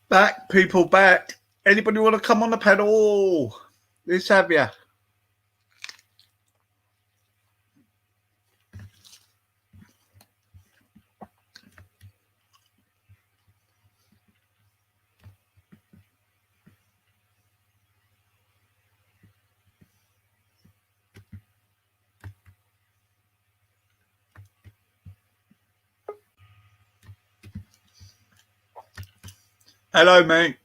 Back, people, back. Anybody want to come on the pedal? Let's have ya. Hello, mate.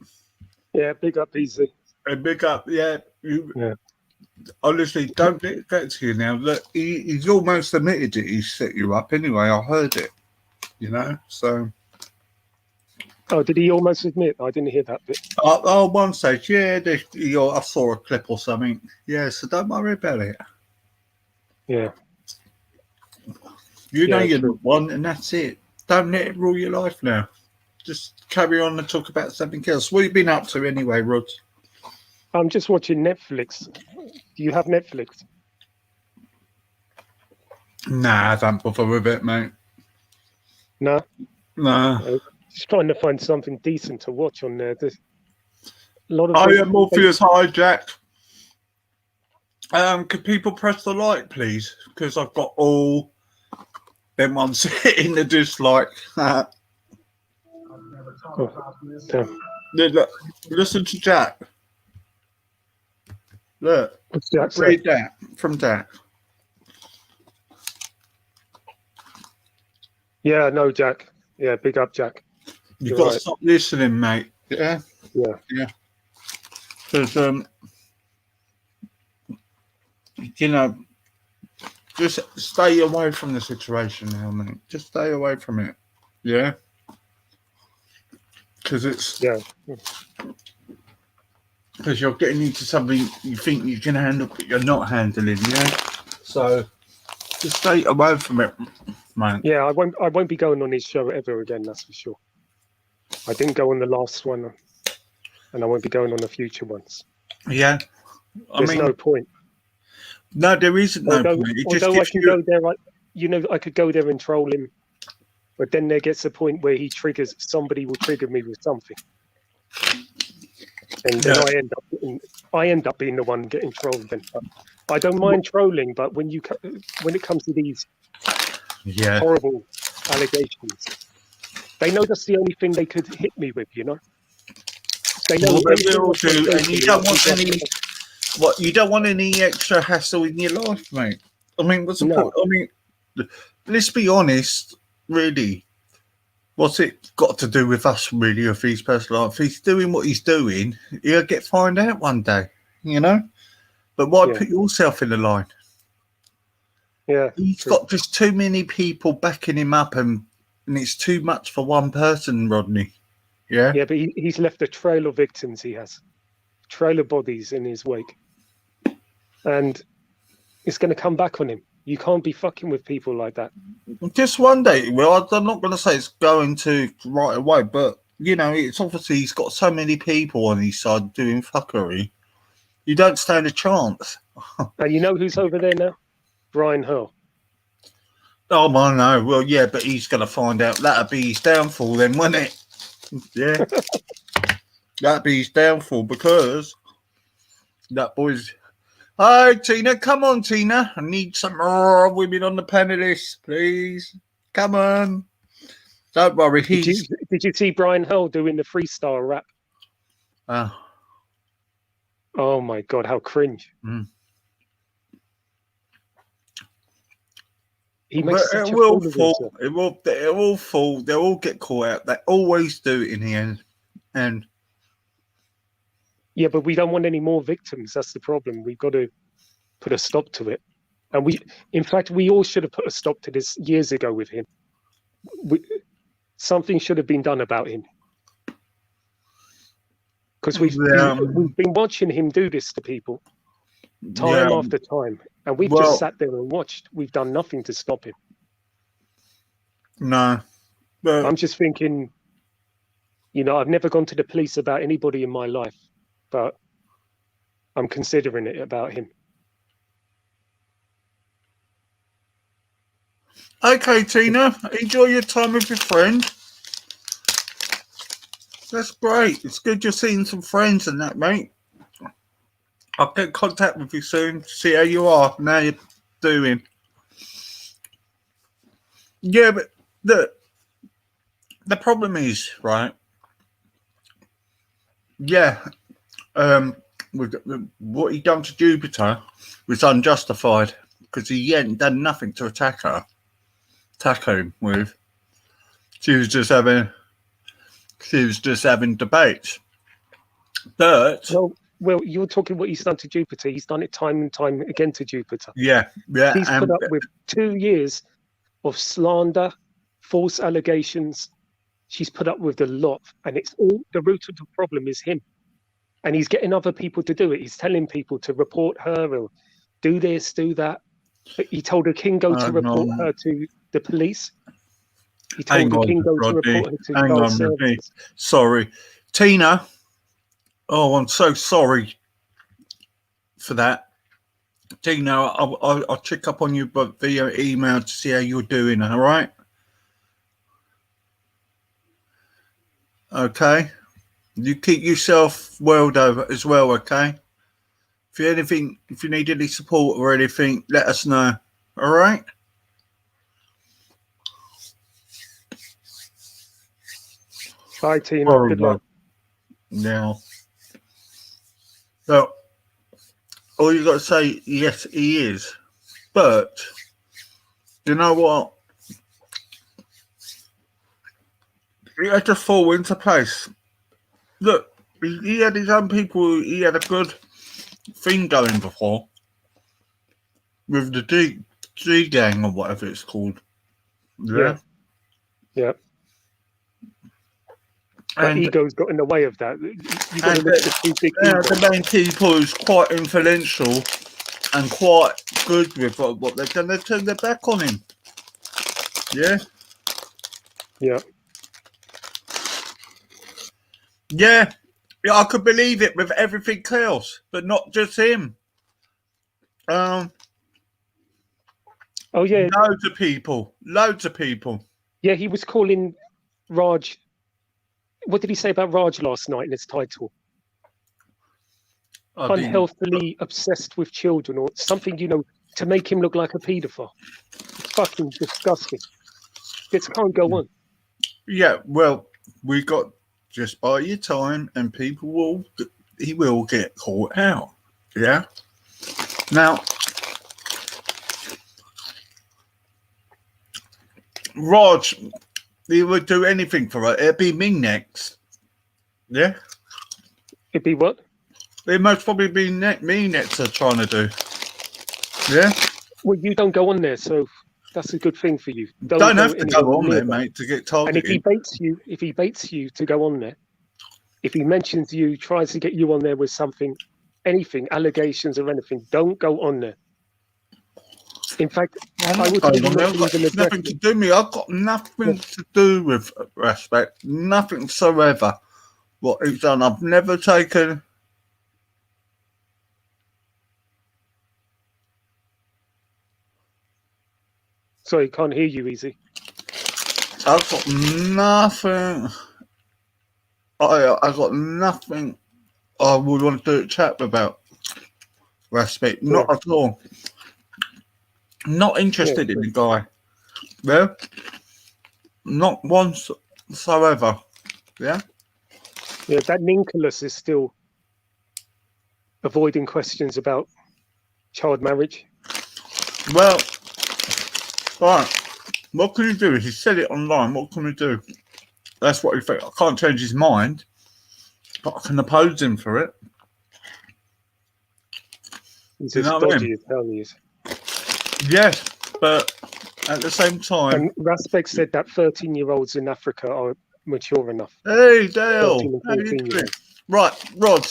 Yeah, big up, easy. A big up, yeah. Yeah. Honestly, don't get to you now. Look, he's almost admitted it. He set you up anyway. I heard it. You know, so. Oh, did he almost admit? I didn't hear that bit. Oh, one stage, yeah. I saw a clip or something. Yeah, so don't worry about it. Yeah. You know Yeah, you're true. not one, and that's it. Don't let it rule your life now. Just carry on and talk about something else. What have you been up to anyway, Rod? I'm just watching Netflix. Do you have Netflix? Nah, don't bother with it, mate. No. Nah. Just trying to find something decent to watch on there. There's a lot of. Oh, yeah, Morpheus hijacked. Could people press the like, please? Because I've got all them ones in the dislike. Look, listen to Jack. Look, What's Jack say? read that from Jack. Yeah, no, Jack. Yeah, big up, Jack. You've got to stop listening, mate. Yeah? Yeah. Yeah. Because, you know, just stay away from the situation now, mate. Just stay away from it. Yeah? Because it's... Yeah. Because you're getting into something you think you can handle, but you're not handling, yeah? So, just stay away from it, man. Yeah, I won't be going on his show ever again, that's for sure. I didn't go on the last one, and I won't be going on the future ones. Yeah. There's no point. No, there isn't no point. Although I can go there, I could go there and troll him, but then there gets a point where somebody will trigger me with something. And then I end up being the one getting trolled. Then I don't mind trolling, but when it comes to these horrible allegations, they know that's the only thing they could hit me with. You know, they know. And you don't want any. What, you don't want any extra hassle in your life, mate. I mean, what's the point? I mean, let's be honest. Really, what's it got to do with us, really, if he's personal life? If he's doing what he's doing, he'll get found out one day, you know? But why put yourself in the line? Yeah. He's got just too many people backing him up, and it's too much for one person, Rodney. Yeah? Yeah, but he's left a trail of victims, he has. Trail of bodies in his wake. And it's going to come back on him. You can't be fucking with people like that. Just one day. Well, I'm not going to say it's going to right away, but, you know, it's obviously he's got so many people on his side doing fuckery. You don't stand a chance. And you know who's over there now? Brian Hurl. Oh, I know. Well, yeah, but he's going to find out. That'll be his downfall then, won't it? Yeah. That'll be his downfall because that boy's... Hi, Tina. Come on, Tina. I need some more women on the panelists, please. Come on. Don't worry. Did you see Brian Hurl doing the freestyle rap? Oh, my God. How cringe. He makes such a fool of himself. It will fall. They'll all get caught out. They always do it in the end. And yeah, but we don't want any more victims. That's the problem. We've got to put a stop to it. And in fact, we all should have put a stop to this years ago with him. Something should have been done about him. Because we've been watching him do this to people time after time. And we've just sat there and watched. We've done nothing to stop him. No. But I'm just thinking, you know, I've never gone to the police about anybody in my life, but I'm considering it about him. Okay, Tina, enjoy your time with your friend. That's great. It's good you're seeing some friends and that, mate. I'll get in contact with you soon. See how you are and how you're doing. Yeah, but the problem is, right? Yeah, with what he done to Jupiter was unjustified because he hadn't done nothing to attack him with. She was just having debates. But well, you're talking what he's done to Jupiter. He's done it time and time again to Jupiter. Yeah. He's put up with 2 years of slander, false allegations. She's put up with a lot, and it's all the root of the problem is him. And he's getting other people to do it. He's telling people to report her or do this, do that. He told a Kingo to report her to the police. He told the Kingo to report her to child services. Sorry, Tina. Oh, I'm so sorry for that. Tina, I'll check up on you via email to see how you're doing, all right? Okay. You keep yourself well, though, as well, okay? If you need any support or anything, let us know, all right? Bye, Tina. Good luck. Now, so, all you got to say, yes, he is. But, you know what? It had to fall into place. Look, he had his own people. He had a good thing going before with the G gang or whatever it's called. Yeah. But ego's got in the way of that. You got to look at the two big egos. The main people who's quite influential and quite good with what they've done. They turned their back on him. Yeah. Yeah, I could believe it with everything else, but not just him. Oh yeah, loads of people. Yeah, he was calling Raj. What did he say about Raj last night in his title? Unhealthily obsessed with children or something, to make him look like a paedophile. It's fucking disgusting. This can't go on. Yeah, well, we got just buy your time and he will get caught out. Yeah. Now, Raj, he would do anything for her. It'd be me next. Yeah. It'd be what? It most probably be me next they're trying to do. Yeah. Well, you don't go on there, so that's a good thing for you. Don't have to go on there, mate, to get targeted. And if he baits you to go on there, if he mentions you, tries to get you on there with something, anything, allegations or anything, don't go on there. In fact, I would say nothing to do with me. I've got nothing to do with respect, nothing whatsoever. What he's done, I've never taken. Sorry, can't hear you, Easy. I've got nothing. I got nothing I would want to chat about respect. Not at all. Not interested in the guy. Yeah? Not once whatsoever. Yeah? Yeah, that Nicholas is still avoiding questions about child marriage. Well, right. What can you do? He said it online. What can we do? That's what he thinks. I can't change his mind, but I can oppose him for it. He's as dodgy as hell he is. Yes, but at the same time... And Raspek said that 13-year-olds in Africa are mature enough. Hey, Dale! How you doing? Right, Rod.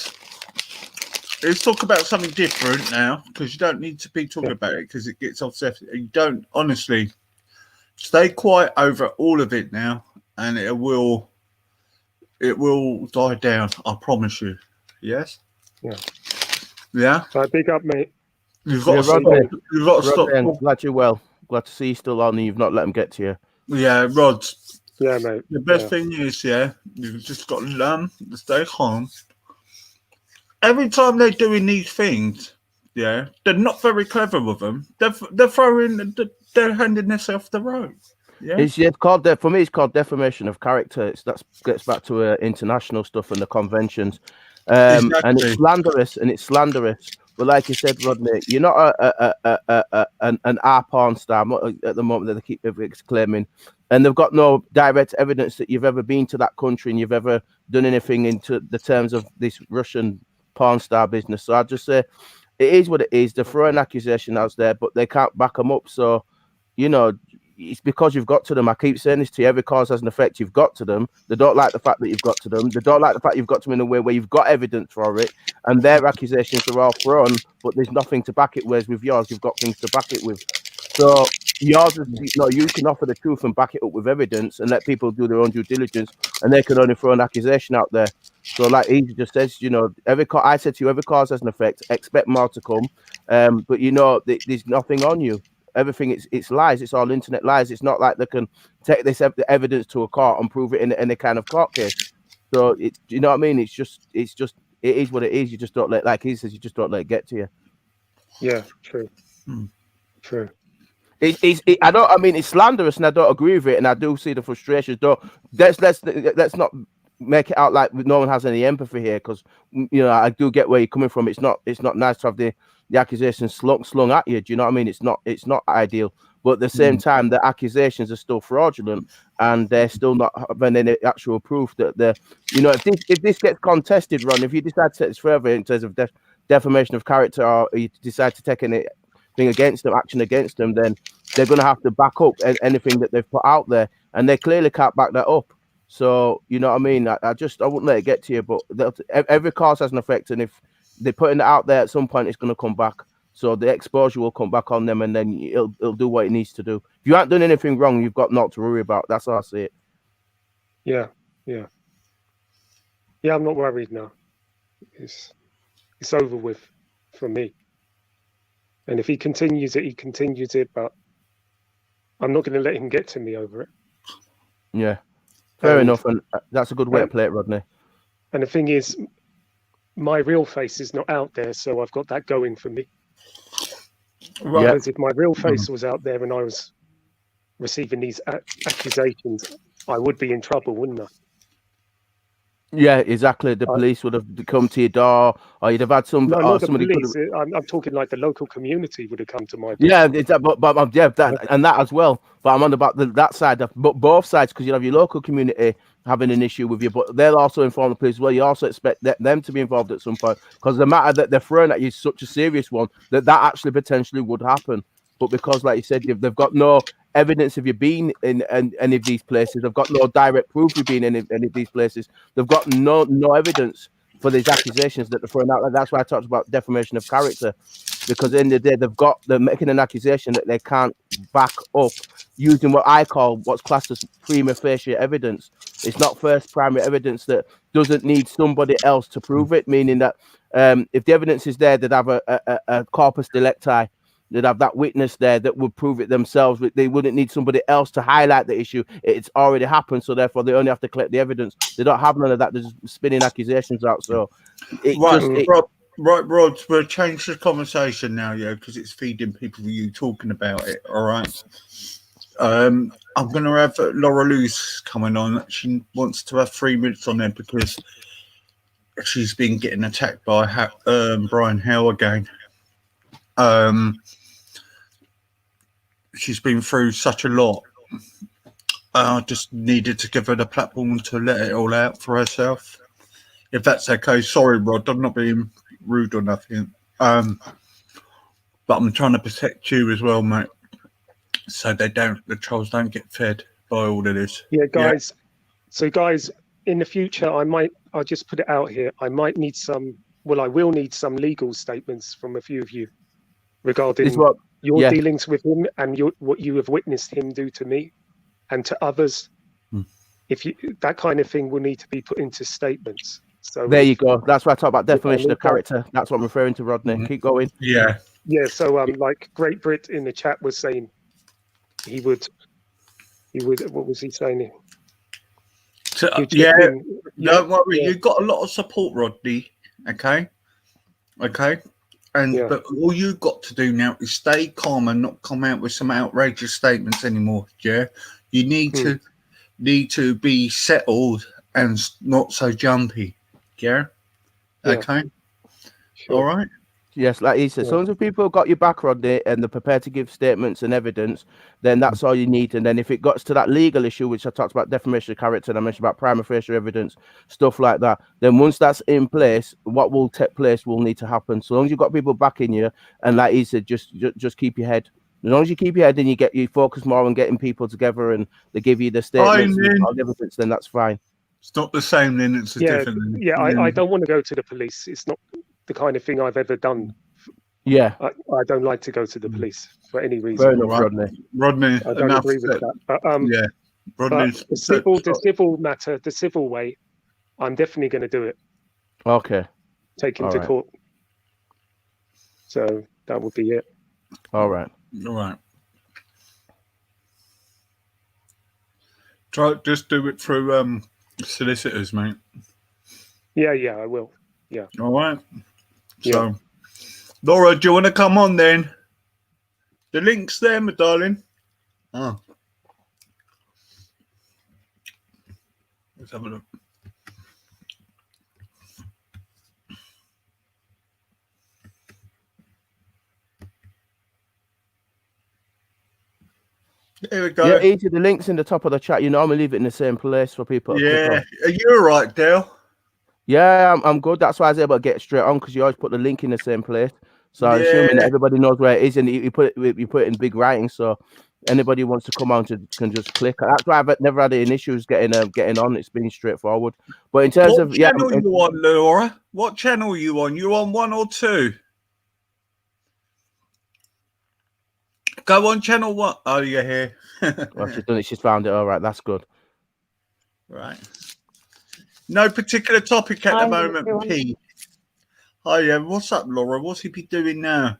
Let's talk about something different now, because you don't need to be talking about it, because it gets upset. You don't, honestly, stay quiet over all of it now, and it will die down, I promise you. Yes? Yeah. Yeah? Right, big up, mate. You've got to stop. Glad you're well. Glad to see you still on and you've not let them get to you. Yeah, Rod, Yeah, mate. The best thing is, you've just got to learn to stay calm. Every time they're doing these things, they're not very clever with them. They're handing themselves the rope. Yeah, it's called for me. It's called defamation of character. That gets back to international stuff and the conventions, exactly. and it's slanderous. But like you said, Rodney, you're not an R porn star at the moment that they keep exclaiming, and they've got no direct evidence that you've ever been to that country and you've ever done anything into the terms of this Russian porn star business. So I'd just say it is what it is. They're throwing accusations out there, but they can't back them up. So, it's because you've got to them. I keep saying this to you. Every cause has an effect. You've got to them. They don't like the fact that you've got to them. They don't like the fact you've got to them in a way where you've got evidence for it. And their accusations are all thrown, but there's nothing to back it. Whereas with yours, you've got things to back it with. So yours is, you can offer the truth and back it up with evidence and let people do their own due diligence, and they can only throw an accusation out there. So like he just says, I said to you, every cause has an effect. Expect more to come. But there's nothing on you. Everything it's lies. It's all internet lies. It's not like they can take this evidence to a court and prove it in any kind of court case. So you know what I mean? It's just it is what it is. You just don't like he says, you just don't let it get to you. Yeah, true. True. It's slanderous, and I don't agree with it, and I do see the frustrations. Let's not make it out like no one has any empathy here, because I do get where you're coming from. It's not nice to have the accusations slung at you. Do you know what I mean? It's not ideal, but at the same time, the accusations are still fraudulent, and they're still not having any actual proof that if this gets contested, Ron, if you decide to take this further in terms of defamation of character, or you decide to take anything action against them, then they're going to have to back up anything that they've put out there, and they clearly can't back that up. So you know what I mean? I wouldn't let it get to you, but every cause has an effect, and if they're putting it out there at some point, it's going to come back. So the exposure will come back on them, and then it'll do what it needs to do. If you haven't done anything wrong, you've got naught to worry about. That's how I see it. Yeah. I'm not worried now. It's over with for me. And if he continues it, he continues it. But I'm not going to let him get to me over it. Yeah, fair enough, and that's a good way to play it, Rodney. And the thing is, my real face is not out there, so I've got that going for me. Right. Because if my real face was out there and I was receiving these accusations, I would be in trouble, wouldn't I? Yeah, exactly. The police would have come to your door, or you'd have had some. No, not the police. I'm talking like the local community would have come to my door. Yeah, and that as well. But I'm on about that side, but both sides, because you have your local community having an issue with you, but they'll also inform the police as well. You also expect them to be involved at some point, because the matter that they're throwing at you is such a serious one that actually potentially would happen. But because, like you said, they've got no evidence of you being in any of these places. They've got no direct proof of being in any of these places. They've got no evidence for these accusations that they're throwing out. That's why I talked about defamation of character, because in the day they're making an accusation that they can't back up using what I call what's classed as prima facie evidence. It's not first primary evidence that doesn't need somebody else to prove it, meaning that if the evidence is there, they'd have a corpus delicti. They'd have that witness there that would prove it themselves. They wouldn't need somebody else to highlight the issue. It's already happened, so therefore they only have to collect the evidence. They don't have none of that. They're just spinning accusations out. So, Rod, we'll change the conversation now, because it's feeding people you talking about it. All right. I'm going to have Laura Luce coming on. She wants to have 3 minutes on there because she's been getting attacked by Brian Howe again. She's been through such a lot. I just needed to give her the platform to let it all out for herself. If that's okay. Sorry, Rod, I'm not being rude or nothing. But I'm trying to protect you as well, mate. So the trolls don't get fed by all of this. Yeah, guys. Yeah. So, guys, in the future, I'll just put it out here. I will need some legal statements from a few of you regarding your dealings with him and what you have witnessed him do to me and to others. If that kind of thing will need to be put into statements. So there you go. That's why I talk about defamation of character. That's what I'm referring to, Rodney. Mm-hmm. Keep going. Yeah. So like Great Brit in the chat was saying he would. What was he saying? So, You just yeah, been- don't worry. yeah. You've got a lot of support, Rodney. Okay. And Yeah. but all you've got to do now is stay calm and not come out with some outrageous statements anymore. Yeah. You need to be settled and not so jumpy. Yeah. Yeah. Okay. Sure. All right. Yes, like he said, as long as people got your back, Rodney, and they're prepared to give statements and evidence, then that's all you need. And then if it got to that legal issue, which I talked about defamation of character, and I mentioned about prima facie evidence, stuff like that, then once that's in place, what will take place will need to happen. So long as you've got people backing you, and like he said, just keep your head. As long as you keep your head and you focus more on getting people together and they give you the statements and evidence, then that's fine. It's not the same, then it's a different. Yeah, I don't want to go to the police. It's not the kind of thing I've ever done. Yeah, I don't like to go to the police for any reason. Fair enough, Rodney. Rodney, I don't agree with that. But, yeah, Rodney. the civil matter, the civil way, I'm definitely going to do it. Okay. Take him All to right. court. So that would be it. All right. All right. Just do it through solicitors, mate. Yeah, I will. Yeah. All right. So, Laura, do you want to come on then? The link's there, my darling. Oh. Let's have a look. There we go. Yeah, easy. The link's in the top of the chat. You normally leave it in the same place for people. Yeah. Are you all right, Dale? Yeah, I'm good. That's why I was able to get straight on because you always put the link in the same place. So I'm assuming that everybody knows where it is, and you put it in big writing. So anybody who wants to come on can just click. That's why I've never had any issues getting on. It's been straightforward. But in terms What of channel are you on, Laura? What channel are you on? You on 1 or 2? Go on channel 1. Oh, you're here. well, she's done it. She's found it. All right, that's good. Right. No particular topic at the moment, Pete. Hi, yeah. What's up, Laura? What's he be doing now?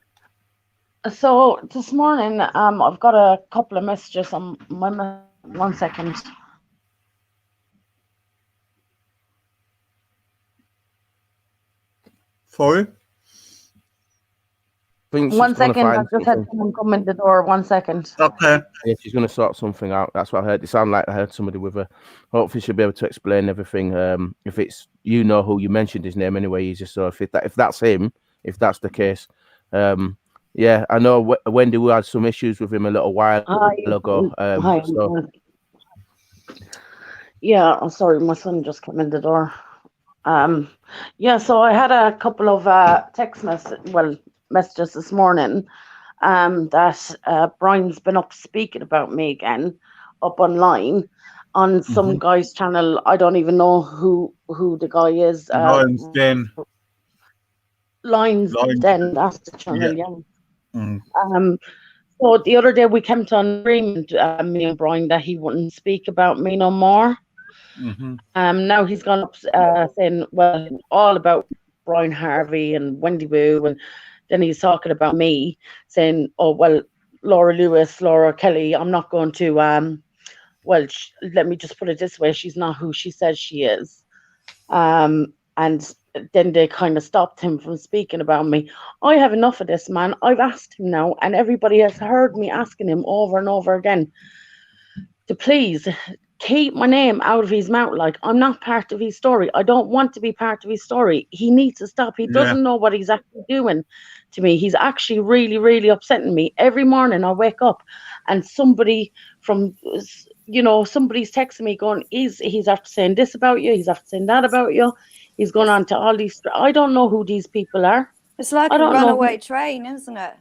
So this morning, I've got a couple of messages on my 1 second. Sorry? 1 second, I just had someone come in the door. 1 second. Okay. Yeah, she's going to sort something out. That's what I heard. It sounded like I heard somebody with her. Hopefully, she'll be able to explain everything. If it's who you mentioned his name anyway, easier. So if that's him, if that's the case, yeah, I know Wendy. We had some issues with him a little while ago. Yeah, I'm sorry, my son just came in the door. Yeah, so I had a couple of text messages this morning that Brian's been up speaking about me again up online on some guy's channel. I don't even know who the guy is. Lions Den. Lions Den, that's the channel, yeah. Mm. So the other day we came to an agreement, me and Brian, that he wouldn't speak about me no more. Now he's gone up saying, well, all about Brian Harvey and Wendy Woo, and then he's talking about me, saying, oh, well, Laura Lewis, Laura Kelly, I'm not going to, let me just put it this way, she's not who she says she is. And then they kind of stopped him from speaking about me. I have enough of this, man. I've asked him now, and everybody has heard me asking him over and over again to please keep my name out of his mouth. Like, I'm not part of his story. I don't want to be part of his story. He needs to stop. He doesn't know what he's actually doing to me. He's actually really, really upsetting me. Every morning I wake up and somebody from, somebody's texting me going, he's after saying this about you. He's after saying that about you. He's going on to all these. I don't know who these people are. It's like a runaway train, isn't it?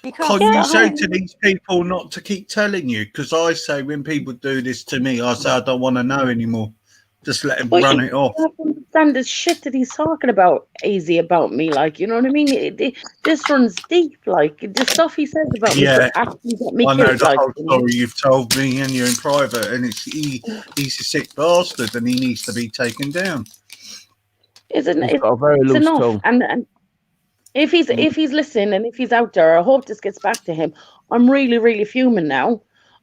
Can you say to these people not to keep telling you? Because I say when people do this to me, I say I don't want to know anymore. Just let him run it off. I don't understand the shit that he's talking about, easy about me. Like, you know what I mean? This runs deep. Like, the stuff he says about me actually got me I know killed, the whole story you've told me, and you're in private, and he's a sick bastard, and he needs to be taken down. He's got a very loose tongue. And if he's listening and if he's out there, I hope this gets back to him. I'm really, really fuming now.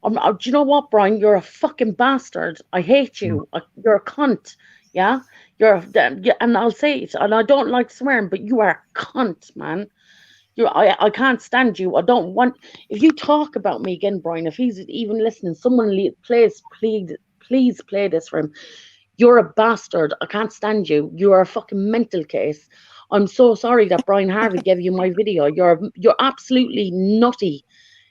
Do you know what, Brian? You're a fucking bastard. I hate you. You're a cunt. Yeah, and I'll say it. And I don't like swearing, but you are a cunt, man. I can't stand you. I don't want. If you talk about me again, Brian, if he's even listening, someone please play this for him. You're a bastard. I can't stand you. You are a fucking mental case. I'm so sorry that Brian Harvey gave you my video. You're absolutely nutty.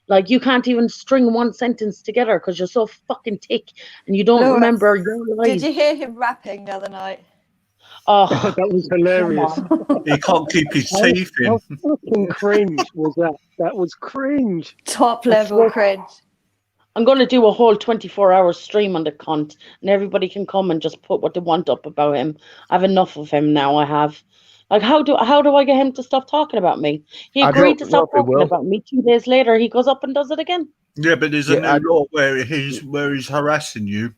Like, you can't even string one sentence together because you're so fucking thick and you don't remember your life. Did you hear him rapping the other night? Oh, that was hilarious. He can't keep his teeth in. How fucking cringe was that? That was cringe. Top level cringe. I'm going to do a whole 24-hour stream on the cunt, and everybody can come and just put what they want up about him. I have enough of him now. I have. Like, how do I get him to stop talking about me? He agreed to stop talking about me. 2 days later, he goes up and does it again. Yeah, but there's a new law where he's harassing you.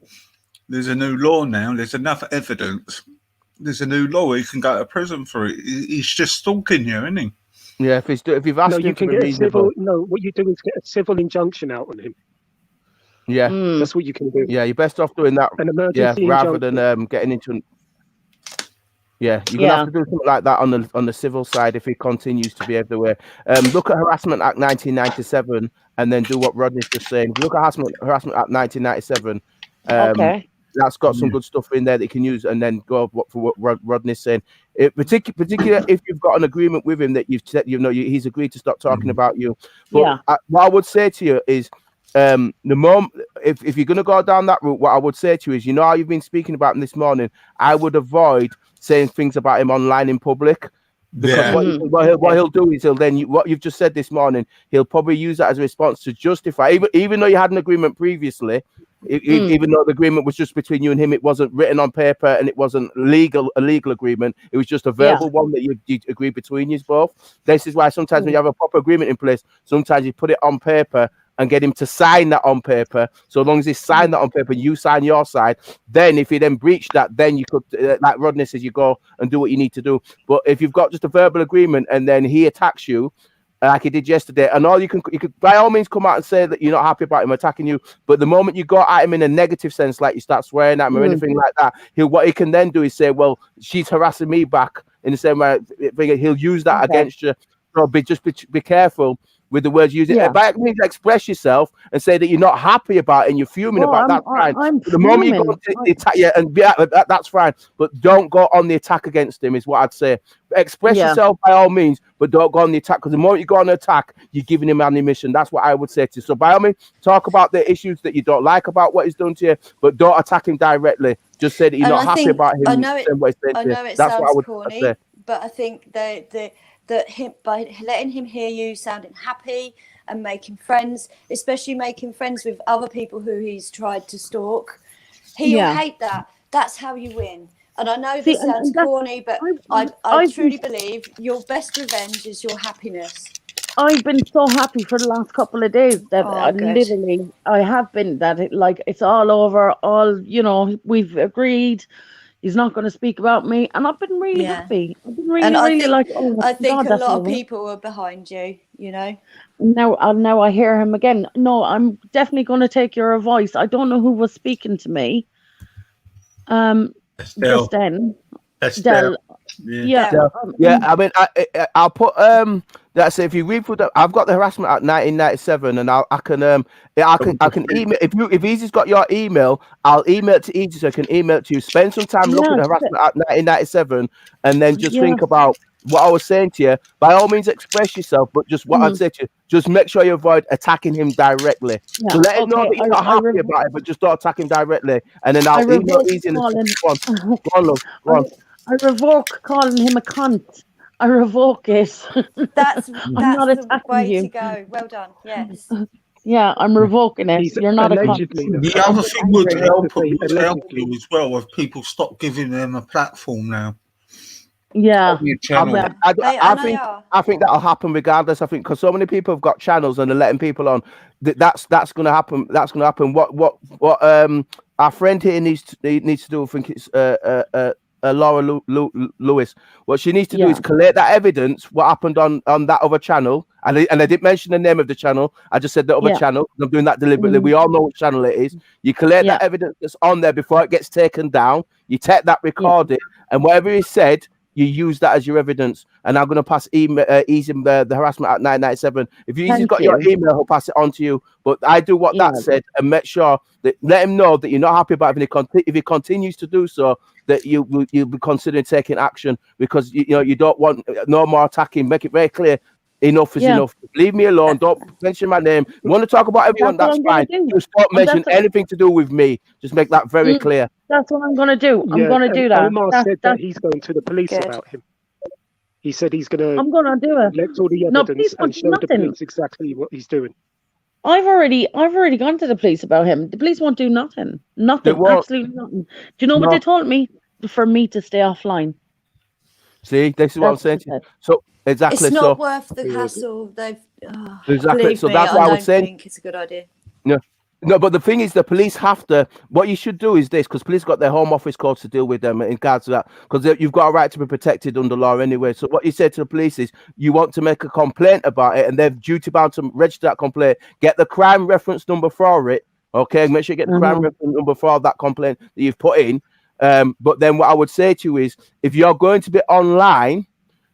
There's a new law now. There's enough evidence. There's a new law. He can go to prison for it. He's just stalking you, isn't he? Yeah, if you've asked him to be reasonable. What you do is get a civil injunction out on him. Yeah, that's what you can do. Yeah, you're best off doing that. An emergency rather than getting into. Yeah, you're gonna have to do something like that on the civil side if he continues to behave the way. Look at Harassment Act 1997 and then do what Rodney's just saying. If you look at Harassment Act 1997. Okay. That's got some good stuff in there that you can use, and then go for what Rodney's saying. Particularly if you've got an agreement with him that you've said, he's agreed to stop talking about you. But what I would say to you is, the moment if you're going to go down that route, what I would say to you is, how you've been speaking about him this morning, I would avoid saying things about him online in public. Because what he'll do is what you've just said this morning, he'll probably use that as a response to justify, even though you had an agreement previously, even though the agreement was just between you and him, it wasn't written on paper and it wasn't a legal agreement. It was just a verbal one that you agreed between you both. This is why sometimes when you have a proper agreement in place, sometimes you put it on paper and get him to sign that on paper. So long as he signed that on paper, you sign your side. Then if he then breached that, then you could, like Rodney says, you go and do what you need to do. But if you've got just a verbal agreement and then he attacks you, like he did yesterday, and you could by all means come out and say that you're not happy about him attacking you. But the moment you go at him in a negative sense, like you start swearing at him or anything like that, what he can then do is say, well, she's harassing me back in the same way. He'll use that against you. So be careful with the words used. By all means, express yourself and say that you're not happy about it and you're fuming about that. Fine. The moment you go to the attack, that's fine. But don't go on the attack against him, is what I'd say. Express yourself by all means, but don't go on the attack, because the moment you go on the attack, you're giving him ammunition. That's what I would say to you. So by all means, talk about the issues that you don't like about what he's done to you, but don't attack him directly. Just say that you're not happy about him. I know it sounds corny, say. But I think that by letting him hear you sounding happy and making friends, especially making friends with other people who he's tried to stalk, he'll hate that. That's how you win. And I know this sounds corny, but I truly believe your best revenge is your happiness. I've been so happy for the last couple of days that I have been, that it's all over. We've agreed. He's not going to speak about me, and I've been really happy. I've been really like. Oh, I think a lot of people are behind you. Now I hear him again. No, I'm definitely going to take your advice. I don't know who was speaking to me. Just then. Estelle. Yeah. I mean, I'll put that's if you read through that. I've got the Harassment Act 1997, and I can email if Easy's got your email, I'll email it to Easy so I can email it to you. Spend some time looking at Harassment Act 1997, and then just think about what I was saying to you. By all means, express yourself, but just what I'd say to you, just make sure you avoid attacking him directly. So let him know that you're not happy about it, but just don't attack him directly, and then I'll email Easy. Go on. I revoke calling him a cunt. I revoke it. That's the way to go. Well done. Yes. Yeah, I'm revoking it. You're not a cunt. The other thing would help you as well if people stop giving them a platform now. Yeah. I think that'll happen regardless. I think because so many people have got channels and they're letting people on. That's going to happen. That's going to happen. What our friend here needs to do. I think it's Laura Lewis. What she needs to do is collect that evidence. What happened on that other channel, And I didn't mention the name of the channel. I just said the other channel. I'm doing that deliberately. We all know what channel it is. You collect that evidence that's on there before it gets taken down. You take that, record it, and whatever he said, you use that as your evidence. And I'm going to pass Easy the harassment at 997. If Easy's got your email, he'll pass it on to you. But I do what that said, and make sure that let him know that you're not happy about it. If he continues to do so, that you'll be considering taking action, because you don't want no more attacking. Make it very clear. Enough is enough. Leave me alone. Don't mention my name. You want to talk about everyone? That's fine. Just don't mention anything to do with me. Just make that very clear. That's what I'm going to do. I'm going to do that. Omar said that he's going to the police about him. He said he's going to. I'm going to do it. Collect all the evidence and show the police exactly what he's doing. I've already gone to the police about him. The police won't do nothing. Nothing. Absolutely nothing. Do you know what they told me? For me to stay offline. See, this is what I'm saying to you. So exactly. It's not worth the hassle. Exactly. So that's what I was saying. I think it's a good idea. No, but the thing is, the police have to. What you should do is this, because police got their home office codes to deal with them in regards to that, because you've got a right to be protected under law anyway. So what you say to the police is, you want to make a complaint about it, and they're duty bound to register that complaint. Get the crime reference number for it. Okay, make sure you get the crime reference number for that complaint that you've put in. But then what I would say to you is, if you're going to be online,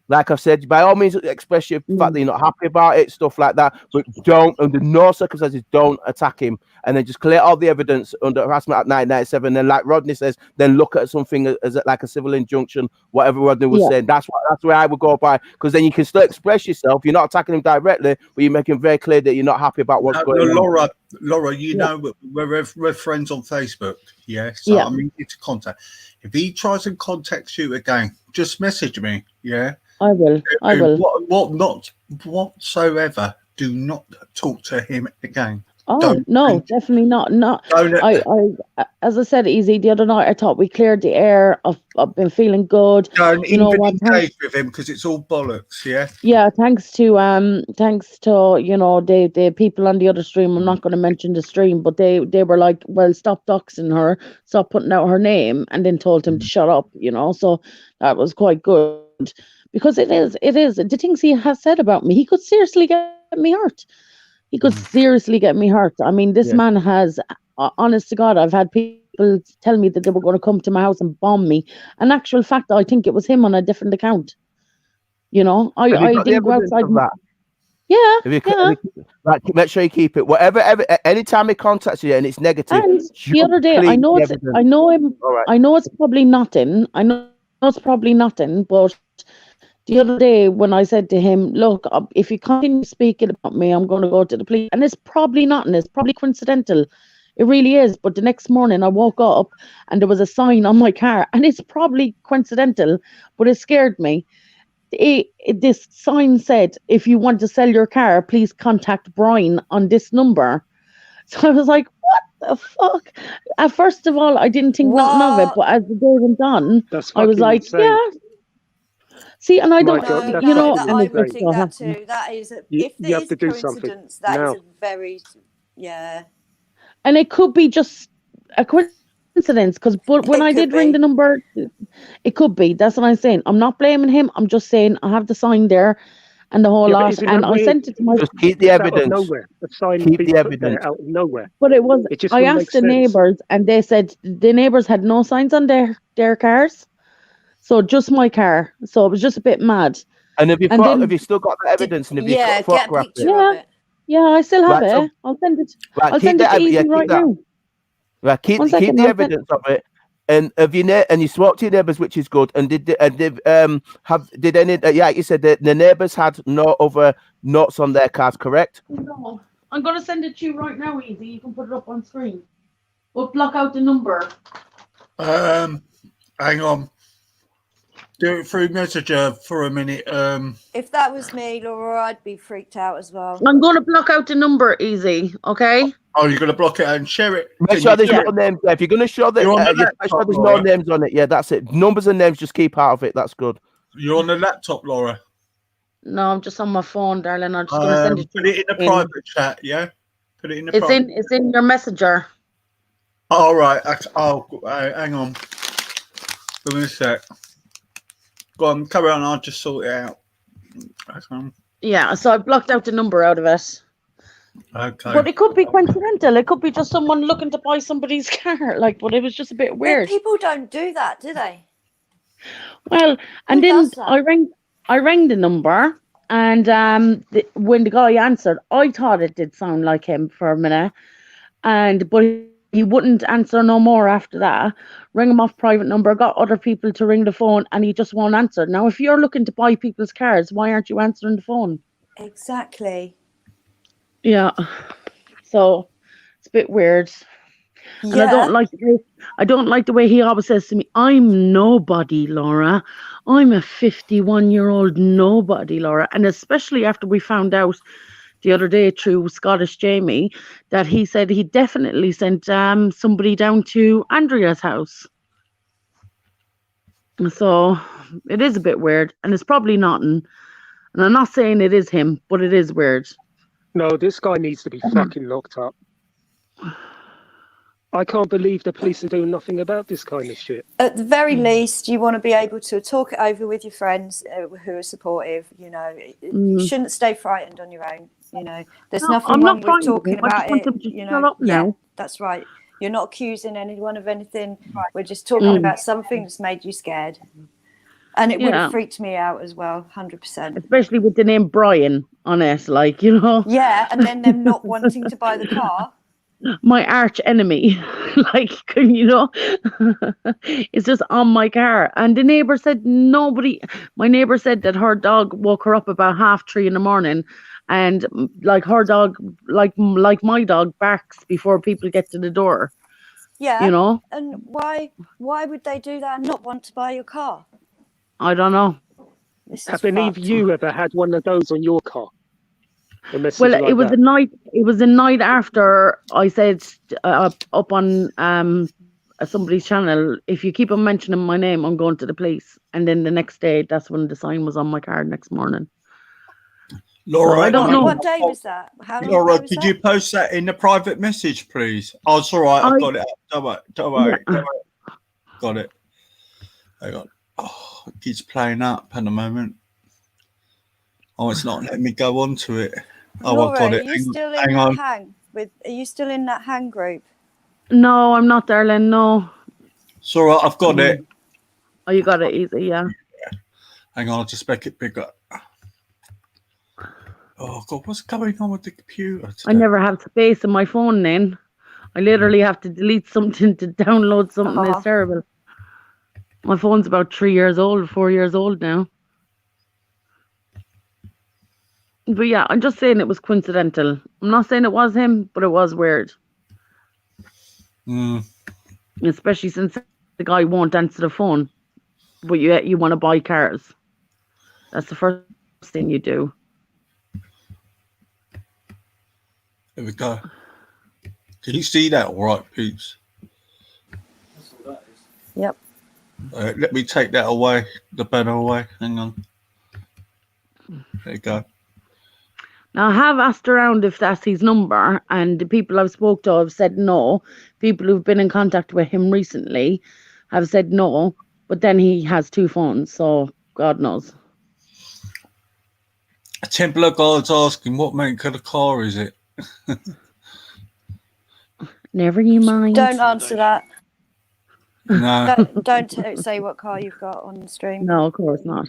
like I've said, by all means express your fact that you're not happy about it, stuff like that, but don't, under no circumstances, don't attack him, and then just clear all the evidence under harassment at 997. Then, like Rodney says, then look at something as like a civil injunction, whatever Rodney was saying. That's where I would go by, because then you can still express yourself. You're not attacking him directly, but you're making very clear that you're not happy about what's going on. Laura, you know, we're friends on Facebook. So I mean, it's contact. If he tries and contacts you again, just message me. I will. Not whatsoever. Do not talk to him again. Definitely not. As I said, Easy, the other night I thought we cleared the air. I've been feeling good. Don't even engage with him, because it's all bollocks. Yeah, thanks to the people on the other stream. I'm not going to mention the stream, but they were like, well, stop doxing her, stop putting out her name, and then told him to shut up. So that was quite good. Because it is the things he has said about me. He could seriously get me hurt. I mean, this man has, honest to God, I've had people tell me that they were going to come to my house and bomb me. In actual fact, I think it was him on a different account. I didn't go outside. Like, make sure you keep it. Whatever, anytime he contacts you and it's negative. And the other day, I know it's probably nothing. But the other day when I said to him, look, if you continue speaking about me, I'm going to go to the police. And it's probably nothing. It's probably coincidental. It really is. But the next morning I woke up and there was a sign on my car. And it's probably coincidental, but it scared me. This sign said, if you want to sell your car, please contact Brian on this number. So I was like, what the fuck? First of all, I didn't think nothing of it. But as the day went on, I was like, insane. See, and I don't, I would think that too. That is, if there is a coincidence, that is a very, And it could be just a coincidence, because when I did ring the number, it could be. That's what I'm saying. I'm not blaming him. I'm just saying I have the sign there and the whole lot, and I sent it to my. Just keep the evidence. Nowhere. The sign keep the evidence out of nowhere. But it was. I asked the neighbours, and they said the neighbours had no signs on their cars. So just my car. So it was just a bit mad. And have you still got the evidence? And have you photographed it? Yeah, I still have it. I'll send it. I'll send it to Ethan right now. Right, keep the evidence of it. And have you you spoke to your neighbours, which is good. And did any? You said that the neighbours had no other notes on their cars, correct? No, I'm gonna send it to you right now, Easy. You can put it up on screen. We'll block out the number. Hang on. Do it through Messenger for a minute. If that was me, Laura, I'd be freaked out as well. I'm going to block out the number, Easy. Okay. Oh, you're going to block it out and share it. Make sure there's no names. If you're going to show that, make sure there's no names on it. Yeah, that's it. Numbers and names, just keep out of it. That's good. You're on the laptop, Laura. No, I'm just on my phone, darling. I'm just going to send it. Put it in the private chat. Yeah. Put it in the. It's in your messenger. All right. Hang on. Give me a sec. Go on, carry on. I'll just sort it out. Yeah, so I blocked out the number out of it. Okay. But it could be coincidental. It could be just someone looking to buy somebody's car. Like, but it was just a bit But weird. people don't do that, do they? Well, and Who then does that? I rang the number, and when the guy answered, I thought it did sound like him for a minute, but he wouldn't answer no more after that. Rang him off private number, got other people to ring the phone, and he just won't answer. Now, if you're looking to buy people's cars, why aren't you answering the phone? Exactly. Yeah, so it's a bit weird. And Yeah. I don't like the way he always says to me, I'm nobody, Laura. I'm a 51-year-old nobody, Laura. And especially after we found out the other day through Scottish Jamie that he said he definitely sent somebody down to Andrea's house. So it is a bit weird, and it's probably nothing. And I'm not saying it is him, but it is weird. No, this guy needs to be fucking locked up. I can't believe the police are doing nothing about this kind of shit. At the very least, you want to be able to talk it over with your friends who are supportive. You know, you shouldn't stay frightened on your own. You know, there's nothing wrong with talking about it. You know, that's right. You're not accusing anyone of anything. Right. We're just talking about something that's made you scared. And it would have freaked me out as well, 100%. Especially with the name Brian on it, like, you know. Yeah, and then them not wanting to buy the car. My arch enemy, like, you know, it's just on my car. And the neighbor said my neighbor said that her dog woke her up about 3:30 in the morning, and like her dog, like my dog, barks before people get to the door. Yeah, you know. And why would they do that and not want to buy your car? I don't know. Have any of you ever had one of those on your car? Well, like it was the night. It was the night after I said up on somebody's channel, if you keep on mentioning my name, I'm going to the police. And then the next day, that's when the sign was on my car. Next morning. Laura, so I don't know. What day was that? Laura, could you post that in the private message, please? Oh, it's all right. I've got it. Don't worry. Got it. Hang on. Oh, it keeps playing up at the moment. Oh, it's not letting me go on to it. Oh, Laura, I got it. Are you still in that hang group? No, I'm not, darling. No. It's all right. I've got it. Oh, you got it easy, yeah. Hang on, I'll just make it bigger. Oh God, what's going on with the computer today? I never have space in my phone then. I literally have to delete something to download something. It's terrible. My phone's about 4 years old now. But yeah, I'm just saying it was coincidental. I'm not saying it was him, but it was weird. Especially since the guy won't answer the phone, but you want to buy cars. That's the first thing you do. There we go. Can you see that all right, peeps? That's all that is. Yep. Let me take that away, the banner away. Hang on. There you go. Now, I have asked around if that's his number, and the people I've spoke to have said no. People who've been in contact with him recently have said no, but then he has 2 phones, so God knows. Temple of God's asking, what make of the car is it? Never you mind. Don't answer that. No. Don't say what car you've got on the stream. No, of course not.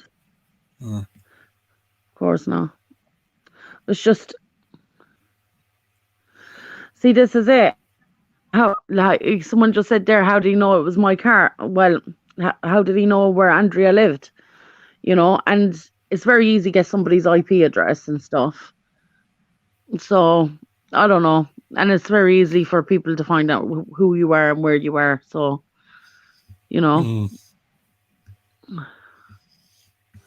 Of course not. It's just, see, this is it. How, like, someone just said there, how do you know it was my car? Well, how did he know where Andrea lived? You know, and it's very easy to get somebody's IP address and stuff. So, I don't know. And it's very easy for people to find out who you are and where you are. So, you know.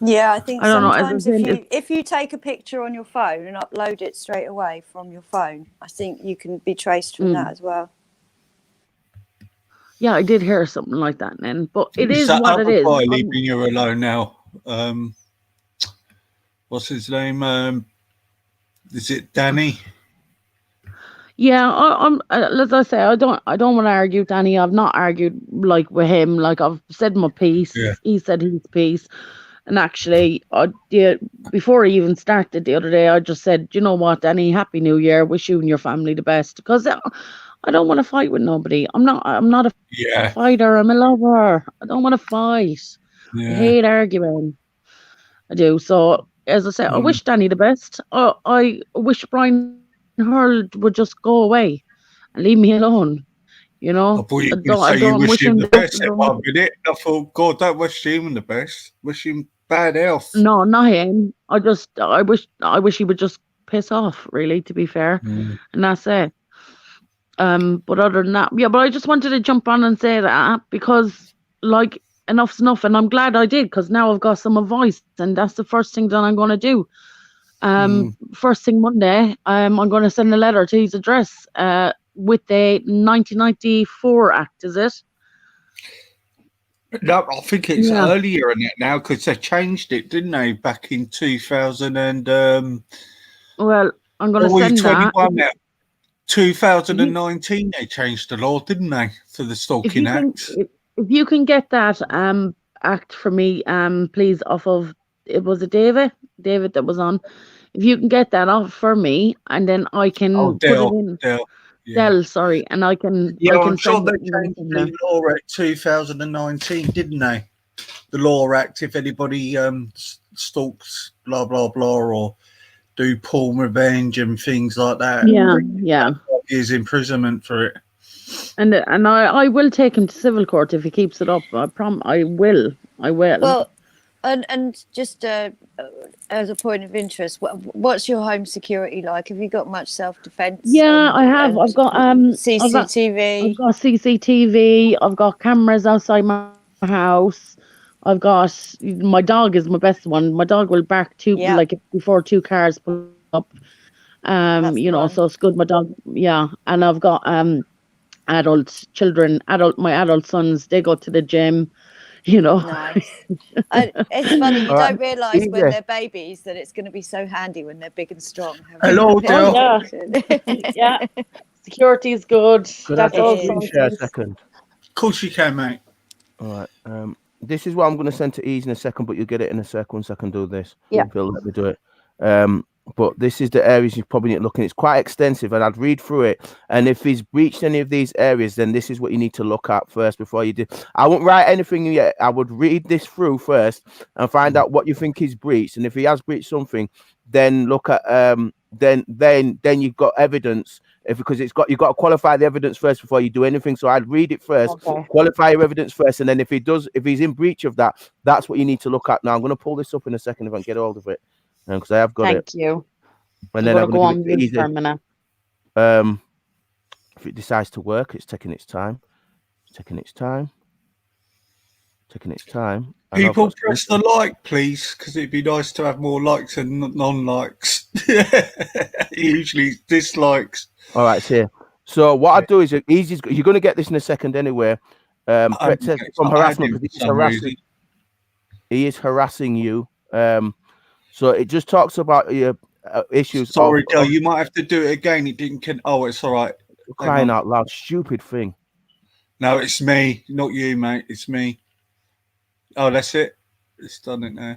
Yeah, I think sometimes if you take a picture on your phone and upload it straight away from your phone, I think you can be traced from that as well. Yeah, I did hear something like that then, but it is what it is. Leaving you alone now. What's his name? Is it Danny? Yeah, I'm. As I say, I don't want to argue, Danny. I've not argued like with him. Like I've said my piece. Yeah. He said his piece. And actually, before I even started the other day, I just said, you know what, Danny, Happy New Year. Wish you and your family the best. Because I don't want to fight with nobody. I'm not a fighter. I'm a lover. I don't want to fight. I hate arguing. I do. So, as I said, I wish Danny the best. I wish Brian Hurl would just go away and leave me alone. You know, I thought you wish him the best at 1 minute. I thought, God, don't wish him the best. Wish him bad health. No, not him. I wish he would just piss off, really, to be fair. And that's it. But other than that, but I just wanted to jump on and say that because, like, enough's enough, and I'm glad I did because now I've got some advice, and that's the first thing that I'm going to do. First thing Monday, I'm going to send a letter to his address with the 1994 Act, is it? No, I think it's earlier in it now because they changed it, didn't they, back in 2000 and... well, I'm going to send that. Now. 2019 they changed the law, didn't they, for the Stalking Act? If you can get that act for me, please, off of, it was a David that was on. If you can get that off for me, and then I can put it in. Dell, sorry, and I can. Yeah, I can I'm sure they changed the law at 2019, didn't they? The Law Act, if anybody stalks, blah blah blah, or do porn revenge and things like that. Yeah. 5 years imprisonment for it. And I will take him to civil court if he keeps it up. I will. Well, and just as a point of interest, what's your home security like? Have you got much self-defense? Yeah, I have. I've got CCTV. I've got CCTV. I've got cameras outside my house. I've got, my dog is my best one. My dog will bark before 2 cars pull up. You know, so it's good. My dog, and I've got my adult sons. They go to the gym. You know, nice. It's funny, you don't realise when they're babies that it's going to be so handy when they're big and strong. Hello, Del. Yeah, security is good. That's all. Share a second. Of course you can, mate. All right. This is what I'm going to send to Ease in a second, but you'll get it in a second once I can do this. Yeah. Phil, let me do it. But this is the areas you probably need to look at. It's quite extensive, and I'd read through it. And if he's breached any of these areas, then this is what you need to look at first before you do. I won't write anything yet. I would read this through first and find out what you think he's breached. And if he has breached something, then look at then you've got evidence. Because you've got to qualify the evidence first before you do anything. So I'd read it first, qualify your evidence first, and then if he's in breach of that, that's what you need to look at. Now I'm going to pull this up in a second if I can get hold of it. Because I have got it. Thank you. And then I'm going to mute for a minute. If it decides to work, it's taking its time. Taking its time. People press the like, please, because it'd be nice to have more likes than non-likes. Usually dislikes. All right, here. So what I do is you're going to get this in a second anyway. From harassment, because he is harassing you. So it just talks about your issues. Sorry, Del, you might have to do it again. It didn't. It's all right. Crying out loud, stupid thing. No, it's me, not you, mate. It's me. Oh, that's it. It's done it now.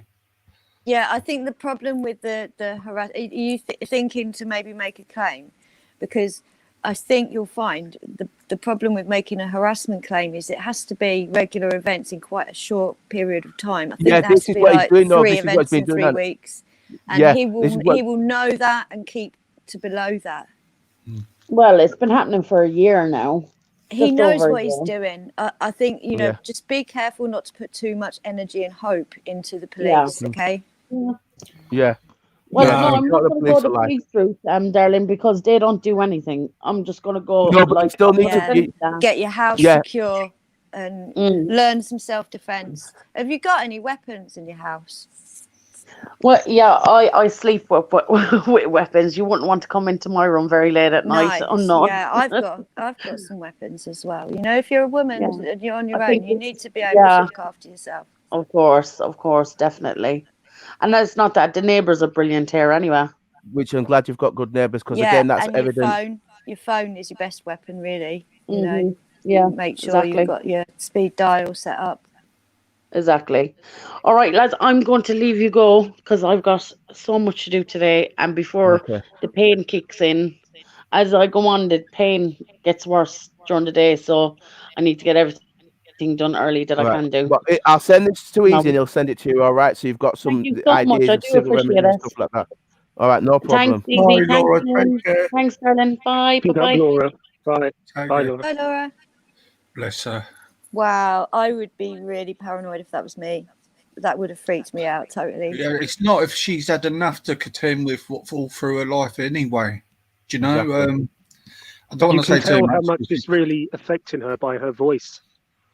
Yeah, I think the problem with the harass, are you thinking to maybe make a claim? Because I think you'll find the problem with making a harassment claim is it has to be regular events in quite a short period of time. I think that has to be like 3 events in 3 weeks. And he will know that and keep to below that. Well, it's been happening for a year now. He knows what he's doing. I think, just be careful not to put too much energy and hope into the police, okay? Yeah. Well, no, I'm not going to go the police route, darling, because they don't do anything. I'm just going to go. No, but you still need to get your house secure and learn some self-defense. Have you got any weapons in your house? Well, yeah, I sleep with weapons. You wouldn't want to come into my room very late at night. I'm not. Yeah, I've got some weapons as well. You know, if you're a woman and you're on your own, you need to be able to look after yourself. Of course, definitely. And it's not that the neighbours are brilliant here anyway. Which I'm glad you've got good neighbours because again, that's and evident. Your phone is your best weapon, really. You know. Yeah. Make sure you've got your speed dial set up. Exactly. All right, lads, I'm going to leave you go because I've got so much to do today. And before the pain kicks in, as I go on, the pain gets worse during the day. So I need to get everything done early that I can do. But I'll send this to Easy and he'll send it to you, all right? So you've got some Thank you so much. ideas I of do civil remedies appreciate and it. stuff like that. All right, no problem. Thanks, Easy. Bye, Thanks, Laura. Ian. Take care. Thanks, darling. Bye. Keep up, Bye-bye. Laura. Bye. Take Bye, care. Laura. Hi, Laura. Bless her. Wow, I would be really paranoid if that was me. That would have freaked me out totally. Yeah, it's not if she's had enough to contend with what all through her life anyway. Do you know? Exactly. I don't You want to can say too tell how much. much it's really affecting her by her voice,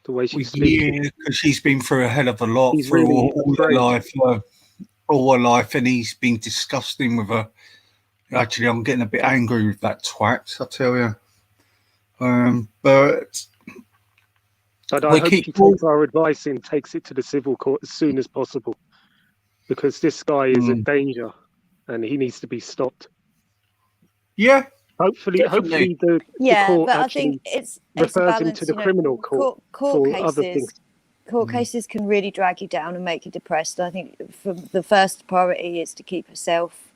the way she's speaking. Yeah, because she's been through a hell of a lot He's through really all her afraid. life. All her life, and he's been disgusting with her. Actually, I'm getting a bit angry with that twat, I tell you. But I hope she takes our advice and takes it to the civil court as soon as possible, because this guy is a danger and he needs to be stopped. Yeah. Hopefully the court but actually I think it's refers him to the criminal court court for cases. other things. Court cases can really drag you down and make you depressed. I think for the first priority is to keep herself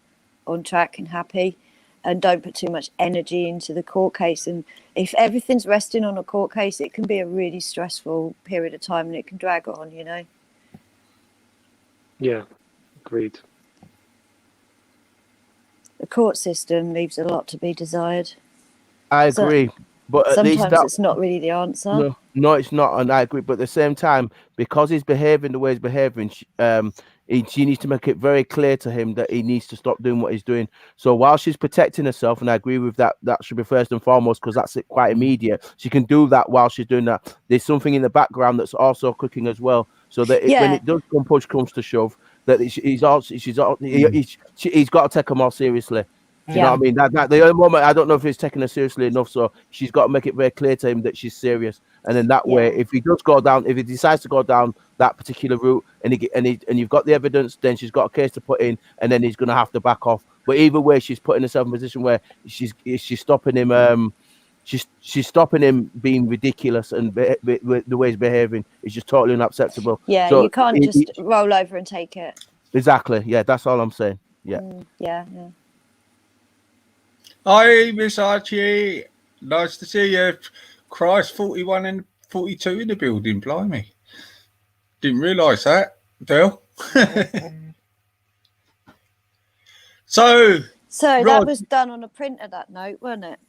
on track and happy, and don't put too much energy into the court case. And if everything's resting on a court case, it can be a really stressful period of time, and it can drag on, you know. Yeah, agreed. The court system leaves a lot to be desired. I agree, but at least Sometimes it's not really the answer. No, it's not, and I agree. But at the same time, because he's behaving the way he's behaving, she needs to make it very clear to him that he needs to stop doing what he's doing. So while she's protecting herself, and I agree with that, that should be first and foremost, because that's quite immediate. She can do that while she's doing that. There's something in the background that's also cooking as well, so that when it does come push comes to shove, that he's got to take her more seriously. You know what I mean? That the only moment, I don't know if he's taking her seriously enough, so she's got to make it very clear to him that she's serious. And then that way, if he decides to go down that particular route, and you've got the evidence, then she's got a case to put in, and then he's going to have to back off. But either way, she's putting herself in a position where she's stopping him. She's stopping him being ridiculous, and the way he's behaving is just totally unacceptable. Yeah, so you can't just roll over and take it. Exactly. Yeah, that's all I'm saying. Yeah. Yeah. Hi, Miss Archie. Nice to see you. Christ, 41 and 42 in the building. Blimey. Didn't realise that, Bill. So that was done on a printer, that note, wasn't it?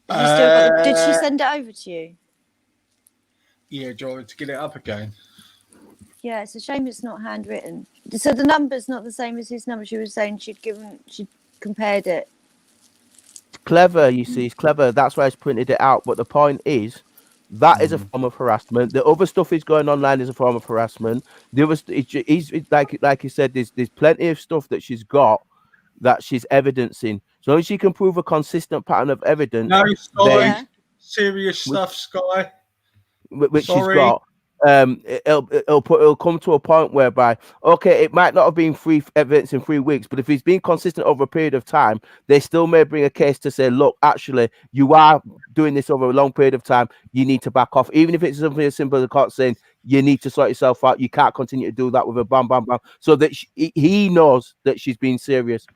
Did she send it over to you? Yeah, do you want me to get it up again? Yeah, it's a shame it's not handwritten. So the number's not the same as his number. She was saying she'd compared it. Clever, you see, it's clever. That's why he's printed it out. But the point is, that is a form of harassment. The other stuff is going online is a form of harassment. The other, he's like you said, there's plenty of stuff that she's got that she's evidencing. So if she can prove a consistent pattern of evidence, serious stuff, Sky. Which she's got. It'll come to a point whereby, okay, it might not have been free evidence in 3 weeks, but if he's been consistent over a period of time, they still may bring a case to say, look, actually, you are doing this over a long period of time. You need to back off, even if it's something as simple as the court saying you need to sort yourself out. You can't continue to do that with a bam, bam, bam. So that he knows that she's being serious.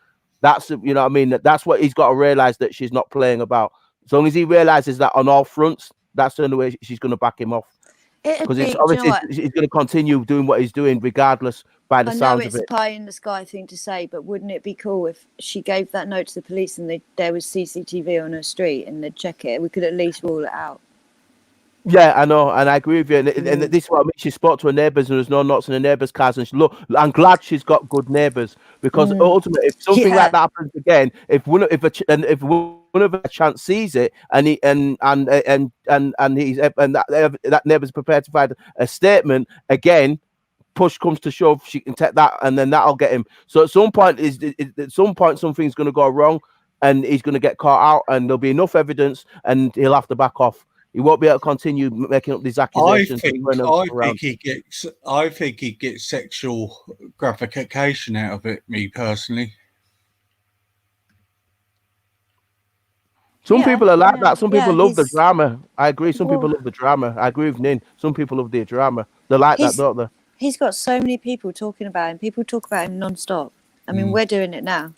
That's what I mean. That's what he's got to realize, that she's not playing about. As long as he realizes that on all fronts, that's the only way she's going to back him off. Because it's obviously he's going to continue doing what he's doing regardless, by the sounds of it. I know it's a pie in the sky thing to say, but wouldn't it be cool if she gave that note to the police and there was CCTV on her street and they'd check it? We could at least rule it out. Yeah, I know, and I agree with you. And this is what I mean. She spoke to her neighbours, and there was no knocks on her neighbours' cars. And look, I'm glad she's got good neighbours, because ultimately, if something like that happens again, if one of a chance sees it, and that neighbour's prepared to provide a statement again, push comes to shove, she can take that, and then that'll get him. So at some point, something's going to go wrong, and he's going to get caught out, and there'll be enough evidence, and he'll have to back off. He won't be able to continue making up these accusations. I think he gets sexual gratification out of it, me personally. Some people are like that. Some people love the drama. I agree. Some people love the drama. I agree with Nin. Some people love the drama. They like He's- that, don't they? He's got so many people talking about him. People talk about him non-stop. I mean, we're doing it now.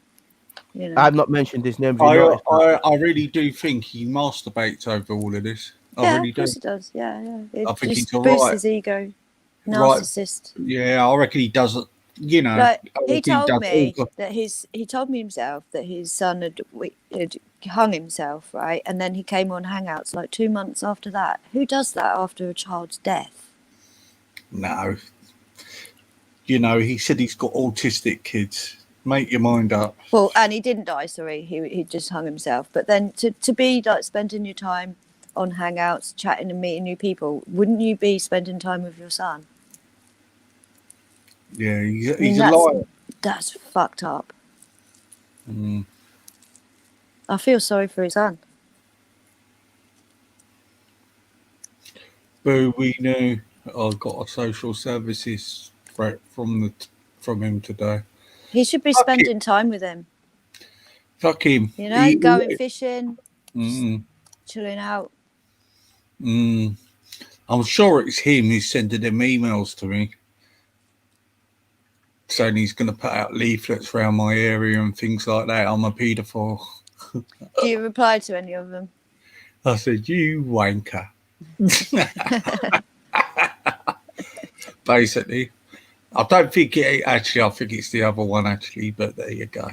You know. I've not mentioned his name. Have you noticed that? I really do think he masturbates over all of this. I really of course do. it does. Yeah. It I think just he's boosts alright. his ego. Right. Narcissist. Yeah, I reckon he does it. You know, Like I he reckon told does me all that he told me himself that his son had hung himself, right? And then he came on Hangouts like 2 months after that. Who does that after a child's death? No. You know, he said he's got autistic kids. Make your mind up. Well, and he didn't die. Sorry, he just hung himself. But then to be like spending your time on Hangouts, chatting and meeting new people, wouldn't you be spending time with your son? Yeah, he's I mean, a liar. That's fucked up. Mm. I feel sorry for his son. Boo, we knew. I got a social services threat from him today. He should be Fuck spending time with him. Fuck him. You know, going fishing, Mm, chilling out. I'm sure it's him who's sending them emails to me, saying he's going to put out leaflets around my area and things like that. I'm a paedophile. Do you reply to any of them? I said, you wanker. Basically. I don't think I think it's the other one actually, but there you go.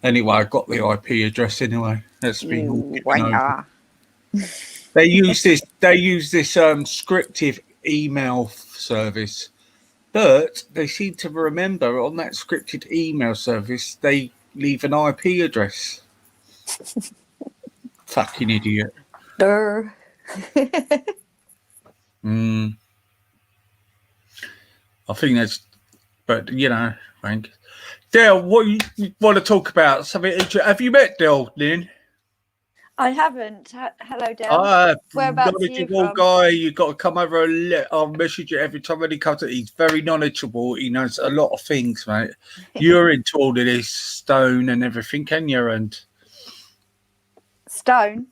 Anyway, I got the IP address anyway. That's been all given over. They use this scripted email service, but they seem to remember on that scripted email service they leave an IP address. Fucking idiot. I think that's, but you know, Frank. Dale, what you want to talk about? Something? Have you met Dale, Lynn? I haven't. Hello, Dale. Whereabouts are you from? Guy. You got to come over. I'll message you every time when he comes. He's very knowledgeable. He knows a lot of things, mate. You're into all of this stone and everything, can you? And stone.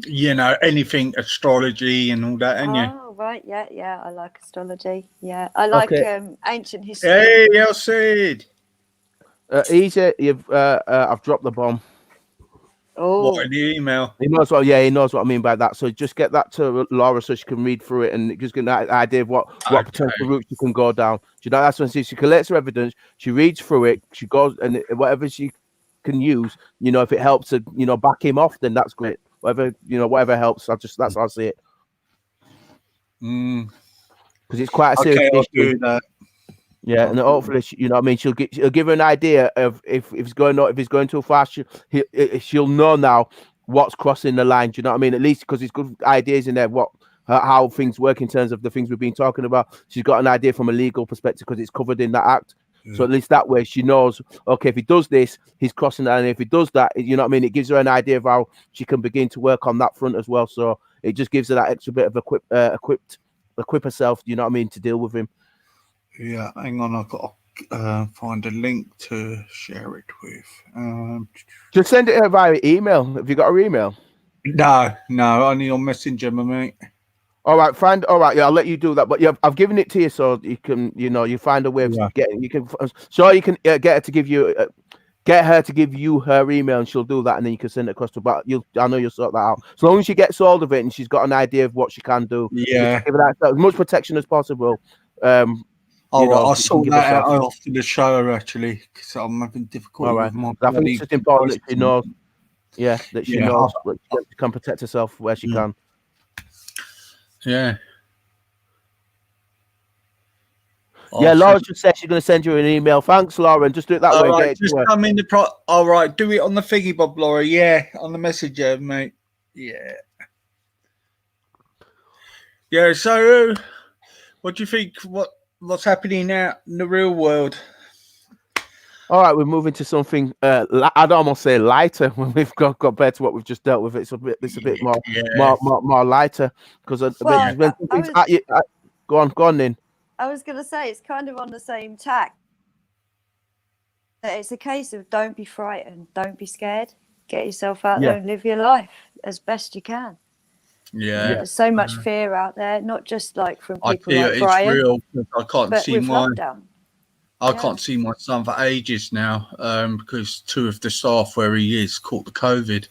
You know, anything astrology and all that, ain't you? Oh, right. Yeah. I like astrology. Yeah, I like ancient history. Hey, Elsid. Easy. I've dropped the bomb. Oh, what in the email? He knows what. Yeah, he knows what I mean by that. So just get that to Laura so she can read through it and just get an idea of what potential routes she can go down. You know, that's when she collects her evidence. She reads through it. She goes and whatever she can use. You know, if it helps to back him off, then that's great. Whatever helps. That's how I see it. Because it's quite a serious issue. Do that. Yeah, and hopefully, what I mean, she'll give her an idea of if it's going too fast, she'll know now what's crossing the line. Do you know what I mean? At least because it's good ideas in there, how things work in terms of the things we've been talking about. She's got an idea from a legal perspective because it's covered in that act. Yeah. So at least that way she knows, okay, if he does this, he's crossing that, and if he does that, you know what I mean? It gives her an idea of how she can begin to work on that front as well. So it just gives her that extra bit of equip herself. You know what I mean, to deal with him. Yeah, hang on. I've got to find a link to share it with. Just send it via email. Have you got her email? No, only on Messenger, my mate. All right, yeah, I'll let you do that. But yeah, I've given it to you so you can, you find a way of getting. You can, so you can get her to give you her email, and she'll do that, and then you can send it across to. But I know you'll sort that out. As long as she gets hold of it and she's got an idea of what she can do. Yeah, give her that, as much protection as possible. I'll sort that out after the show, actually, because I'm having difficulty with my. I think it's just important that she knows. Yeah, that she knows that she can protect herself where she can. Yeah. Yeah, Laura just said she's going to send you an email. Thanks, Laura, and just do it that way. Right, just come in the all right, do it on the thingy, Bob, Laura. Yeah, on the messenger, mate. Yeah. Yeah. So, what do you think? What's happening now in the real world? All right, we're moving to something. I'd almost say lighter when we've got compared to what we've just dealt with. It's a bit more lighter because go on, Nin. I was going to say it's kind of on the same tack. It's a case of don't be frightened, don't be scared. Get yourself out there and live your life as best you can. Yeah. There's so much fear out there, not just like from I people feel like it's Brian, real. I can't but see with my lockdown. can't see my son for ages now because 2 of the staff where he is caught the COVID.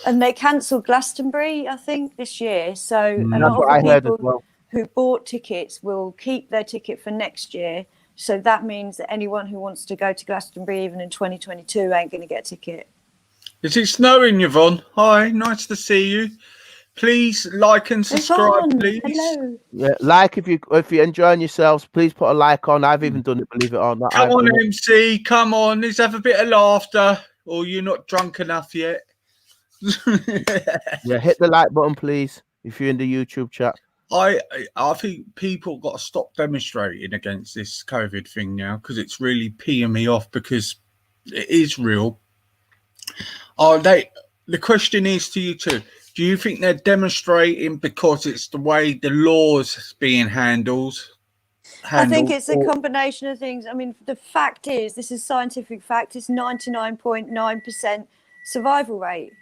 And they cancelled Glastonbury, I think, this year. So a That's lot what I of the heard as people well. who bought tickets will keep their ticket for next year. So that means that anyone who wants to go to Glastonbury even in 2022 ain't going to get a ticket. Is it snowing, Yvonne? Hi, nice to see you. Please like and subscribe, Yvonne, please. hello. Yeah, like if you're enjoying yourselves, please put a like on. I've even done it, believe it or not. Come on, MC, come on. Let's have a bit of laughter. Or you're not drunk enough yet. Yeah, hit the like button, please, if you're in the YouTube chat. I think people got to stop demonstrating against this COVID thing now because it's really peeing me off because it is real. The question is to you two. Do you think they're demonstrating because it's the way the law's being handled? I think it's a combination of things. I mean, the fact is, this is scientific fact, it's 99.9% survival rate.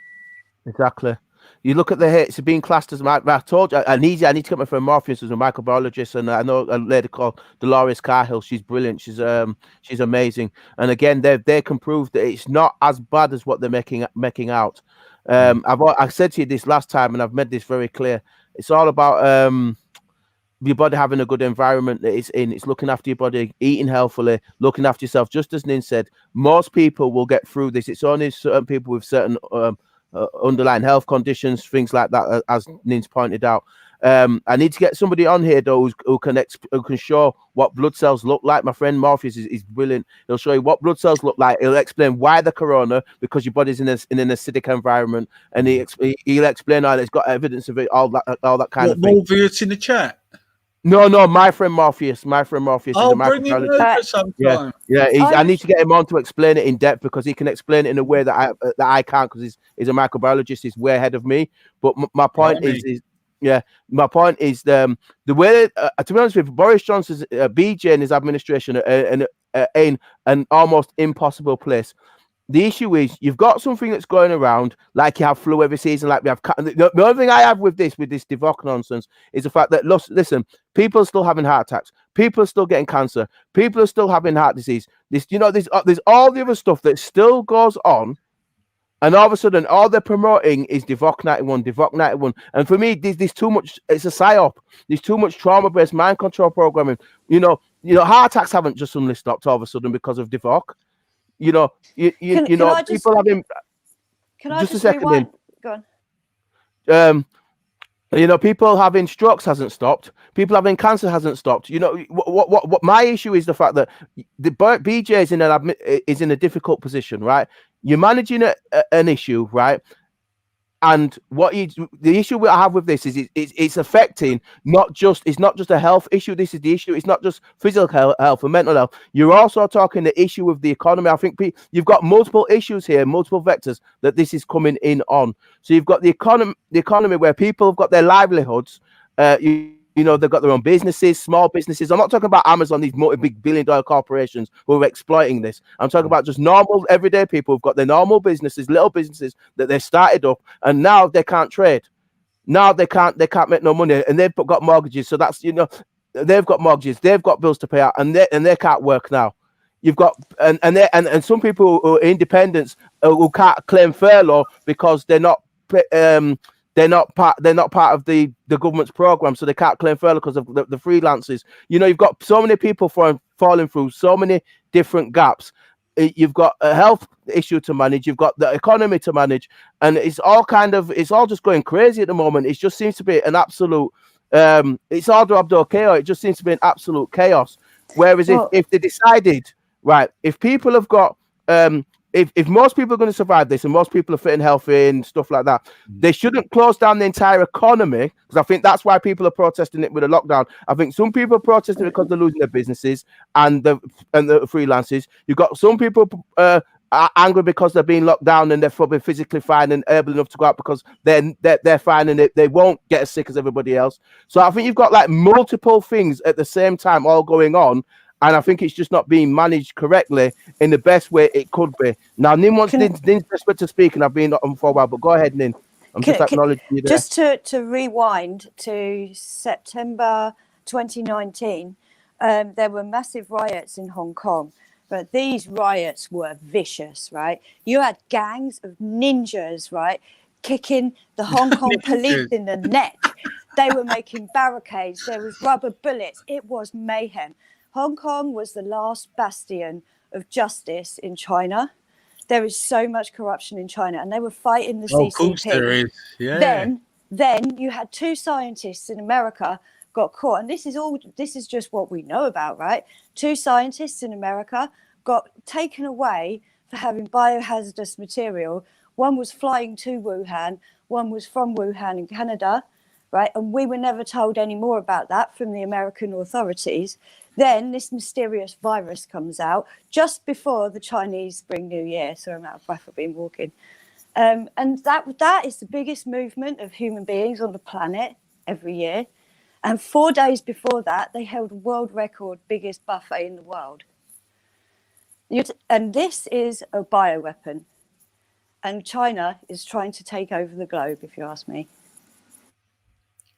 Exactly. You look at the hits being classed as I told you, I need to get my friend Morpheus, who's a microbiologist, and I know a lady called Dolores Cahill. She's brilliant. She's amazing. And again, they can prove that it's not as bad as what they're making out. I said to you this last time, and I've made this very clear. It's all about your body having a good environment that it's in. It's looking after your body, eating healthily, looking after yourself. Just as Nin said, most people will get through this. It's only certain people with certain underlying health conditions, things like that, as Nin's pointed out. I need to get somebody on here though who can show what blood cells look like. My friend Morpheus is brilliant. He'll show you what blood cells look like. He'll explain why the corona, because your body's in an acidic environment, and he'll explain how it's got evidence of it, all that kind of thing. Morpheus in the chat. No, my friend Morpheus. I'll bring him over sometime. I need to get him on to explain it in depth because he can explain it in a way that I can't because he's a microbiologist. He's way ahead of me. But my point is the way to be honest with you, Boris Johnson's BJ and his administration are in an almost impossible place. The issue is you've got something that's going around like you have flu every season, like we have. The only thing I have with this Divock nonsense is the fact that listen, people are still having heart attacks, people are still getting cancer, people are still having heart disease. There's all the other stuff that still goes on, and all of a sudden all they're promoting is Divock 91, and for me, there's too much. It's a psyop. There's too much trauma-based mind control programming. Heart attacks haven't just suddenly stopped all of a sudden because of Divock. People having. Can I just just a second? rewind? Go on. People having strokes hasn't stopped. People having cancer hasn't stopped. What my issue is the fact that the BJ is in a difficult position, right? You're managing an issue, right? And the issue I have with this is it's affecting it's not just a health issue. This is the issue. It's not just physical health and mental health. You're also talking the issue of the economy. I think you've got multiple issues here, multiple vectors that this is coming in on. So you've got the economy where people have got their livelihoods. They've got their own businesses, small businesses. I'm not talking about Amazon, these multi-big billion-dollar corporations who are exploiting this. I'm talking about just normal, everyday people who've got their normal businesses, little businesses that they started up, and now they can't trade. Now they can't make no money, and they've got mortgages. So that's they've got mortgages, they've got bills to pay out, and they can't work now. You've got and some people who are independents who can't claim furlough because they're not part of the government's program, so they can't claim furlough because of the freelancers. You've got so many people falling through so many different gaps. You've got a health issue to manage, you've got the economy to manage, and it's all just going crazy at the moment. It just seems to be an absolute it's all Abdul chaos. It just seems to be an absolute chaos. Whereas if they decided, right, if people have got if most people are going to survive this and most people are fit and healthy and stuff like that, they shouldn't close down the entire economy, because I think that's why people are protesting it with a lockdown. I think some people are protesting because they're losing their businesses and the freelancers. You've got some people are angry because they're being locked down and they're probably physically fine and able enough to go out because they're fine and they won't get as sick as everybody else. So I think you've got like multiple things at the same time all going on. And I think it's just not being managed correctly in the best way it could be. Now, Nin desperate to speak, and I've been on for a while, but go ahead, Nin. I'm just acknowledging you there. Just to rewind to September 2019, there were massive riots in Hong Kong. But these riots were vicious, right? You had gangs of ninjas, right, kicking the Hong Kong police in the neck. They were making barricades. There was rubber bullets. It was mayhem. Hong Kong was the last bastion of justice in China. There is so much corruption in China, and they were fighting the CCP. Of course there is. Yeah. Then you had 2 scientists in America got caught, and this is just what we know about, right? 2 scientists in America got taken away for having biohazardous material. One was flying to Wuhan, one was from Wuhan in Canada, right? And we were never told any more about that from the American authorities. Then this mysterious virus comes out just before the Chinese Spring New Year. So I'm out of breath, I've been walking. And that is the biggest movement of human beings on the planet every year. And 4 days before that, they held a world record biggest buffet in the world. And this is a bioweapon. And China is trying to take over the globe, if you ask me.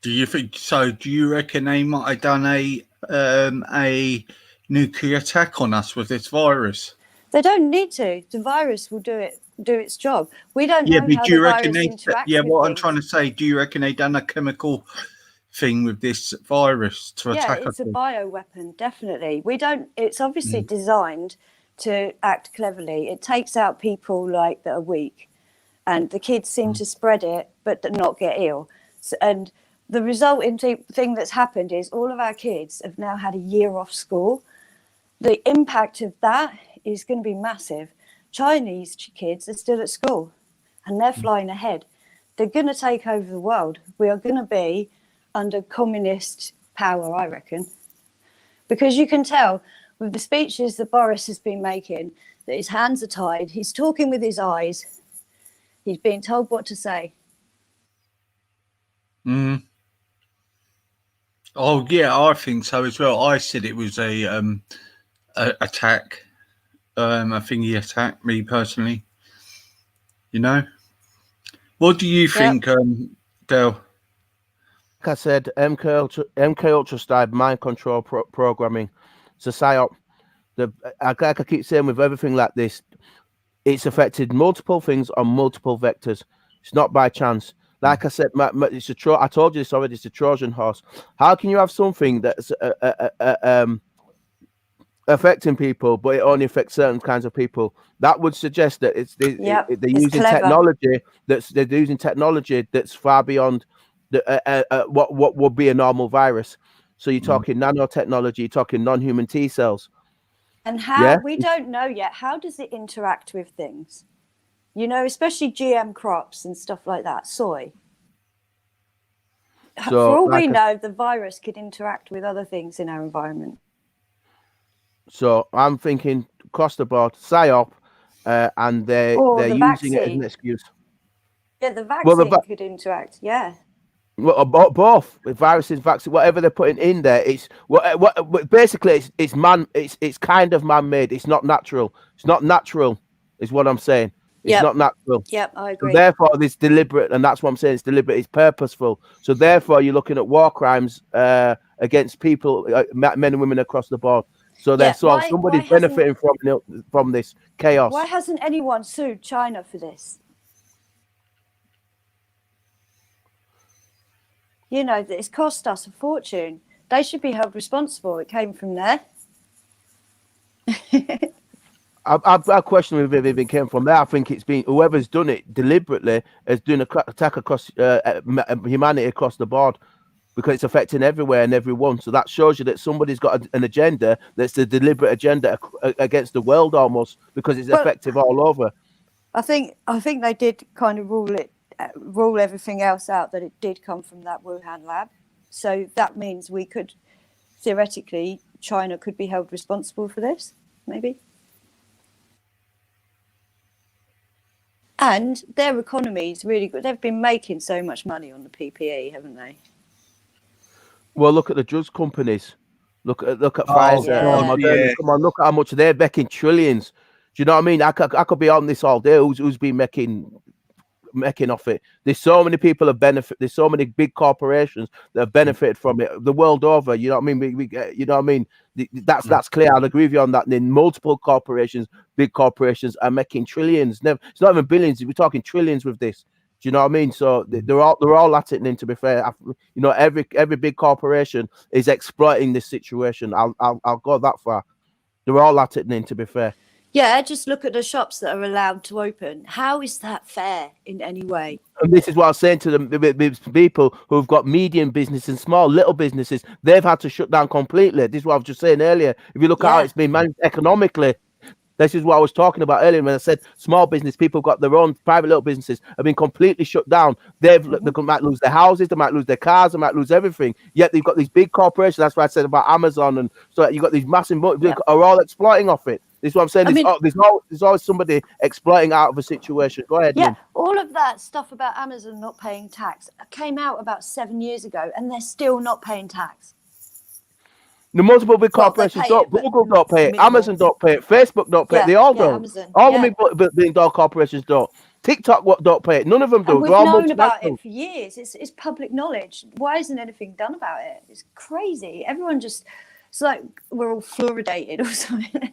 Do you think so? Do you reckon they might have done a nuclear attack on us with this virus? They don't need to. The virus will do its job. We don't know how the virus interacts. Yeah, what I'm trying to say, do you reckon they done a chemical thing with this virus to attack us? Yeah, it's a bioweapon, definitely. It's obviously designed to act cleverly. It takes out people like that are weak, and the kids seem to spread it but not get ill. And the resulting thing that's happened is all of our kids have now had a year off school. The impact of that is going to be massive. Chinese kids are still at school and they're flying ahead. They're going to take over the world. We are going to be under communist power, I reckon. Because you can tell with the speeches that Boris has been making that his hands are tied. He's talking with his eyes. He's being told what to say. Oh yeah, I think so as well. I said it was a attack. I think he attacked me personally. You know, what do you think, Del? Like I said, MK Ultra style mind control programming. It's a psyop. Like I keep saying, with everything like this, it's affected multiple things on multiple vectors. It's not by chance. Like I said, it's I told you this already. It's a Trojan horse. How can you have something that's affecting people, but it only affects certain kinds of people? That would suggest that they're using technology that's far beyond what would be a normal virus. So you're talking nanotechnology, you're talking non-human T cells. And how we don't know yet. How does it interact with things? You know, especially GM crops and stuff like that, soy. So, for all we know, the virus could interact with other things in our environment. So I'm thinking across the board, psyop, and they're using it as an excuse. Yeah, the vaccine could interact. Yeah. Well, both with viruses, vaccine, whatever they're putting in there, it's basically it's kind of man-made. It's not natural. It's not natural, is what I'm saying. It's not natural. Yep, I agree. So therefore, it's deliberate, and that's what I'm saying. It's deliberate. It's purposeful. So therefore, you're looking at war crimes against people, men and women across the board. So somebody's benefiting from this chaos. Why hasn't anyone sued China for this? You know, it's cost us a fortune. They should be held responsible. It came from there. I question if it even came from there. I think it's been whoever's done it deliberately is doing an attack across humanity across the board, because it's affecting everywhere and everyone. So that shows you that somebody's got an agenda that's a deliberate agenda against the world almost, because it's effective all over. I think they did kind of rule everything else out, that it did come from that Wuhan lab. So that means we could, theoretically, China could be held responsible for this, maybe. And their economy is really good. They've been making so much money on the PPE, haven't they? Well, look at the drugs companies. Look at Pfizer. Come on, look at how much they're making, trillions. Do you know what I mean? I could be on this all day. Who's been making making off it. There's so many people have benefit. There's so many big corporations that have benefited from it the world over. You know what I mean? We you know what I mean? That's clear. I'll agree with you on that. And then multiple corporations, big corporations, are making trillions. It's not even billions. We're talking trillions with this. Do you know what I mean? So they're all at it. And to be fair, you know, every big corporation is exploiting this situation. I'll go that far. They're all at it. And to be fair. Yeah, just look at the shops that are allowed to open. How is that fair in any way? And this is what I was saying to the people who've got medium business and small little businesses. They've had to shut down completely. This is what I was just saying earlier. If you look at how it's been managed economically, this is what I was talking about earlier when I said small business people got their own private little businesses have been completely shut down. They might lose their houses, they might lose their cars, they might lose everything. Yet they've got these big corporations. That's what I said about Amazon, and so you got these massive are all exploiting off it. This is what I'm saying. There's always somebody exploiting out of a situation. Go ahead. Yeah, all of that stuff about Amazon not paying tax came out about 7 years ago, and they're still not paying tax. The multiple big corporations don't. Google don't pay it. Amazon don't pay it. Facebook don't pay it. They all don't. All the big dog corporations don't. TikTok don't pay it. None of them do. And we've known about it for years. It's public knowledge. Why isn't anything done about it? It's crazy. Everyone just, it's like we're all fluoridated or something.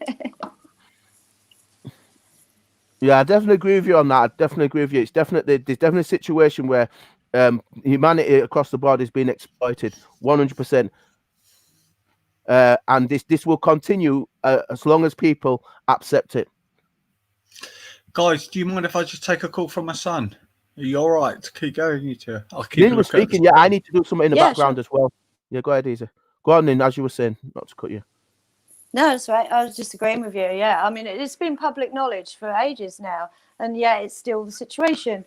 Yeah, I definitely agree with you on that. I definitely agree with you. There's definitely a situation where humanity across the board is being exploited 100%. And this will continue as long as people accept it. Guys, do you mind if I just take a call from my son? Are you all right to keep going, you two? I'll keep speaking. Yeah, I need to do something in the background as well. Yeah, go ahead, Isa. Go on then, as you were saying, not to cut you. No, that's right. I was just agreeing with you. Yeah, I mean, it's been public knowledge for ages now, and yet it's still the situation.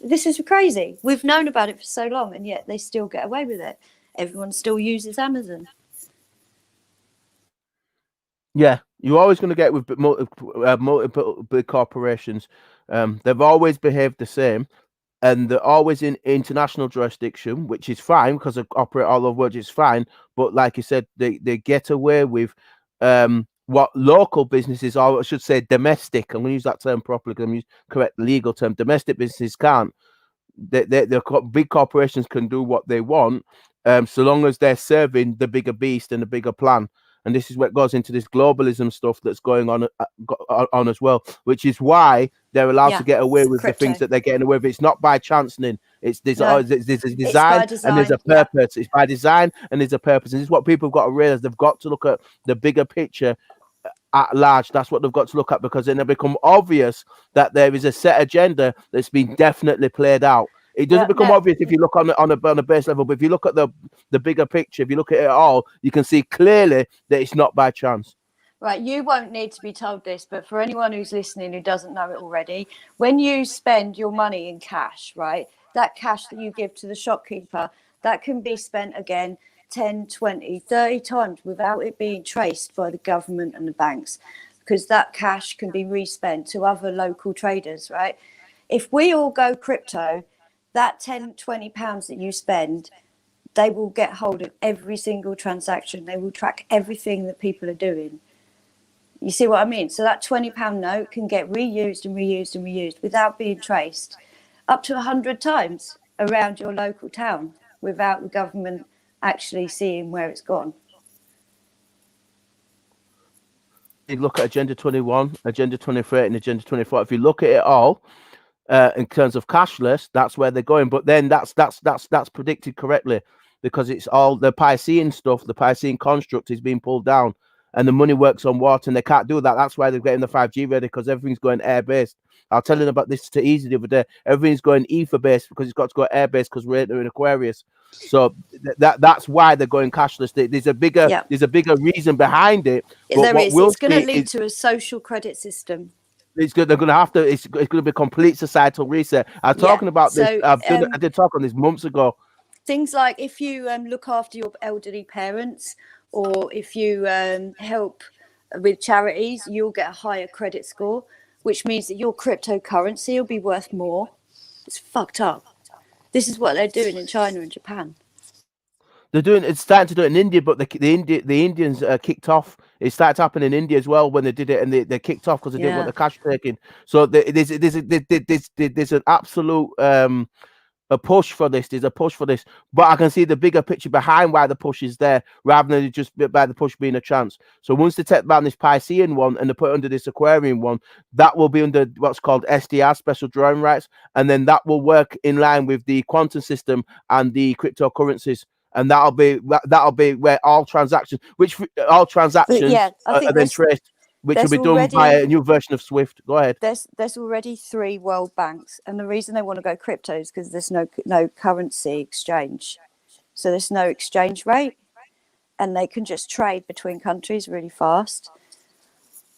This is crazy. We've known about it for so long, and yet they still get away with it. Everyone still uses Amazon. Yeah, you're always going to get with multiple big corporations. They've always behaved the same, and they're always in international jurisdiction, which is fine because they operate all over the world. It's fine, but like you said, they get away with what local businesses, or I should say domestic. I'm going to use that term properly because I'm using correct legal term. Domestic businesses can't. The big corporations can do what they want, so long as they're serving the bigger beast and the bigger plan. And this is what goes into this globalism stuff that's going on as well, which is why they're allowed to get away with the things that they're getting away with. It's not by chance, Nin. There's a design and there's a purpose. It's by design and there's a purpose. And this is what people have got to realize. They've got to look at the bigger picture at large. That's what they've got to look at, because then it become obvious that there is a set agenda that's been definitely played out. It doesn't become obvious if you look on a base level, but if you look at the bigger picture, if you look at it all, you can see clearly that it's not by chance. Right, you won't need to be told this, but for anyone who's listening who doesn't know it already, when you spend your money in cash, right, that cash that you give to the shopkeeper, that can be spent again 10, 20, 30 times without it being traced by the government and the banks, because that cash can be respent to other local traders, right? If we all go crypto, that 10, 20 pounds that you spend, they will get hold of every single transaction. They will track everything that people are doing. You see what I mean? So that £20 note can get reused and reused and reused without being traced up to 100 times around your local town without the government actually seeing where it's gone. You look at Agenda 21, Agenda 23 and Agenda 24. If you look at it all, in terms of cashless, that's where they're going. But then that's predicted correctly, because it's all the Piscean stuff. The Piscean construct is being pulled down, and the money works on water, and they can't do that. That's why they're getting the 5G ready, because everything's going air based. I was telling about this to Easy the other day. Everything's going ether based because it's got to go air based because we're in Aquarius. So that's why they're going cashless. There's a bigger reason behind it. There is. It's going to lead to a social credit system. It's good. They're going to have to. It's going to be a complete societal reset. I was talking about this. I did talk on this months ago. Things like if you look after your elderly parents, or if you help with charities, you'll get a higher credit score, which means that your cryptocurrency will be worth more. It's fucked up. This is what they're doing in China and Japan. It's starting to do it in India, but the Indians kicked off. It started happening in India as well when they did it, and they kicked off because they didn't want the cash taken. So there's an absolute a push for this. There's a push for this, but I can see the bigger picture behind why the push is there, rather than just by the push being a chance. So once they take down this Piscean one and they put it under this Aquarian one, that will be under what's called SDR, special drawing rights, and then that will work in line with the quantum system and the cryptocurrencies. And that'll be where all transactions are then traced, which will be done by a new version of Swift. Go ahead. There's already 3 world banks, and the reason they want to go crypto is because there's no currency exchange, so there's no exchange rate, and they can just trade between countries really fast.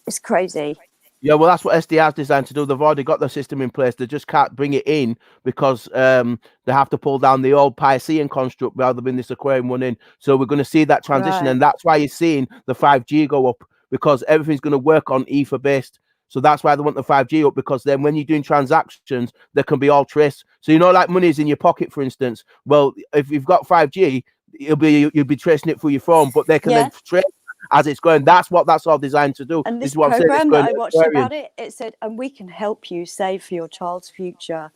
It's crazy. Yeah, well, that's what SDR is designed to do. They've already got the system in place. They just can't bring it in because they have to pull down the old Piscean construct rather than this Aquarian one in. So we're going to see that transition, and that's why you're seeing the 5G go up, because everything's going to work on Ether based. So that's why they want the 5G up, because then when you're doing transactions, they can be all traced. So like money's in your pocket, for instance. Well, if you've got 5G, you'll be tracing it through your phone, but they can then trace as it's going. That's all designed to do. And this is what program that I watched about it said, and we can help you save for your child's future.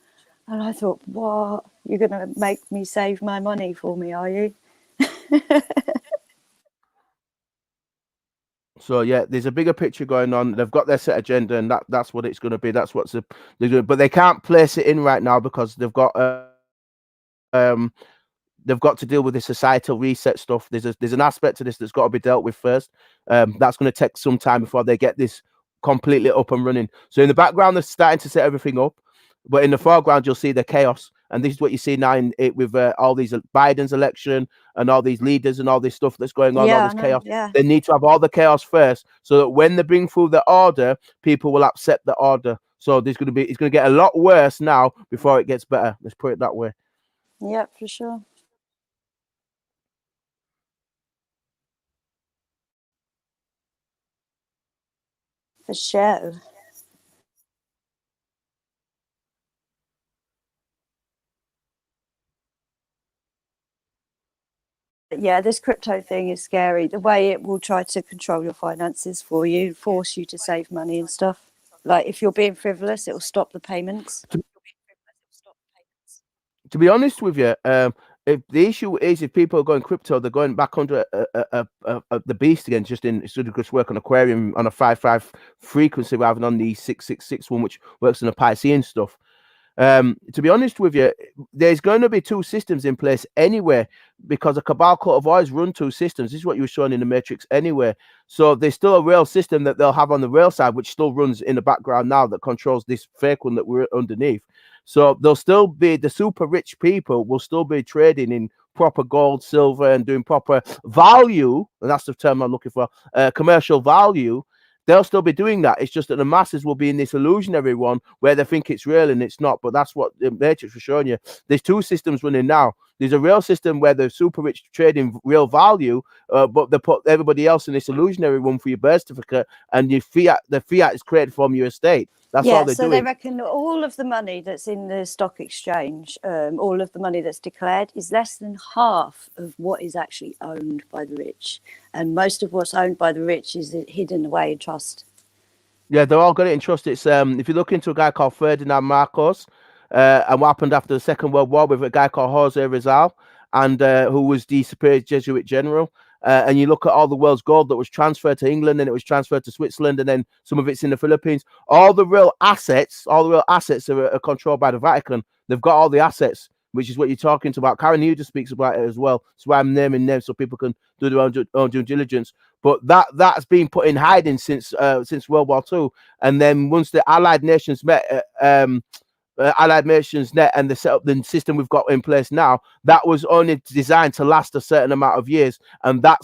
And I thought, what? You're going to make me save my money for me, are you? So yeah, there's a bigger picture going on. They've got their set agenda, and that's what it's going to be. That's what they're doing. But they can't place it in right now because they've got to deal with the societal reset stuff. There's an aspect to this that's got to be dealt with first. That's going to take some time before they get this completely up and running. So in the background, they're starting to set everything up, but in the foreground, you'll see the chaos. And this is what you see now with all these Biden's election and all these leaders and all this stuff that's going on, all this chaos. Yeah. They need to have all the chaos first, so that when they bring through the order, people will accept the order. So it's going to get a lot worse now before it gets better. Let's put it that way. Yeah, for sure. For sure. Yeah, this crypto thing is scary. The way it will try to control your finances for you, force you to save money and stuff. Like if you're being frivolous, it will stop the payments. To be honest with you, if the issue is if people are going crypto, they're going back under the beast again, just work on Aquarium on a 5.5 frequency rather than on the 6.6.6 one, which works on the Piscean stuff. To be honest with you, there's going to be 2 systems in place anyway, because a Cabal Court of Always run 2 systems. This is what you were showing in the Matrix anyway. So there's still a real system that they'll have on the rail side, which still runs in the background now, that controls this fake one that we're underneath. So there'll still be the super rich people will still be trading in proper gold, silver, and doing proper value, and that's the term I'm looking for, commercial value. They'll still be doing that. It's just that the masses will be in this illusionary one where they think it's real and it's not. But that's what the Matrix was showing you. There's 2 systems running now. There's a real system where the super rich trade in real value, but they put everybody else in this illusionary one for your birth certificate, and the fiat is created from your estate. That's all they're doing. So they reckon all of the money that's in the stock exchange, all of the money that's declared, is less than half of what is actually owned by the rich. And most of what's owned by the rich is hidden away in trust. Yeah, they're all got it in trust. It's if you look into a guy called Ferdinand Marcos, and what happened after the Second World War with a guy called Jose Rizal, and who was the superior Jesuit general. And you look at all the world's gold that was transferred to England, and it was transferred to Switzerland, and then some of it's in the Philippines. All the real assets are controlled by the Vatican. They've got all the assets, which is what you're talking about. Karen Huger speaks about it as well. That's why I'm naming names so people can do their own due diligence. But that's been put in hiding since World War II. And then once the Allied nations met, Allied Nations Net, and the setup, the system we've got in place now, that was only designed to last a certain amount of years, and that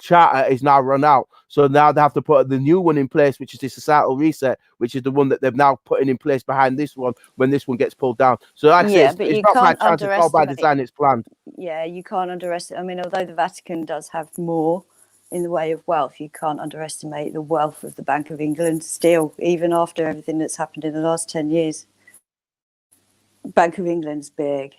charter is now run out. So now they have to put the new one in place, which is the societal reset, which is the one that they've now putting in place behind this one when this one gets pulled down. So like I say, it's not by chance, it's all by design, it's planned. Yeah, you can't underestimate. I mean, although the Vatican does have more in the way of wealth, you can't underestimate the wealth of the Bank of England still, even after everything that's happened in the last 10 years. Bank of England's big.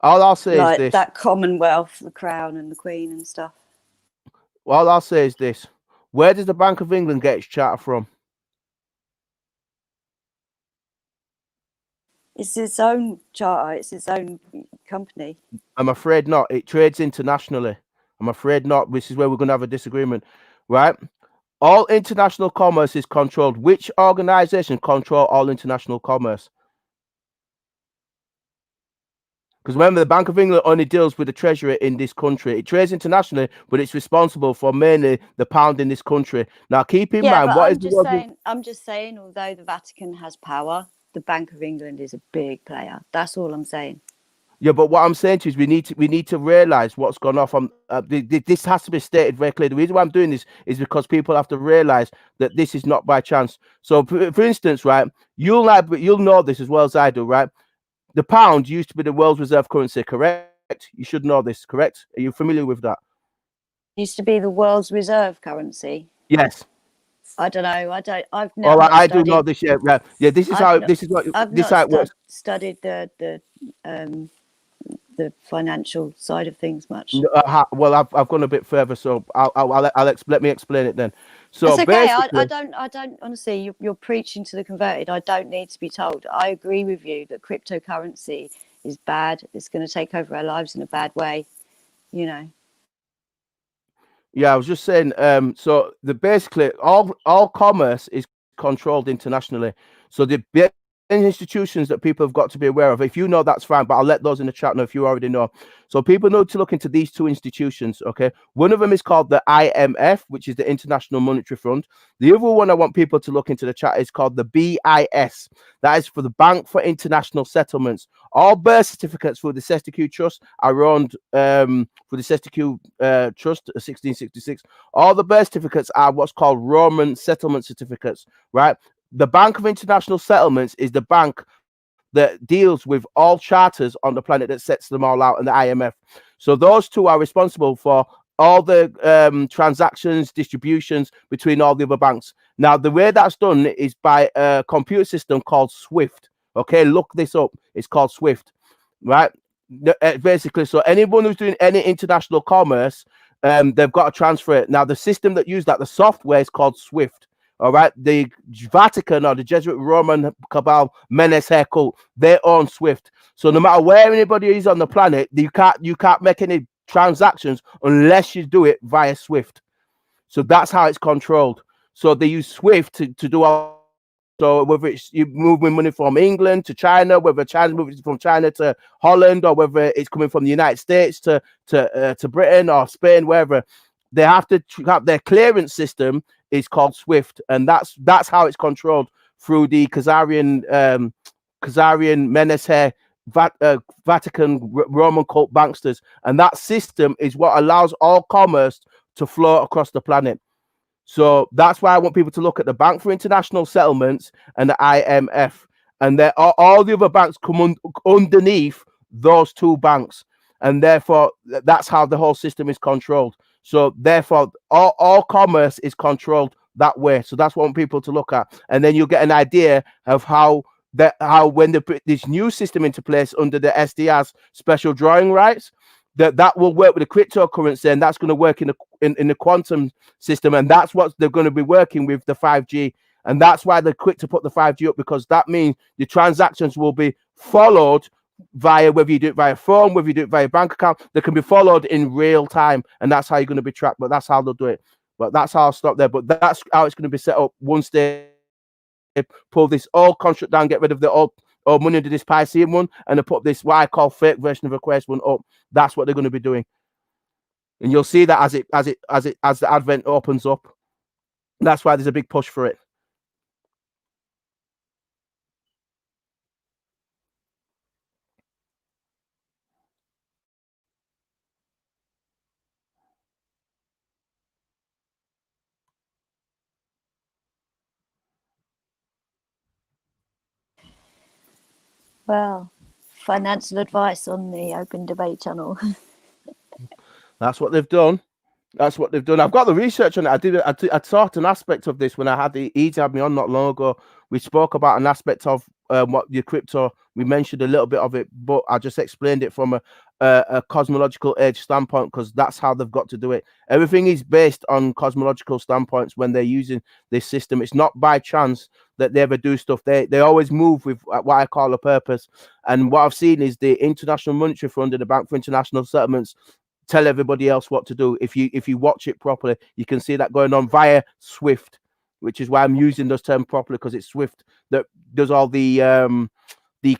All I'll say like is this. that Commonwealth, the Crown and the Queen and stuff. All I'll say is this. Where does the Bank of England get its charter from? It's its own charter. It's its own company. I'm afraid not. It trades internationally. I'm afraid not. This is where we're going to have a disagreement, right? All international commerce is controlled. Which organization control all international commerce? Because remember, the Bank of England only deals with the treasury in this country. It trades internationally, but it's responsible for mainly the pound in this country. Now, keep in mind, what is I'm just saying, although the Vatican has power, the Bank of England is a big player. That's all I'm saying. Yeah, but what I'm saying to you is we need to realize what's gone off. This has to be stated very clearly. The reason why I'm doing this is because people have to realize that this is not by chance. So, for instance, right, you'll know this as well as I do, right? The pound used to be the world's reserve currency, correct? You should know this, correct? Are you familiar with that? Used to be the world's reserve currency. Yes. I don't know. I've never. All right, I do know this. Yeah. This is how it works. Studied the financial side of things much. Well, I've gone a bit further, so let me explain it then. So it's okay. I don't honestly. You're preaching to the converted. I don't need to be told. I agree with you that cryptocurrency is bad. It's going to take over our lives in a bad way. You know. Yeah, I was just saying. So basically all commerce is controlled internationally. So the institutions that people have got to be aware of. If you know, that's fine, but I'll let those in the chat know if you already know. So people need to look into these two institutions. Okay, one of them is called the IMF, which is the International Monetary Fund. The other one I want people to look into the chat is called the BIS. That is for the Bank for International Settlements. All birth certificates for the Cestui Trust are owned for the Cestui Trust 1666. All the birth certificates are what's called Roman settlement certificates, right? The Bank of International Settlements is the bank that deals with all charters on the planet, that sets them all out, and the IMF. So those two are responsible for all the transactions, distributions between all the other banks. Now, the way that's done is by a computer system called SWIFT. Okay, look this up. It's called SWIFT, right? Basically, so anyone who's doing any international commerce, they've got to transfer it. Now, the system that uses that, the software is called SWIFT. All right, the Vatican or the Jesuit Roman cabal, Menes Hair-Cult, they own SWIFT. So no matter where anybody is on the planet, you can't make any transactions unless you do it via SWIFT. So that's how it's controlled. So they use SWIFT to do all. So whether it's you moving money from England to China, whether China's moving from China to Holland, or whether it's coming from the United States to Britain or Spain, wherever, they have to have their clearance system is called SWIFT, and that's how it's controlled through the Khazarian Menes Hair Vatican Roman cult banksters, and that system is what allows all commerce to flow across the planet. So that's why I want people to look at the Bank for International Settlements and the IMF, and all the other banks come underneath those two banks, and therefore that's how the whole system is controlled. So therefore, all commerce is controlled that way. So that's what I want people to look at, and then you'll get an idea of how when they put this new system into place under the SDR's special drawing rights, that will work with the cryptocurrency, and that's going to work in the quantum system, and that's what they're going to be working with the 5G, and that's why they're quick to put the 5G up, because that means the transactions will be followed via, whether you do it via phone, whether you do it via bank account, they can be followed in real time, and that's how you're going to be tracked. But that's how they'll do it. But that's how I'll stop there. But that's how it's going to be set up once they pull this old construct down, get rid of the old money into this Piscean one, and they put this what I call fake version of Aquarius one up. That's what they're going to be doing, and you'll see that as the Advent opens up. That's why there's a big push for it. Well, financial advice on the Open Debate channel. That's what they've done. That's what they've done. I've got the research on it. I taught an aspect of this when I had the Easy had me on not long ago. We spoke about an aspect of what your crypto. We mentioned a little bit of it, but I just explained it from a cosmological age standpoint, because that's how they've got to do it. Everything is based on cosmological standpoints when they're using this system. It's not by chance that they ever do stuff. They always move with what I call a purpose. And what I've seen is the International Monetary Fund and the Bank for International Settlements tell everybody else what to do. If you watch it properly, you can see that going on via SWIFT, which is why I'm using those terms properly, because it's SWIFT that does all the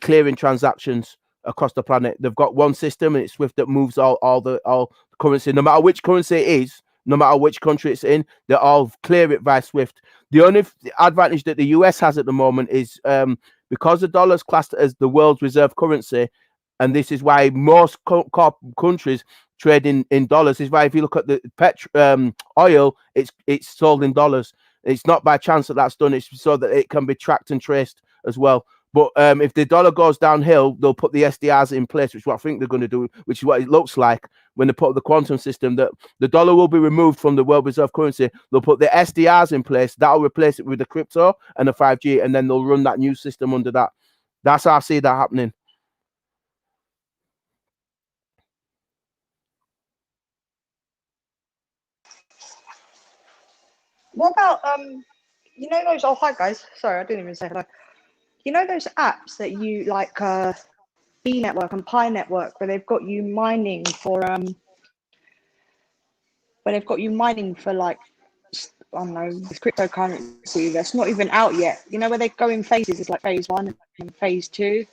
clearing transactions across the planet. They've got one system, and it's SWIFT that moves all the currency, no matter which currency it is, no matter which country it's in. They all clear it via SWIFT. The only advantage that the US has at the moment is because the dollar is classed as the world's reserve currency, and this is why most countries trade in dollars. This is why if you look at the oil, it's sold in dollars. It's not by chance that that's done. It's so that it can be tracked and traced as well. But if the dollar goes downhill, they'll put the SDRs in place, which is what I think they're going to do, which is what it looks like when they put the quantum system, that the dollar will be removed from the world reserve currency. They'll put the SDRs in place. That'll replace it with the crypto and the 5G, and then they'll run that new system under that. That's how I see that happening. What about you know those? Oh, hi guys. Sorry, I didn't even say hello. You know those apps that you like, B Network and Pi Network, where they've got you mining for like, I don't know, this cryptocurrency that's not even out yet. You know, where they go in phases. It's like phase 1 and phase 2.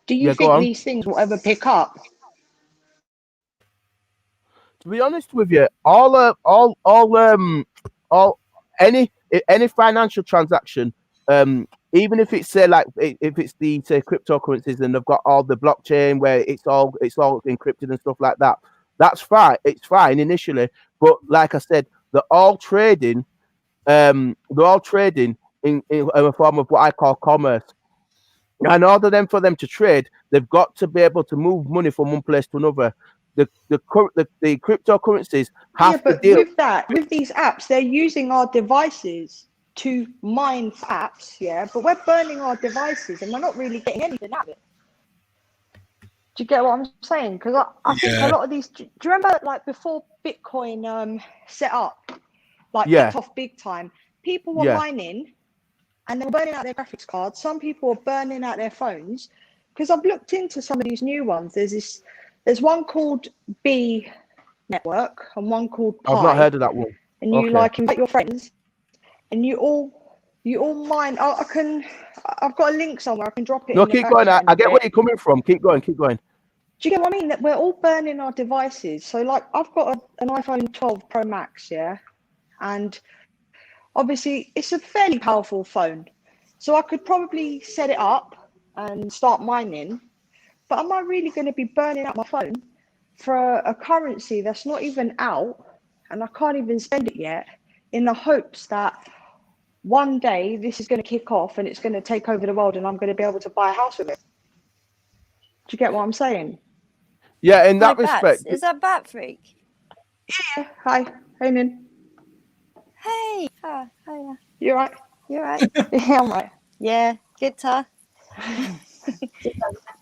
Do you think these things will ever pick up? To be honest with you, any financial transaction, even if it's if it's the cryptocurrencies and they've got all the blockchain where it's all encrypted and stuff like that, that's fine. It's fine initially, but like I said, they're all trading in a form of what I call commerce. In order for them to trade, they've got to be able to move money from one place to another. The cryptocurrencies have to deal with these apps. They're using our devices to mine apps, but we're burning our devices and we're not really getting anything out of it. Do you get what I'm saying? Because I think a lot of these. Do you remember, like, before Bitcoin set up, like, kicked off big time? People were mining, and they were burning out their graphics cards. Some people were burning out their phones. Because I've looked into some of these new ones. There's one called B Network and one called Pi. I've not heard of that one. And you like invite your friends, and you all mine. I've got a link somewhere. I can drop it. No, keep going. I get where you're coming from. Keep going. Do you get what I mean? That we're all burning our devices. So, like, I've got an iPhone 12 Pro Max, and obviously it's a fairly powerful phone. So I could probably set it up and start mining. But am I really going to be burning out my phone for a currency that's not even out, and I can't even spend it yet, in the hopes that one day this is going to kick off and it's going to take over the world and I'm going to be able to buy a house with it? Do you get what I'm saying? Yeah, in that respect. Is that Bat Freak? Yeah. Hi. Hey, Nin. Hey. Hi. Hiya. You all right? You all right? Yeah, I'm right. Yeah. Good, Tar.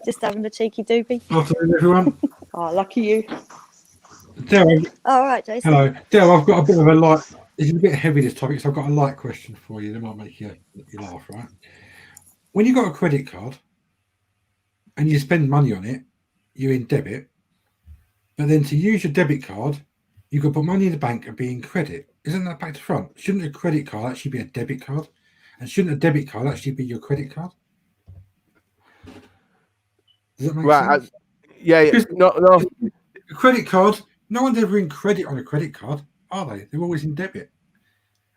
Just having a cheeky doobie. Afternoon, everyone. Oh, lucky you. Darren. All right, Jason. Hello. Darren, I've got a bit of a light. It's a bit heavy, this topic, so I've got a light question for you that might make you laugh, right? When you've got a credit card and you spend money on it, you're in debit. But then to use your debit card, you've got to put money in the bank and be in credit. Isn't that back to front? Shouldn't a credit card actually be a debit card? And shouldn't a debit card actually be your credit card? Does that make sense? Yeah. No. A credit card, no one's ever in credit on a credit card, are they? They're always in debit.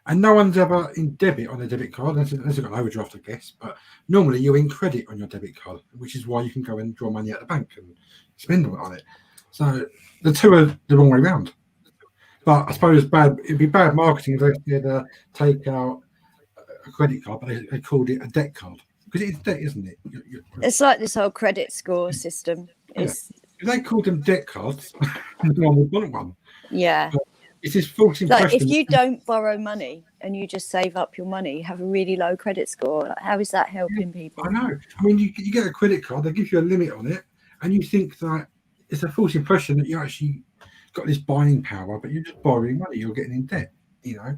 And no one's ever in debit on a debit card, unless you've got an overdraft, I guess. But normally you're in credit on your debit card, which is why you can go and draw money out the bank and spend on it. So the two are the wrong way around. But I suppose it'd be bad marketing if they did take out a credit card, but they called it a debt card. Because it's debt, isn't it? It's like this whole credit score system. If they called them debt cards, no one would want one. Yeah. But it's this false impression. Like, if you don't borrow money and you just save up your money, you have a really low credit score. Like, how is that helping people? I know. I mean, you get a credit card, they give you a limit on it, and you think that it's a false impression that you actually got this buying power, but you're just borrowing money, you're getting in debt, you know.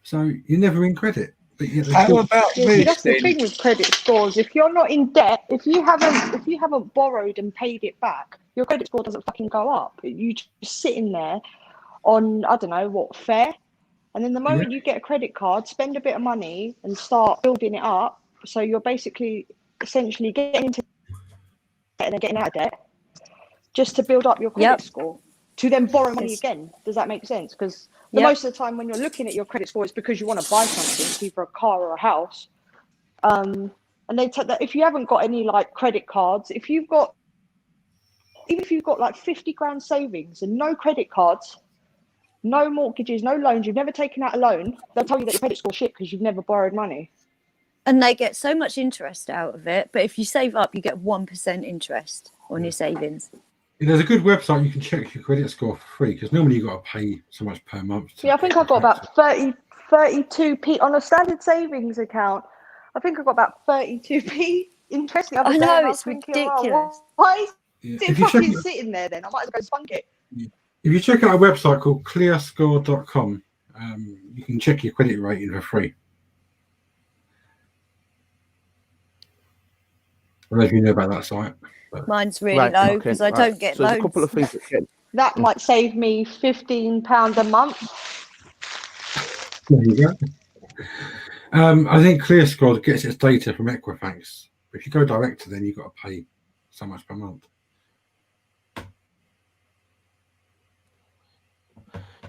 So you're never in credit. But how about this? That's the thing with credit scores. If you're not in debt, if you haven't borrowed and paid it back, your credit score doesn't fucking go up. You just sitting there on, I don't know what, fair. And then the moment you get a credit card, spend a bit of money and start building it up. So you're basically essentially getting into debt and then getting out of debt just to build up your credit score, to then borrow money again. Does that make sense? Because most of the time when you're looking at your credit score, it's because you want to buy something, either a car or a house. And they take that if you haven't got any like credit cards, even if you've got like 50 grand savings and no credit cards, no mortgages, no loans, you've never taken out a loan, they'll tell you that your credit score shit because you've never borrowed money. And they get so much interest out of it. But if you save up, you get 1% interest on your savings. There's a good website you can check your credit score for free, because normally you've got to pay so much per month. Yeah, I think I've got about 32p on a standard savings account. I think I've got about 32p interest. The other I day, know, and it's thinking, ridiculous. Why is it fucking check, sitting there then? I might as well go spunk it. if you check out a website called clearscore.com, you can check your credit rating for free. I don't know if you know about that site. But... Mine's really low because I don't get so loans. There's a couple of things that might save me £15 a month. There you go. I think ClearScore gets its data from Equifax. If you go direct to them, you've got to pay so much per month.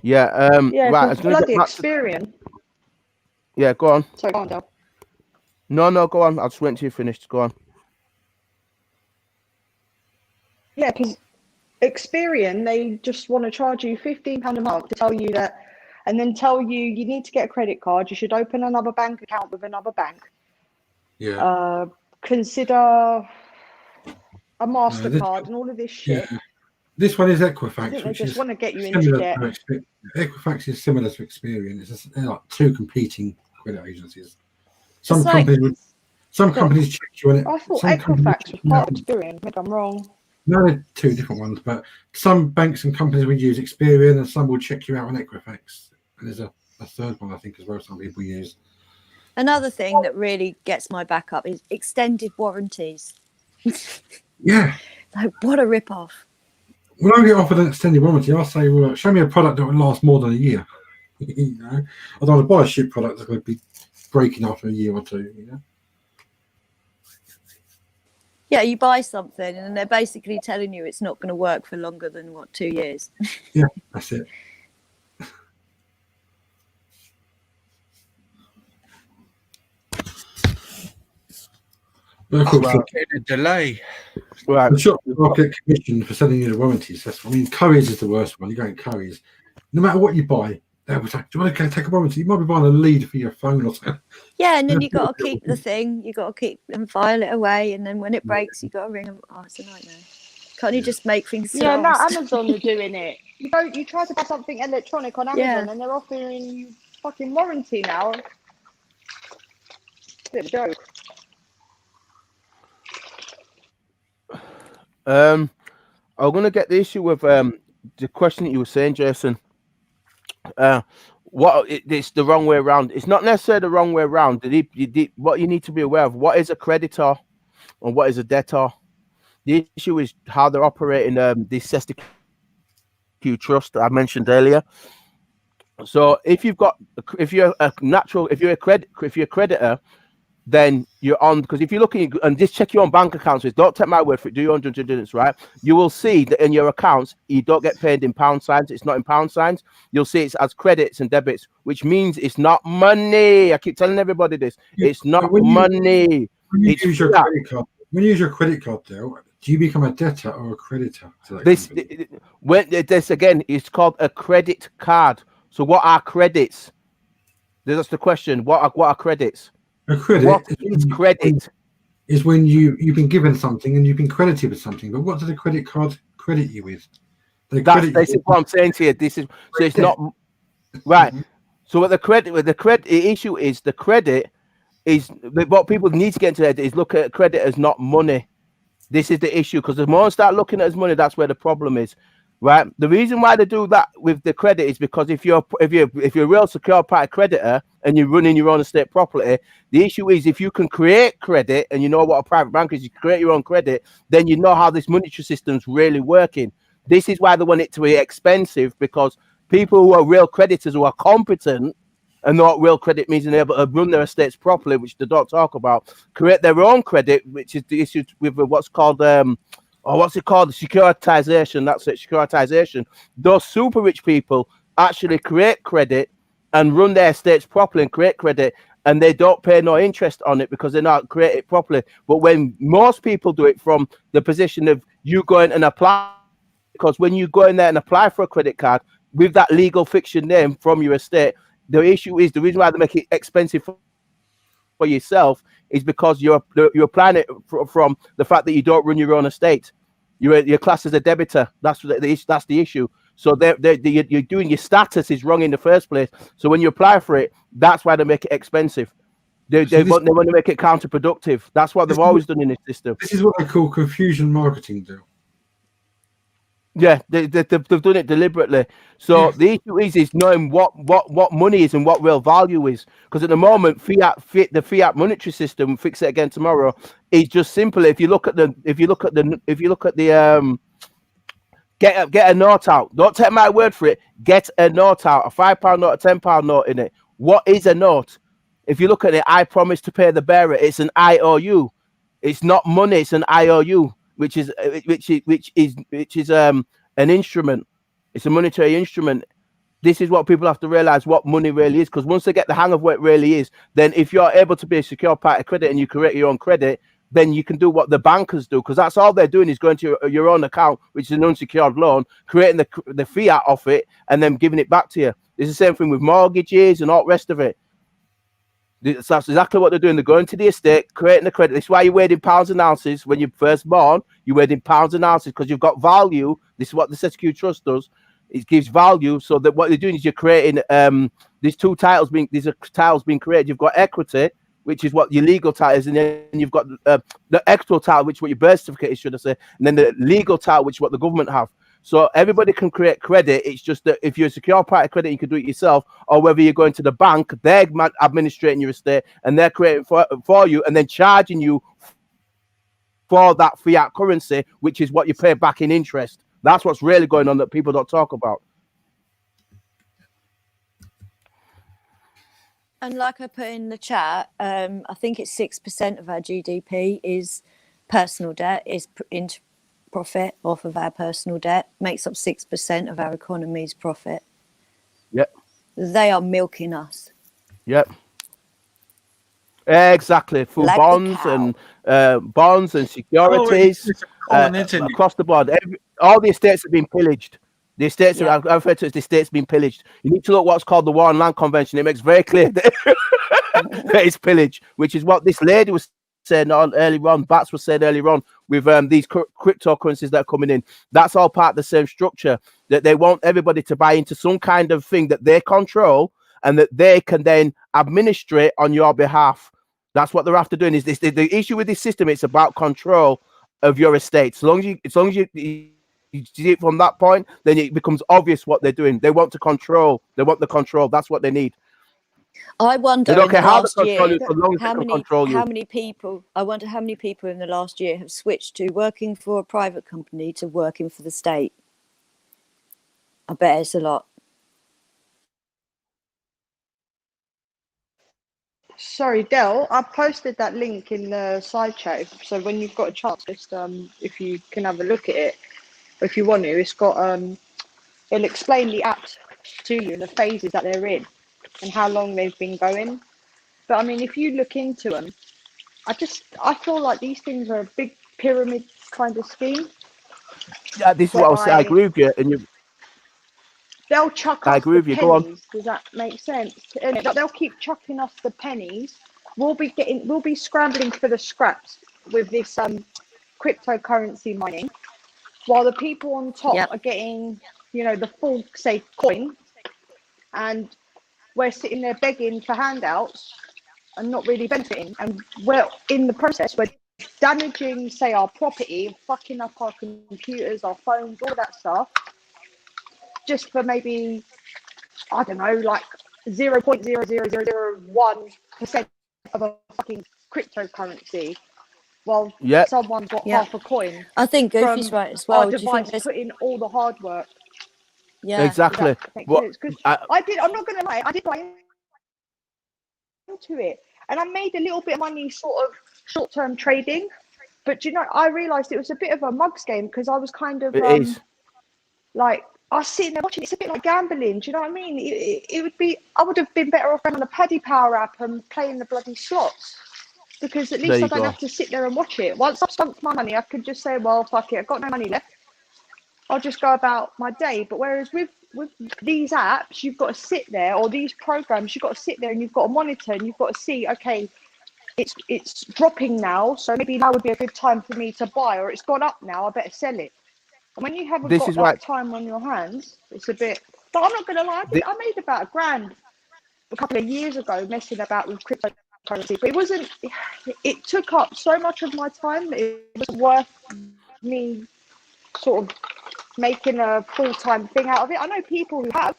Yeah. Right. Bloody Experian. Yeah, go on. Sorry, go on, Del. No, go on. I'll just wait until you finished. Go on. Yeah, because Experian, they just want to charge you £15 a month to tell you that, and then tell you need to get a credit card. You should open another bank account with another bank. Yeah. Consider a MasterCard and all of this shit. Yeah. This one is Equifax. I think they just want to get you into debt. Equifax is similar to Experian. They're like two competing credit agencies. Some companies check you on it. I thought Equifax was part of Experian. Maybe I'm wrong. No, they're two different ones, but some banks and companies will use Experian and some will check you out on Equifax. And there's a third one, I think, as well, some people use. Another thing that really gets my back up is extended warranties. Yeah. Like, what a rip-off. When I get offered an extended warranty, I'll say, well, show me a product that will last more than a year. You know, I don't want to buy a shit product that's going to be breaking after a year or two, you know. Yeah, you buy something and they're basically telling you it's not going to work for longer than, 2 years? Yeah, that's it. But of course, a delay. Right. The shop will get commission for selling you the warranties. I mean, Currys is the worst one. You go in Currys, no matter what you buy, they will say, "Do you want to take a warranty?" You might be buying a lead for your phone or something. Yeah, and then you got to keep the thing. You got to keep and file it away, and then when it breaks, you got to ring them. Oh, it's a nightmare. Can't you just make things? Yeah, no, Amazon are doing it. You try to buy something electronic on Amazon, and they're offering you fucking warranty now. Bit of a joke. I'm going to get the issue with the question that you were saying, Jason. It's the wrong way around. It's not necessarily the wrong way around. What you need to be aware of: what is a creditor and what is a debtor. The issue is how they're operating this SDQ trust that I mentioned earlier. So if you're a creditor, then you're on, because if you're looking and just check your own bank accounts, don't take my word for it, do your own due diligence, right? You will see that in your accounts, you don't get paid in pound signs. It's not in pound signs. You'll see it's as credits and debits, which means it's not money. I keep telling everybody this. Yeah, it's not money. When you use your credit card, though, do you become a debtor or a creditor? This again, it's called a credit card. So what are credits? That's the question. What are credits? A credit. What is credit? Is when you've been given something and you've been credited with something. But what does a credit card credit you with? That's basically what I'm saying to you. This is so it's not right. So what the credit issue is, the credit is what people need to get into is look at credit as not money. This is the issue, because the more you start looking at it as money, that's where the problem is, right? The reason why they do that with the credit is because if you're a real secure party creditor and you're running your own estate properly, the issue is if you can create credit, and you know what a private bank is, you create your own credit, then you know how this monetary system's really working. This is why they want it to be expensive, because people who are real creditors, who are competent and know what real credit means, and able to run their estates properly, which they don't talk about, create their own credit, which is the issue with what's called securitization. That's it, securitization. Those super rich people actually create credit and run their estates properly and create credit, and they don't pay no interest on it because they're not create it properly. But when most people do it from the position of you going and apply, because when you go in there and apply for a credit card with that legal fiction name from your estate, the issue is, the reason why they make it expensive for yourself is because you're applying it from the fact that you don't run your own estate. You're classed as a debitor. That's the issue. So you're doing, your status is wrong in the first place. So when you apply for it, that's why they make it expensive. They want to make it counterproductive. That's what they've always done in this system. This is what they call confusion marketing, Dale. Yeah, they've done it deliberately. So the issue is knowing what money is and what real value is. Because at the moment, the fiat monetary system, fix it again tomorrow, is just simple. If you look at the get a note out. Don't take my word for it. Get a note out, a £5 note, a £10 note in it. What is a note? If you look at it, I promise to pay the bearer. It's an IOU. It's not money. It's an IOU. Which is an instrument. It's a monetary instrument. This is what people have to realize what money really is, because once they get the hang of what it really is, then if you're able to be a secure party credit and you create your own credit, then you can do what the bankers do, because that's all they're doing is going to your own account, which is an unsecured loan, creating the fiat off it and then giving it back to you. It's the same thing with mortgages and all the rest of it. That's exactly what they're doing. They're going to the estate, creating the credit. This is why you're weighed in pounds and ounces. When you're first born, you're weighed in pounds and ounces because you've got value. This is what the Secure Trust does. It gives value. So that what you're doing is you're creating these titles being created. You've got equity, which is what your legal title is, and then you've got the equitable title, which is what your birth certificate is, should I say, and then the legal title, which is what the government have. So everybody can create credit. It's just that if you're a secure party credit, you can do it yourself, or whether you're going to the bank, they're administrating your estate and they're creating for you and then charging you for that fiat currency, which is what you pay back in interest. That's what's really going on that people don't talk about. And like I put in the chat, I think it's 6% of our GDP is personal debt, is profit off of our personal debt, makes up 6% of our economy's profit. Yep. They are milking us. Yep. Exactly. Through Like bonds and securities across the board. All the estates have been pillaged. The estates I refer to as the estates being pillaged. You need to look what's called the War and Land Convention. It makes very clear that it's pillage, which is what this lady was saying earlier on. Bats was saying earlier on with these cryptocurrencies that are coming in. That's all part of the same structure, that they want everybody to buy into some kind of thing that they control and that they can then administrate on your behalf. That's what they're after doing. Is this the issue with this system? It's about control of your estate. As long as you see it from that point, then it becomes obvious what they're doing. They want to control. They want the control. That's what they need. I wonder. They don't care how they control you, how many people? I wonder how many people in the last year have switched to working for a private company to working for the state. I bet it's a lot. Sorry, Del, I posted that link in the side chat. So when you've got a chance, just if you can have a look at it, if you want to, it's got it'll explain the apps to you and the phases that they're in and how long they've been going. But I mean, if you look into them, I feel like these things are a big pyramid kind of scheme. Yeah, this is what I was saying. I agree with you. And they'll chuck I us agree the with you. Go on. pennies. Does that make sense? And they'll keep chucking us the pennies. We'll be scrambling for the scraps with this cryptocurrency mining, while the people on top are getting, the full, say, coin, and we're sitting there begging for handouts and not really benefiting, and we're in the process we're damaging, say, our property, fucking up our computers, our phones, all that stuff, just for maybe, I don't know, like 0.00001% of a fucking cryptocurrency, while someone's got half a coin. I think Goofy's right as well. Our device put in all the hard work. Yeah, exactly. Because I'm not gonna lie, I did buy into it, and I made a little bit of money, sort of short-term trading. But you know, I realised it was a bit of a mugs game, because I was kind of like, I was sitting there watching. It's a bit like gambling. Do you know what I mean? It would be. I would have been better off on a Paddy Power app and playing the bloody slots, because at least I don't have to sit there and watch it. Once I've spent my money, I could just say, well, fuck it, I've got no money left. I'll just go about my day. But whereas with these apps, you've got to sit there, or these programs, you've got to sit there and you've got to monitor, and you've got to see, okay, it's dropping now, so maybe now would be a good time for me to buy, or it's gone up now, I better sell it. And when you haven't got that time on your hands, it's a bit. But I'm not gonna lie, I made about $1,000 a couple of years ago messing about with cryptocurrency, but it wasn't. It took up so much of my time that it wasn't worth me sort of making a full-time thing out of it. I know people who have,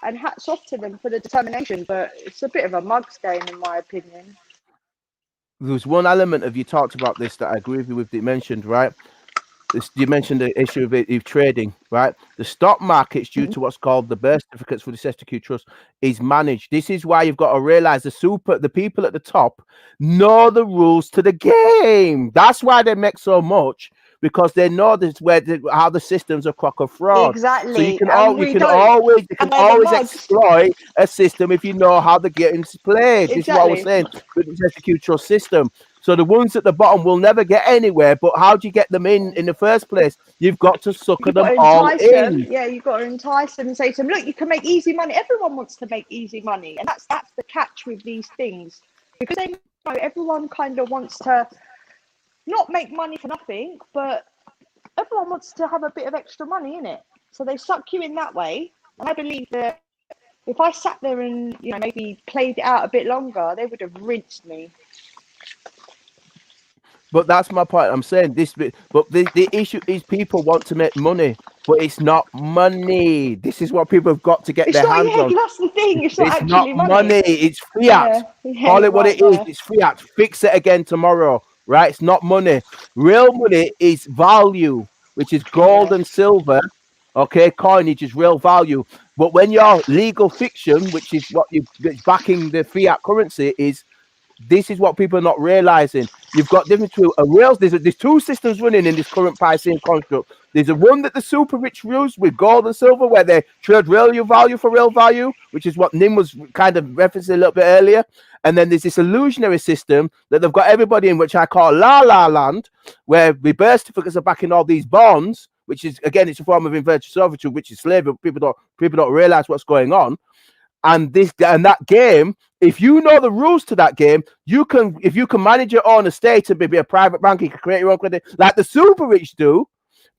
and hats off to them for the determination, but it's a bit of a mugs game in my opinion. There was one element of you talked about this that I agree with you with. You mentioned, right? You mentioned the issue of trading, right? The stock market's due to what's called the birth certificates for the STQ Trust is managed. This is why you've got to realize the people at the top know the rules to the game. That's why they make so much, because they know this how the systems are crock of fraud. Exactly. So you can always exploit a system if you know how the game's played. Exactly. This is what I was saying with the STQ Trust system. So the ones at the bottom will never get anywhere, but how do you get them in the first place? You've got to sucker them all in. Yeah, you've got to entice them and say to them, look, you can make easy money. Everyone wants to make easy money. And that's the catch with these things. Because they know everyone kind of wants to not make money for nothing, but everyone wants to have a bit of extra money in it. So they suck you in that way. And I believe that if I sat there and, you know, maybe played it out a bit longer, they would have rinsed me. But that's my point. I'm saying this bit, but the issue is people want to make money, but it's not money. This is what people have got to get their hands on. That's the thing. It's not actually money. It's fiat. Call it what it is. It's fiat. Fix it again tomorrow, right? It's not money. Real money is value, which is gold and silver. Okay, coinage is real value. But when you're legal fiction, which is what you're backing the fiat currency, this is what people are not realizing. You've got different between a real. There's two systems running in this current Piscean construct. There's a one that the super rich use with gold and silver, where they trade real value for real value, which is what Nim was kind of referencing a little bit earlier. And then there's this illusionary system that they've got everybody in, which I call La La Land, where the birth certificates are backing all these bonds, which is again it's a form of inverted servitude, which is slavery. People don't realize what's going on. And that game, if you know the rules to that game, if you can manage your own estate and be a private bank, you can create your own credit like the super rich do,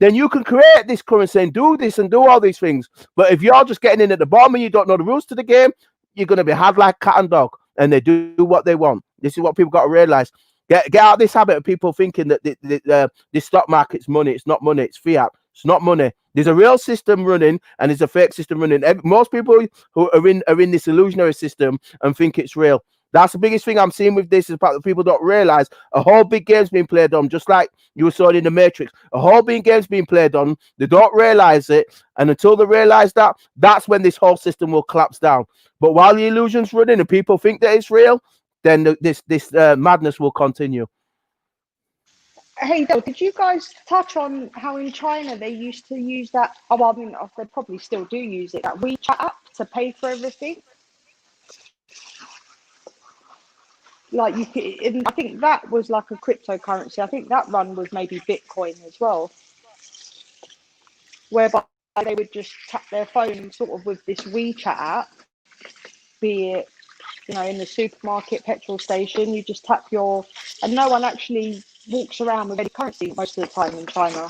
then you can create this currency and do this and do all these things. But if you're just getting in at the bottom and you don't know the rules to the game, you're going to be had like cat and dog, and they do what they want. This is what people got to realize. Get out of this habit of people thinking that the stock market's money. It's not money. It's fiat. It's not money. There's a real system running and there's a fake system running. Most people who are in this illusionary system and think it's real. That's the biggest thing I'm seeing with this is about the people don't realize a whole big game's being played on, just like you were saying in the Matrix. A whole big game's being played on. They don't realize it, and until they realize that, that's when this whole system will collapse down. But while the illusion's running and people think that it's real, then this madness will continue. Hey, Del, did you guys touch on how in China they used to use that? Oh, well, I mean, they probably still do use it. That WeChat app to pay for everything. Like you could, I think that was like a cryptocurrency. I think that run was maybe Bitcoin as well, whereby they would just tap their phone sort of with this WeChat app, be it, you know, in the supermarket, petrol station. You just tap and no one actually walks around with any currency most of the time in China.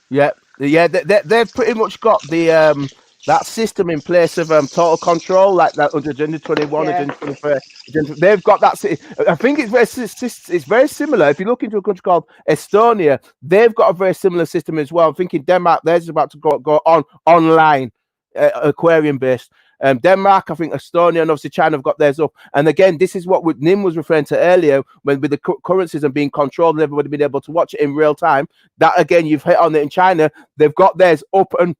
Yeah, they've pretty much got the that system in place of total control, like that 121, Yeah. 123, they've got that. I think it's very similar. If you look into a country called Estonia, they've got a very similar system as well. I'm thinking Denmark, theirs is about to go online, aquarium based. Denmark, I think Estonia, and obviously China have got theirs up. And again, this is what Nim was referring to earlier, when with the currencies and being controlled and everybody being able to watch it in real time. That again, you've hit on it in China. They've got theirs up and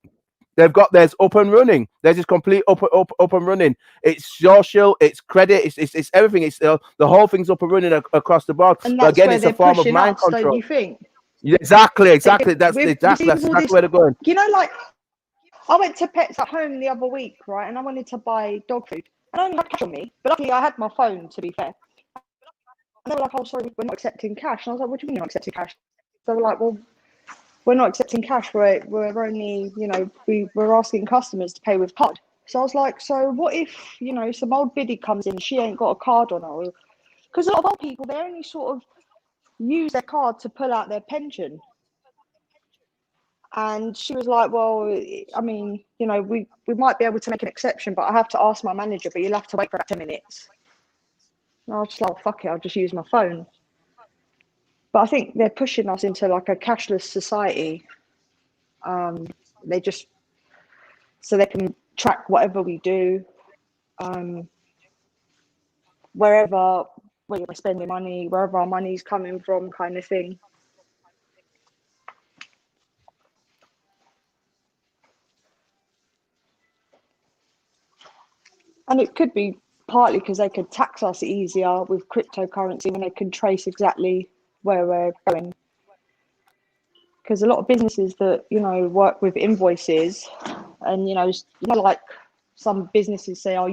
running. Theirs is complete up and running. It's social, it's credit, it's everything. It's the whole thing's up and running across the board. And But that's again, where it's they're a form of pushing mind us, control. don't you think? Yeah, exactly. That's With exactly all this- where they're going. You know, like I went to Pets at Home the other week, right? And I wanted to buy dog food. And I only had cash on me, but luckily I had my phone, to be fair. And they were like, "Oh, sorry, we're not accepting cash." And I was like, "What do you mean you're not accepting cash?" They were like, "Well, we're not accepting cash. We're only, you know, we're asking customers to pay with card." So I was like, "So what if, you know, some old biddy comes in, she ain't got a card on her?" Because a lot of old people, they only sort of use their card to pull out their pension. And she was like, "Well, I mean, you know, we might be able to make an exception, but I have to ask my manager, but you'll have to wait for about 10 minutes. And I was just like, "Fuck it, I'll just use my phone." But I think they're pushing us into like a cashless society. They just, so they can track whatever we do, wherever we're spending money, wherever our money's coming from, kind of thing. And it could be partly because they could tax us easier with cryptocurrency when they can trace exactly where we're going. Because a lot of businesses that, you know, work with invoices, and you know, like some businesses say, "Oh,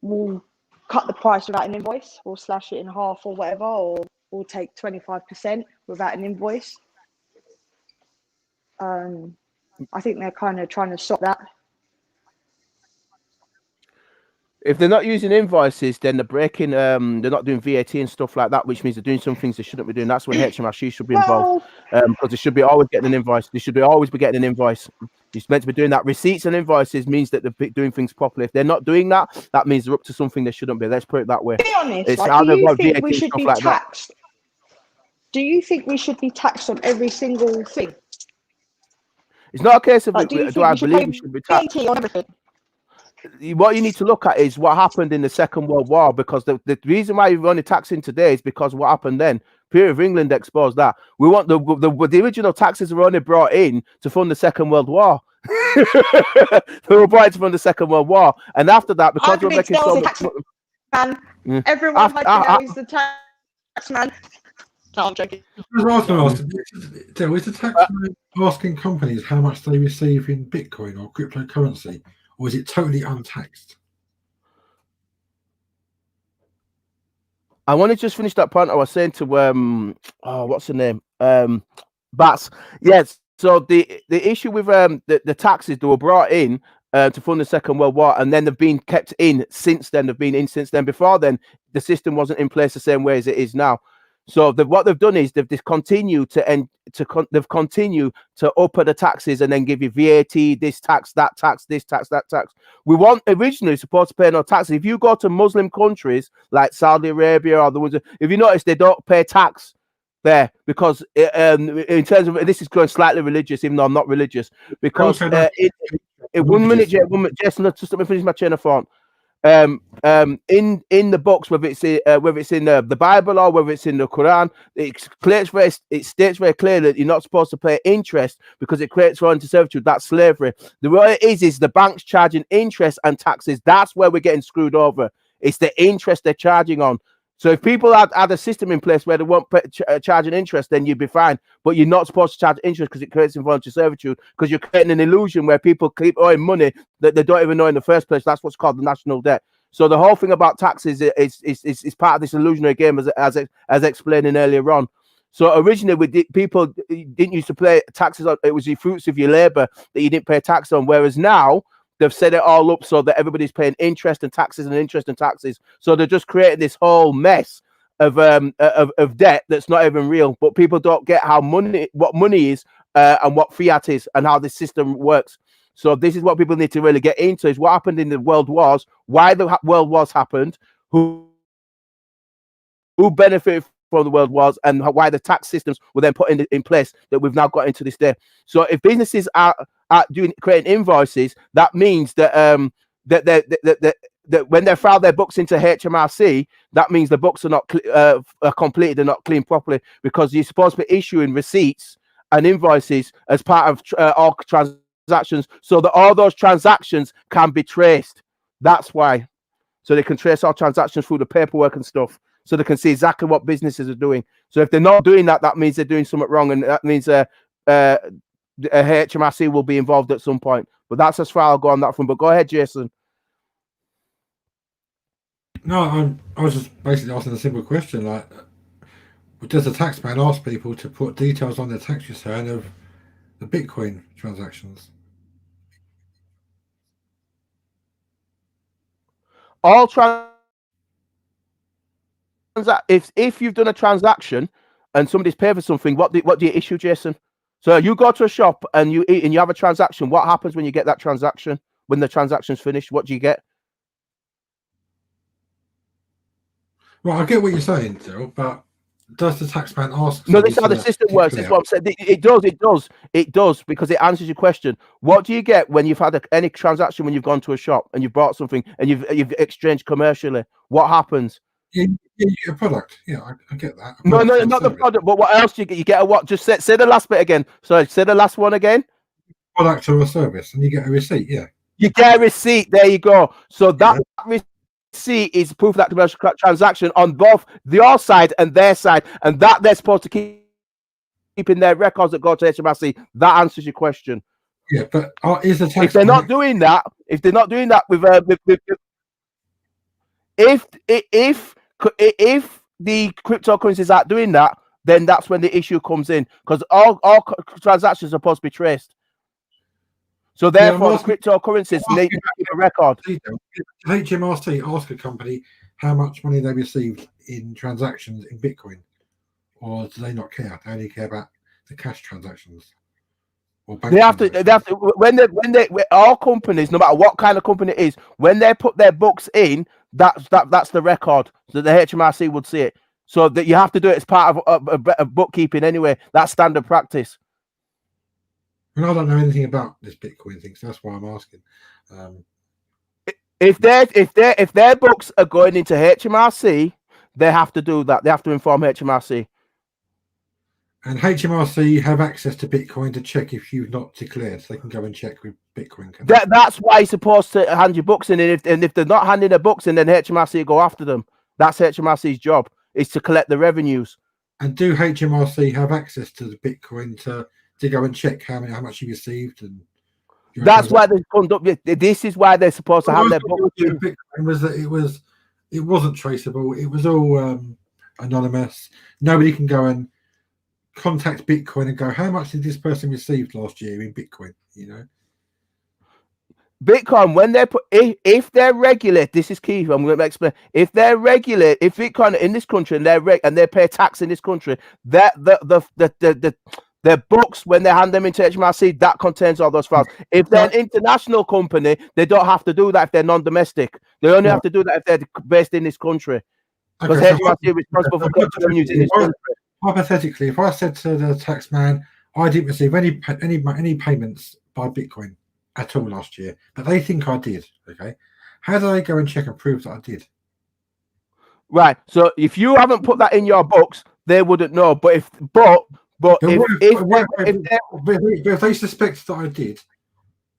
we'll cut the price without an invoice, we'll slash it in half or whatever, or we'll take 25% without an invoice." I think they're kind of trying to stop that. If they're not using invoices, then they're breaking. They're not doing VAT and stuff like that, which means they're doing some things they shouldn't be doing. That's when HMRC should be involved, because they should be always getting an invoice. They should always be getting an invoice. You're meant to be doing that. Receipts and invoices means that they're doing things properly. If they're not doing that, that means they're up to something they shouldn't be. Let's put it that way. Be honest, It's like, how do they've you got think VAT we and should stuff be like that. taxed? Do you think we should be taxed on every single thing? It's not a case of Like, do I believe we should be taxed. VAT on everything? What you need to look at is what happened in the Second World War, because the reason why you're only taxing today is because what happened then. Peer of England exposed that. We want the original taxes were only brought in to fund the Second World War. They were brought in to fund the Second World War, and after that, because we're making so much money, everyone is the tax man. No, I'm joking. I was going to ask, Del, is the tax man asking companies how much they receive in Bitcoin or cryptocurrency, or is it totally untaxed? I want to just finish that point I was saying to what's the name? Bats. Yes. So the issue with the taxes, they were brought in to fund the Second World War, and then they've been kept in since then. Before then, the system wasn't in place the same way as it is now. So what they've done is they've continued to upper the taxes and then give you VAT, this tax, that tax, this tax, that tax. We weren't originally supposed to pay no taxes. If you go to Muslim countries like Saudi Arabia or the ones, if you notice, they don't pay tax there because in terms of, this is going slightly religious, even though I'm not religious, because one minute, just let me finish my chain of thought. In the books, whether it's in the Bible or whether it's in the Quran, it states very clearly that you're not supposed to pay interest because it creates foreign servitude. That's slavery. The way it is the banks charging interest and taxes. That's where we're getting screwed over. It's the interest they're charging on. So if people had a system in place where they won't charge an interest, then you'd be fine. But you're not supposed to charge interest because it creates involuntary servitude, because you're creating an illusion where people keep owing money that they don't even know in the first place. That's what's called the national debt. So the whole thing about taxes is part of this illusionary game, as explaining earlier on. So originally, people didn't used to pay taxes on. It was the fruits of your labor that you didn't pay tax on. Whereas now, they've set it all up so that everybody's paying interest and taxes and interest and taxes. So they're just creating this whole mess of debt that's not even real. But people don't get what money is and what fiat is and how this system works. So this is what people need to really get into: is what happened in the world wars, why the world wars happened, who benefited from the world wars, and why the tax systems were then put in place that we've now got into this day. So if businesses are creating invoices, that means that that when they file their books into HMRC, that means the books are not completed and not cleaned properly, because you're supposed to be issuing receipts and invoices as part of all transactions, so that all those transactions can be traced. That's why. So they can trace all transactions through the paperwork and stuff, so they can see exactly what businesses are doing. So if they're not doing that, that means they're doing something wrong, and that means HMRC will be involved at some point. But that's as far I'll go on that front. But go ahead, Jason. No, I was just basically asking a simple question, like, does the taxman ask people to put details on their tax return of the Bitcoin transactions? All if you've done a transaction and somebody's paid for something, what do you issue, Jason? So you go to a shop and you have a transaction. What happens when you get that transaction? When the transaction's finished, what do you get? Well, I get what you're saying, Phil, but does the taxman ask? No, this is how the system works. That's what I'm saying. It does, because it answers your question. What do you get when you've had any transaction, when you've gone to a shop and you've bought something and you've exchanged commercially? What happens? You get a product. Yeah, I get that. No, not the product. But what else do you get? You get a what? Just say the last bit again. Sorry, say the last one again. Product or a service, and you get a receipt. Yeah. You get a receipt. There you go. So that receipt is proof of that commercial transaction on both your side and their side, and that they're supposed to keep in their records that go to HMRC. That answers your question. Yeah, but is the tax? If they're not doing that, with if the cryptocurrencies aren't doing that, then that's when the issue comes in, because all transactions are supposed to be traced. So therefore, the cryptocurrencies need to keep a record. Did HMRC ask a company how much money they received in transactions in Bitcoin, or do they not care? They only care about the cash transactions. They have to. When all companies, no matter what kind of company it is, when they put their books in, that's the record, so the HMRC would see it. So that you have to do it as part of bookkeeping anyway. That's standard practice. And I don't know anything about this Bitcoin thing, so that's why I'm asking. If their books are going into HMRC, they have to do that. They have to inform HMRC. And HMRC have access to Bitcoin to check if you've not declared. So they can go and check with Bitcoin. That's why you're supposed to hand your books in. And if they're not handing their books in, then HMRC will go after them. That's HMRC's job, is to collect the revenues. And do HMRC have access to the Bitcoin to go and check how much you received? And that's why they conduct. This is why they're supposed to have their books. Bitcoin was that it wasn't traceable. It was all anonymous. Nobody can go and contact Bitcoin and go, how much did this person receive last year in Bitcoin? You know, Bitcoin, when they put, if they're regulated, this is key. I'm going to explain. If they're regulated, if Bitcoin in this country and they pay tax in this country, that their books, when they hand them into HMRC, that contains all those files. If they're an international company, they don't have to do that if they're non-domestic. They only have to do that if they're based in this country. Because HMRC is responsible for collecting revenues in this country. Hypothetically, if I said to the taxman, I didn't receive any payments by Bitcoin at all last year, but they think I did, okay? How do they go and check and prove that I did? Right. So if you haven't put that in your books, they wouldn't know. But if they suspect that I did,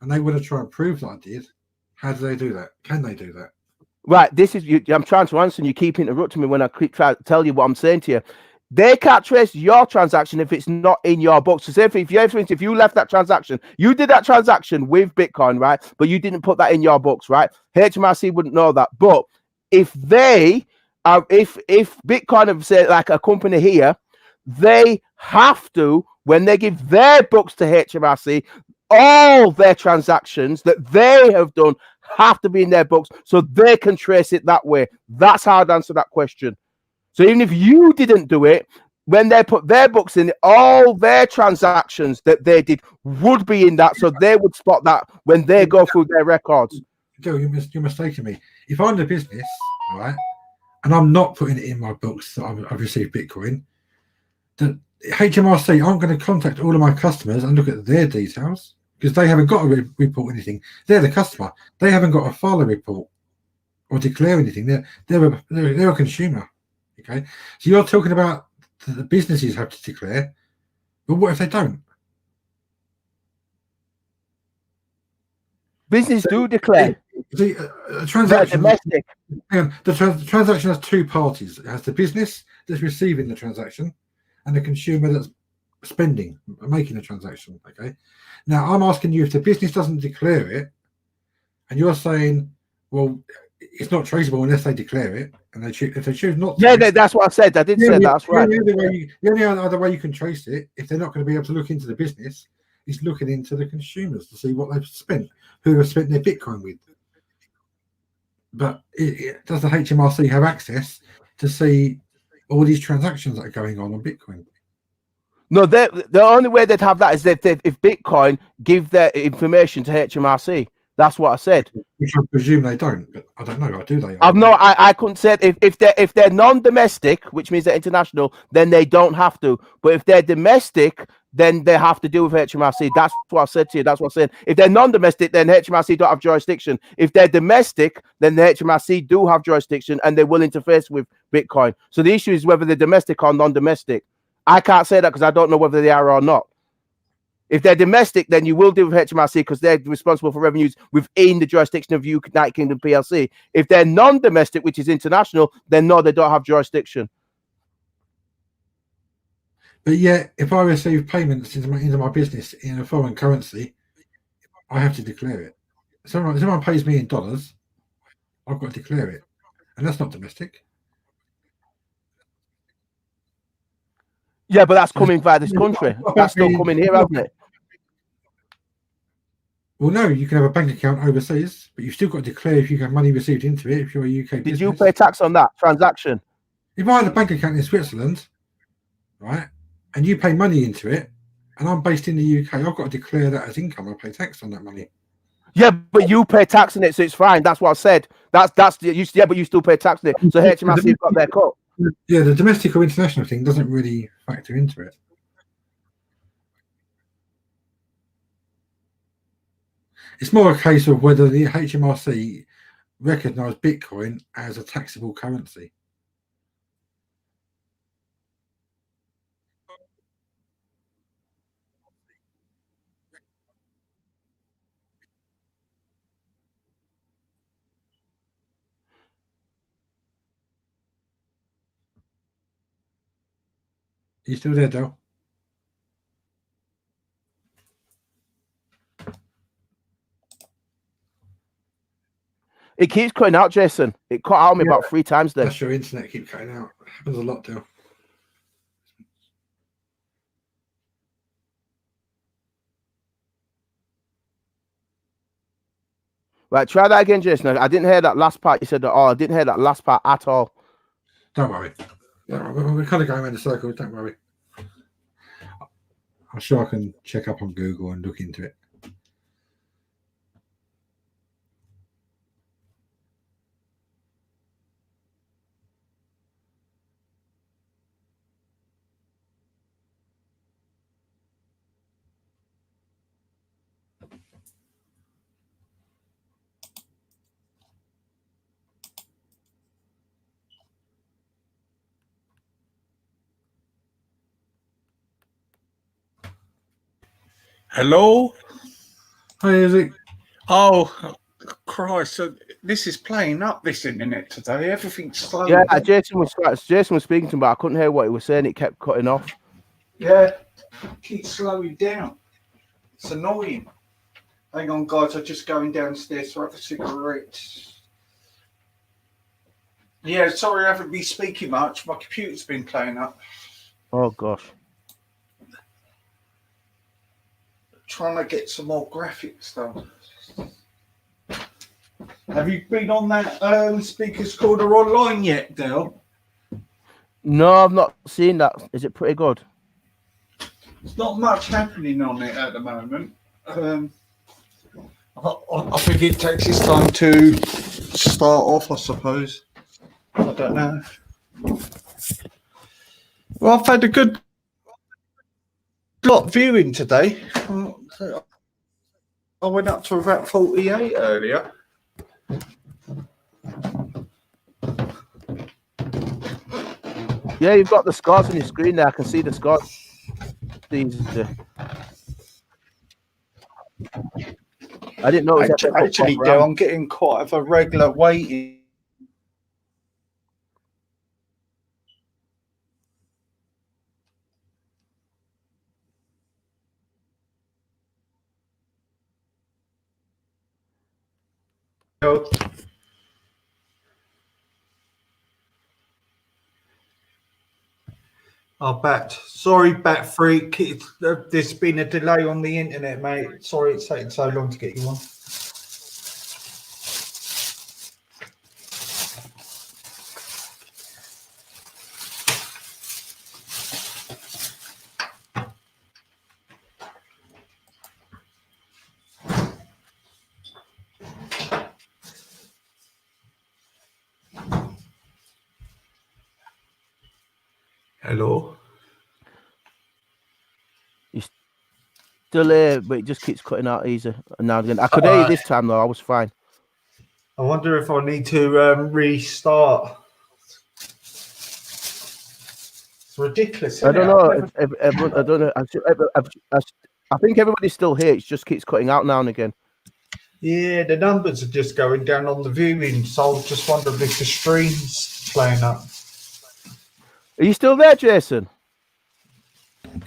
and they want to try and prove that I did, how do they do that? Can they do that? Right. I'm trying to answer, and you keep interrupting me when I keep trying to tell you what I'm saying to you. They can't trace your transaction if it's not in your books. So say if you left that transaction, you did that transaction with Bitcoin, right? But you didn't put that in your books, right? HMRC wouldn't know that. But if Bitcoin have said, like a company here, they have to, when they give their books to HMRC, all their transactions that they have done have to be in their books so they can trace it that way. That's how I'd answer that question. So even if you didn't do it, when they put their books in, all their transactions that they did would be in that, so they would spot that when they go through their records. Joe, you're mistaking me. If I'm the business, right, and I'm not putting it in my books that I've received Bitcoin, the HMRC aren't going to contact all of my customers and look at their details because they haven't got to report anything. They're the customer. They haven't got to file a report or declare anything. They're a consumer. Okay, so you're talking about the businesses have to declare, but what if they don't? Business do declare. The transaction, domestic. the transaction has two parties. It has the business that's receiving the transaction and the consumer that's spending, making a transaction. Okay. Now I'm asking you, if the business doesn't declare it, and you're saying, well, it's not traceable unless they declare it, and if they choose not to. Yeah, that's what I said. I did say that's right. The only other way you can trace it, if they're not going to be able to look into the business, is looking into the consumers to see what they've spent, who have spent their Bitcoin with. But does the HMRC have access to see all these transactions that are going on Bitcoin? No, the only way they'd have that is if Bitcoin give their information to HMRC. That's what I said. Which I presume they don't, but I don't know. Do they? I couldn't say it. If they're non-domestic, which means they're international, then they don't have to. But if they're domestic, then they have to deal with HMRC. That's what I said to you. That's what I said. If they're non-domestic, then HMRC don't have jurisdiction. If they're domestic, then the HMRC do have jurisdiction and they will interface with Bitcoin. So the issue is whether they're domestic or non-domestic. I can't say that because I don't know whether they are or not. If they're domestic, then you will deal with HMRC because they're responsible for revenues within the jurisdiction of United Kingdom PLC. If they're non-domestic, which is international, then no, they don't have jurisdiction. But yet, if I receive payments into my business in a foreign currency, I have to declare it. Someone pays me in dollars, I've got to declare it. And that's not domestic. Yeah, but that's coming via this country. That's still coming here, hasn't it? Well, no, you can have a bank account overseas, but you've still got to declare if you have money received into it if you're a UK business. Did you pay tax on that transaction? If I had a bank account in Switzerland, right, and you pay money into it, and I'm based in the UK, I've got to declare that as income. I pay tax on that money. Yeah, but you pay tax on it, so it's fine. That's what I said. But you still pay tax on it. So HMRC got their cut. Yeah, the domestic or international thing doesn't really factor into it. It's more a case of whether the HMRC recognise Bitcoin as a taxable currency. Are you still there, Dale? It keeps cutting out, Jason. It cut out me about 3 times there. That's your internet keep cutting out. It happens a lot, Dale. Right, try that again, Jason. I didn't hear that last part. You said that. Oh, I didn't hear that last part at all. Don't worry. We're kind of going around the circle. Don't worry. I'm sure I can check up on Google and look into it. Hello? Hi, Izzy. Oh, Christ. So this is playing up, this internet today. Everything's slow. Yeah, Jason was speaking to me, but I couldn't hear what he was saying. It kept cutting off. Yeah, keep slowing down. It's annoying. Hang on, guys. I'm just going downstairs to have a cigarette. Yeah, sorry I haven't been speaking much. My computer's been playing up. Oh, gosh. Trying to get some more graphics done. Have you been on that Speakers Corner online yet, Dale? No, I've not seen that. Is it pretty good? There's not much happening on it at the moment. I think it takes its time to start off, I suppose. I don't know. Well, I've had a good lot viewing today. I went up to about 48 earlier. Yeah, you've got the scores on your screen there. I can see the scores. I didn't know. Actually, Dale, I'm getting quite of a regular waiting. Oh, sorry, Bat Freak. There's been a delay on the internet, mate. Sorry it's taking so long to get you on. Hello. You're still here, but it just keeps cutting out easy now and again. I could hear you this time though. I was fine. I wonder if I need to restart. It's ridiculous. I don't know. I don't know. I think everybody's still here. It just keeps cutting out now and again. Yeah, the numbers are just going down on the viewing, so I was just wondering if the stream's playing up. Are you still there, Jason?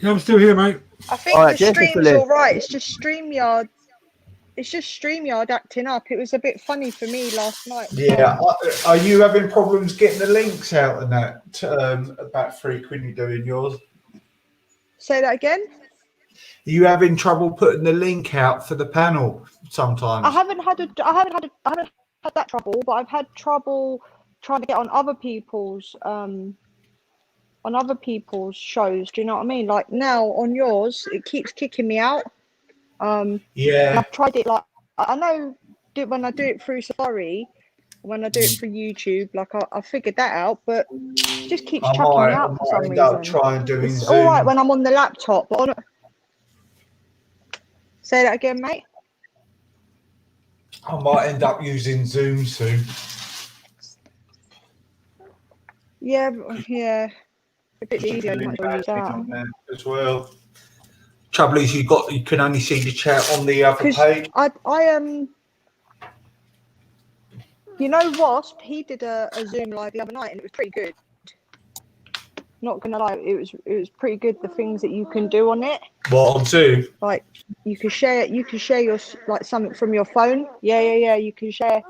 Yeah, I'm still here, mate. I think the stream's all right. It's just StreamYard. It's just StreamYard acting up. It was a bit funny for me last night. Yeah. Are you having problems getting the links out and that about Freak when you're doing yours? Say that again? Are you having trouble putting the link out for the panel sometimes? I haven't had that trouble, but I've had trouble trying to get on other people's shows. Do you know what I mean? Like now on yours, it keeps kicking me out. Yeah. I've tried it. Like I know when I do it through Safari, when I do it through YouTube, like I figured that out, but it just keeps chucking me out for some reason. Try and doing it's Zoom. all right when I'm on the laptop, but say that again, mate. I might end up using Zoom soon. Yeah, a bit easier as well. Trouble is, you can only see the chat on the other page. You know, Wasp, he did a Zoom live the other night, and it was pretty good. Not gonna lie, it was pretty good. The things that you can do on it. What on Zoom? Like you can share your like something from your phone. Yeah. You can share.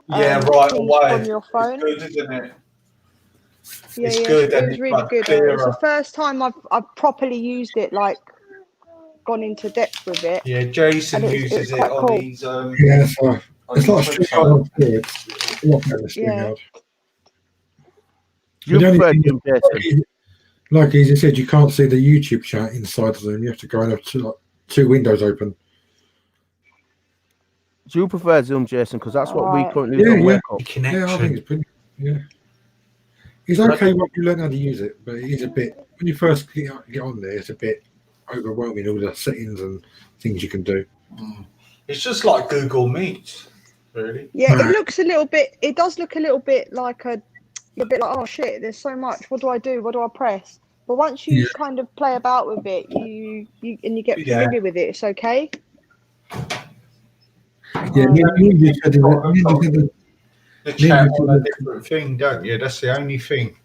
Right away from your phone. It's good, isn't it? It's good. It was really good. It's the first time I've properly used it, like gone into depth with it. Yeah, Jason uses it on cool. His. Yeah, so it's not StreamYard. It's a lot better than StreamYard. Like he said, you can't see the YouTube chat inside Zoom. You have to go and have two windows open. Do you prefer Zoom, Jason? Because that's what we currently do. Yeah, I think it's pretty. Yeah, it's okay once you learn how to use it, but it is a bit when you first get on there. It's a bit overwhelming, all the settings and things you can do. It's just like Google Meet, really. Yeah, it looks a little bit. It does look a little bit like oh shit, there's so much. What do I do? What do I press? But once you kind of play about with it, you get familiar with it. It's okay. The chat on a different thing, don't you? That's the only thing.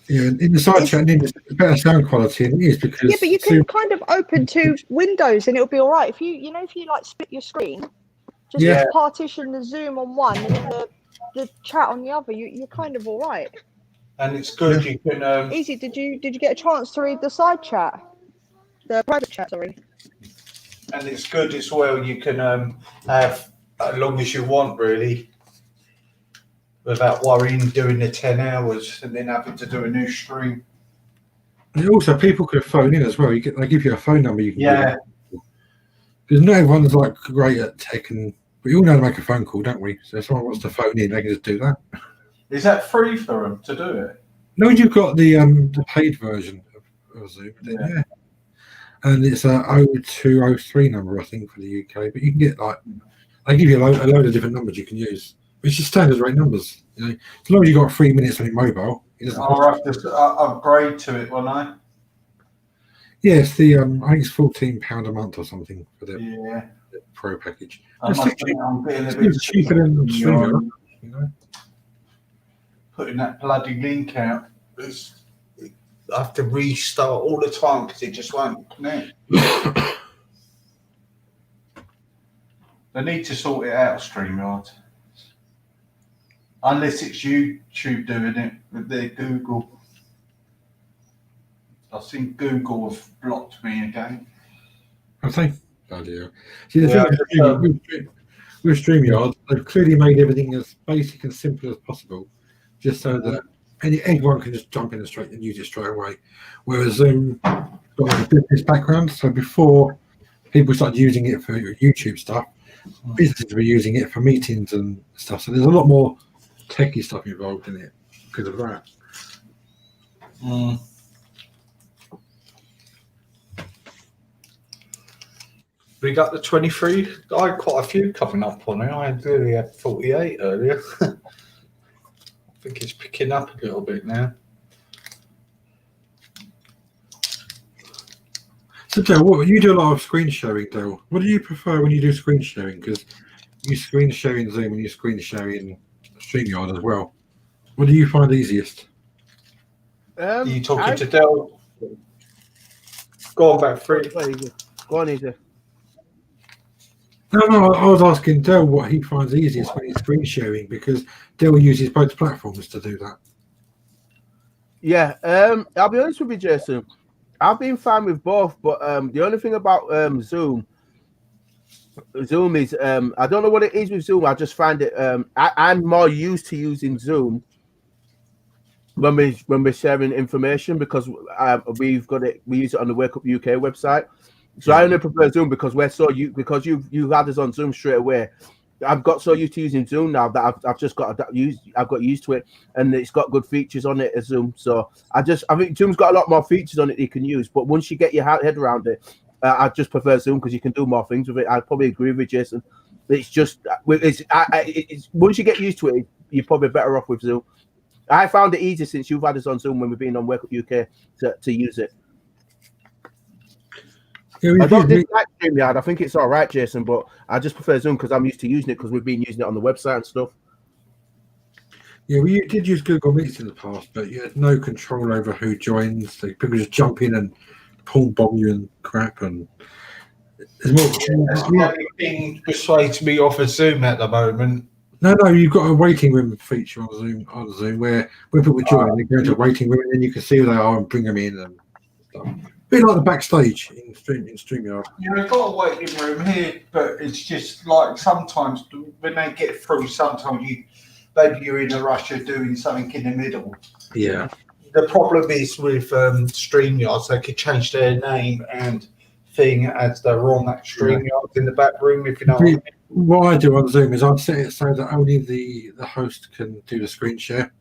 Yeah, in the side chat, there's better sound quality, and it is because but you can kind of open two windows, and it'll be all right. If you like split your screen, just partition the Zoom on one and then the chat on the other. You're kind of all right. And it's good. You can easy. Did you get a chance to read the side chat, the private chat? Sorry. And it's good as well. You can have as long as you want, really, without worrying doing the 10 hours and then having to do a new stream. And also, people could phone in as well. They give you a phone number. You can Yeah. Because not everyone's like great at tech, and we all know how to make a phone call, don't we? So if someone wants to phone in, they can just do that. Is that free for them to do it? No, you've got the paid version of Zoom. Yeah. And it's a 0203 number, I think, for the UK. But you can get they give you a load of different numbers you can use, which is standard rate numbers. You know, as long as you've got 3 minutes on your mobile, it doesn't I'll cost have to upgrade to it, won't I? Yeah, it's the I think it's £14 a month or something for the pro package. I'm being a bit cheaper than StreamYard, you know. Putting that bloody link out. I have to restart all the time because it just won't connect. They need to sort it out, StreamYard. Unless it's YouTube doing it with their Google. I think Google have blocked me again. I think. Bloody hell. See, the thing with StreamYard, they've clearly made everything as basic and simple as possible, just so that anyone can just jump in and use it straight away. Whereas Zoom got like a business background, so before people started using it for YouTube stuff, businesses were using it for meetings and stuff. So there's a lot more techie stuff involved in it because of that. We got the 23. I had quite a few coming up on it. I really had 48 earlier. I think it's picking up a little bit now. So, Dale, you do a lot of screen sharing, Dale. What do you prefer when you do screen sharing? Because you screen share in Zoom and you screen share in StreamYard as well. What do you find easiest? Are you talking to Dale? Go on, back free. Go on, easy. No, I was asking Dale what he finds easiest when he's screen sharing, because Dale uses both platforms to do that. Yeah, I'll be honest with you, Jason. I've been fine with both, but the only thing about Zoom is I don't know what it is with Zoom. I just find it I'm more used to using Zoom when we're sharing information, because we use it on the Wake Up UK website. So I only prefer Zoom because because you've had us on Zoom straight away. I've got so used to using Zoom now that I've just got used to it, and it's got good features on it as Zoom. So I think Zoom's got a lot more features on it you can use. But once you get your head around it, I just prefer Zoom because you can do more things with it. I probably agree with Jason. It's just it's once you get used to it, you're probably better off with Zoom. I found it easy since you've had us on Zoom when we've been on Wake Up UK to use it. Yeah, I don't dislike StreamYard. I think it's all right, Jason, but I just prefer Zoom because I'm used to using it because we've been using it on the website and stuff. Yeah, we did use Google Meets in the past, but you had no control over who joins. People just jump in and pull bomb you and crap. And there's more. That's the only thing persuades me off of Zoom at the moment. No, you've got a waiting room feature on Zoom where when people join, they go into a waiting room and then you can see who they are and bring them in and stuff. A bit like the backstage in StreamYard. Yeah, I've got a waiting room here, but it's just like sometimes when they get through, sometimes maybe you're in a rush of doing something in the middle. Yeah. The problem is with StreamYard, they could change their name and thing as they're on that StreamYard in the back room, if you know what I mean. What I do on Zoom is I set it so that only the host can do the screen share.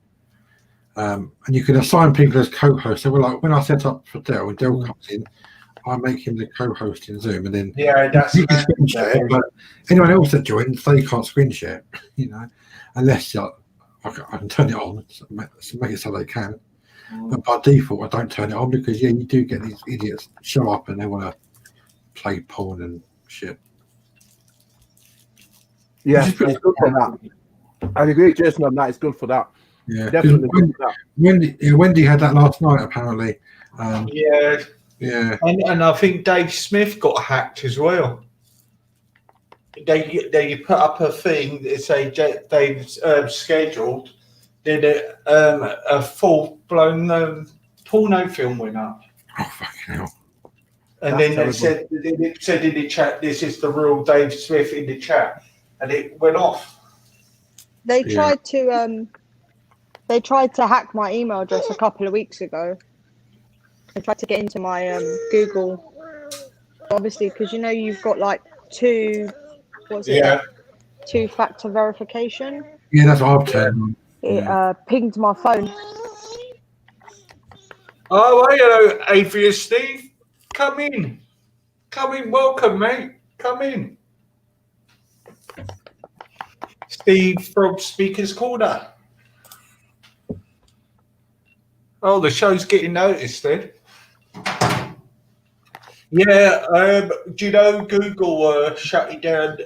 And you can assign people as co-hosts. So like when I set up for Dale, when Dale comes in, I make him the co-host in Zoom, and then that's he can screen share. But anyone else that joins, they can't screen share, unless I can turn it on, so make it so they can. But by default, I don't turn it on because you do get these idiots show up and they want to play porn and shit. Yeah, it's good for that. I agree with Jason on that. It's good for that. Yeah, definitely good for that. Wendy had that last night apparently. Yeah, and I think Dave Smith got hacked as well. They put up a thing that say Dave's scheduled. Did a full-blown porno film went up. Oh fucking hell! And then it said in the chat, "This is the real Dave Smith" in the chat, and it went off. They tried to hack my email address a couple of weeks ago. I tried to get into my Google, obviously, because you've got like two-factor verification. Yeah, that's what I've turned. It pinged my phone. Oh, hello, Atheist Steve. Come in. Welcome, mate. Come in. Steve from Speaker's Corner. Oh, the show's getting noticed then. Yeah, do you know Google shutting down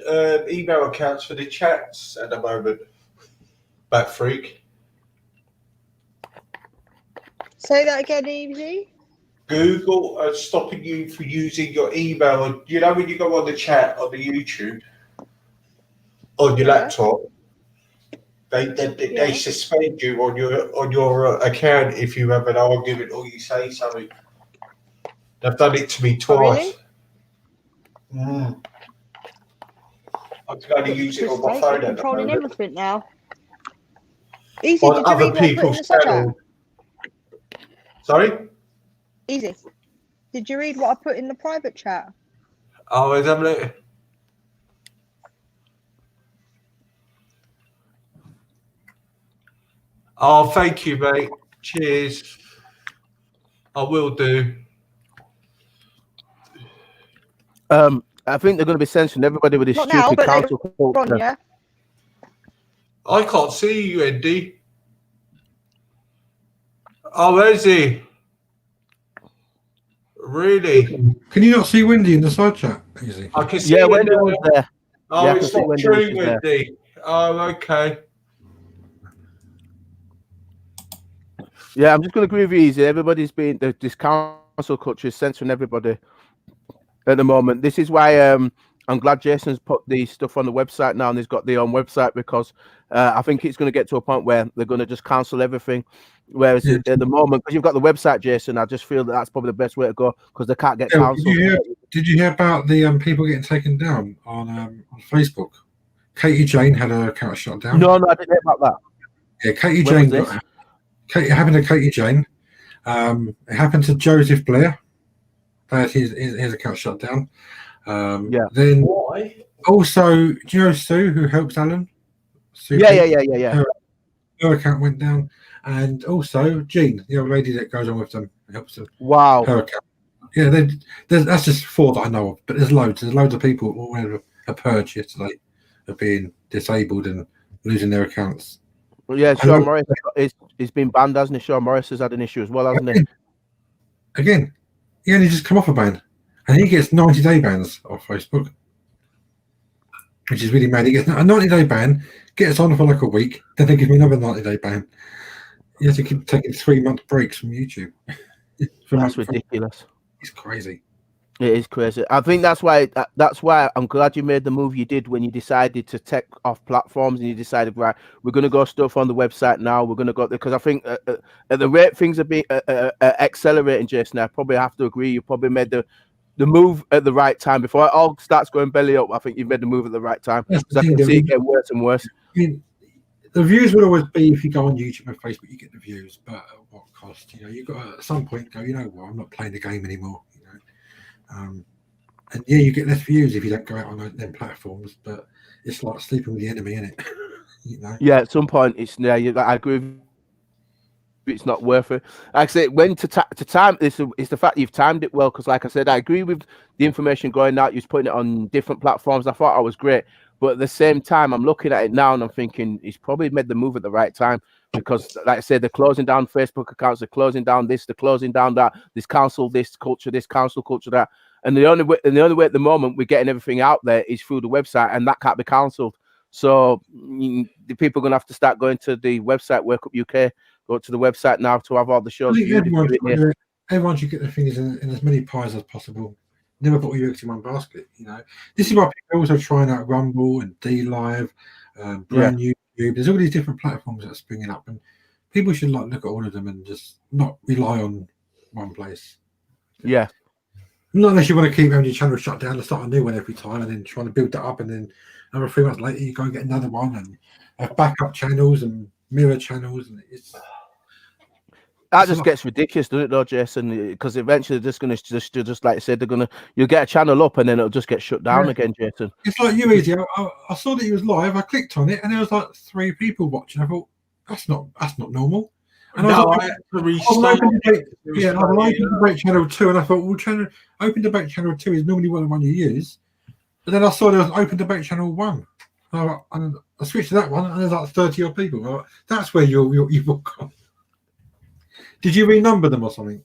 email accounts for the chats at the moment? Bat freak. Say that again, Evie. Google are stopping you from using your email. You know when you go on the chat on the YouTube on your laptop, they suspend you on your account if you have an argument or you say something. They've done it to me twice. Oh, really? I'm going to use it on my phone. You're controlling everything now. Easy. On other people's channel. Sorry? Easy. Did you read what I put in the private chat? Oh, is that Oh, thank you, mate. Cheers. I will do. I think they're going to be censoring everybody with this Not stupid now, council culture. On, yeah? I can't see you, Andy. Oh, where's he? Really? Can you not see Wendy in the side chat? Easy. I can see Wendy was there. Oh, Yeah, it's not true, Wendy. Oh, okay. Yeah, I'm just going to agree with you, Easy. Everybody's been, this council culture is censoring everybody at the moment. This is why I'm glad Jason's put the stuff on the website now and he's got their own website, because I think it's going to get to a point where they're going to just cancel everything. Whereas at the moment, because you've got the website, Jason, I just feel that's probably the best way to go, because they can't get cancelled. Did you hear about the people getting taken down on Facebook? Katie Jane had her account shut down. No, I didn't hear about that. Yeah, Katie Jane it happened to Katie Jane. It happened to Joseph Blair. His account shut down. Then why? Also, do you know Sue, who helps Alan? Sue Yeah. Her account went down, and also Jean, the old lady that goes on with them, helps them. Wow. Her account. Yeah, that's just 4 that I know of, but there's loads. There's loads of people who went a purge yesterday of being disabled and losing their accounts. Well, yeah, Sean Morris he's been banned, hasn't he? Sean Morris has had an issue as well, hasn't he? Again, he only just come off a ban, and he gets 90-day bans off Facebook, which is really mad. He gets a 90-day ban, gets on for like a week, then they give me another 90-day ban. He has to keep taking 3-month breaks from YouTube. That's ridiculous. It's crazy. It is crazy. I think that's why I'm glad you made the move you did when you decided to take off platforms and you decided, right, we're going to go stuff on the website now. We're going to go there, because I think at the rate things are being accelerating, Jason, I probably have to agree. You probably made the move at the right time. Before it all starts going belly up, I think you've made the move at the right time. Because I can see it getting worse and worse. I mean, the views will always be, if you go on YouTube and Facebook, you get the views, but at what cost? You've got to at some point go, what, I'm not playing the game anymore. And yeah, you get less views if you don't go out on them platforms, but it's like sleeping with the enemy, isn't it? Yeah, at some point I agree with you, it's not worth it. Like I say, when to time this is the fact you've timed it well, because like I said, I agree with the information going out, you're putting it on different platforms. I thought I was great, but at the same time I'm looking at it now and I'm thinking he's probably made the move at the right time, because like I said, they're closing down Facebook accounts, they're closing down this, they're closing down that, this council culture, that, and the only way at the moment we're getting everything out there is through the website, and that can't be cancelled. So the people are going to have to start going to the website, Wake Up UK, go to the website now to have all the shows. Everyone should get their fingers in as many pies as possible. Never put all your eggs in one basket. This is why people are also trying out Rumble and DLive, brand new YouTube. There's all these different platforms that are springing up, and people should look at all of them and just not rely on one place. Yeah. Not unless you want to keep having your channel shut down and start a new one every time, and then trying to build that up, and then another 3 months later you go and get another one, and have backup channels and mirror channels, and That just gets ridiculous, doesn't it, though, Jason? Because eventually they're just going to just like I said, you'll get a channel up and then it'll just get shut down again, Jason. It's like you, Easy. I saw that he was live. I clicked on it and there was like 3 people watching. I thought that's not normal. And I opened debate channel 2, and I thought, well, open debate channel 2 is normally one you use. But then I saw there was open debate channel 1. And I switched to that one, and there's like 30 odd people. Like, that's where you've gone. Did you renumber them or something?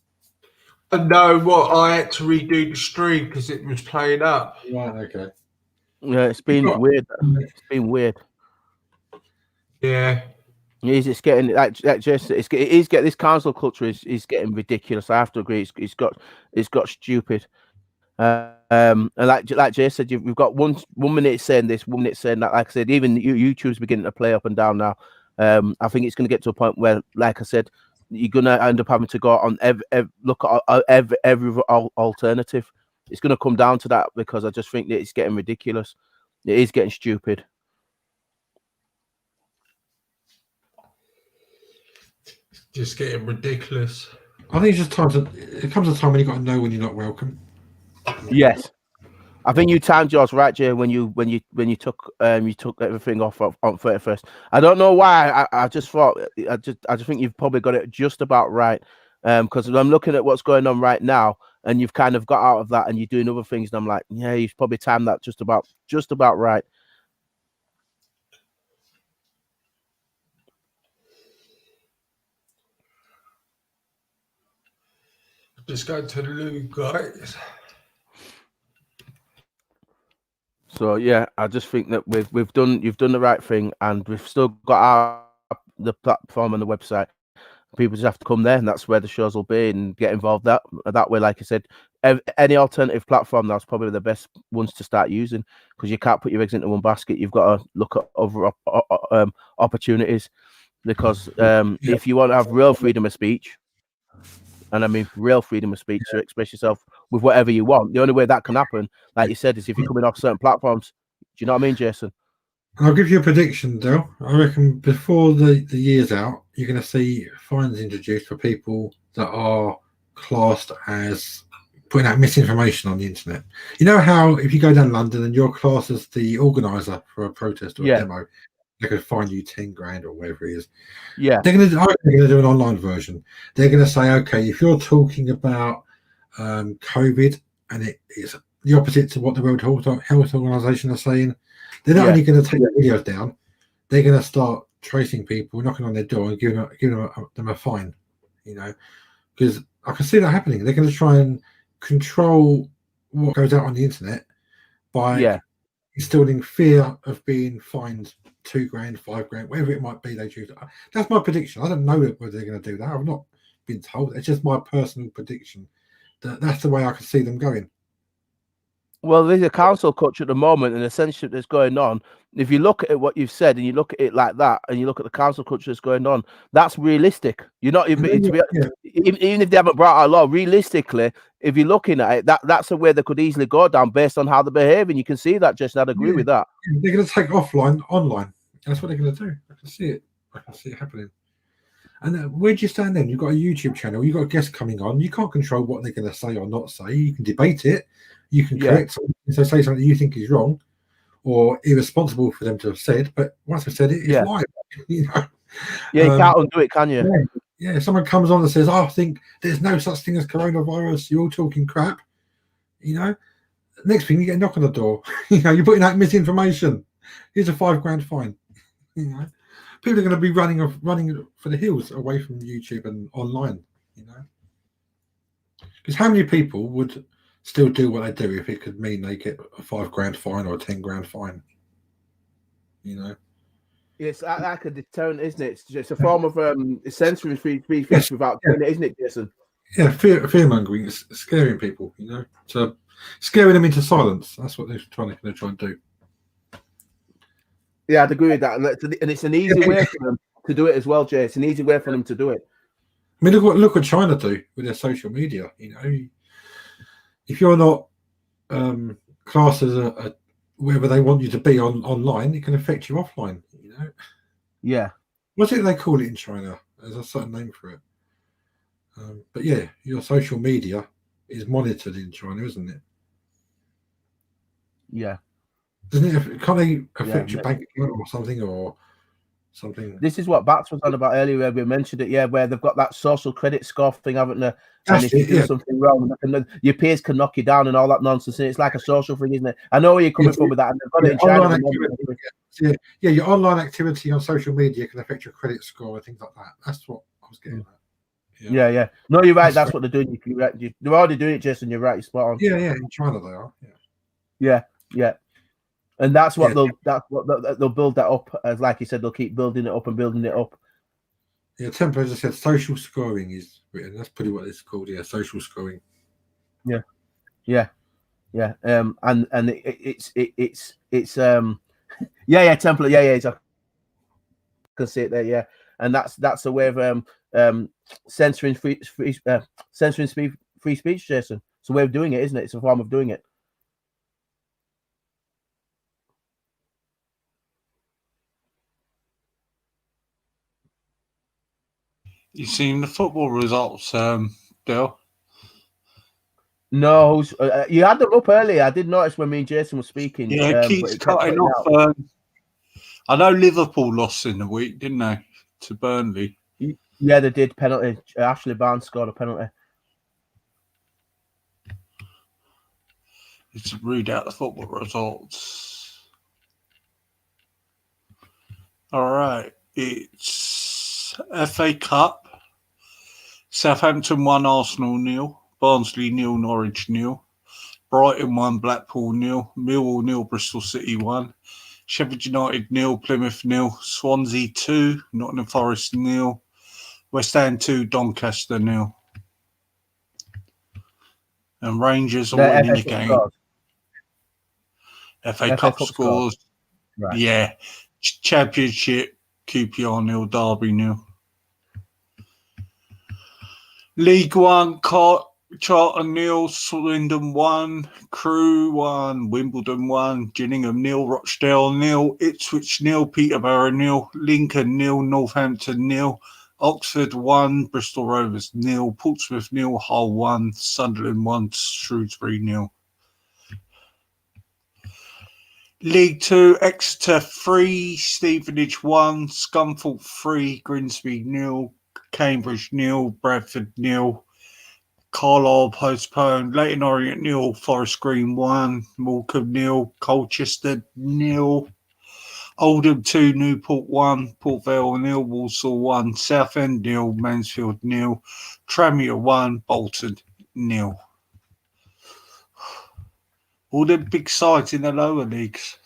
No, I had to redo the stream because it was playing up. Right, okay. Yeah, it's been weird. It's been weird. Yeah. It's getting like just it is getting this council culture is getting ridiculous. I have to agree. It's got stupid. And like Jay said, we've got one minute saying this, 1 minute saying that. Like I said, even YouTube's beginning to play up and down now. I think it's going to get to a point where, like I said, you're going to end up having to go on look at every alternative. It's going to come down to that because I just think that it's getting ridiculous. It is getting stupid. Just getting ridiculous. I think it's just it comes a time when you got to know when you're not welcome. Yes, I think you timed yours right, Jay. When you took everything off on 31st. I don't know why. I just thought I just think you've probably got it just about right. Because I'm looking at what's going on right now, and you've kind of got out of that, and you're doing other things, and I'm like, yeah, you've probably timed that just about right. Just go to the loo, guys. So yeah, I just think that you've done the right thing, and we've still got the platform and the website. People just have to come there, and that's where the shows will be, and get involved that way. Like I said, any alternative platform, that's probably the best ones to start using, because you can't put your eggs into one basket. You've got to look at other opportunities, because if you want to have real freedom of speech, and I mean real freedom of speech to express yourself with whatever you want, the only way that can happen, like you said, is if you're coming off certain platforms. Do you know what I mean, Jason? I'll give you a prediction, Dale. I reckon before the year's out, you're going to see fines introduced for people that are classed as putting out misinformation on the internet. You know how if you go down London and you're classed as the organizer for a protest or a demo, they could fine you 10 grand or whatever it is. Yeah, they're going to do an online version. They're going to say, okay, if you're talking about COVID and it's the opposite to what the World Health Organization are saying, they're not only going to take the videos down, they're going to start tracing people, knocking on their door, and giving them a fine. You know, because I can see that happening. They're going to try and control what goes out on the internet by instilling fear of being fined 2 grand, 5 grand, whatever it might be. They choose. That's my prediction. I don't know whether they're going to do that. I've not been told. It's just my personal prediction that's the way I can see them going. Well, there's a council culture at the moment and the censorship that's going on. If you look at what you've said and you look at it like that, and you look at the council culture that's going on, that's realistic. You're not even if they haven't brought out a law, realistically, if you're looking at it, that's the way they could easily go down based on how they're behaving. You can see that, Jason. I'd agree with that. They're going to take offline, online. That's what they're going to do. I can see it. I can see it happening. And where do you stand then? You've got a YouTube channel. You've got guests coming on. You can't control what they're going to say or not say. You can debate it. You can correct something. So say something you think is wrong or irresponsible for them to have said. But once they've said it, it's live. You know? Yeah, you can't undo it, can you? Yeah, if someone comes on and says, I think there's no such thing as coronavirus, you're all talking crap, you know, next thing you get a knock on the door. You know, you're putting out misinformation. Here's a 5 grand fine. You know, people are going to be running for the hills away from YouTube and online, you know. Because how many people would still do what they do if it could mean they get a 5 grand fine or a 10 grand fine? You know. It's like a deterrent, isn't it? It's a form of censoring free speech without doing it, isn't it, Jason? Yeah, fear mongering is scaring people, you know. So scaring them into silence. That's what they're trying to do. Yeah, I'd agree with that, and it's an easy way for them to do it as well, Jay. It's an easy way for them to do it. I mean, look what China do with their social media. You know, if you're not classed as a wherever they want you to be online, it can affect you offline. You know. Yeah. What's it they call it in China? There's a certain name for it. But yeah, your social media is monitored in China, isn't it? Yeah. Doesn't it? Can't they affect Yeah. your bank account or something? This is what Bats was on about earlier, where we mentioned it, yeah, where they've got that social credit score thing, haven't they? And if you do something wrong, your peers can knock you down and all that nonsense. And it's like a social thing, isn't it? I know where you're coming from with that. And they've got it in China. Yeah, your online activity on social media can affect your credit score and things like that. That's what I was getting at. Yeah. No, you're right. That's what they're doing. They're already doing it, Jason. You're right. You're spot on. Yeah. In China, they are. Yeah. And that's what they'll build that up, as like you said, they'll keep building it up and building it up. Yeah, Temple, as I said, social scoring is written. That's pretty what it's called. Yeah, social scoring. Yeah. And it's Temple. Yeah. I can see it there. Yeah, and that's a way of censoring free speech, Jason. It's a way of doing it, isn't it? It's a form of doing it. You seen the football results, Dale? No, you had them up earlier. I did notice when me and Jason were speaking. Yeah, keeps cutting off. I know Liverpool lost in the week, didn't they, to Burnley? Yeah, they did. Penalty. Ashley Barnes scored a penalty. Let's read out the football results. All right, it's FA Cup. Southampton 1, Arsenal 0. Barnsley 0, Norwich 0. Brighton 1, Blackpool 0. Millwall 0, Bristol City 1. Sheffield United 0, Plymouth 0. Swansea 2, Nottingham Forest 0. West Ham 2, Doncaster 0. And Rangers are winning the game. FA Cup scores. Right. Yeah. Championship, QPR 0, Derby 0. League One, Charlton 0, Swindon 1, Crewe 1, Wimbledon 1, Gillingham 0, Rochdale 0, Ipswich 0, Peterborough 0, Lincoln 0, Northampton 0, Oxford 1, Bristol Rovers 0, Portsmouth 0, Hull 1, Sunderland 1, Shrewsbury 0. League 2, Exeter 3, Stevenage 1, Scunthorpe 3, Grimsby 0, Cambridge 0, Bradford 0, Carlisle postponed, Leyton Orient 0, Forest Green 1, Morecambe 0, Colchester 0, Oldham 2, Newport 1, Port Vale 0, Walsall 1, Southend 0, Mansfield 0, Tranmere 1, Bolton 0. All the big sides in the lower leagues.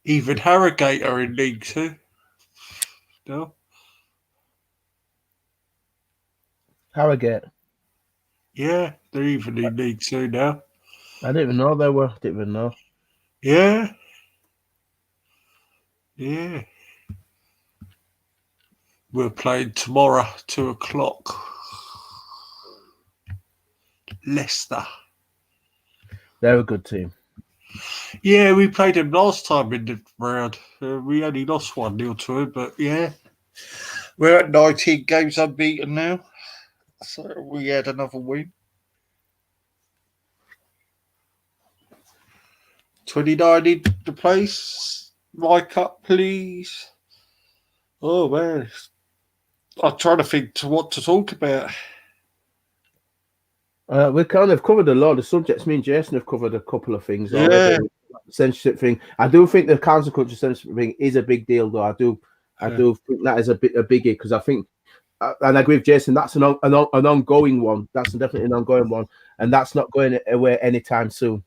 Even Harrogate are in League 2. No? Harrogate. Yeah, they're even in League 2 now. I didn't even know they were. Didn't even know. Yeah. We're playing tomorrow, 2:00. Leicester. They're a good team. Yeah, we played them last time in the round. We only lost 1-0 to him, but yeah. We're at 19 games unbeaten now. So we had another win. 29 in the place. Like up, please. Oh, man. I'm trying to think to what to talk about. We kind of covered a lot of subjects. Me and Jason have covered a couple of things. Yeah. Censorship thing. I do think the council culture censorship thing is a big deal, though. I do think that is a biggie, because I think, and I agree with Jason, that's an ongoing one. That's definitely an ongoing one, and that's not going away anytime soon.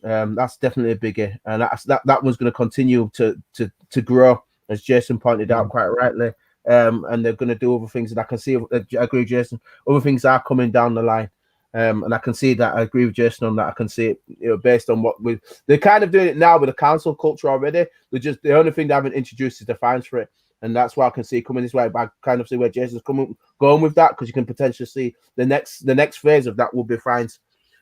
That's definitely a biggie, and that one's going to continue to grow, as Jason pointed out quite rightly. And they're going to do other things, and I can see. I agree with Jason. Other things are coming down the line. And I can see that. I agree with Jason on that. I can see it, based on what they're kind of doing it now with the council culture already. The only thing they haven't introduced is the fines for it, and that's why I can see it coming this way. But I kind of see where Jason's going with that, because you can potentially see the next phase of that will be fines.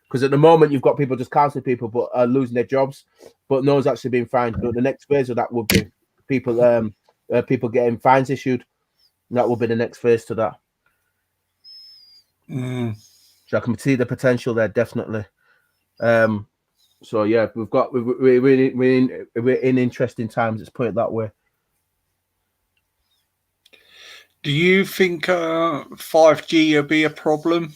Because at the moment you've got people just cancelling people, but losing their jobs, but no one's actually being fined. But the next phase of that will be people getting fines issued. That will be the next phase to that. So I can see the potential there, definitely. So yeah, we're in interesting times. Let's put it that way. Do you think 5G will be a problem?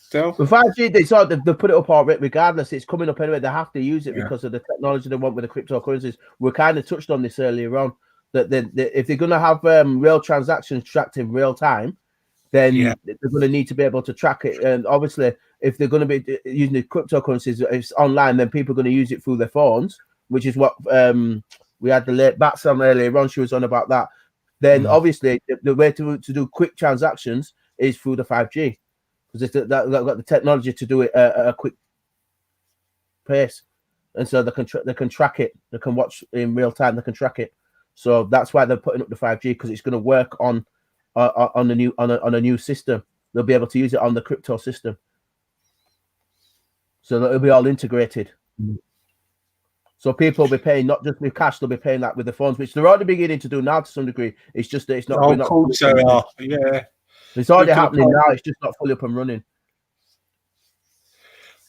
Still, the 5G, they put it up already. Regardless, it's coming up anyway. They have to use it because of the technology they want with the cryptocurrencies. We kind of touched on this earlier on that if they're going to have real transactions tracked in real time, then they're going to need to be able to track it. And obviously, if they're going to be using the cryptocurrencies, if it's online, then people are going to use it through their phones, which is what we had the late Bats on earlier on. She was on about that. Then obviously, the way to do quick transactions is through the 5G because they've got the technology to do it at a quick pace, and so they can track it. They can watch in real time. They can track it. So that's why they're putting up the 5G because it's going to work on a new system. They'll be able to use it on the crypto system, so that it'll be all integrated. So people will be paying not just with cash; they'll be paying that with the phones, which they're already beginning to do now to some degree. It's just that it's not. Of course they are. Yeah, it's already happening now. It's just not fully up and running.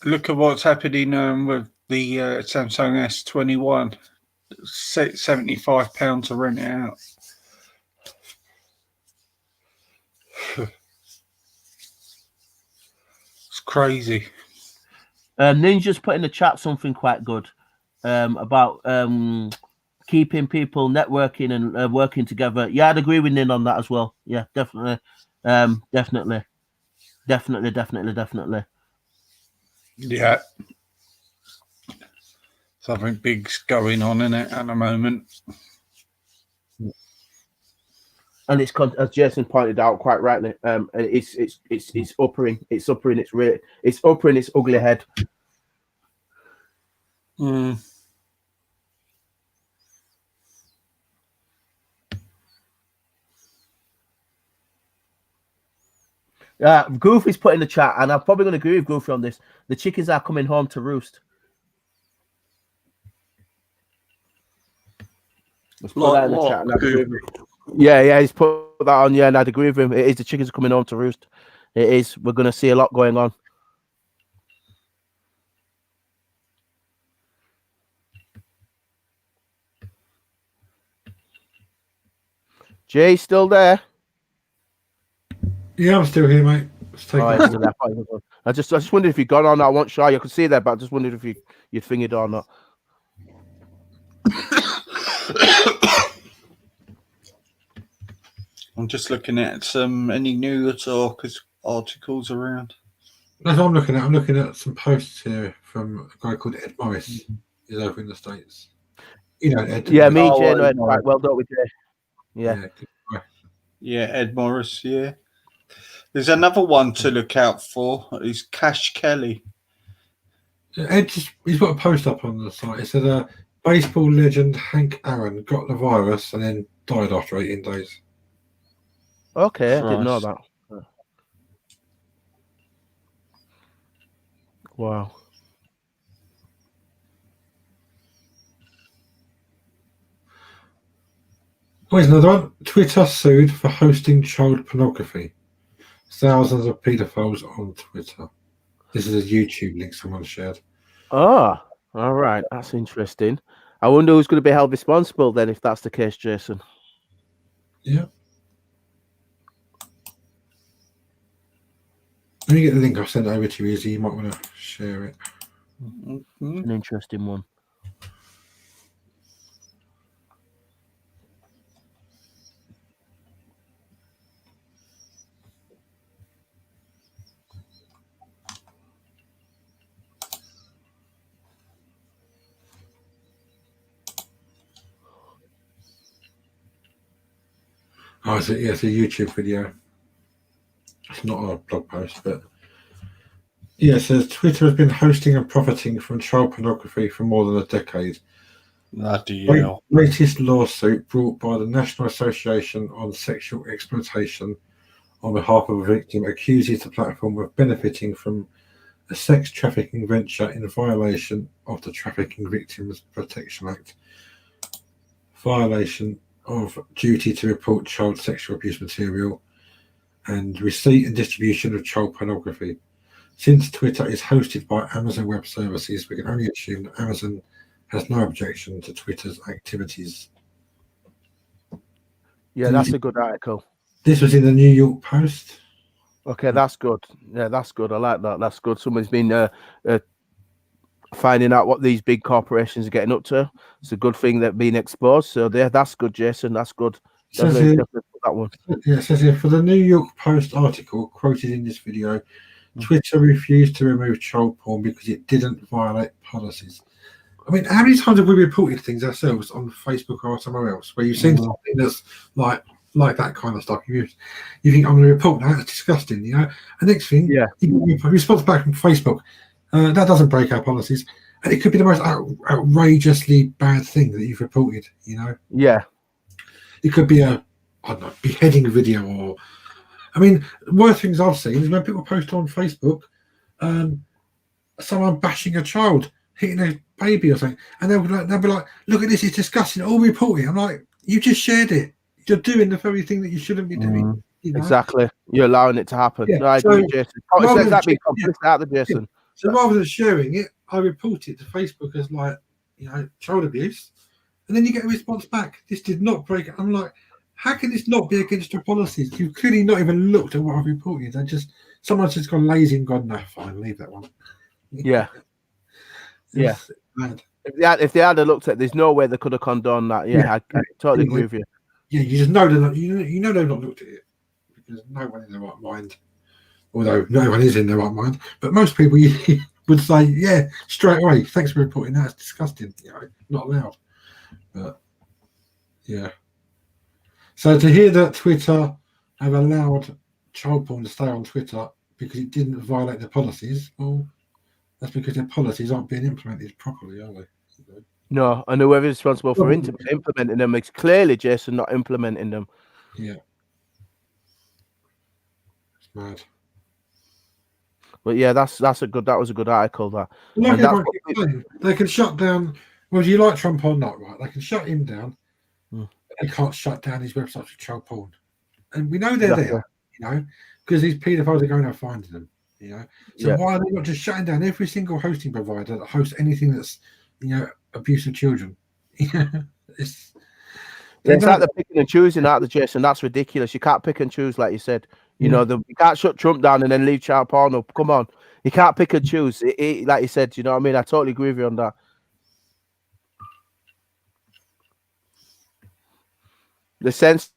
Look at what's happening with the Samsung S21. £75 to rent it out. It's crazy. Ninja's put in the chat something quite good about keeping people networking and working together. Yeah, I'd agree with Nin on that as well. Yeah, definitely. Definitely. Yeah. Something big's going on in it at the moment. And it's, as Jason pointed out quite rightly, it's uppering its ugly head. Goofy's put in the chat, and I'm probably going to agree with Goofy on this. The chickens are coming home to roost. Let's put that in the chat. Yeah, he's put that on. Yeah, and I'd agree with him. It is the chickens are coming home to roost. It is. We're going to see a lot going on. Jay, still there? Yeah, I'm still here, mate. I just wondered if you'd gone or not. I wasn't sure. You could see that, but I just wondered if you'd fingered or not. I'm just looking at any news or articles around. That's what I'm looking at. I'm looking at some posts here from a guy called Ed Morris. He's over in the States. You know Ed. Yeah, me and Jay know Ed quite well, don't we, Jay? Yeah. Yeah, Ed Morris, yeah. There's another one to look out for. Is Cash Kelly. He's got a post up on the site. It said baseball legend Hank Aaron got the virus and then died after 18 days. Okay, I didn't know that. Wow. Oh, here's another one. Twitter sued for hosting child pornography. Thousands of pedophiles on Twitter. This is a YouTube link someone shared. Oh, all right. That's interesting. I wonder who's going to be held responsible then if that's the case, Jason. Yeah. Let me get the link I've sent over to you, Izzy. You might want to share it. An interesting one. Oh, it's a YouTube video. It's not a blog post, but yeah, it says Twitter has been hosting and profiting from child pornography for more than a decade. Latest lawsuit brought by the National Association on Sexual Exploitation on behalf of a victim accuses the platform of benefiting from a sex trafficking venture in violation of the Trafficking Victims Protection Act. Violation of duty to report child sexual abuse material and receipt and distribution of child pornography. Since Twitter is hosted by Amazon Web Services, we can only assume that Amazon has no objection to Twitter's activities. Yeah, that's a good article. This was in the New York Post. Okay, that's good. Yeah, that's good. I like that. That's good. Someone's been finding out what these big corporations are getting up to. It's a good thing they're being exposed. So yeah, that's good, Jason. That's good. Definitely put that one. Yeah, it says here, for the New York Post article quoted in this video, Twitter refused to remove child porn because it didn't violate policies. I mean, how many times have we reported things ourselves on Facebook or somewhere else where you've seen something that's like that kind of stuff? You think, I'm going to report that, it's disgusting, you know? And next thing, you response back from Facebook, that doesn't break our policies. And it could be the most outrageously bad thing that you've reported, you know? Yeah. It could be a, I don't know, beheading video or... I mean, worst things I've seen is when people post on Facebook someone bashing a child, hitting a baby or something, and they'll be like, look at this, it's disgusting, all reporting. I'm like, you just shared it. You're doing the very thing that you shouldn't be doing. You know? Exactly. You're allowing it to happen. Yeah. No, I agree, Jason. So rather than sharing it, I report it to Facebook as like, you know, child abuse, and then you get a response back. This did not break it. I'm like, how can this not be against your policies? You've clearly not even looked at what I've reported. Someone's just gone lazy and gone, no, fine, leave that one. Yeah. Yeah. If they had looked at, there's no way they could have condoned that. Yeah, I totally agree with you. Yeah, you just know they're not. You know they've not looked at it because no one in their right mind. Although no one is in their right mind, but most people would say, yeah, straight away. Thanks for reporting that. It's disgusting. You know, not allowed. But yeah. So to hear that Twitter have allowed child porn to stay on Twitter because it didn't violate their policies, well, that's because their policies aren't being implemented properly, are they? No, and whoever's responsible for implementing them is clearly Jason not implementing them. Yeah. It's mad. But yeah, that was a good article. That they can shut down. Whether you like Trump or not, right? They can shut him down. They can't shut down his websites for child porn, and we know they're there, you know, because these paedophiles are going out finding them, you know. So why are they not just shutting down every single hosting provider that hosts anything that's, you know, abuse of children? It's like they're picking and choosing out the Jason. That's ridiculous. You can't pick and choose, like you said. You know, you can't shut Trump down and then leave child porn up. Come on, you can't pick and choose. Like you said, you know what I mean? I totally agree with you on that. The sense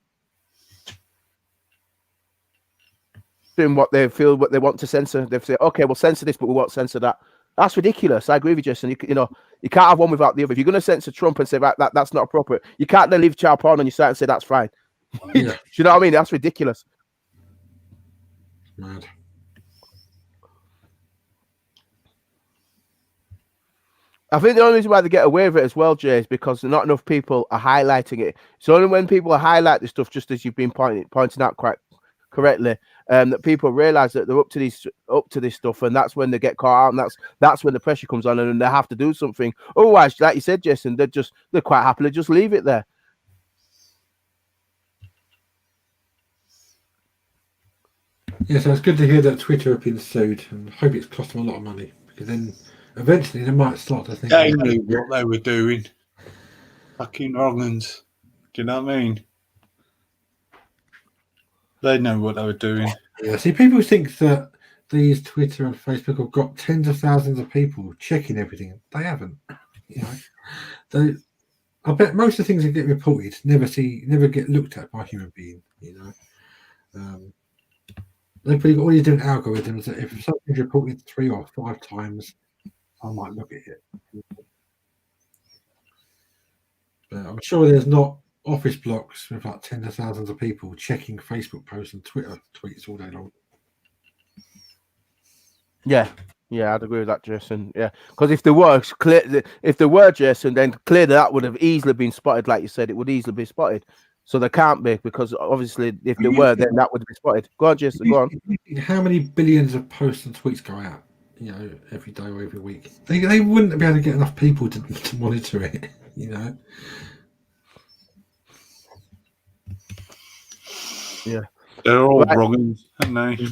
in what they feel, what they want to censor. They say, okay, we'll censor this, but we won't censor that. That's ridiculous. I agree with you, Jason. You know, you can't have one without the other. If you're going to censor Trump and say that's not appropriate, you can't then leave child porn on your site and say that's fine. Yeah. Do you know what I mean? That's ridiculous. Mad. I think the only reason why they get away with it as well, Jay, is because not enough people are highlighting it. It's only when people highlight this stuff, just as you've been pointing out quite correctly, that people realise that they're up to this stuff, and that's when they get caught out, and that's when the pressure comes on, and they have to do something. Otherwise, like you said, Jason, they're quite happily just leave it there. Yeah, so it's good to hear that Twitter have been sued, and I hope it's cost them a lot of money, because then eventually they might start to think they knew what they were doing. Fucking wrong'uns. Do you know what I mean? They know what they were doing. Yeah, see, people think that these Twitter and Facebook have got tens of thousands of people checking everything. They haven't. You know, I bet most of the things that get reported never get looked at by a human being. You know, they've probably got all these different algorithms that if something's reported 3 or 5 times, I might look at it. But I'm sure there's not office blocks with like tens of thousands of people checking Facebook posts and Twitter tweets all day long. Yeah, I'd agree with that, Jason. Yeah, because if there were Jason, then clearly that would have easily been spotted. Like you said, it would easily be spotted. So they can't be, because obviously if they were, then that would be spotted. Go on, Jason. Go on. How many billions of posts and tweets go out? You know, every day or every week. They wouldn't be able to get enough people to monitor it. You know. Yeah. They're all Right. wrong, aren't they?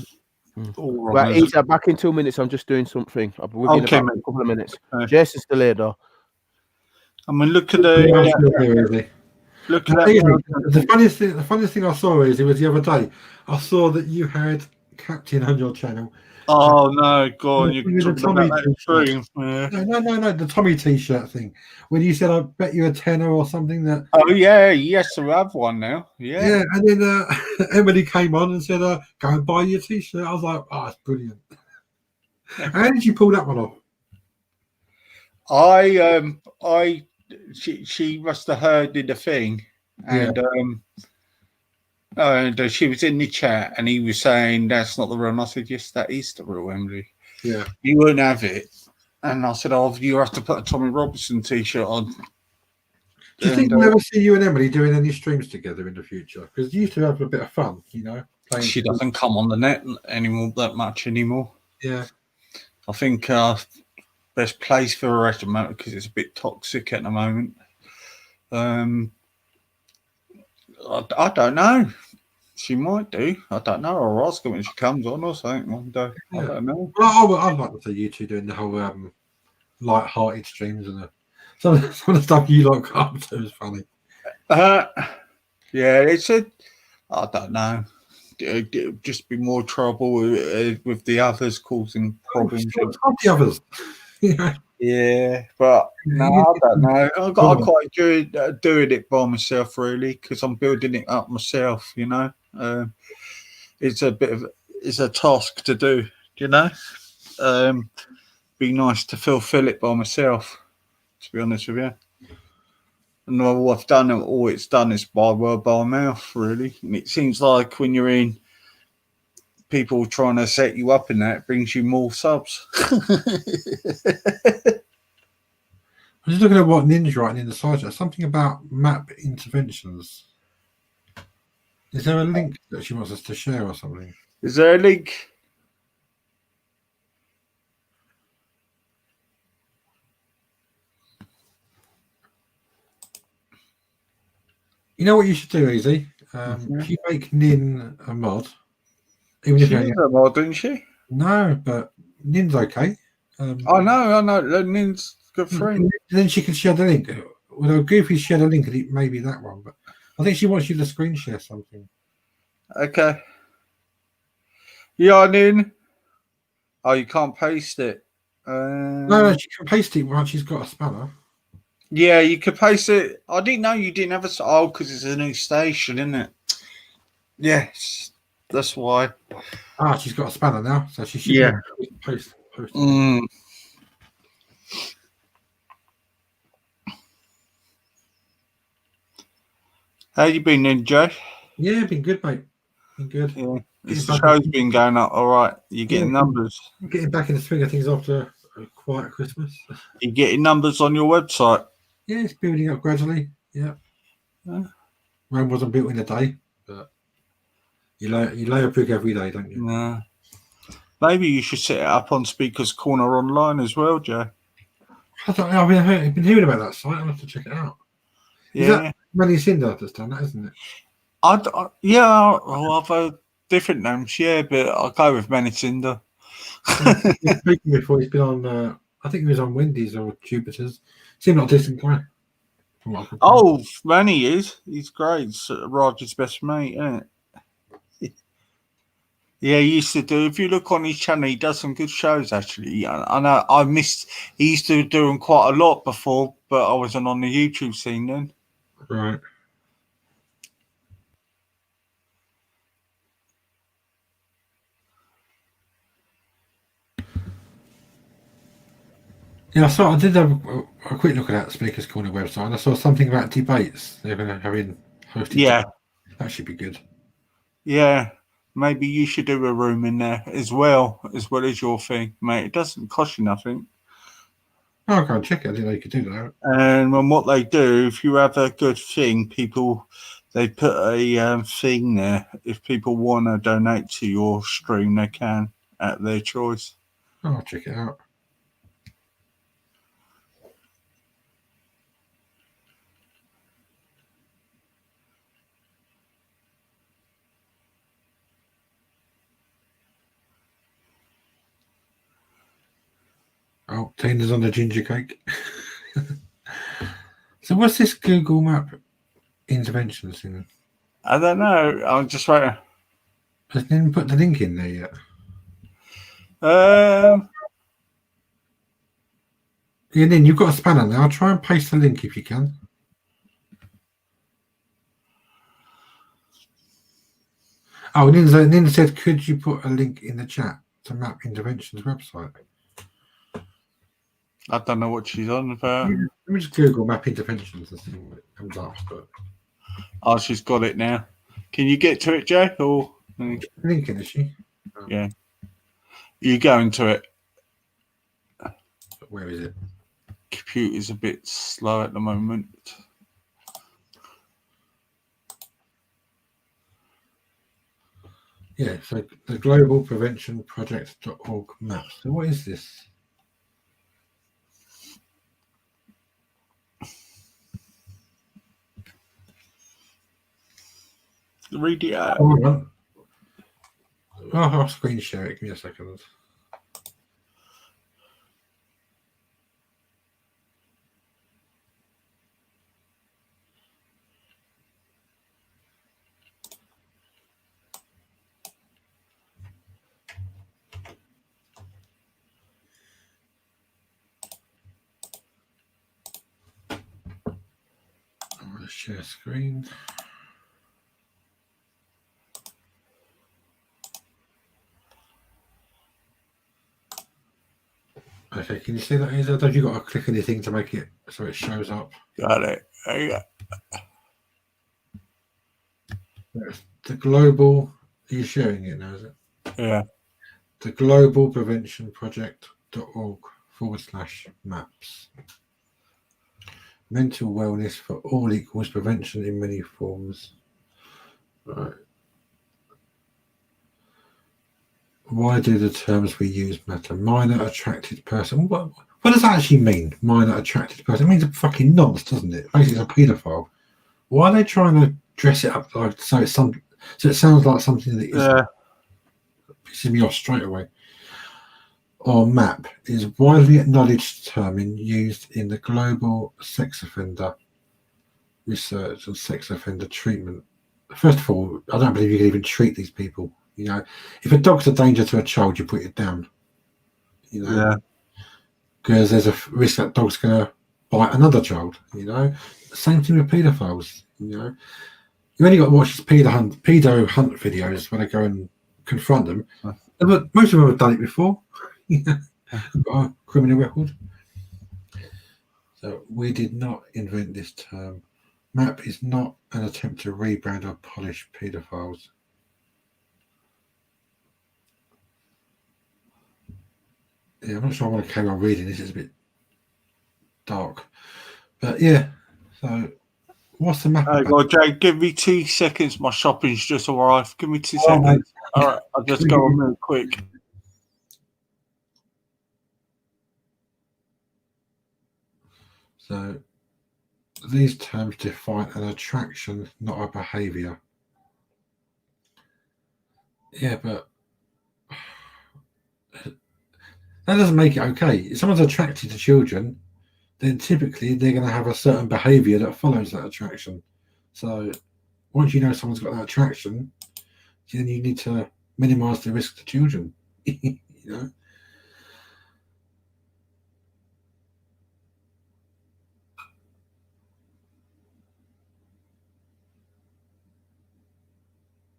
Mm. All wrong. Right, Isa, back in 2 minutes. I'm just doing something. I'll be with you in Okay, about mate. a couple of minutes. Okay. Jason's still here, though. I mean, look at Yeah, I'm the still here, Izzy. look at Izzy, that. the funniest thing I saw is it was the other day. I saw that you had Captain on your channel. Oh no, go on! Yeah, You're with the talking about Tommy that t-shirt. stream. Yeah. No, the Tommy T-shirt thing. When you said, "I bet you a tenner" or something that. Oh yeah, yes, I have one now. Yeah. Yeah, and then Emily came on and said, "Go and buy your T-shirt." I was like, "Oh, that's brilliant." How did you pull that one off? She must have heard in the thing, and she was in the chat, and he was saying that's not the real. And I said, yes, that is the real Emily. Yeah, You won't have it. And I said, oh, you have to put a Tommy Robinson T-shirt on. Do you think we'll ever see you and Emily doing any streams together in the future? Because you used to have a bit of fun, you know. She doesn't come on the net anymore that much anymore. Yeah, I think best place for her at the moment because it's a bit toxic at the moment. I don't know. She might do. I don't know. I'll ask her when she comes on or something one day. Yeah. I don't know. Well, I'd like to see you two doing the whole light-hearted streams and some of the stuff you like up to is funny. Yeah, it's a. I don't know. It'd just be more trouble with the others causing problems. Not the others. Yeah. Yeah, but no, I don't know. I quite enjoy doing it by myself, really, because I'm building it up myself. You know, it's a task to do. You know, be nice to fulfill it by myself. To be honest with you, and all I've done, all it's done is by word by mouth, really. And it seems like when you're in, people trying to set you up in that, it brings you more subs. I'm just looking at what Nin's writing in the side chat. Something about map interventions. Is there a link that she wants us to share or something? Is there a link? You know what you should do, Easy? If you make Nin a mod, even if She is a mod, isn't she? No, but Nin's okay. I know. Nin's a good friend. Then she can share the link. Well, Goofy shared a link, and it may be that one, but I think she wants you to screen share something. Okay. Yeah, Nin. Oh, you can't paste it. No, she can paste it once she's got a spanner. Yeah, you could paste it. I didn't know you didn't have a. Oh, because it's a new station, isn't it? Yes, that's why. Ah, she's got a spanner now, so she should post. How you been then, Joe? Yeah, been good, mate. Been good. Yeah. The show's been going up all right. You're getting numbers. Getting back in the swing of things after a quiet Christmas. You're getting numbers on your website. Yeah, it's building up gradually. Yeah. Rome wasn't built in a day, but you lay a brick every day, don't you? No. Maybe you should set it up on Speaker's Corner online as well, Joe. I don't know. I've been hearing about that site. I'll have to check it out. Is that Manny Cinder that's done that, isn't it? I've different names, but I'll go with Manny Cinder. He's speaking before. He's been on. I think he was on Wendy's or Jupiter's. Seemed like a decent guy. Oh, Manny is. He's great. It's Roger's best mate, isn't it? Yeah, he used to do. If you look on his channel, he does some good shows actually. I know I missed. He used to do them quite a lot before, but I wasn't on the YouTube scene then. Right. Yeah, I did have a quick look at that Speakers Corner website, and I saw something about debates they're going to have in hosted. Yeah, that should be good. Yeah, maybe you should do a room in there as well as your thing, mate. It doesn't cost you nothing. I'll go and check it. I didn't know you could do that. And when what they do, if you have a good thing, they put a thing there. If people want to donate to your stream, they can at their choice. I'll check it out. Tina's on the ginger cake. So what's this Google Map interventions thing? I don't know. I'm just waiting. I didn't put the link in there yet. Yeah, then you've got a spanner now. I'll try and paste the link if you can. Oh, Nin said, could you put a link in the chat to Map Interventions website? I don't know what she's on about. Let me just Google Map Interventions and see what comes up. But... Oh, she's got it now. Can you get to it, Jay? Or link in, is she? Oh. Yeah. You going to it? Where is it? Computer's a bit slow at the moment. Yeah, so the Global Prevention Project.org map. So what is this? Read it out. Oh, I'll screen share it. Give me a second. Share screen. Okay, can you see that? Have you got to click anything to make it so it shows up? Got it. Yeah. The global. Are you sharing it now? Is it? Yeah. The Global Prevention Project.org/maps. Mental wellness for all equals prevention in many forms. Right. Why do the terms we use matter? Minor attracted person. What does that actually mean? Minor attracted person. It means a fucking nonce, doesn't it? Basically, it's a paedophile. Why are they trying to dress it up like so it sounds like something that pisses me off straight away? Or MAP is widely acknowledged term used in the global sex offender research and sex offender treatment. First of all, I don't believe you can even treat these people. You know, if a dog's a danger to a child, you put it down. You know, because there's a risk that dog's going to bite another child. You know, same thing with paedophiles. You know, you only got to watch these pedo hunt videos when I go and confront them. But most of them have done it before. Got a criminal record. So we did not invent this term. MAP is not an attempt to rebrand or polish paedophiles. Yeah, I'm not sure I want to carry on reading. This is a bit dark. But yeah, so what's the map? Hey, God, Jay, give me 2 seconds. My shopping's just arrived. Give me 2 seconds. Mate. All right, I'll just go on real quick. So these terms define an attraction, not a behavior. Yeah, but that doesn't make it okay. If someone's attracted to children, then typically they're going to have a certain behavior that follows that attraction. So once you know someone's got that attraction, then you need to minimize the risk to children. You know.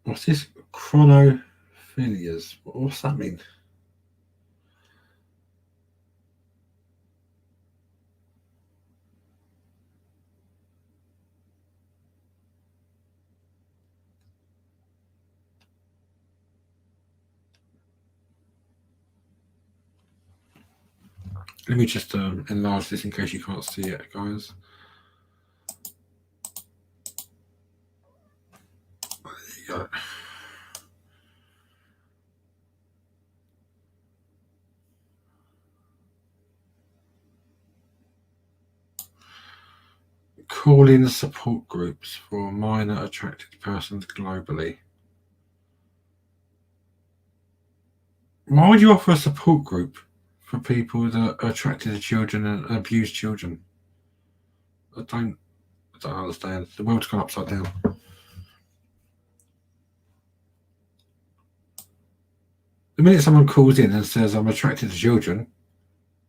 What's this? Chronophilias. What's that mean? Let me just enlarge this in case you can't see it, guys. There you go. Call in support groups for minor attracted persons globally. Why would you offer a support group for people that are attracted to children and abuse children. I don't understand. The world's gone upside down. The minute someone calls in and says, I'm attracted to children,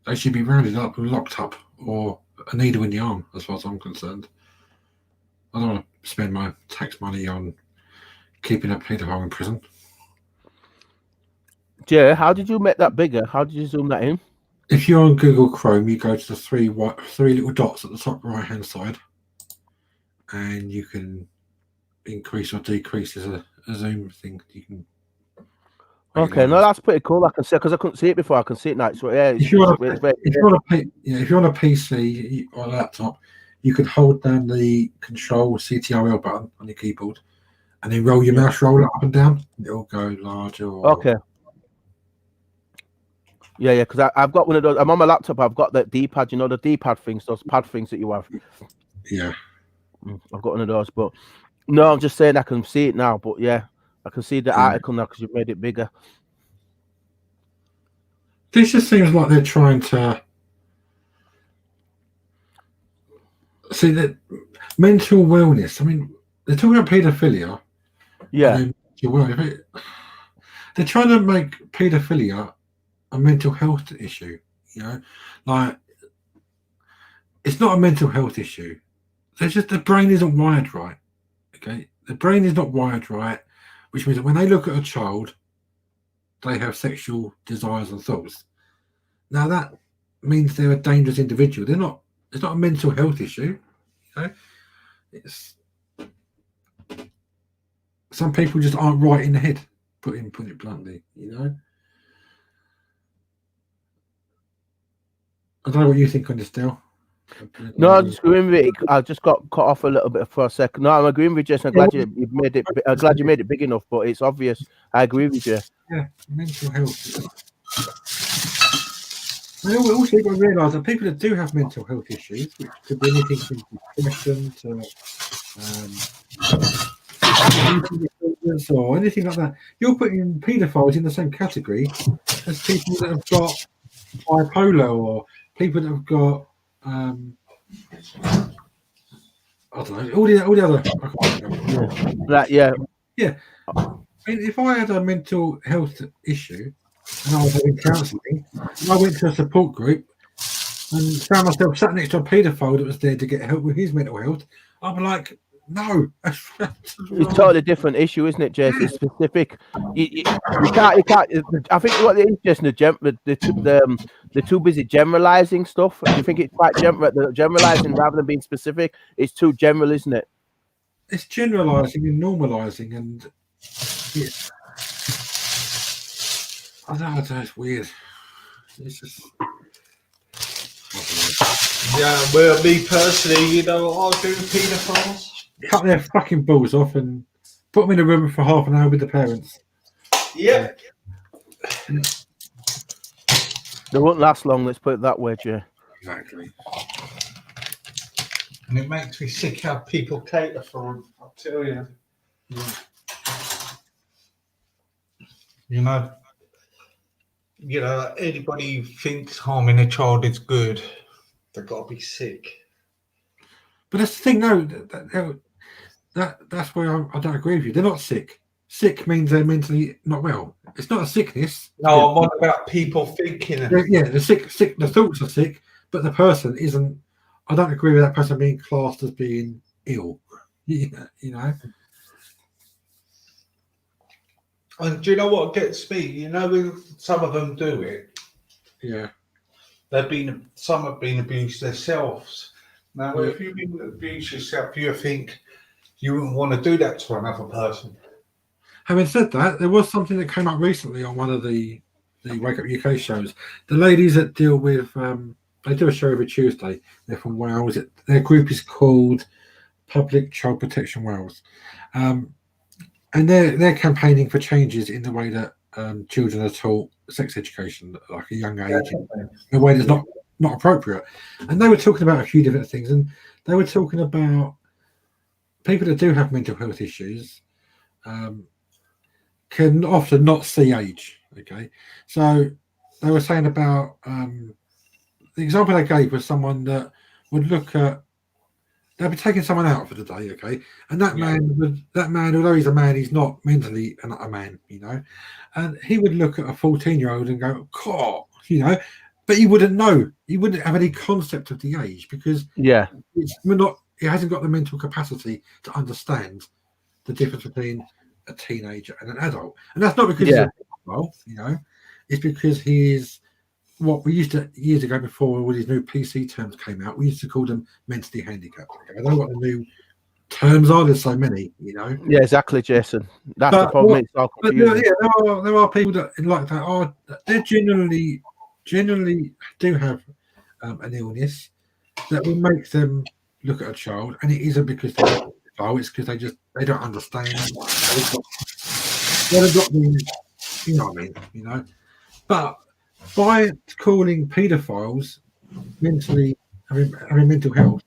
they should be rounded up and locked up, or a needle in the arm, as far as I'm concerned. I don't want to spend my tax money on keeping a paedophile in prison. Jay, how did you make that bigger? How did you zoom that in? If you're on Google Chrome, you go to the three little dots at the top right-hand side, and you can increase or decrease as a zoom thing. You can. Okay, no, that's pretty cool. I can see, because I couldn't see it before. I can see it now. So yeah, if you're on a PC or a laptop, you can hold down the Control CTRL button on your keyboard, and then roll your mouse roller up and down. It'll go larger. Okay. Yeah, because I've got one of those. I'm on my laptop. I've got that D-pad. You know the D-pad things, those pad things that you have. Yeah. I've got one of those, but no, I'm just saying I can see it now. But yeah, I can see the article now because you've made it bigger. This just seems like they're trying to see that mental wellness. I mean, they're talking about paedophilia. Yeah. They're trying to make paedophilia a mental health issue. You know, like it's not a mental health issue. It's just the brain isn't wired right. Okay, the brain is not wired right, which means that when they look at a child, they have sexual desires and thoughts. Now that means they're a dangerous individual. They're not. It's not a mental health issue. You know, it's some people just aren't right in the head. Put it bluntly. You know. I don't know what you think on this, Dale. No, I'm just agreeing with it. I just got cut off a little bit for a second. No, I'm agreeing with Jason. I'm glad you made it. I'm glad you made it big enough, but it's obvious. I agree with you. Yeah, mental health. I also got to realise that people that do have mental health issues, which could be anything from depression to or anything like that, you're putting paedophiles in the same category as people that have got bipolar or people that have got I don't know, all the other. Right, yeah. Yeah. I mean, if I had a mental health issue and I was having counselling, and I went to a support group and found myself sat next to a paedophile that was there to get help with his mental health, I'd be like, no. It's a totally different issue, isn't it, Jason? It's specific. You can't. I think what it is, Jason, they're too busy generalizing stuff. Do you think it's quite generalizing rather than being specific? It's too general, isn't it? It's generalizing and normalizing, and I don't know, it's weird. It's just. Yeah, well, me personally, you know what I'll do to paedophiles? Cut their fucking balls off and put them in a room for half an hour with the parents. Yeah. They won't last long, let's put it that way, Jay. Exactly. And it makes me sick how people cater for them, I'll tell you. Yeah. You know, anybody who thinks harming a child is good, they've got to be sick. But that's the thing, no, that's where I don't agree with you. They're not sick. Sick means they're mentally not well. It's not a sickness. No, I'm on about people thinking. Yeah, the thoughts are sick, but the person isn't. I don't agree with that person being classed as being ill. You know. And do you know what gets me? You know, when some of them do it. Yeah. Some have been abused themselves. Now, if you've been abused yourself, you think you wouldn't want to do that to another person. Having said that, there was something that came up recently on one of the Wake Up UK shows. The ladies that deal with, they do a show every Tuesday. They're from Wales. Their group is called Public Child Protection Wales. And they're campaigning for changes in the way that children are taught sex education at like a young age, in a way that's not appropriate. And they were talking about a few different things, and they were talking about people that do have mental health issues can often not see age. Okay, so they were saying about the example they gave was someone that would look at. They'll be taking someone out for the day, okay, and that man, although he's a man, he's not mentally a man, you know, and he would look at a 14-year-old and go, "God," you know, but he wouldn't know. He wouldn't have any concept of the age because he hasn't got the mental capacity to understand the difference between a teenager and an adult, and that's not because he's a you know, it's because he is what we used to years ago before all these new PC terms came out. We used to call them mentally handicapped. I don't know what the new terms are. There's so many, you know. Yeah, exactly, Jason. That's the problem. It's all confusing. There are people that like that are they generally do have an illness that will make them look at a child, and it isn't because they're a child. It's because they don't understand. They've got the, you know what I mean, you know, but. By calling paedophiles mentally having mental health,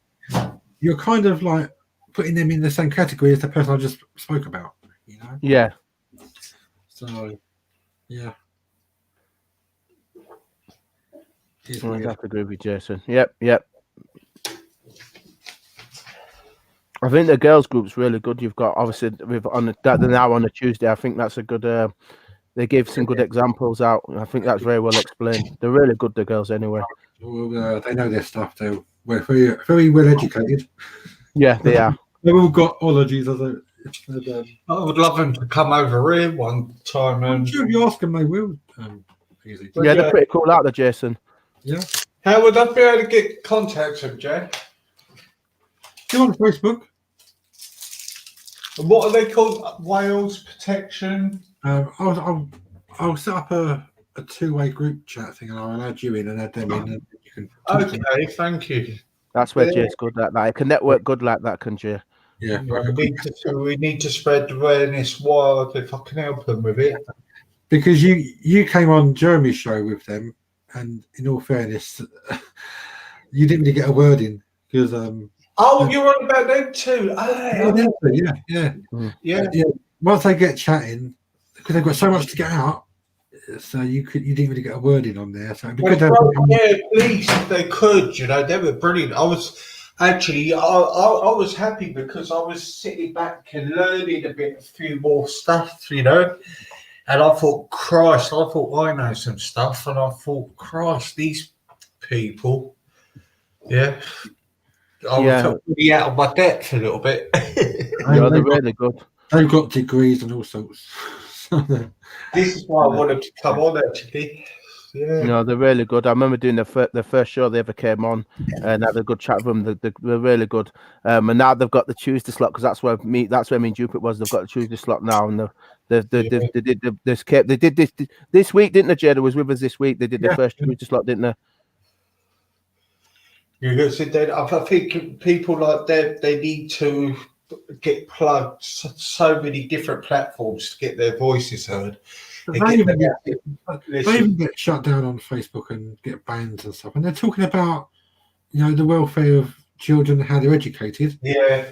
you're kind of like putting them in the same category as the person I just spoke about, you know? Yeah. So, yeah. I have to agree with Jason. Yep. I think the girls' group's really good. You've got obviously now on a Tuesday. I think that's a good. They gave some good examples out. I think that's very well explained. They're really good, the girls, anyway. Well, they know their stuff. They're very, very well educated. Yeah, they are. They've all got ologies. I would love them to come over here one time. I'm sure if you ask them, they will. Easy. Yeah, they're pretty cool out there, Jason. Yeah. How would I be able to get contact with Jay? Go on Facebook. And what are they called? Wales Protection? I'll set up a two-way group chat thing, and I'll add you in and add them in. And you can okay, thank you. That's where Jay's good like that. He can network good like that, can Jay? Yeah. We need to spread awareness wild if I can help them with it. Because you came on Jeremy's show with them, and in all fairness, you didn't really get a word in because. You're on about them too. Yeah. Once they get chatting, because they've got so much to get out, so you didn't really get a word in on there. So it'd be good to have please, if they could, you know, they were brilliant. I was actually, I was happy because I was sitting back and learning a few more stuff, you know. And I thought, Christ, I know some stuff, and I thought, Christ, these people, I felt really out of my depth a little bit. They're really good. They've got degrees and all sorts. This is why I wanted to come on, actually. Yeah. No, they're really good. I remember doing the first show they ever came on, and had a good chat with them. They're really good. And now they've got the Tuesday slot because that's where me and Jupiter was. They've got the Tuesday slot now, and they did this this week, didn't they? Jada was with us this week. They did the first Tuesday slot, didn't they? I think people like that, they need to get plugged so many different platforms to get their voices heard. They even get shut down on Facebook and get banned and stuff. And they're talking about, you know, the welfare of children and how they're educated. Yeah.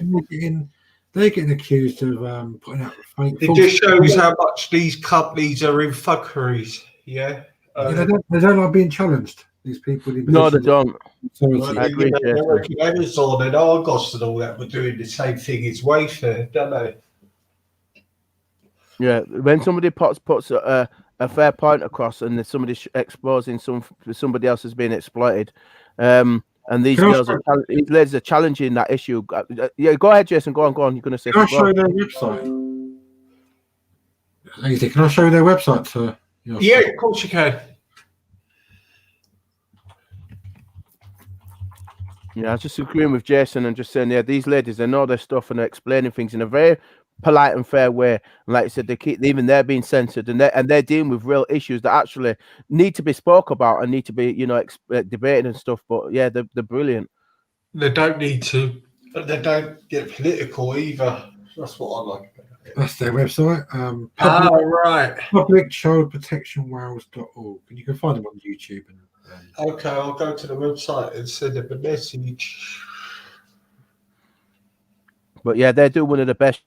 They're getting accused of putting out fake. It just shows how much these companies are in fuckeries. Yeah. They don't like being challenged. These people. No, they don't. I agree. Amazon and Argos and all that were doing the same thing as Wayfair, don't they? Yeah, when somebody puts a fair point across and there's somebody exposing somebody else as being exploited, and these ladies are challenging that issue. Yeah, go ahead, Jason. Go on. You're going to say. Can I show you their website? Easy. Can I show you their website? Yeah, of course you can. Yeah, I was just agreeing with Jason and just saying, these ladies, they know their stuff and they're explaining things in a very polite and fair way. And like I said, they're being censored and they're dealing with real issues that actually need to be spoke about and need to be, debated and stuff. But yeah, they're brilliant. They don't need to, but they don't get political either. That's what I like about it. That's their website. Right. Publicchildprotectionwales.org. And you can find them on YouTube. Okay, I'll go to the website and send them a message. But yeah, they do one of the best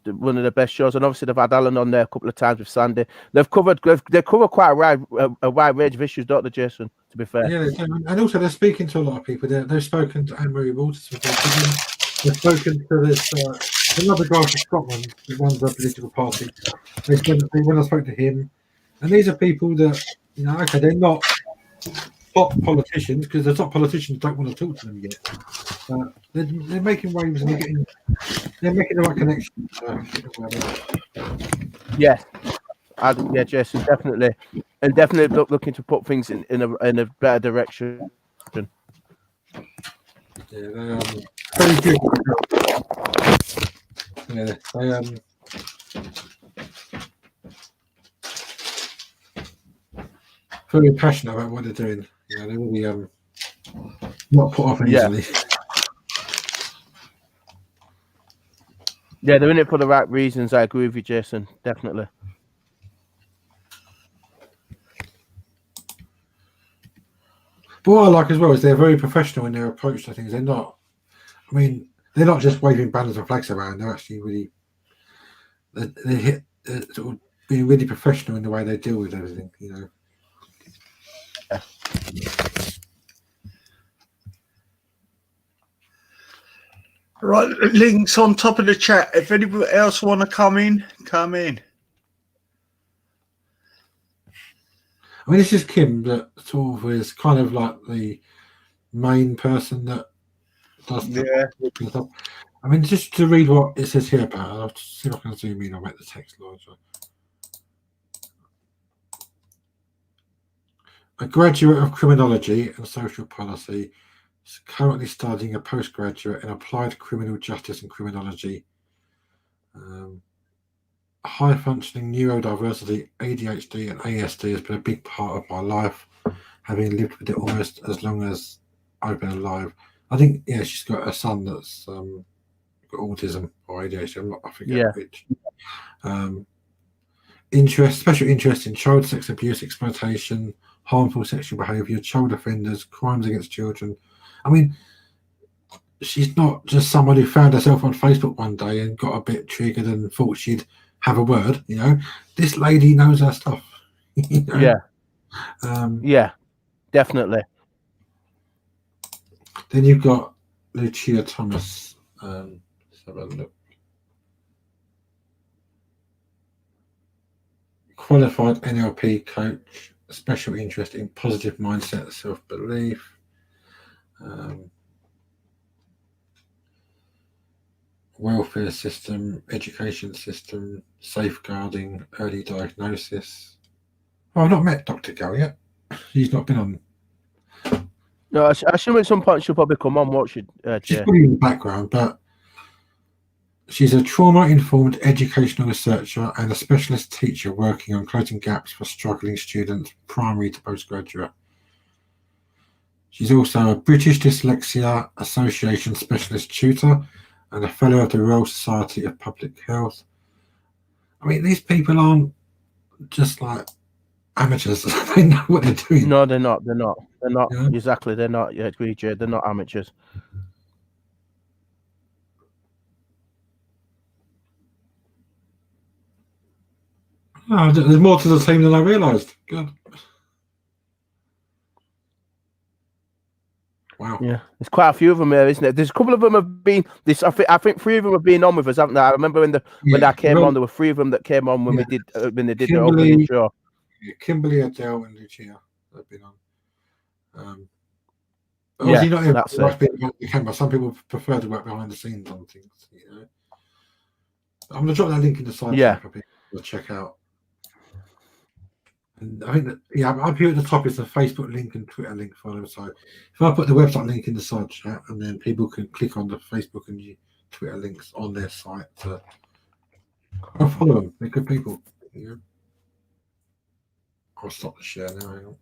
one of the best shows, and obviously they've had Alan on there a couple of times with Sandy. They cover quite a wide range of issues, don't they, Jason? To be fair, yeah, and also they're speaking to a lot of people. They've spoken to Anne-Marie Waters. They've spoken to this another guy from Scotland who runs a political party. When I spoke to him, and these are people that, you know, okay, they're not top politicians, because the top politicians don't want to talk to them yet. But they're making waves, and they're making the right connection. yeah, Jason, definitely, and definitely looking to put things in a better direction. Yeah, they very good. Yeah, they very passionate about what they're doing. Yeah, they really not put off easily. Yeah, they're in it for the right reasons. I agree with you, Jason. Definitely. But what I like as well is they're very professional in their approach to things. They're not, I mean, they're not just waving banners and flags around. They're actually really, they're sort of being really professional in the way they deal with everything, you know. Right, links on top of the chat. If anybody else want to come in, come in. I mean, this is Kim that sort of is kind of like the main person that does the stuff. I mean, just to read what it says here about her, I'll see if I can zoom in. I'll make the text larger. A graduate of criminology and social policy, is currently studying a postgraduate in applied criminal justice and criminology. High functioning neurodiversity, ADHD, and ASD has been a big part of my life, having lived with it almost as long as I've been alive. I think, yeah, she's got a son that's got autism or ADHD. I forget which. Special interest in child sex abuse, exploitation, harmful sexual behaviour, child offenders, crimes against children. I mean, she's not just someone who found herself on Facebook one day and got a bit triggered and thought she'd have a word. You know, this lady knows her stuff. You know? Yeah, definitely. Then you've got Lucia Thomas. Let's have a look. Qualified NLP coach, a special interest in positive mindset, self-belief. Welfare system, education system, safeguarding, early diagnosis. Oh, I've not met Dr. Gal yet. He's not been on. No, I assume at some point she'll probably come on. What should she's probably in the background, but she's a trauma-informed educational researcher and a specialist teacher working on closing gaps for struggling students, primary to postgraduate. She's also a British Dyslexia Association specialist tutor and a fellow of the Royal Society of Public Health. I mean, these people aren't just like amateurs. They know what they're doing. No, they're not. They're not. They're not. Yeah. Exactly. They're not. Yeah, agree, Jay. They're not amateurs. Oh, there's more to the team than I realised. Good. Wow. Yeah, there's quite a few of them there, isn't it? There's a couple of them have been. I think 3 of them have been on with us, haven't they? I remember when I came on, there were 3 of them that came on when we did when they did the opening show. Yeah, Kimberly, Adele, and Lucia have been on. Obviously not everyone behind the camera. Some people prefer to work behind the scenes on things. You know, I'm gonna drop that link in the side for people to check out. And I think that up here at the top is the Facebook link and Twitter link for them. So if I put the website link in the side chat, and then people can click on the Facebook and Twitter links on their site to follow them. They're good people. You know? I'll stop the share now. Hang on.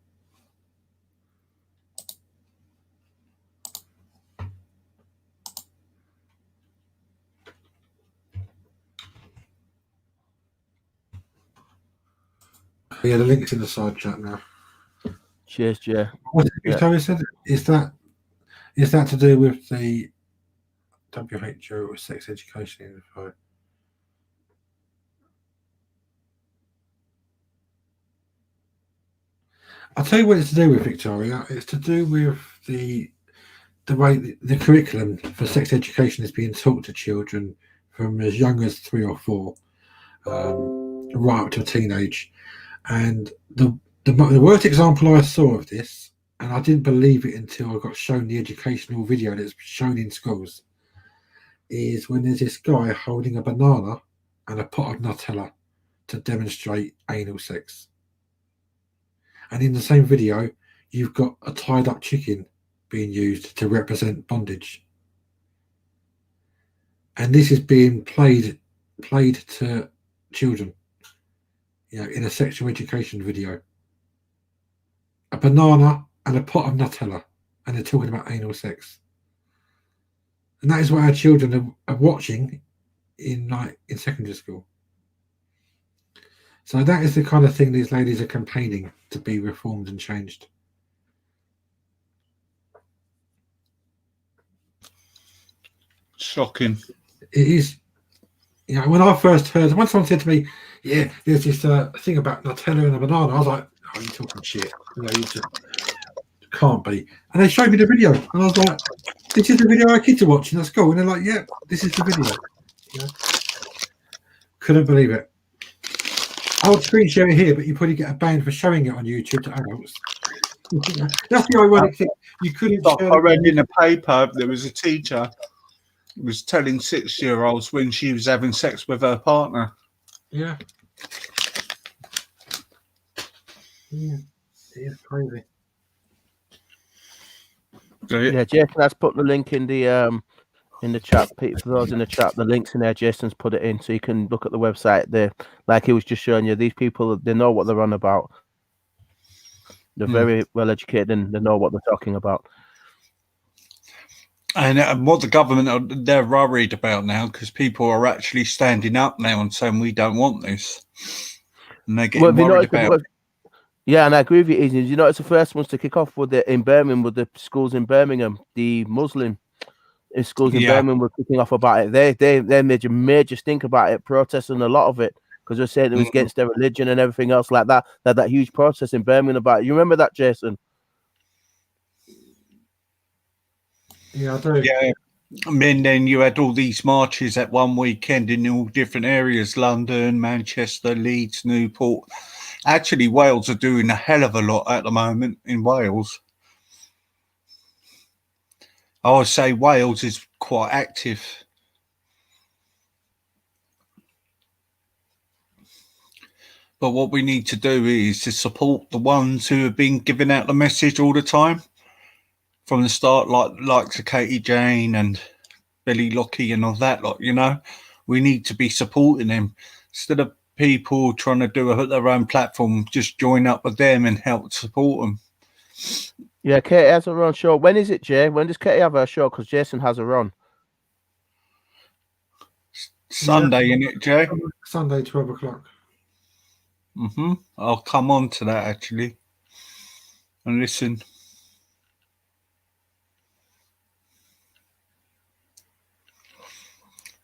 Yeah, the link's in the side chat now. Cheers, Jay. What Victoria said? Is that to do with the WHO sex education info? I'll tell you what it's to do with, Victoria. It's to do with the way the curriculum for sex education is being taught to children from as young as 3 or 4, right up to teenage. And the worst example I saw of this, and I didn't believe it until I got shown the educational video that's shown in schools, is when there's this guy holding a banana and a pot of Nutella to demonstrate anal sex. And in the same video, you've got a tied up chicken being used to represent bondage. And this is being played to children, in a sexual education video. A banana and a pot of Nutella, and they're talking about anal sex. And that is what our children are watching in secondary school. So that is the kind of thing these ladies are campaigning to be reformed and changed. Shocking. It is. When I first heard, when someone said to me, "Yeah, there's this thing about Nutella and a banana," I was like, "Oh, you're talking shit. You just can't be." And they showed me the video, and I was like, "This is the video our kids are watching at school," and they're like, "Yeah, this is the video." Couldn't believe it. I would screen share it here, but you probably get a ban for showing it on YouTube to adults. That's the ironic thing. You couldn't. I read in a paper there was a teacher who was telling 6-year-olds when she was having sex with her partner. Yeah. Yeah, it is crazy. Yeah, Jason has put the link in the chat. For those in the chat, the link's in there. Jason's put it in, so you can look at the website there. Like he was just showing you, these people, they know what they're on about. They're very well educated and they know what they're talking about. And what the government they're worried about now, because people are actually standing up now and saying we don't want this, and they're getting worried about. Yeah, and I agree with you, Ethan. You know, it's the first ones to kick off with in Birmingham, with the schools in Birmingham, the Muslim schools in Birmingham were kicking off about it. They made a major stink about it, protesting a lot of it because they're saying it was against their religion and everything else like that. They had that huge protest in Birmingham about it. You remember that, Jason? Yeah, I do. Yeah. I mean, then you had all these marches at one weekend in all different areas: London, Manchester, Leeds, Newport. Actually, Wales are doing a hell of a lot at the moment in Wales. I would say Wales is quite active. But what we need to do is to support the ones who have been giving out the message all the time from the start, like Katie Jane and Billy Lockie and all that lot, we need to be supporting them instead of people trying to do their own platform. Just join up with them and help support them. Yeah, Katie has her own show. When is it, Jay? When does Katie have her show? Because Jason has her on. Sunday, innit, Jay? Sunday, 12 o'clock. I'll come on to that actually and listen.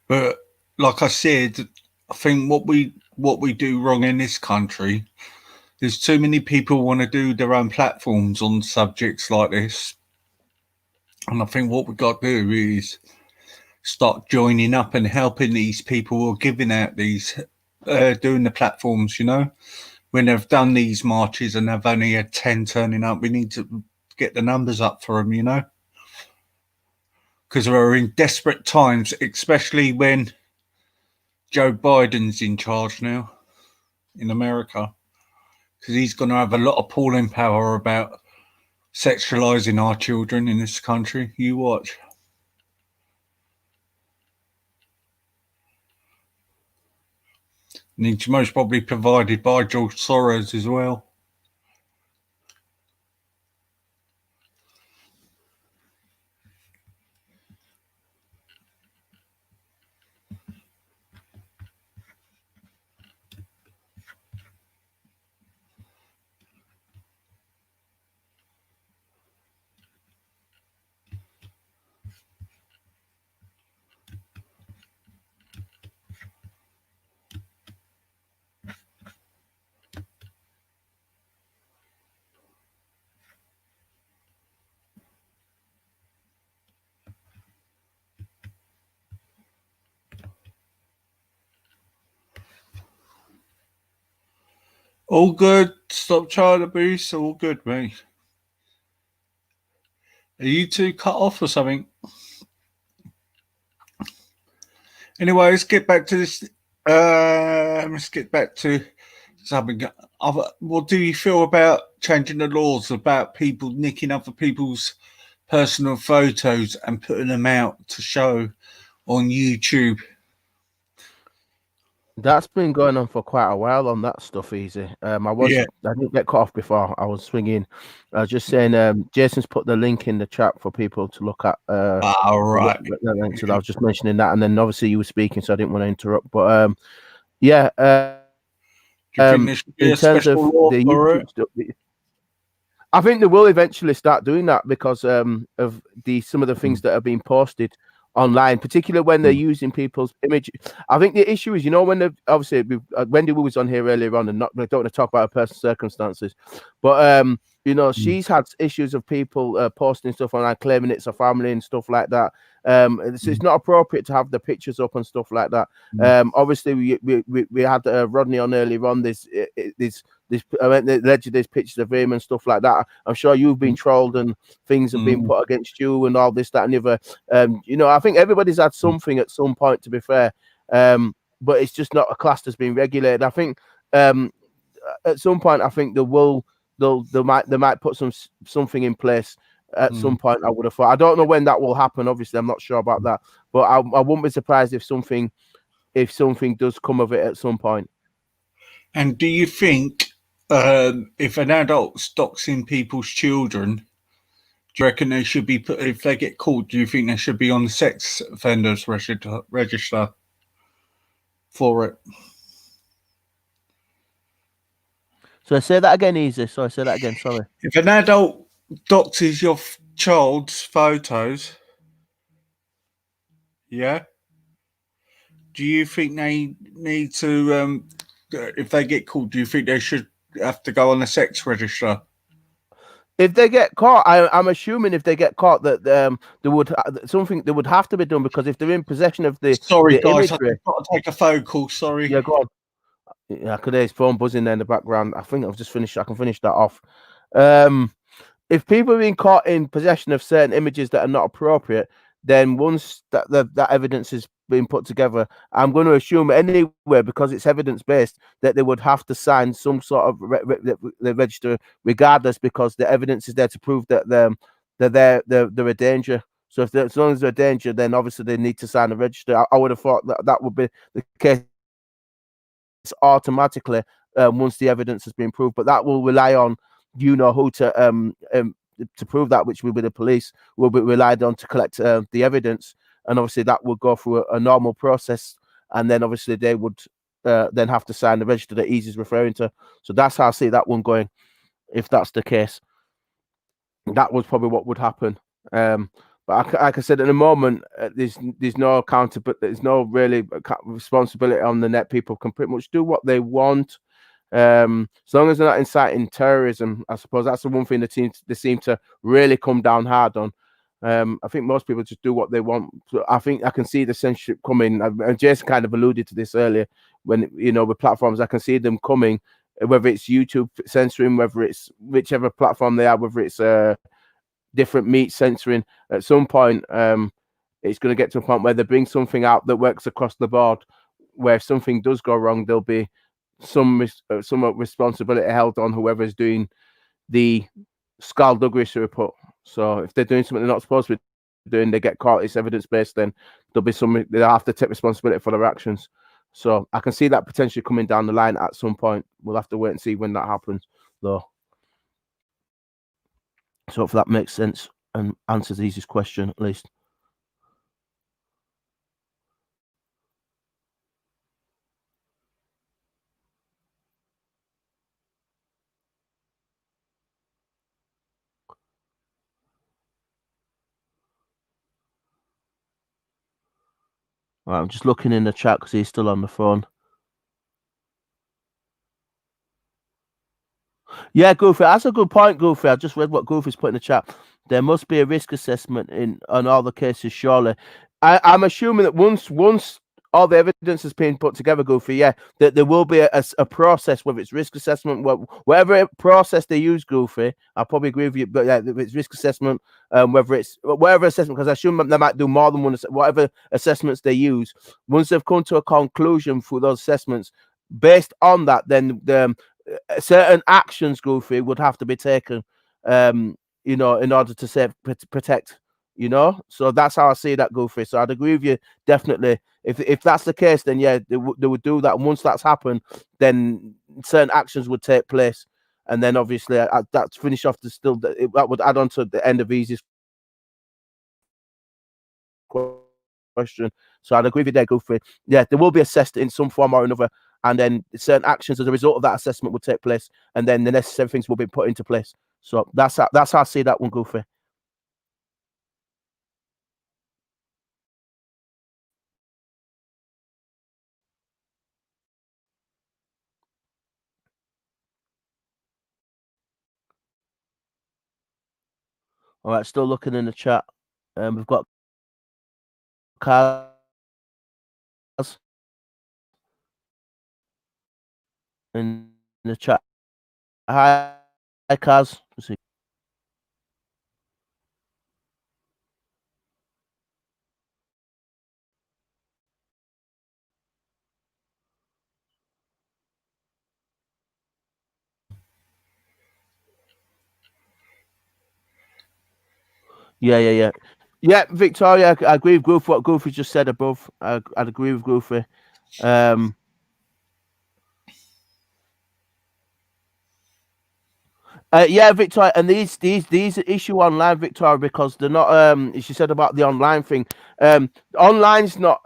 But like I said, I think what we do wrong in this country is too many people want to do their own platforms on subjects like this. And I think what we've got to do is start joining up and helping these people who are giving out these, doing the platforms, when they've done these marches and they've only had 10 turning up, we need to get the numbers up for them, because we're in desperate times, especially when Joe Biden's in charge now in America, because he's going to have a lot of pulling power about sexualizing our children in this country. You watch. And it's most probably provided by George Soros as well. All good. Stop child abuse. All good, mate. Are you two cut off or something? Anyway, let's get back to this. Let's get back to something. What do you feel about changing the laws about people nicking other people's personal photos and putting them out to show on YouTube? That's been going on for quite a while on that stuff, Easy. I didn't get cut off before I was swinging. I was just saying, Jason's put the link in the chat for people to look at. All right. So I was just mentioning that, and then obviously you were speaking, so I didn't want to interrupt. But yeah, in terms of the YouTube stuff, I think they will eventually start doing that because of some of the things that are being posted online, particularly when they're using people's image. I think the issue is, when obviously Wendy was on here earlier on, and I don't want to talk about her personal circumstances, but she's had issues of people posting stuff online, claiming it's a family and stuff like that. It's not appropriate to have the pictures up and stuff like that. Obviously, we had Rodney on earlier on. Allegedly there's pictures of him and stuff like that. I'm sure you've been trolled and things have been put against you and all this, that, and the other. I think everybody's had something at some point, to be fair, but it's just not a class that's been regulated. I think at some point, I think they might put something in place at some point. I would have thought. I don't know when that will happen. Obviously, I'm not sure about that, but I wouldn't be surprised if something does come of it at some point. And do you think if an adult's doxing people's children, do you reckon they should be put, if they get caught, do you think they should be on the sex offenders register for it? So say that again, Easy. Sorry, say that again. Sorry. If an adult doxes your child's photos, yeah, do you think they need to, if they get caught, do you think they should have to go on the sex register? If they get caught, I'm assuming if they get caught that they would have to be done, because if they're in possession of the guys, imagery, I've got to take a phone call. Sorry. Yeah, go on. Yeah, I could hear his phone buzzing there in the background. I think I've just finished. I can finish that off. If people are being caught in possession of certain images that are not appropriate, then once that evidence is being put together, I'm going to assume anyway, because it's evidence based, that they would have to sign some sort of the register regardless, because the evidence is there to prove that they're a danger. So as long as they're a danger, then obviously they need to sign a register. I would have thought that would be the case automatically once the evidence has been proved, but that will rely on who to prove that, which will be the police, will be relied on to collect the evidence, and obviously that will go through a normal process, and then obviously they would then have to sign the register that Easy's referring to. So that's how I see that one going. If that's the case, that was probably what would happen. But like I said, at the moment, there's no accountability, there's no really responsibility on the net. People can pretty much do what they want. As long as they're not inciting terrorism, I suppose that's the one thing they seem to really come down hard on. I think most people just do what they want. So I think I can see the censorship coming. And Jason kind of alluded to this earlier, when with platforms, I can see them coming, whether it's YouTube censoring, whether it's whichever platform they are, whether it's different meat censoring. At some point, it's going to get to a point where they bring something out that works across the board, where if something does go wrong, there'll be some responsibility held on whoever's doing the skullduggery report. So if they're doing something they're not supposed to be doing, they get caught, it's evidence based, then there'll be something they'll have to take responsibility for their actions. So I can see that potentially coming down the line at some point. We'll have to wait and see when that happens, though. So if that makes sense and answers Easy's question at least. Right, I'm just looking in the chat because he's still on the phone. Yeah, Goofy, that's a good point, Goofy. I just read what Goofy's put in the chat. There must be a risk assessment on all the cases, surely. I'm assuming that once all the evidence has been put together, Goofy, yeah, that there will be a process, whether it's risk assessment, whatever process they use, Goofy, I'll probably agree with you, but yeah, if it's risk assessment, whether it's whatever assessment, because I assume they might do more than one, whatever assessments they use, once they've come to a conclusion through those assessments, based on that, then certain actions, Goofy, would have to be taken, you know, in order to protect, you know. So that's how I see that, Goofy. So I'd agree with you, definitely. If that's the case, then yeah, they would do that. And once that's happened, then certain actions would take place. And then obviously that's finish off that would add on to the end of Easy's question. So I'd agree with you there, Goofy. Yeah, they will be assessed in some form or another, and then certain actions as a result of that assessment will take place, and then the necessary things will be put into place. So that's how I see that one, Goofy. All right, still looking in the chat. We've got Kaz in the chat. Hi, Kaz. Yeah, Victoria, I agree with Goofy, what Goofy just said above. I'd agree with Goofy. Yeah, Victoria, and these issue online, Victoria, because they're not she said about the online thing. Online's not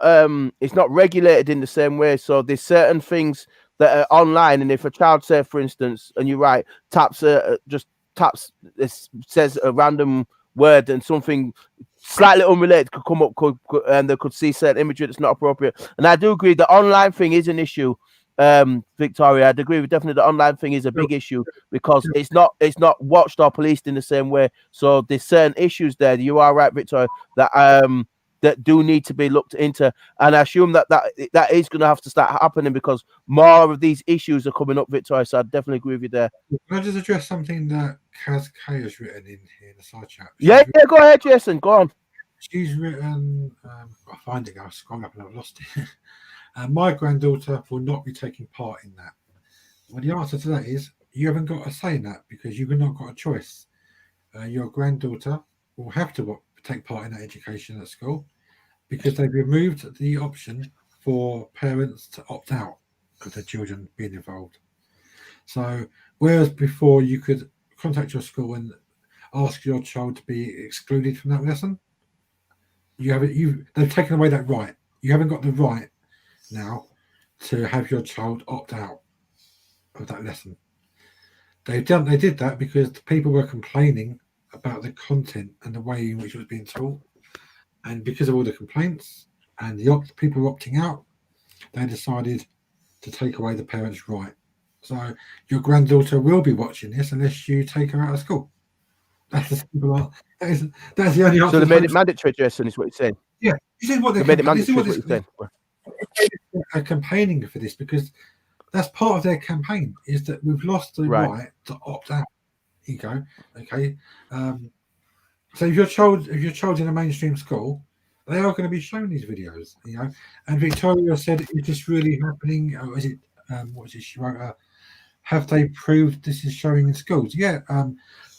it's not regulated in the same way. So there's certain things that are online, and if a child, say for instance, and you're right, just taps, it says a random word and something slightly unrelated could come up, and they could see certain imagery that's not appropriate. And I do agree the online thing is an issue. Victoria, I'd agree with definitely the online thing is a big issue because it's not watched or policed in the same way. So there's certain issues there. You are right, Victoria, that do need to be looked into, and I assume that is going to have to start happening because more of these issues are coming up, Victoria. So I definitely agree with you there. Can I just address something that Kaz K has written in here in the side chat? Yeah, go ahead, Jason. Go on. She's written. I'll find it. I'll scroll up and I've lost it. My granddaughter will not be taking part in that. Well, the answer to that is you haven't got a say in that because you've not got a choice. Your granddaughter will have to take part in that education at school because they've removed the option for parents to opt out of their children being involved. So, whereas before you could contact your school and ask your child to be excluded from that lesson, they've taken away that right. You haven't got the right now to have your child opt out of that lesson. They did that because people were complaining about the content and the way in which it was being taught, and because of all the complaints and the people opting out, they decided to take away the parents' right. So your granddaughter will be watching this unless you take her out of school. That's the simple answer. That's the only answer. So they made it mandatory, Jason, is what you're saying. Yeah, this is what they made it mandatory. What you're saying. They're campaigning for this because that's part of their campaign is that we've lost the right to opt out. Here you go. Okay. So if your child's in a mainstream school, they are going to be shown these videos, you know. And Victoria said, "Is this really happening? Or is it? What was it? She wrote, have they proved this is showing in schools?" Yeah.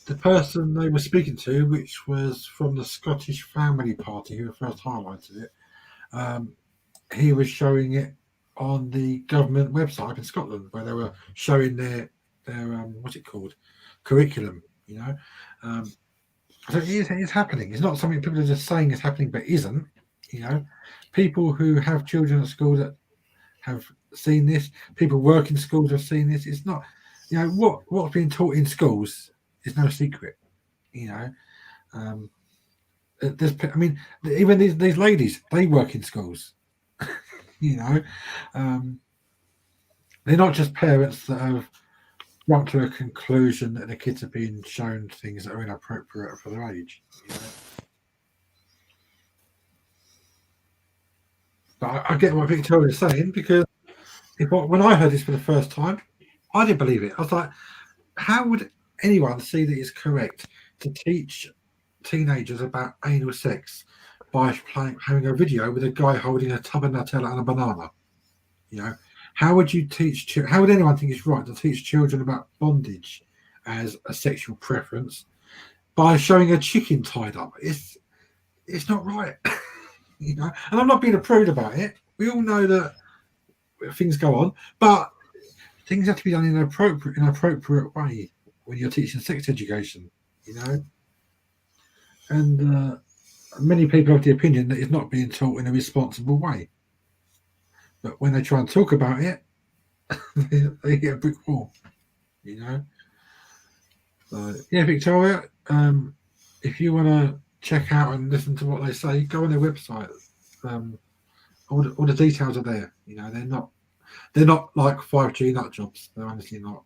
The person they were speaking to, which was from the Scottish Family Party, who first highlighted it, he was showing it on the government website in Scotland, where they were showing their what's it called, curriculum. You know, so it's happening. It's not something people are just saying is happening, but isn't. You know, people who have children at school that have seen this, people work in schools have seen this. It's not, you know, what's being taught in schools is no secret. You know, I mean, even these ladies, they work in schools. You know, they're not just parents that have jumped to a conclusion that the kids are being shown things that are inappropriate for their age. You know? But I get what Victoria's saying, because when I heard this for the first time, I didn't believe it. I was like, how would anyone see that it's correct to teach teenagers about anal sex by having a video with a guy holding a tub of Nutella and a banana? You know, how would you teach? How would anyone think it's right to teach children about bondage as a sexual preference by showing a chicken tied up? It's not right. You know, and I'm not being a prude about it. We all know that things go on, but things have to be done in an appropriate way when you're teaching sex education, you know. And many people have the opinion that it's not being taught in a responsible way. But when they try and talk about it, they hit a brick wall, you know. So, yeah, Victoria, if you want to check out and listen to what they say, go on their website. All the details are there. You know, they're not like 5G nut jobs. They're honestly not.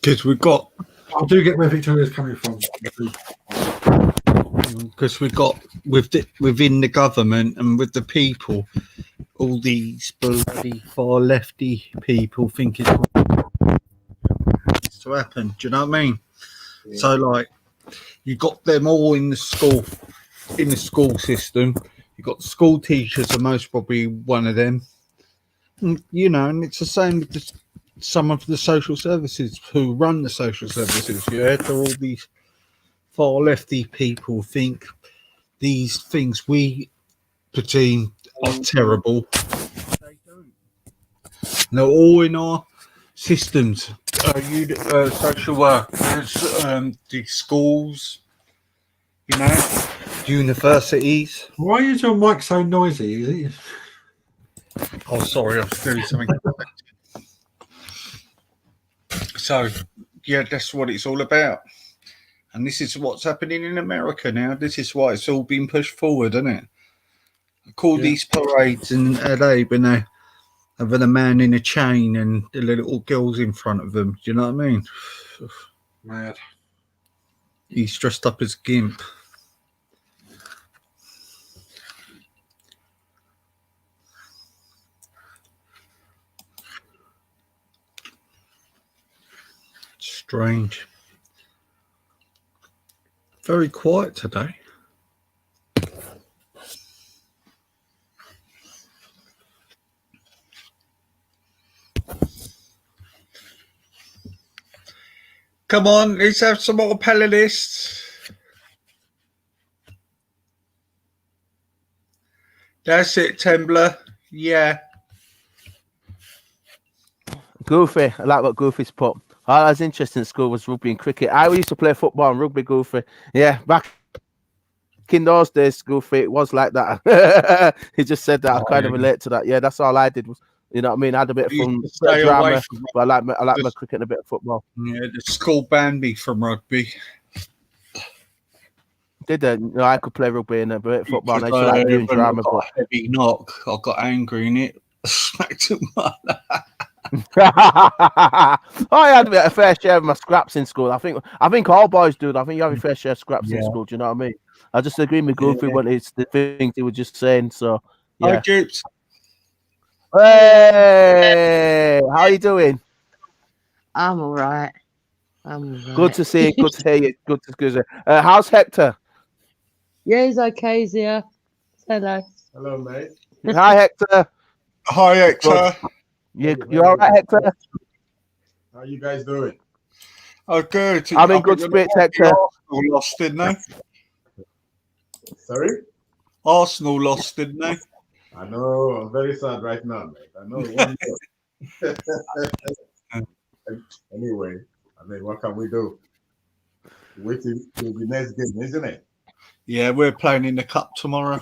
Because we've got. I do get where Victoria's coming from. Because we've got within the government and with the people, all these bloody far lefty people think it's to happen. Do you know what I mean? Yeah. So like, you got them all in the school system. You got the school teachers are most probably one of them. And, you know, and it's the same with some of the social services who run the social services. Yeah, they're all these far lefty people think these things we perceive are terrible. They don't. They're all in our systems. Social workers, the schools, you know, universities. Why is your mic so noisy? Is it? Oh, sorry, I was doing something. So, yeah, that's what it's all about. And this is what's happening in America now. This is why it's all been pushed forward, isn't it? I call these parades in LA when they have a man in a chain and the little girls in front of them. Do you know what I mean? Mad. He's dressed up as a gimp. Strange. Very quiet today. Come on, let's have some more panelists. That's it, Tembler. Yeah. Goofy. I like what Goofy's put. All I was interested in school was rugby and cricket. I used to play football and rugby, Goofy. Yeah, back in those days, Goofy, it was like that. He just said that. I kind of relate to that. Yeah, that's all I did was, you know what I mean? I had a bit of fun, drama, but I like my cricket and a bit of football. Yeah, the school banned me from rugby. Did they? No, I could play rugby and a bit of football. And I used to like doing drama. But heavy knock. I got angry in it. Smacked him up. I had a fair share of my scraps in school. I think all boys do. I think you have a fair share of scraps in school. Do you know what I mean? I just agree with Goofy when it's the things he was just saying. So yeah. Hi, Jupes. Hey, how you doing? I'm all right. Good to see you. Good to hear you. Good to see you. How's Hector? Yeah, he's okay. He's here. Hello. Hello, mate. Hi, Hector. Hi, Hector. You all right, Hector? How you guys doing? Oh, good. I'm in good spirits, Hector. Arsenal lost, didn't they? Sorry? Arsenal lost, didn't they? I know. I'm very sad right now, mate. I know. Anyway, I mean, what can we do? Waiting till the next game, isn't it? Yeah, we're playing in the cup tomorrow.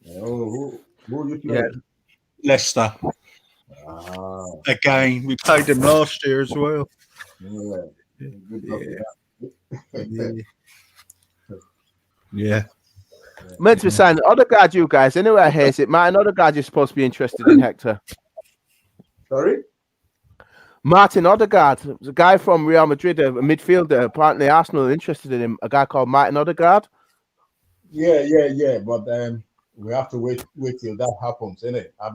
Oh, who you playing? Yeah. Leicester. Again, we played them last year as well. Yeah. Meant to be saying other guard, you guys. Anyway, here's it. My another guard you're supposed to be interested in, Hector. Sorry? Martin Odegaard, the guy from Real Madrid, a midfielder. Apparently, Arsenal are interested in him. A guy called Martin Odegaard. Yeah. But we have to wait till that happens, innit? I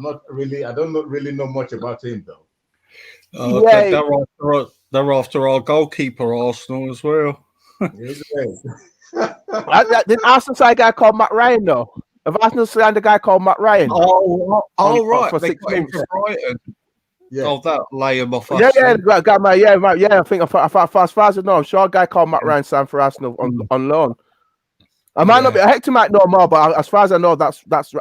don't really know much about him though. They're after our goalkeeper, Arsenal, as well. Did Arsenal sign a guy called Matt Ryan though? Have Arsenal signed a guy called Matt Ryan? Right. For They 6 got him months. for Brighton. Yeah. Oh, that lay him off. Yeah. I think as far as I know, I'm sure a guy called Matt Ryan signed for Arsenal on loan. I might not be. Hector might know more, but as far as I know,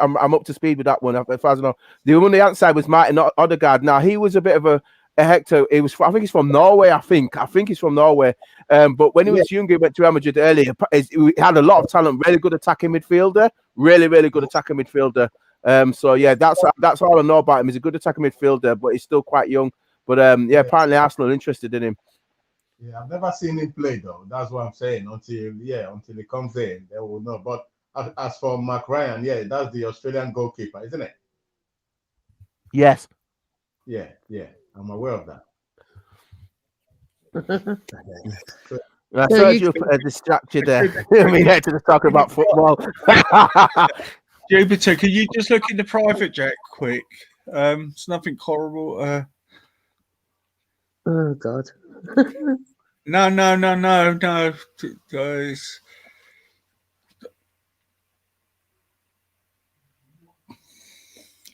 I'm up to speed with that one. As far as I know, the one on the outside was Martin Odegaard. Now he was a bit of a Hector. I think he's from Norway. I think he's from Norway. But when he was younger, he went to Real Madrid earlier. He had a lot of talent. Really good attacking midfielder. Really good attacking midfielder. So yeah, that's all I know about him. He's a good attacking midfielder, but he's still quite young. But apparently Arsenal are interested in him. Yeah, I've never seen him play though. That's what I'm saying. Until he comes in, they will know. But as for Mark Ryan, that's the Australian goalkeeper, isn't it? Yes. Yeah, I'm aware of that. I saw you distracted there. I mean, Hector was talking about football. Jupiter, can you just look in the private chat quick? It's nothing horrible. Oh God. No, guys.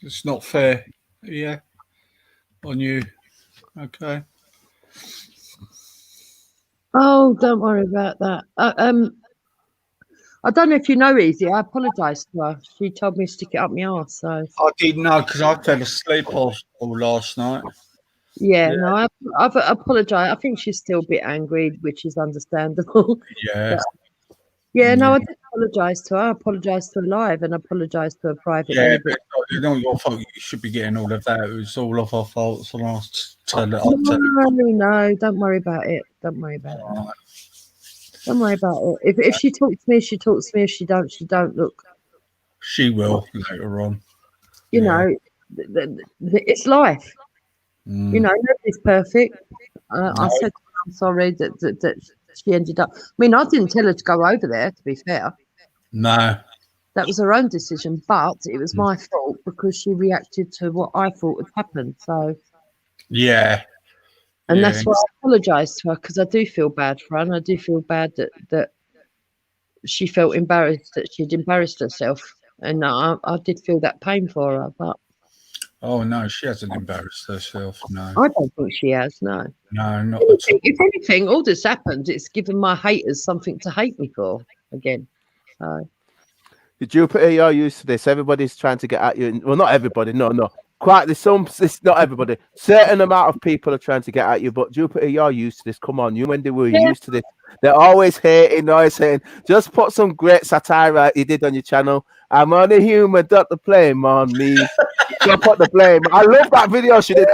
It's not fair. Yeah. On you. Okay. Oh, don't worry about that. I don't know if you know Easy. I apologise to her. She told me to stick it up my arse. So I didn't know because I fell asleep all last night. yeah. No, I've apologised. I think she's still a bit angry, which is understandable. Yeah. No, I did apologise to her. I apologised to her live and apologised to her privately. Yeah, but it's not your fault. You should be getting all of that. It was all of our faults, and I'll tell it. No, don't worry about it. Don't worry about it. Don't worry about it. If she talks to me, she talks to me. If she don't, she don't. Look, she will later on. You know, it's life. You know, nobody's perfect. I said I'm sorry that she ended up. I mean, I didn't tell her to go over there. To be fair, no, that was her own decision. But it was my fault because she reacted to what I thought had happened. So yeah. And that's why I apologise to her because I do feel bad for her, and I do feel bad that she felt embarrassed that she'd embarrassed herself, and I did feel that pain for her. But oh no, she hasn't embarrassed herself. No, I don't think she has. No, not at all. If anything, all this happened, it's given my haters something to hate me for again. So. Jupiter, you're used to this. Everybody's trying to get at you. Well, not everybody. No. Quite it's not everybody. Certain amount of people are trying to get at you, but Jupiter, you're used to this. Come on, you and they were used to this. They're always hating, Just put some great satire you did on your channel. I'm only human, not the blame on me. Don't put the blame. I love that video she did.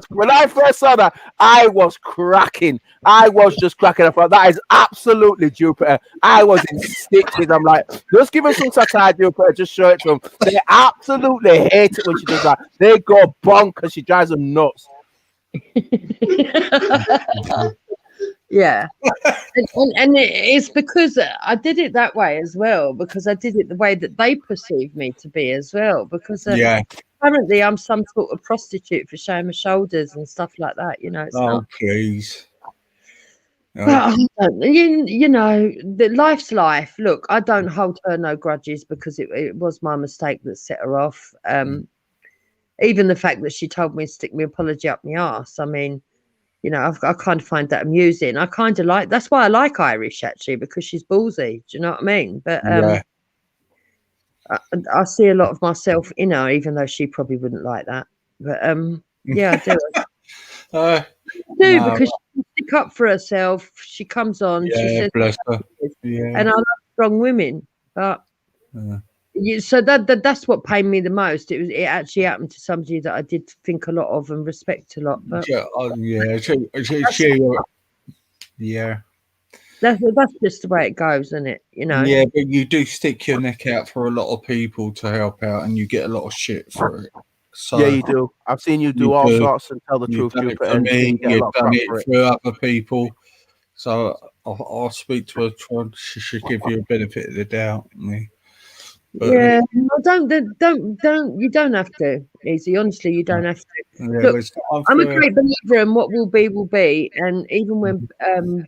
When I first saw that, I was cracking. I was just cracking. I thought that is absolutely Jupiter. I was in stitches. I'm like, just give her some satire, Jupiter. Just show it to them. They absolutely hate it when she does that. They go bonkers. She drives them nuts. Yeah, and it's because I did it that way as well, because I did it the way that they perceive me to be as well, because apparently I'm some sort of prostitute for showing my shoulders and stuff like that, it's not. Please. But you know, life's life. Look, I don't hold her no grudges because it was my mistake that set her off. Even the fact that she told me to stick my apology up my arse, I mean, I kind of find that amusing. I kind of like, that's why I like Irish actually, because she's ballsy. Do you know what I mean? But I see a lot of myself in her, even though she probably wouldn't like that. But yeah, I do. Because she stick up for herself. She comes on. Yeah, she says, bless her. Yeah. And I love strong women, but. So that's what pained me the most. It actually happened to somebody that I did think a lot of and respect a lot. But yeah. That's just the way it goes, isn't it? Yeah, but you do stick your neck out for a lot of people to help out, and you get a lot of shit for it. So yeah, you do. I've seen you do all sorts and tell the You've truth, done it Jupiter, for and me. you get a You've lot of done crap it for it. for other people. So I'll speak to her. She should give you a benefit of the doubt. But, yeah, no, don't. You don't have to. Easy, honestly, you don't have to. Yeah, Look, I'm a great believer in what will be, and even when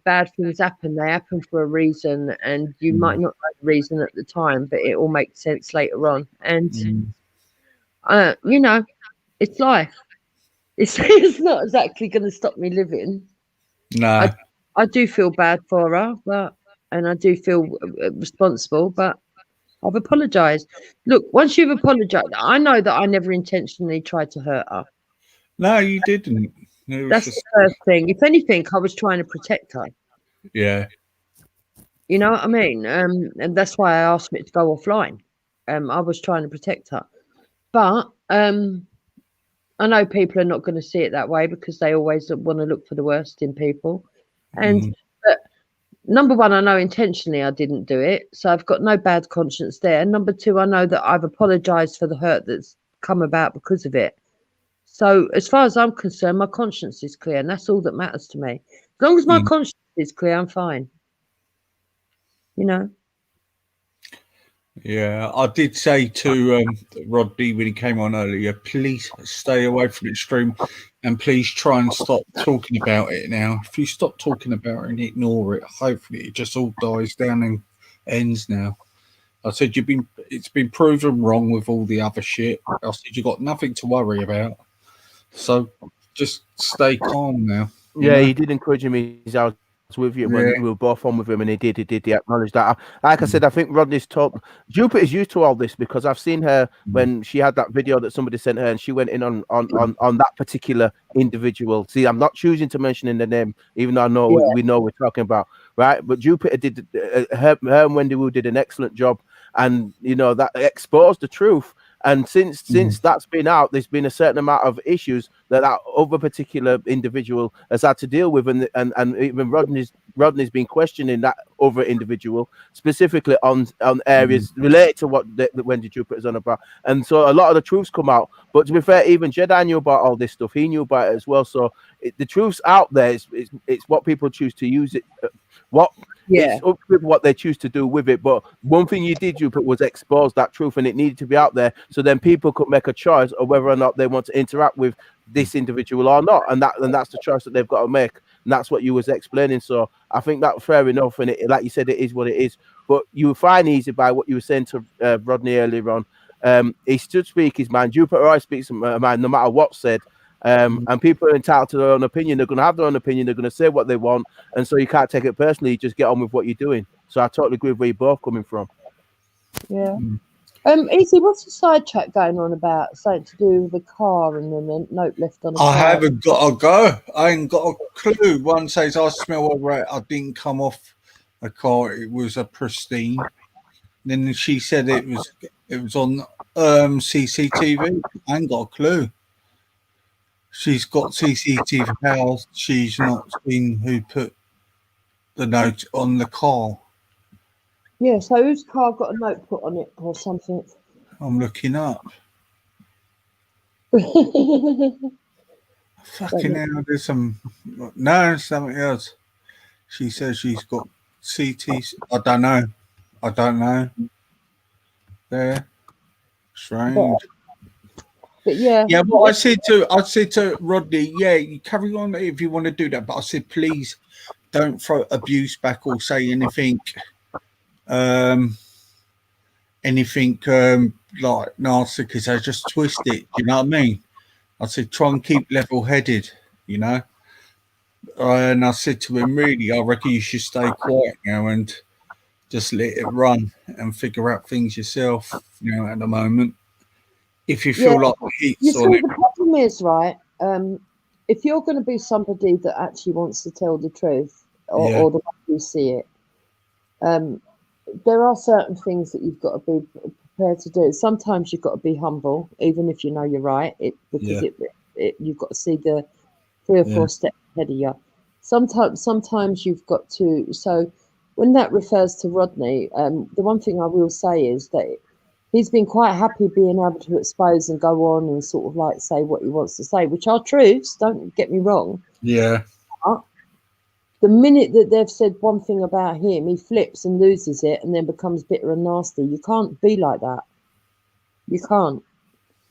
bad things happen, they happen for a reason, and you might not know the reason at the time, but it all makes sense later on. And you know, it's life. It's not exactly going to stop me living. No, I do feel bad for her, and I do feel responsible, but I've apologised. Look, once you've apologised, I know that I never intentionally tried to hurt her. No, you didn't. That's the first thing. If anything, I was trying to protect her. Yeah. You know what I mean? And that's why I asked me to go offline. I was trying to protect her. But I know people are not going to see it that way because they always want to look for the worst in people. And but number one, I know intentionally I didn't do it, so I've got no bad conscience there. And number two, I know that I've apologised for the hurt that's come about because of it. So as far as I'm concerned, my conscience is clear, and that's all that matters to me. As long as my conscience is clear, I'm fine. You know. Yeah, I did say to Rodney when he came on earlier, please stay away from the stream and please try and stop talking about it now. If you stop talking about it and ignore it, hopefully it just all dies down and ends now. I said it's been proven wrong with all the other shit. I said you've got nothing to worry about. So just stay calm now. Yeah, he did encourage me. I was with you when we were both on with him, and he did acknowledge that. Like I said, I think Rodney's told Jupiter's used to all this because I've seen her when she had that video that somebody sent her, and she went in on that particular individual. See, I'm not choosing to mention in the name, even though I know we know we're talking about, right? But Jupiter did her and Wendy Wu did an excellent job, and you know that exposed the truth. And since that's been out, there's been a certain amount of issues that other particular individual has had to deal with, and even Rodney's been questioning that other individual specifically on areas related to what Wendy Jupiter's on about. And so a lot of the truths come out. But to be fair, even Jedi knew about all this stuff. He knew about it as well. So the truth's out there. It's what people choose to use it. It's up to what they choose to do with it. But one thing you did, Jupiter, was expose that truth, and it needed to be out there so then people could make a choice of whether or not they want to interact with this individual or not, and that's the choice that they've got to make, and that's what you was explaining. So I think that's fair enough, and it, like you said, it is what it is. But you will find easy by what you were saying to Rodney earlier on. He stood speak his mind. Jupiter always speaks his mind, no matter what's said. And people are entitled to their own opinion. They're going to have their own opinion. They're going to say what they want, and so you can't take it personally. You just get on with what you're doing. So I totally agree with where you're both coming from. Yeah. Easy, what's the side chat going on about? Something to do with the car and then the note left on the car. I haven't got a go. I ain't got a clue. One says I smell a rat. I didn't come off a car. It was a pristine. Then she said it was on CCTV. I ain't got a clue. She's got CCTV house. She's not seen who put the note on the car. Yeah, so whose car got a note put on it or something? I'm looking up. Fucking hell, there's something else. She says she's got CTs. I don't know. There. Strange. But yeah. Yeah, well, I said to Rodney, yeah, you carry on if you want to do that. But I said, please don't throw abuse back or say anything like nasty, because they just twist it. Do you know what I mean? I said, try and keep level-headed, you know. And I said to him, really, I reckon you should stay quiet now and just let it run and figure out things yourself, you know, at the moment. If you feel like the heat's on it. The problem is, right, if you're going to be somebody that actually wants to tell the truth or the way you see it, there are certain things that you've got to be prepared to do. Sometimes you've got to be humble, even if you know you're right, because you've got to see the 3 or 4 steps ahead of you. Sometimes you've got to. So when that refers to Rodney, the one thing I will say is that he's been quite happy being able to expose and go on and sort of like say what he wants to say, which are truths, don't get me wrong. Yeah. But the minute that they've said one thing about him, he flips and loses it and then becomes bitter and nasty. You can't be like that. You can't.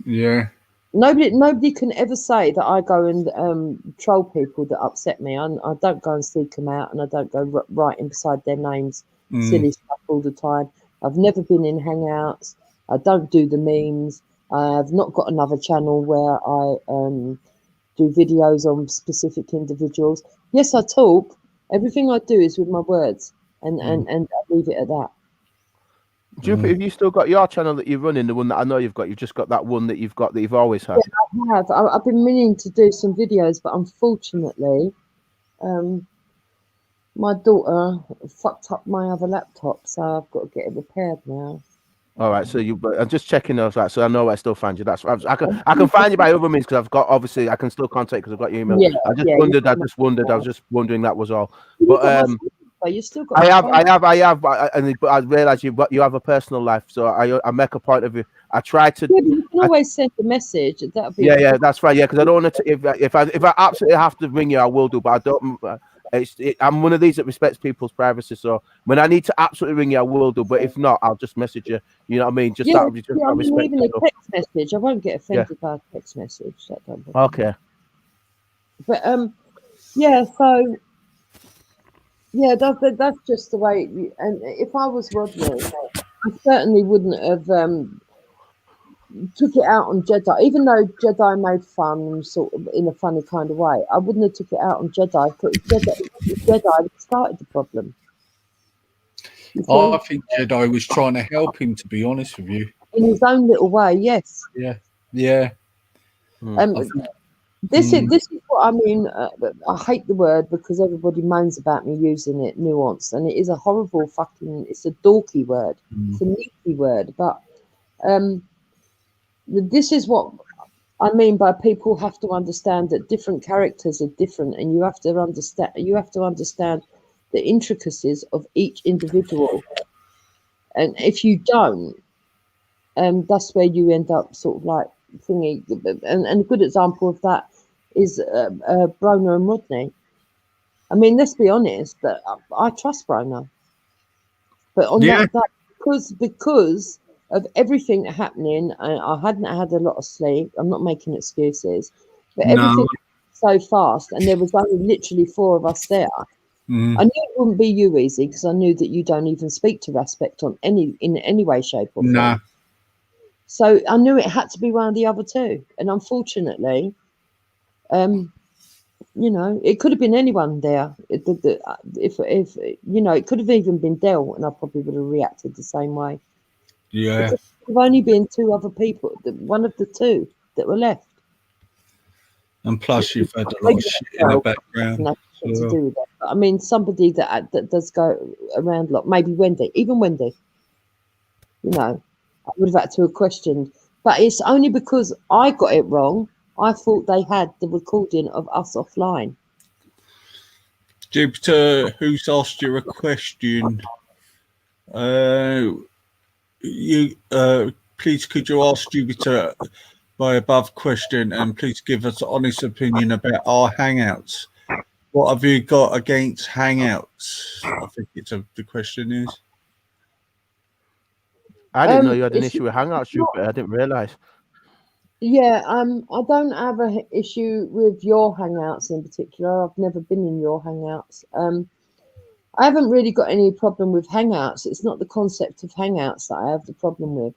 Yeah. Nobody can ever say that I go and troll people that upset me. I don't go and seek them out, and I don't go writing beside their names silly stuff all the time. I've never been in Hangouts. I don't do the memes. I've not got another channel where I do videos on specific individuals. Yes, I talk. Everything I do is with my words, and I leave it at that. Jupiter, have you still got your channel that you're running? The one that I know you've got. You've just got that one that you've got that you've always had. Yeah, I have. I've been meaning to do some videos, but unfortunately, my daughter fucked up my other laptop, so I've got to get it repaired now. All right, so I'm just checking those out, so I know where I still find you. That's I can find you by other means because I've got obviously I can still contact because I've got your email. Yeah, I just wondered. I was just wondering that was all. But you still got. I have, but I realize you have a personal life, so I make a point of it. I try to. Yeah, you can always send a message. That'll be. Yeah, that's right. Yeah, because I don't want to. If I absolutely have to ring you, I will do. But I don't. I'm one of these that respects people's privacy. So when I need to absolutely ring you, I will do. But if not, I'll just message you. You know what I mean? Just out of respect. Even a text message. I won't get offended by a text message. That don't bother me. Okay. But yeah. So. Yeah, that's just the way. And if I was Rodney, I certainly wouldn't have took it out on Jedi. Even though Jedi made fun, sort of in a funny kind of way, I wouldn't have took it out on Jedi. Because Jedi started the problem. I think Jedi was trying to help him. To be honest with you, in his own little way, yes. Yeah. This is what I mean. I hate the word because everybody moans about me using it, nuance, and it is a horrible fucking. It's a dorky word. It's a neaky word, but this is what I mean by people have to understand that different characters are different, and you have to understand. You have to understand the intricacies of each individual, and if you don't, that's where you end up sort of like thingy. And a good example of that is Brona and Rodney. I mean, let's be honest, that I trust Brona, but on that because of everything happening, I hadn't had a lot of sleep. I'm not making excuses, but everything so fast, and there was only literally 4 of us there. I knew it wouldn't be you, Easy, because I knew that you don't even speak to Respect in any way, shape, or form. So I knew it had to be one of the other two, and unfortunately. You know, it could have been anyone there. If you know, it could have even been Del, and I probably would have reacted the same way. Yeah, there have only been 2 other people, one of the 2 that were left. And plus, you've had a lot of shit in the background. Nothing to do with that. But I mean, somebody that does go around a lot. Maybe Wendy, even Wendy. You know, I would have had to have questioned, but it's only because I got it wrong. I thought they had the recording of us offline. Jupiter, who's asked you a question? Please could you ask Jupiter by above question, and please give us an honest opinion about our Hangouts. What have you got against Hangouts? I think the question is. I didn't know you had an issue with Hangouts, Jupiter. I didn't realise. Yeah, I don't have an issue with your Hangouts in particular. I've never been in your Hangouts. I haven't really got any problem with Hangouts. It's not the concept of Hangouts that I have the problem with.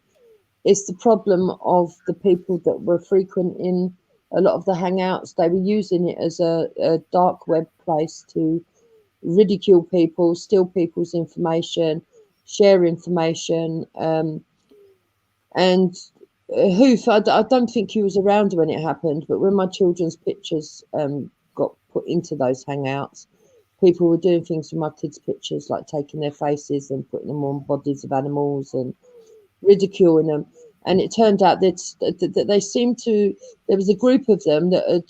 It's the problem of the people that were frequenting a lot of the Hangouts. They were using it as a dark web place to ridicule people, steal people's information, share information, and Hoof, I don't think he was around when it happened, but when my children's pictures got put into those Hangouts, people were doing things with my kids' pictures, like taking their faces and putting them on bodies of animals and ridiculing them. And it turned out that they seemed to, there was a group of them that had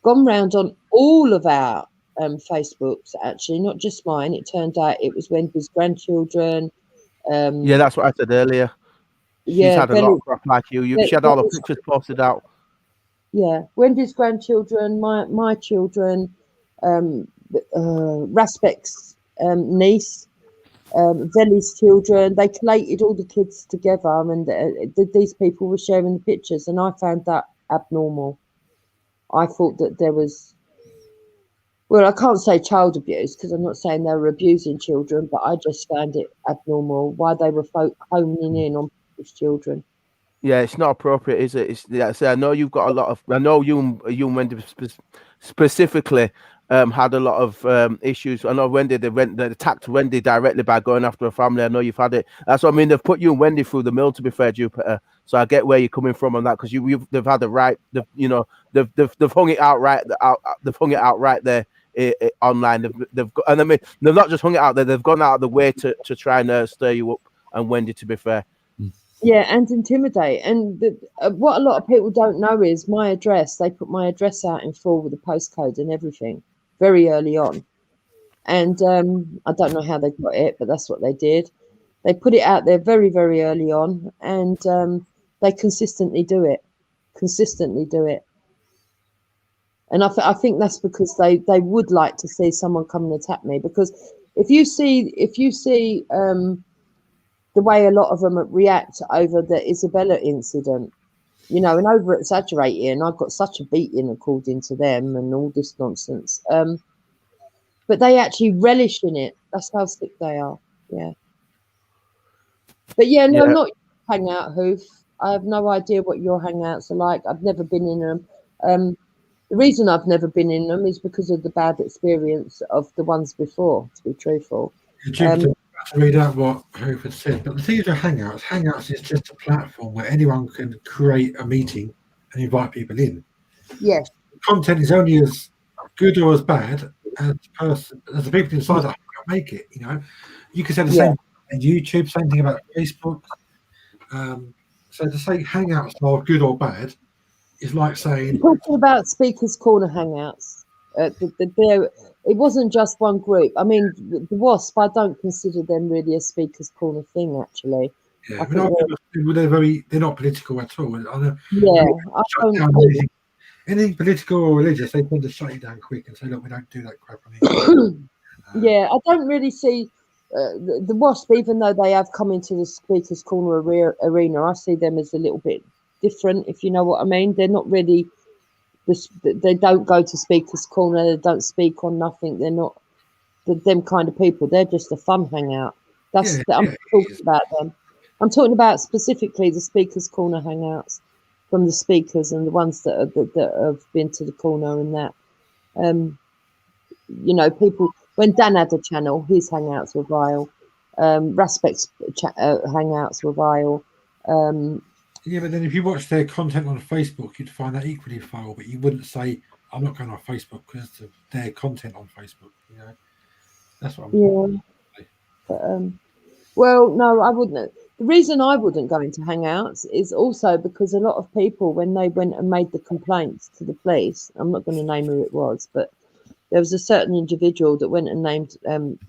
gone round on all of our Facebooks, actually, not just mine. It turned out it was Wendy's grandchildren. Yeah, that's what I said earlier. She's had a lot of crap like you. She had all the pictures posted out. Yeah, Wendy's grandchildren, my children, Raspek's niece, Veli's children. They collated all the kids together, and these people were sharing the pictures, and I found that abnormal. I thought that there was, well, I can't say child abuse because I'm not saying they were abusing children, but I just found it abnormal why they were honing in on people's children. Yeah, it's not appropriate, is it? It's I know you've got a lot of. I know you and Wendy specifically had a lot of issues. I know Wendy they attacked Wendy directly by going after her family. I know you've had it. That's what I mean. They've put you and Wendy through the mill. To be fair, Jupiter. So I get where you're coming from on that because they've had the right. They've hung it out right. They've hung it out right there online. They've got, and I mean they've not just hung it out there. They've gone out of the way to try and stir you up. And Wendy, to be fair. Yeah, and intimidate. And what a lot of people don't know is my address. They put my address out in full with the postcode and everything very early on. And I don't know how they got it, but that's what they did. They put it out there very, very early on, and they consistently do it. And I think that's because they would like to see someone come and attack me. Because if you see the way a lot of them react over the Isabella incident, and over exaggerating, I got such a beating according to them and all this nonsense. But they actually relish in it. That's how sick they are. Yeah. But not your hangout, Hoof. I have no idea what your hangouts are like. I've never been in them. The reason I've never been in them is because of the bad experience of the ones before, to be truthful. To read out what Hoof had said, but the thing is with Hangouts is just a platform where anyone can create a meeting and invite people in. Yes. The content is only as good or as bad as the people inside that hangout make it. You can say the same on YouTube, same thing about Facebook. So to say Hangouts are good or bad is like saying talking about Speaker's Corner Hangouts. It wasn't just one group. I mean, the WASP, I don't consider them really a Speaker's Corner thing, actually. Yeah, they're not political at all. Anything political or religious, they tend to shut it down quick and say, look, we don't do that crap. Yeah, I don't really see the WASP, even though they have come into the Speaker's Corner arena, I see them as a little bit different, if you know what I mean. They're not really... They don't go to Speaker's Corner. They don't speak on nothing. They're not them kind of people. They're just a fun hangout. I'm talking about them. I'm talking about specifically the Speaker's Corner hangouts from the speakers and the ones that have been to the corner and that. People. When Dan had a channel, his hangouts were vile. Raspek's hangouts were vile. Yeah, but then if you watch their content on Facebook, you'd find that equally foul. But you wouldn't say, "I'm not going on Facebook because of their content on Facebook." That's what I'm saying. But, well, no, I wouldn't. The reason I wouldn't go into Hangouts is also because a lot of people, when they went and made the complaints to the police, I'm not going to name who it was, but there was a certain individual that went and named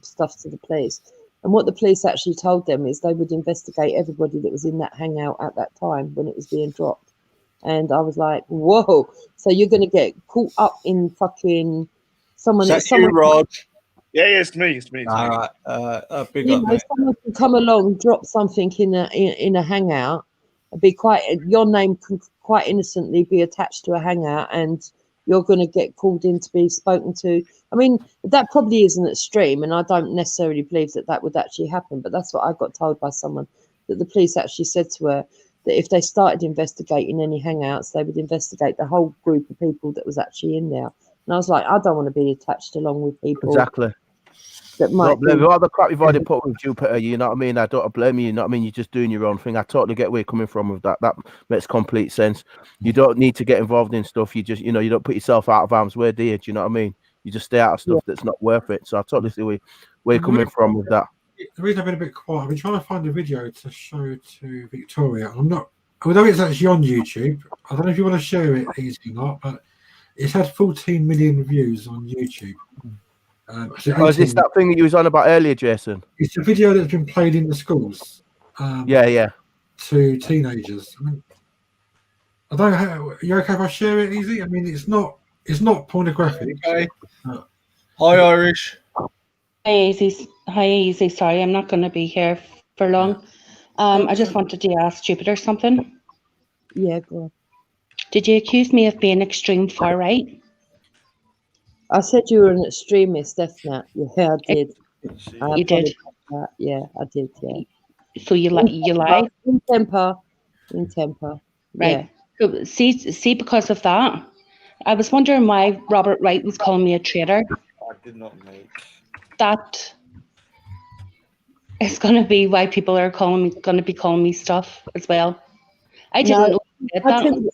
stuff to the police. And what the police actually told them is they would investigate everybody that was in that hangout at that time when it was being dropped. And I was like, whoa, so you're going to get caught up in fucking someone... Is that you, Rod? Yeah, it's me. All right. Someone can come along, drop something in a hangout, your name can quite innocently be attached to a hangout, and you're going to get called in to be spoken to. I mean, that probably isn't extreme, and I don't necessarily believe that would actually happen, but that's what I got told by someone, that the police actually said to her that if they started investigating any hangouts, they would investigate the whole group of people that was actually in there. And I was like, I don't want to be attached along with people. Exactly. That might all the crap you've already put with Jupiter, you know what I mean? I don't blame you, you know what I mean? You're just doing your own thing. I totally get where you're coming from with that. That makes complete sense. You don't need to get involved in stuff. You just, you don't put yourself out of harm's way, do you? Do you know what I mean? You just stay out of stuff that's not worth it. So I totally see where you're coming from with that. The reason I've been a bit quiet, I've been trying to find a video to show to Victoria. I'm not, although it's actually on YouTube, I don't know if you want to share it easily or not, but it's had 14 million views on YouTube. Is this that thing that you was on about earlier, Jason? It's a video that's been played in the schools. Yeah. to teenagers. I mean, I don't know. Are you okay if I share it easy? I mean, it's not pornographic. Okay. Hi, Irish. Hi, Easy. Hi, Easy. Sorry, I'm not going to be here for long. I just wanted to ask Jupiter something. Yeah, go on. Did you accuse me of being extreme far right? I said you were an extremist, Ethna. Yeah, I did. You did. Yeah, I did. Yeah. So you lie? In temper. Right. Yeah. So see, because of that, I was wondering why Robert Wright was calling me a traitor. I did not make. That is going to be why people are going to be calling me stuff as well. I didn't know you did that.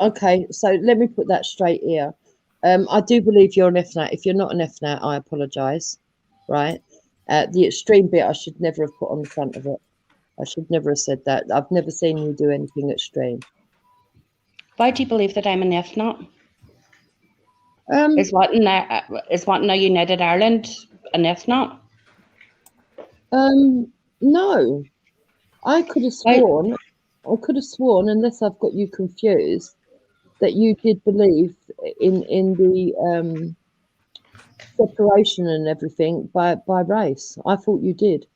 Okay, so let me put that straight here. I do believe you're an FNAT. If you're not an FNAT, I apologise. Right? The extreme bit I should never have put on the front of it. I should never have said that. I've never seen you do anything extreme. Why do you believe that I'm an FNAT? Is what now United Ireland an FNAT? No. I could have sworn, unless I've got you confused, that you did believe in the separation and everything by race. I thought you did.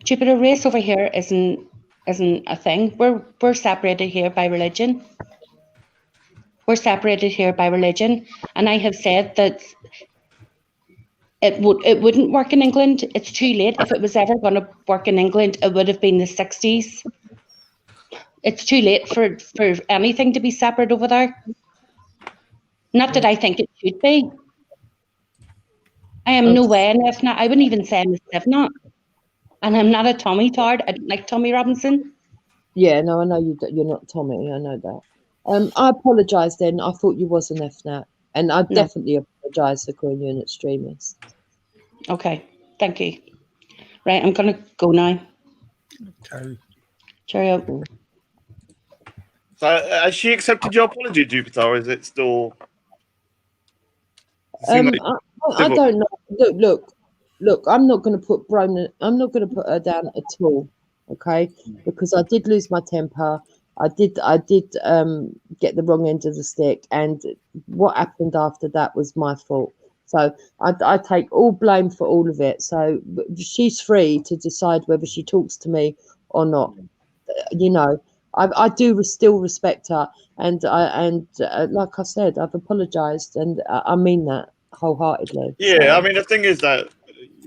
Jupiter, race over here isn't a thing. We're separated here by religion. We're separated here by religion, and I have said that it wouldn't work in England. It's too late. If it was ever going to work in England, it would have been the 60s. It's too late for anything to be separate over there. Not that I think it should be. I am no way an FNAT. I wouldn't even say I'm a FNAT. And I'm not a Tommy Tard. I don't like Tommy Robinson. Yeah, no, I know you're not Tommy. I know that. I apologise then. I thought you was an FNAT. And I definitely apologise for calling you an extremist. Okay, thank you. Right, I'm going to go now. Okay. Cheerio. So, has she accepted your apology, Jupiter, or is it still? I don't know. Look. I'm not going to put I'm not going to put her down at all. Okay, because I did lose my temper. I did get the wrong end of the stick, and what happened after that was my fault. So I take all blame for all of it. So she's free to decide whether she talks to me or not. You know, I do still respect her, and like I said, I've apologised, and I mean that wholeheartedly. Yeah, I mean the thing is that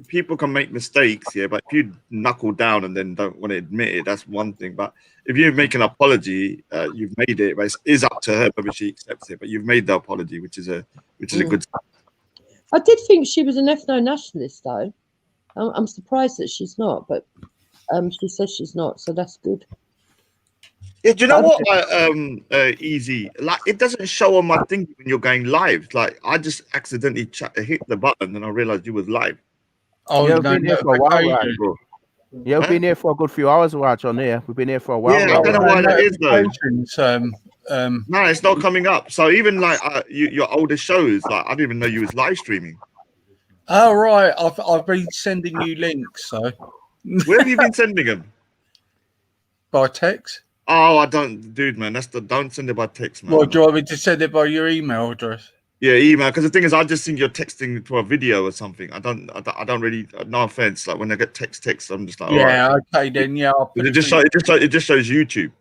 people can make mistakes, yeah, but if you knuckle down and then don't want to admit it, that's one thing. But if you make an apology, you've made it, but it is up to her whether she accepts it. But you've made the apology, which is a good start. I did think she was an ethno nationalist, though. I'm surprised that she's not, but she says she's not, so that's good. Yeah, do you know what? Easy, like it doesn't show on my thing when you're going live. Like I just accidentally hit the button and I realized you was live. Oh, you've been here for a while, right, bro. Yeah, we've been here for a good few hours, watch on here. We've been here for a while. Yeah, I don't know why that is though. No, it's not coming up. So even like your older shows, like I didn't even know you was live streaming. Oh right, I've been sending you links. So where have you been sending them? By text. Oh, I don't, dude, man. Don't send it by text, man. Well, do you want me to send it by your email address? Yeah, email. Because the thing is, I just think you're texting to a video or something. I don't really. No offense. Like when I get text, I'm just like, yeah, all right. Okay, then yeah. It just shows YouTube,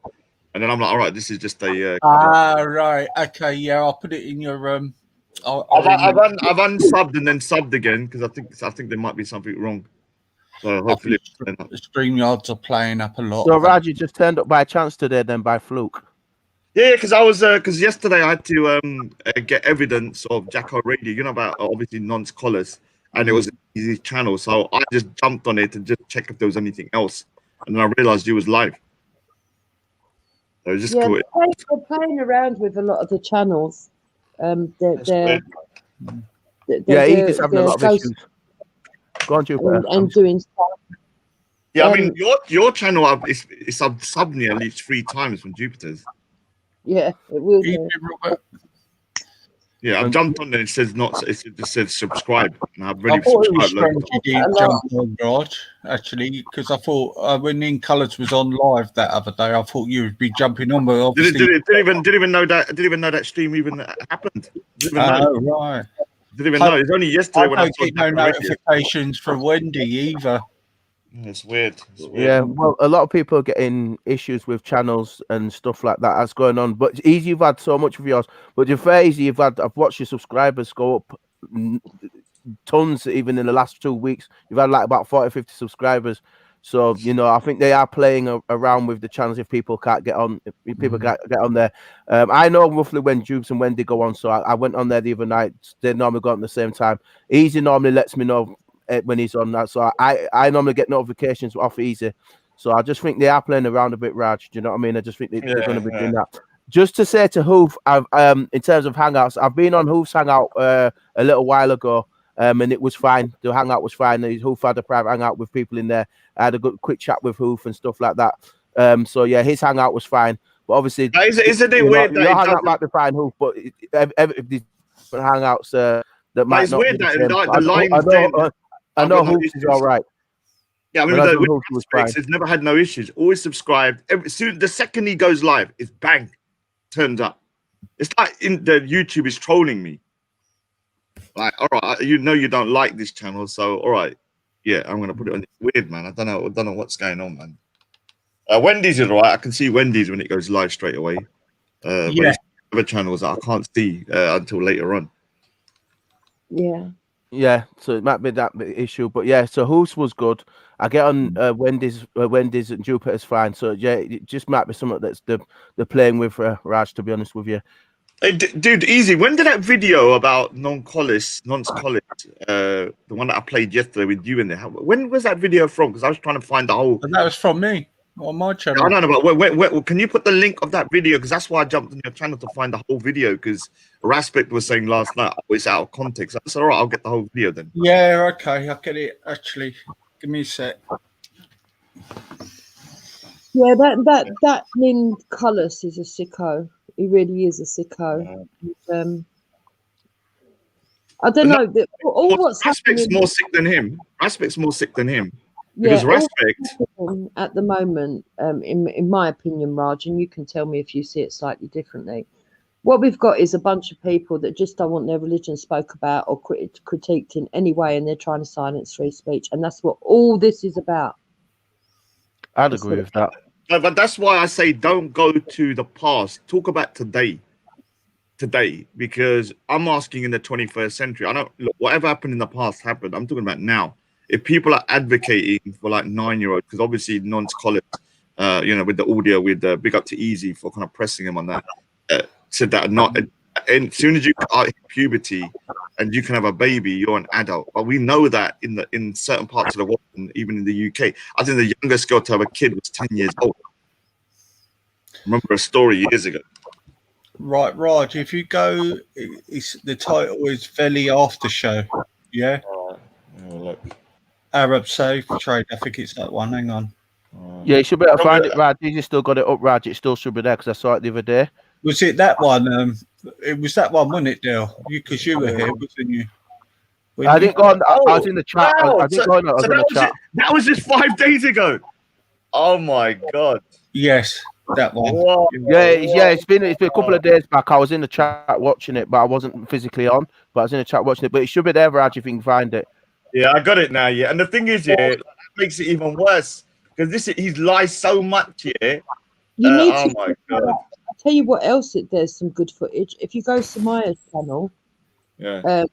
and then I'm like, all right, this is just a. Right. Okay, yeah. I'll put it in your I've unsubbed and then subbed again because I think there might be something wrong. So hopefully, StreamYards are playing up a lot. So Raj, you just turned up by chance today, then by fluke. Yeah, because I was because yesterday I had to get evidence of Jacko Radio, you know, about obviously Nonce Collars, and it was an easy channel, so I just jumped on it and just check if there was anything else, and then I realized you was live. So it was just cool. They're playing around with a lot of the channels. They're he's having a lot of issues. Go on, Jupiter. And doing stuff. Yeah, I mean your channel is subbed me at least 3 times from Jupiter's. Yeah, it will. Yeah, I've jumped on there. It says not. It just says subscribe, and I've I already thought it was subscribed. strange you didn't jump on, Rod, actually, because I thought when In Colours was on live that other day, I thought you would be jumping on, but obviously Didn't even know that. Didn't even know that stream even happened. Didn't even know. Right. Didn't even know. It's only yesterday when I don't saw get no notifications for Wendy either. It's weird. Yeah, well, a lot of people are getting issues with channels and stuff like that that's going on. But Easy, you've had so much of yours. But you're fair, Easy, I've watched your subscribers go up tons even in the last 2 weeks. You've had like about 40, 50 subscribers. So, you know, I think they are playing around with the channels if people can't get on. If people can't get on there. I know roughly when Jubes and Wendy go on. So I went on there the other night. They normally go on at the same time. Easy normally lets me know when he's on that, so I normally get notifications off Easy, so I just think they are playing around a bit, Raj. Do you know what I mean? I just think they're going to be doing that. Just to say to Hoof, I've in terms of hangouts, I've been on Hoof's hangout a little while ago, and it was fine. The hangout was fine. Hoof had a private hangout with people in there. I had a good quick chat with Hoof and stuff like that. So yeah, his hangout was fine, but obviously, isn't it weird that your hangout might be fine, Hoof, but if these hangouts that might it's not weird be that the line. I know Hoops is all right. Yeah, I mean, with Aspects, he's never had no issues. Always subscribed. The second he goes live, it's bang, turns up. It's like in the YouTube is trolling me. Like, all right, you know you don't like this channel, so all right, yeah, I'm gonna put it on. It's weird, man. I don't know what's going on, man. Wendy's is all right. I can see Wendy's when it goes live straight away. Yeah. But other channels I can't see until later on. Yeah, so it might be that issue, but yeah, so Hoops was good. I get on Wendy's and Jupiter's fine. So yeah, it just might be something that's they're playing with Raj, to be honest with you. Hey, dude, Easy. When did that video about Nonce Collis, the one that I played yesterday with you in there? When was that video from? Because I was trying to find the whole. And that was from me on my channel. I don't know, but where, can you put the link of that video? Because that's why I jumped on your channel to find the whole video. Because Raspect was saying last night, oh, it's out of context. That's all right. I'll get the whole video then. Yeah, okay, I'll get it. Actually, give me a sec. Yeah, that Nin Cullis is a sicko. He really is a sicko. I don't know. All what's Raspect's happening more sick than him. Raspect's more sick than him. Because Raspect at the moment, in my opinion, Raj, and you can tell me if you see it slightly differently. What we've got is a bunch of people that just don't want their religion spoke about or critiqued in any way, and they're trying to silence free speech, and that's what all this is about. I'd agree with that. But that's why I say don't go to the past. Talk about today. Because I'm asking in the 21st century. I don't look, whatever happened in the past happened. I'm talking about now. If people are advocating for like 9-year-olds, because obviously Nonce Collis, with the audio, with big up to Easy for kind of pressing him on that, said that not. And as soon as you are in puberty and you can have a baby, you're an adult. But we know that in certain parts of the world, and even in the UK, I think the youngest girl to have a kid was 10 years old. I remember a story years ago. Right, Raj, if you go, the title is Veli After Show. Yeah. Look. Arab Safe Trade. I think it's that one. Hang on. Yeah, you should be able to find it, Raj. You still got it up, Raj. It still should be there because I saw it the other day. Was it that one? It was that one, wasn't it, Dale? Because you were here, wasn't you? I didn't go on. I was in the chat. I didn't go on. I was in the chat. That was just 5 days ago. Oh my god. Yes, that one. Wow. Yeah, it's been a couple of days back. I was in the chat watching it, but I wasn't physically on. But I was in the chat watching it. But it should be there, Raj, if you can find it. Yeah, I got it now. Yeah, and the thing is, that makes it even worse because he's lied so much. Yeah. You need oh to. My god. I'll tell you what else. There's some good footage. If you go to Maya's channel, not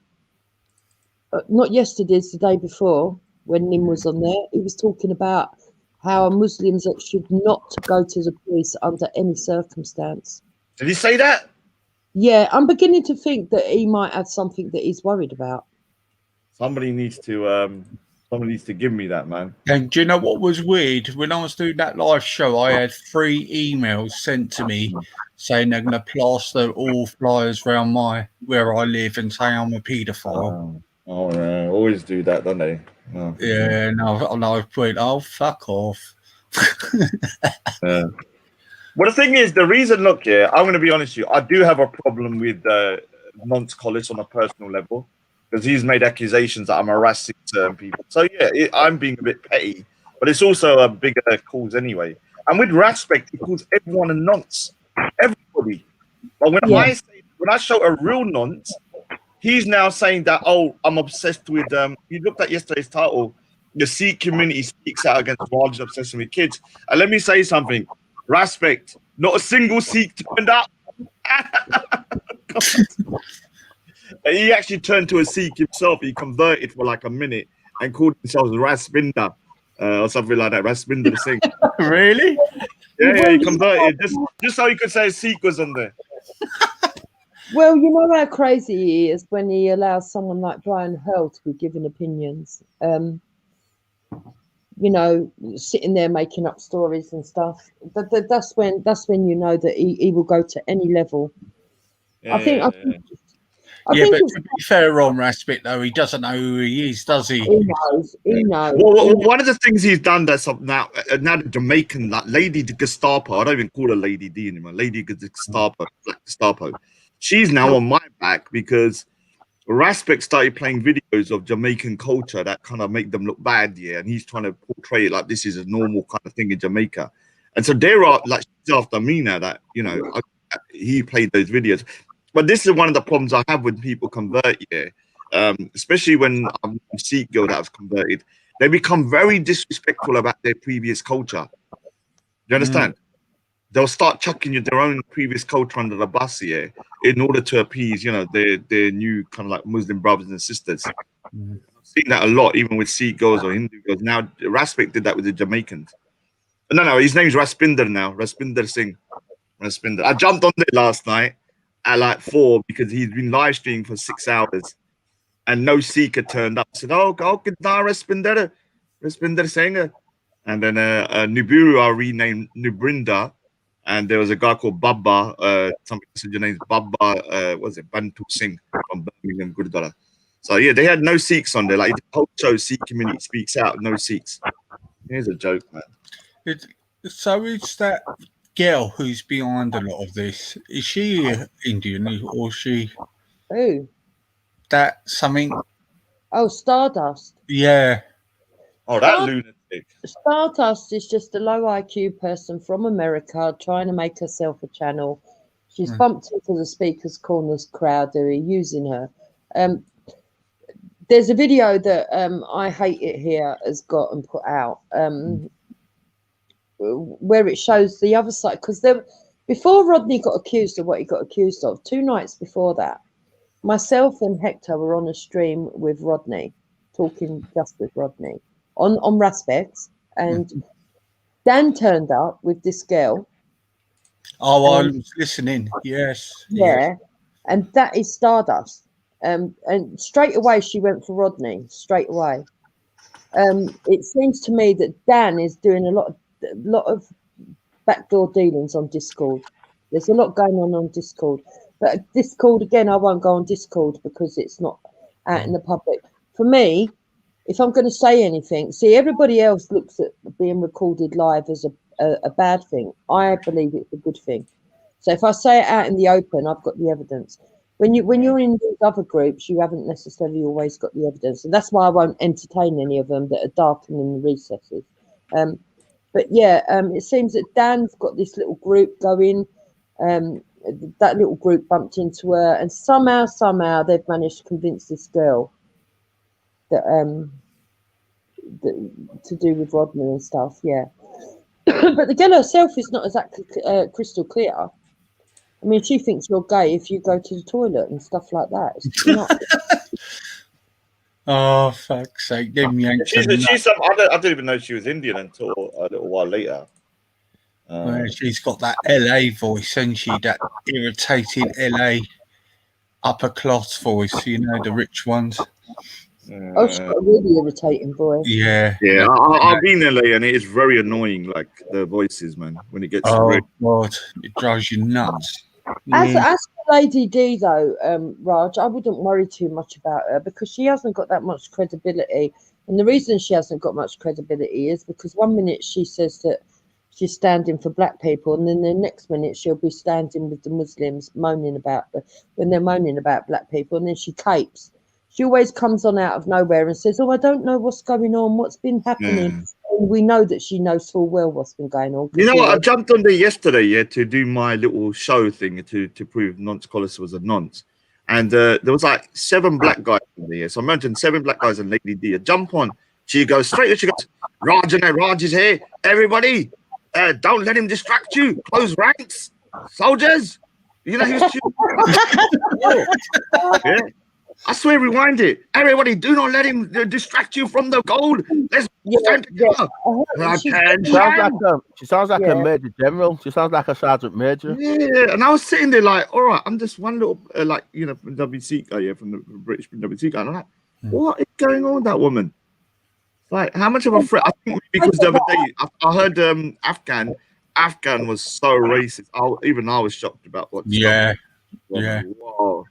yesterday, it's the day before when Nim was on there. He was talking about how Muslims should not go to the police under any circumstance. Did he say that? Yeah, I'm beginning to think that he might have something that he's worried about. Somebody needs to give me that, man. And do you know what was weird? When I was doing that live show, I had 3 emails sent to me saying they're going to plaster all flyers around where I live and say I'm a paedophile. Oh, no. Always do that, don't they? Oh. Yeah, no, point. Oh, fuck off. Well, the thing is, the reason, look, I'm going to be honest with you, I do have a problem with Nonce Collis on a personal level because he's made accusations that I'm harassing certain people. So yeah, I'm being a bit petty, but it's also a bigger cause anyway. And with respect, he calls everyone a nonce, everybody. But when I show a real nonce, he's now saying that, oh, I'm obsessed with. You looked at yesterday's title. The Sikh community speaks out against Raj's obsession with kids. And let me say something. Respect. Not a single Sikh turned up. He actually turned to a Sikh himself. He converted for like a minute and called himself Raspinder or something like that. Raspinder Singh. Really? Yeah, he converted just so he could say a Sikh was on there. Well, you know how crazy he is when he allows someone like Brian Hurl to be giving opinions. You know, sitting there making up stories and stuff. That's when you know that he will go to any level. I think but to be fair on Raspit, though, he doesn't know who he is, does he? He knows. He knows. Well, one of the things he's done that's now the Jamaican, like Lady Gestapo, I don't even call her Lady D anymore, Lady Gestapo, Black Gestapo. She's now on my back because Raspik started playing videos of Jamaican culture that kind of make them look bad, yeah, and he's trying to portray it like this is a normal kind of thing in Jamaica. And so there are, like, she's after me now that, you know, he played those videos. But this is one of the problems I have when people convert, yeah, especially when I'm a Sikh girl that was converted. They become very disrespectful about their previous culture. Do you understand? They'll start chucking their own previous culture under the bus here in order to appease, you know, their new kind of like Muslim brothers and sisters. I've seen that a lot, even with Sikh girls or Hindu girls. Now, Raspik did that with the Jamaicans. No, his name's Raspinder now. Raspinder Singh. Raspinder. I jumped on there last night at like 4 because he's been live streaming for 6 hours and no Sikh had turned up. I said, oh, Raspinder Singh. And then Nibiru I renamed Nubrinda. And there was a guy called Baba. Somebody said your name's Baba. Was it Bantu Singh from Birmingham, Gurdwara? So yeah, they had no Sikhs on there. Like the whole show, Sikh community speaks out. No Sikhs. Here's a joke, man. So it's that girl who's behind a lot of this. Is she Indian or is she? Who? That something. Oh, Stardust. Yeah. Oh, that lunatic. Stardust is just a low IQ person from America trying to make herself a channel. She's bumped into the Speaker's Corners crowd who are using her. There's a video that I Hate It Here has got and put out where it shows the other side. Because before Rodney got accused of what he got accused of, 2 nights before that, myself and Hector were on a stream with Rodney, talking just with Rodney. On Raspix, and Dan turned up with this girl. Oh, I was listening. Yes. Yeah, yes. And that is Stardust. And straight away she went for Rodney. Straight away. It seems to me that Dan is doing a lot of backdoor dealings on Discord. There's a lot going on Discord, but Discord again, I won't go on Discord because it's not out in the public. For me, if I'm going to say anything, see, everybody else looks at being recorded live as a bad thing. I believe it's a good thing. So if I say it out in the open, I've got the evidence. When you're in these other groups, you haven't necessarily always got the evidence. And that's why I won't entertain any of them that are darkening the recesses. But yeah, it seems that Dan's got this little group going. That little group bumped into her, and somehow they've managed to convince this girl that to do with Rodney and stuff, yeah. But the girl herself is not exactly crystal clear. I mean, she thinks you're gay if you go to the toilet and stuff like that. It's not. Oh, fuck's sake! She's some. I didn't even know she was Indian until a little while later. Well, she's got that LA voice, and she that irritating LA upper class voice. You know, the rich ones. Oh, she's got a really irritating voice. Yeah. I've been in LA and it is very annoying, like the voices, man. When it gets God, it drives you nuts. As for Lady D though, Raj, I wouldn't worry too much about her because she hasn't got that much credibility. And the reason she hasn't got much credibility is because one minute she says that she's standing for black people, and then the next minute she'll be standing with the Muslims when they're moaning about black people, and then she capes. She always comes on out of nowhere and says, "Oh, I don't know what's going on, what's been happening." And we know that she knows full well what's been going on. You know what? I jumped on there yesterday, to do my little show thing to prove Nonce Collis was a nonce. And there was like 7 black guys in there. So imagine 7 black guys and Lady D. Jump on. She goes straight. She goes, Raj is here. Everybody, don't let him distract you. Close ranks, soldiers. You know, he was yeah. I swear, rewind it. Everybody, do not let him distract you from the gold. Let's stand together. She sounds like a major general. She sounds like a sergeant major. Yeah, and I was sitting there like, all right, I'm just one little, from WC guy, from the British WC guy. And I'm like, what is going on with that woman? Like, how much of a threat? I think because the other day I heard Afghan was so racist. Even I was shocked about what. Yeah. Whoa.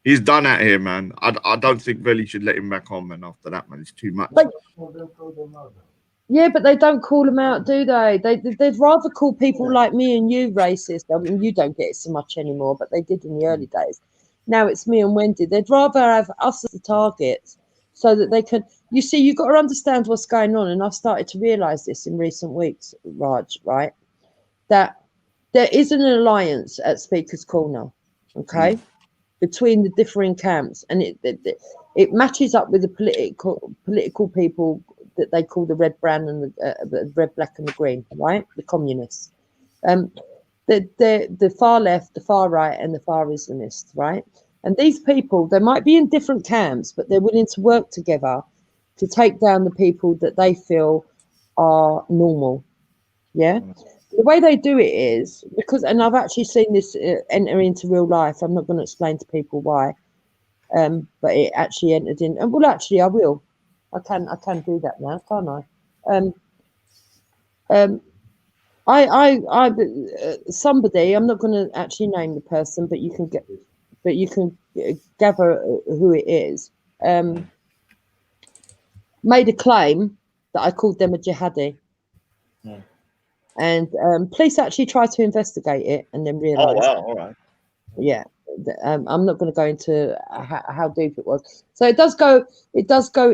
He's done out here, man. I don't think really should let him back on, man. After that, man, it's too much. Yeah, but they don't call them out, do they? They'd rather call people like me and you racist. I mean, you don't get it so much anymore, but they did in the early days. Now it's me and Wendy. They'd rather have us as the targets so that they can. You see, you've got to understand what's going on, and I've started to realise this in recent weeks, Raj. Right, that there is an alliance at Speaker's Corner. Okay. Between the differing camps, and it matches up with the political people that they call the red, brown, and the red, black, and the green, right? The communists, the far left, the far right, and the far Islamists, right? And these people, they might be in different camps, but they're willing to work together to take down the people that they feel are normal. Yeah. The way they do it is because, and I've actually seen this enter into real life. I'm not going to explain to people why, but it actually entered in. And well, actually, I will. I can do that now, can't I? Somebody. I'm not going to actually name the person, but you can gather who it is. Made a claim that I called them a jihadi. Yeah. And police actually tried to investigate it and then realised. Oh wow! All right. Yeah, I'm not going to go into how deep it was. So it does go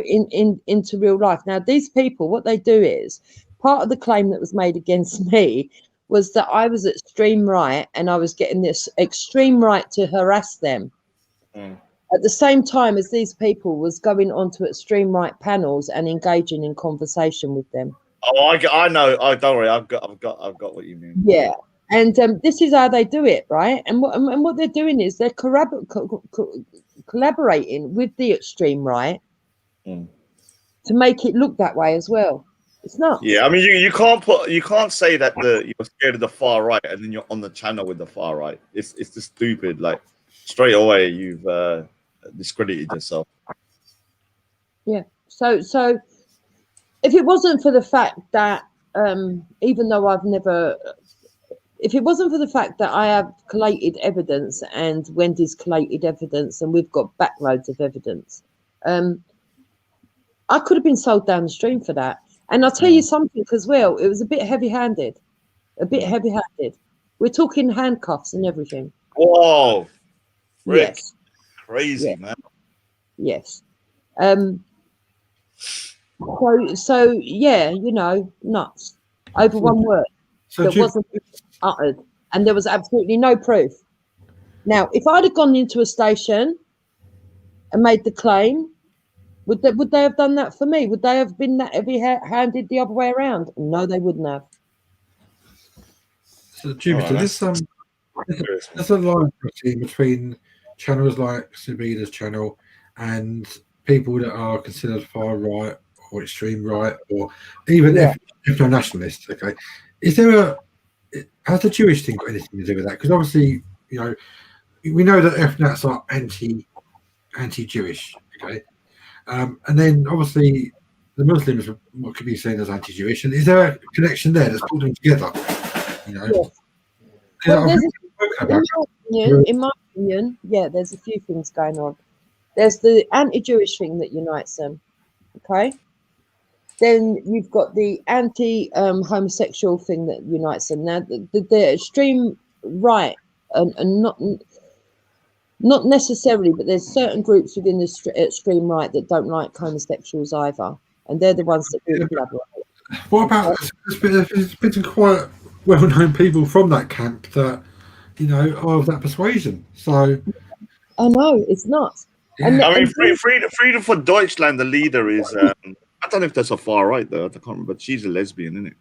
into real life. Now these people, what they do is part of the claim that was made against me was that I was at extreme right and I was getting this extreme right to harass them. At the same time as these people was going onto extreme right panels and engaging in conversation with them. Oh, I know. Oh, don't worry. I've got what you mean. Yeah, and this is how they do it, right? And what they're doing is they're collaborating with the extreme right to make it look that way as well. It's not. Yeah, I mean, you can't say that you're scared of the far right and then you're on the channel with the far right. It's just stupid. Like straight away, you've discredited yourself. Yeah. So. If it wasn't for the fact that, even though if it wasn't for the fact that I have collated evidence and Wendy's collated evidence and we've got backloads of evidence, I could have been sold down the stream for that. And I'll tell you something as well, it was a bit heavy-handed. We're talking handcuffs and everything. Whoa. Rick. Yes. Crazy, man. Yes. So yeah, nuts over one word that wasn't uttered, and there was absolutely no proof. Now, if I'd have gone into a station and made the claim, would they have done that for me? Would they have been that heavy-handed the other way around? No, they wouldn't have. So, Jupiter, there's a line between channels like Sabida's channel and people that are considered far right or extreme right, or even ethno-nationalists. Okay, has the Jewish thing got anything to do with that? Because obviously, we know that ethnos are anti-Jewish. Okay, and then obviously the Muslims what could be seen as anti-Jewish, and is there a connection there that's put them together? In my opinion, there's a few things going on. There's the anti-Jewish thing that unites them. Okay. then you've got the anti-homosexual thing that unites them. Now, the extreme right, and not necessarily, but there's certain groups within the extreme right that don't like homosexuals either, and they're the ones that do collaborate. What about there's been some quite well-known people from that camp that are of that persuasion? So I know it's nuts. Yeah. I mean, Freedom for Deutschland, the leader is. I don't know if that's a far right though. I can't remember, but she's a lesbian, isn't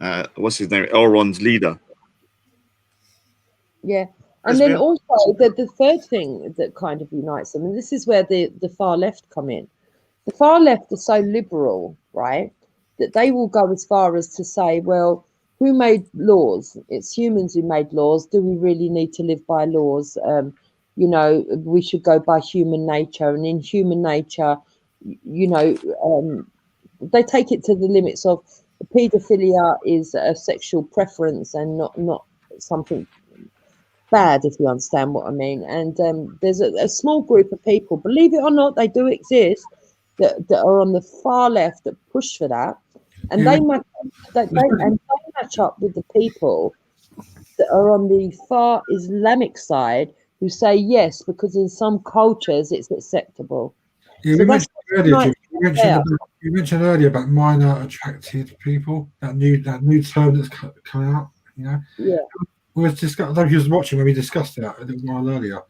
it? What's his name? Elron's leader. Yeah. And then also the third thing that kind of unites them, and this is where the far left come in. The far left are so liberal, right, that they will go as far as to say, well, who made laws? It's humans who made laws. Do we really need to live by laws? We should go by human nature. And in human nature, they take it to the limits of paedophilia is a sexual preference and not something bad, if you understand what I mean. And there's a small group of people, believe it or not, they do exist, that are on the far left that push for that, and they match up with the people that are on the far Islamic side who say yes because in some cultures it's acceptable. Yeah, So you mentioned earlier about minor attracted people. That new term that's coming out. Yeah. We was discussing. I don't know if you was watching when we discussed that a little while earlier.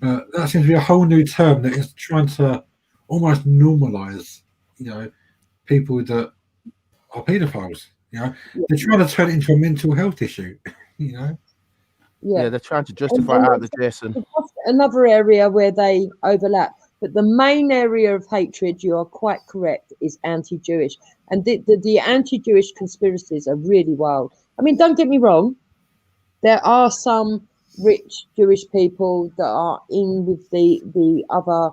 That seems to be a whole new term that is trying to almost normalise, people that are paedophiles. They're trying to turn it into a mental health issue. Yeah, they're trying to justify out the Jason. Another area where they overlap, but the main area of hatred, you are quite correct, is anti-Jewish, and the anti-Jewish conspiracies are really wild. I mean, don't get me wrong. There are some rich Jewish people that are in with the other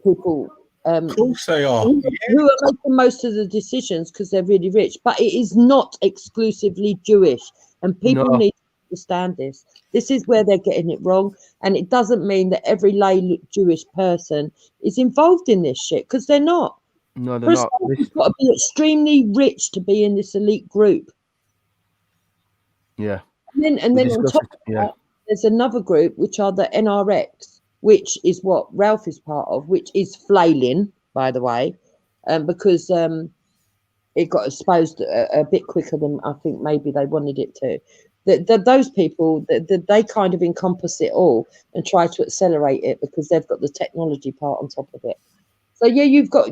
people. Of course they are. Who are making most of the decisions because they're really rich. But it is not exclusively Jewish. And people need to understand this. This is where they're getting it wrong. And it doesn't mean that every lay Jewish person is involved in this shit, because they're not. No, they're not. You've got to be extremely rich to be in this elite group. Yeah. And then on top of that, there's another group, which are the NRX, which is what Ralph is part of, which is flailing, by the way, because it got exposed a bit quicker than I think maybe they wanted it to. Those people, they kind of encompass it all and try to accelerate it because they've got the technology part on top of it. So yeah, you've got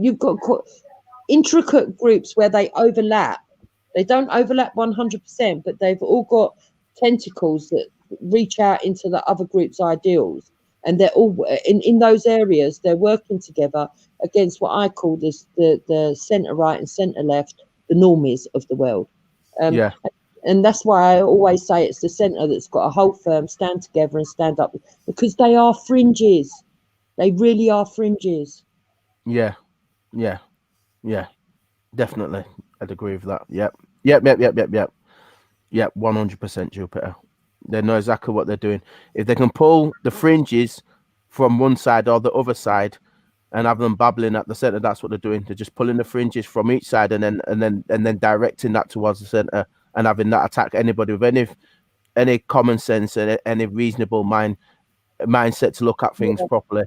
intricate groups where they overlap. They don't overlap 100%, but they've all got tentacles that reach out into the other group's ideals, and they're all in those areas. They're working together against what I call the centre right and centre left, the normies of the world. And that's why I always say it's the centre that's got to hold firm, stand together, and stand up, because they are fringes. They really are fringes. Yeah, definitely. I'd agree with that. Yep. 100% Jupiter. They know exactly what they're doing. If they can pull the fringes from one side or the other side and have them babbling at the center, that's what they're doing. They're just pulling the fringes from each side and then directing that towards the center and having that attack anybody with any common sense and any reasonable mindset to look at things properly.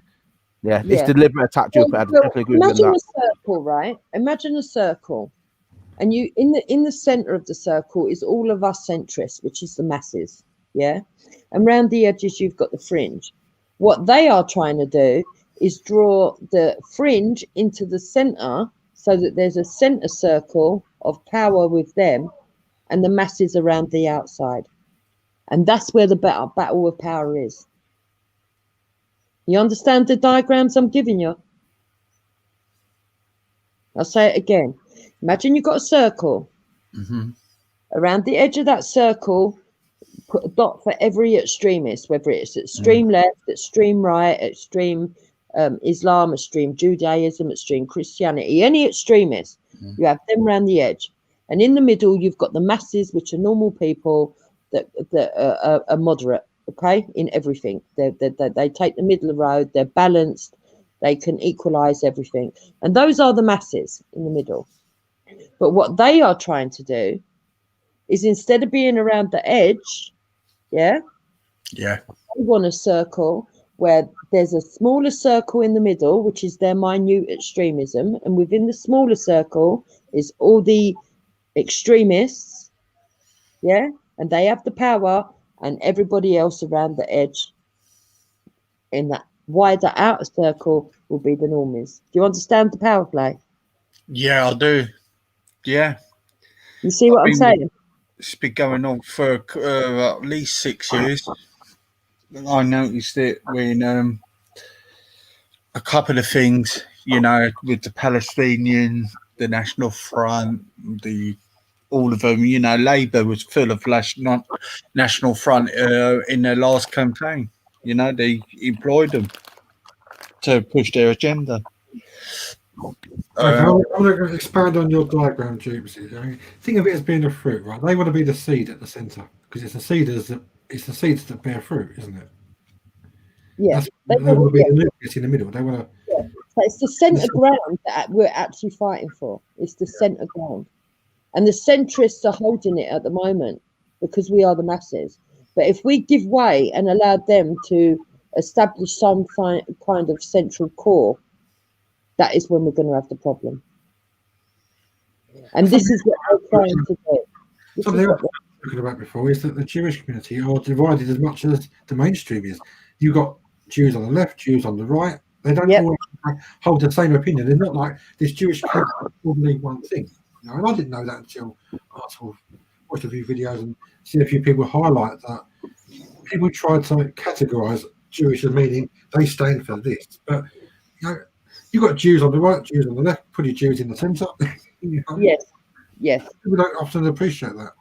Yeah, it's deliberate attack, Jupiter. I definitely agree with that. Imagine a circle, right? Imagine a circle. And you in the center of the circle is all of us centrists, which is the masses. Yeah. And around the edges, you've got the fringe. What they are trying to do is draw the fringe into the center so that there's a center circle of power with them and the masses around the outside. And that's where the battle of power is. You understand the diagrams I'm giving you? I'll say it again. Imagine you've got a circle. Mm-hmm. Around the edge of that circle, put a dot for every extremist, whether it's extreme left, extreme right, extreme Islam, extreme Judaism, extreme Christianity, any extremist. You have them around the edge. And in the middle, you've got the masses, which are normal people that are moderate, okay, in everything. They take the middle of the road, they're balanced, They can equalize everything. And those are the masses in the middle. But what they are trying to do is, instead of being around the edge, they want a circle where there's a smaller circle in the middle, which is their minute extremism. And within the smaller circle is all the extremists, and they have the power, and everybody else around the edge in that wider outer circle will be the normies. Do you understand the power play? Yeah, I do. Yeah. You see what I'm saying? It's been going on for at least 6 years. I noticed it when a couple of things, you know, with the Palestinian, the National Front, all of them, you know, Labour was full of National Front in their last campaign. You know, they employed them to push their agenda. I want to expand on your diagram, Jupes. I mean, think of it as being a fruit, right? They want to be the seed at the centre because it's the seeds that bear fruit, isn't it? Yeah, they want to be the nucleus in the middle. They want to. Yeah. So it's the centre ground that we're actually fighting for. It's the centre ground, and the centrists are holding it at the moment because we are the masses. But if we give way and allow them to establish some kind of central core, that is when we're going to have the problem. And this is what they're trying to do. Something else I was talking about before is that the Jewish community are divided as much as the mainstream is. You've got Jews on the left, Jews on the right. They don't always hold the same opinion. They're not like this Jewish community is probably one thing. You know, and I didn't know that until I sort of watched a few videos and seen a few people highlight that. People try to categorise Jewish as meaning they stand for this. But, you know, you've got Jews on the right, Jews on the left, put your Jews in the centre. You know? Yes. People don't often appreciate that.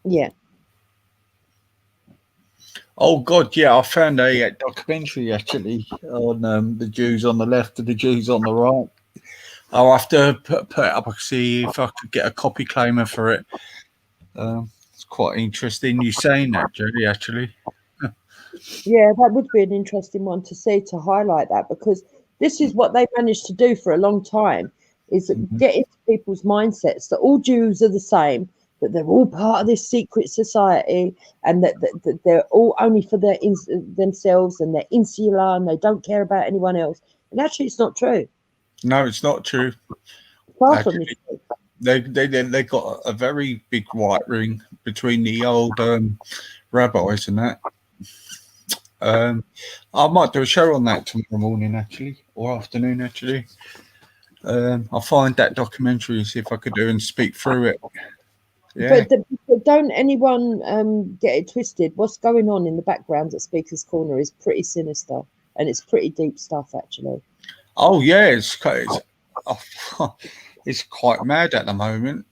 Yeah. Oh God, yeah! I found a documentary actually on the Jews on the left and the Jews on the right. I'll have to put it up and see if I could get a copy claimer for it. It's quite interesting you saying that, Jerry. Actually, yeah, that would be an interesting one to see, to highlight that, because this is what they managed to do for a long time: is get into people's mindsets that all Jews are the same, that they're all part of this secret society, and that they're all only for themselves, and they're insular and they don't care about anyone else. And actually, it's not true. No, it's not true. Far from it. They got a very big white ring between the old rabbis and that. I might do a show on that tomorrow morning, actually, or afternoon, actually. I'll find that documentary and see if I could do and speak through it. Yeah. But don't anyone get it twisted. What's going on in the background at Speaker's Corner is pretty sinister, and it's pretty deep stuff, actually. Oh yeah, it's quite mad at the moment.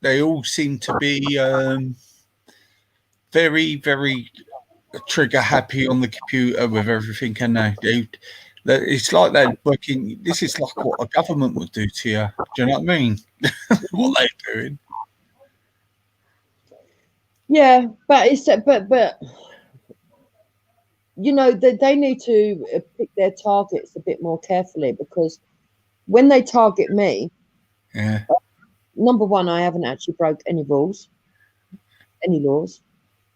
They all seem to be very, very trigger happy on the computer with everything, can they? It's like they're working. This is like what a government would do to you. Do you know what I mean? What they're doing. Yeah, but but you know, they need to pick their targets a bit more carefully, because when they target me, number one, I haven't actually broke any laws.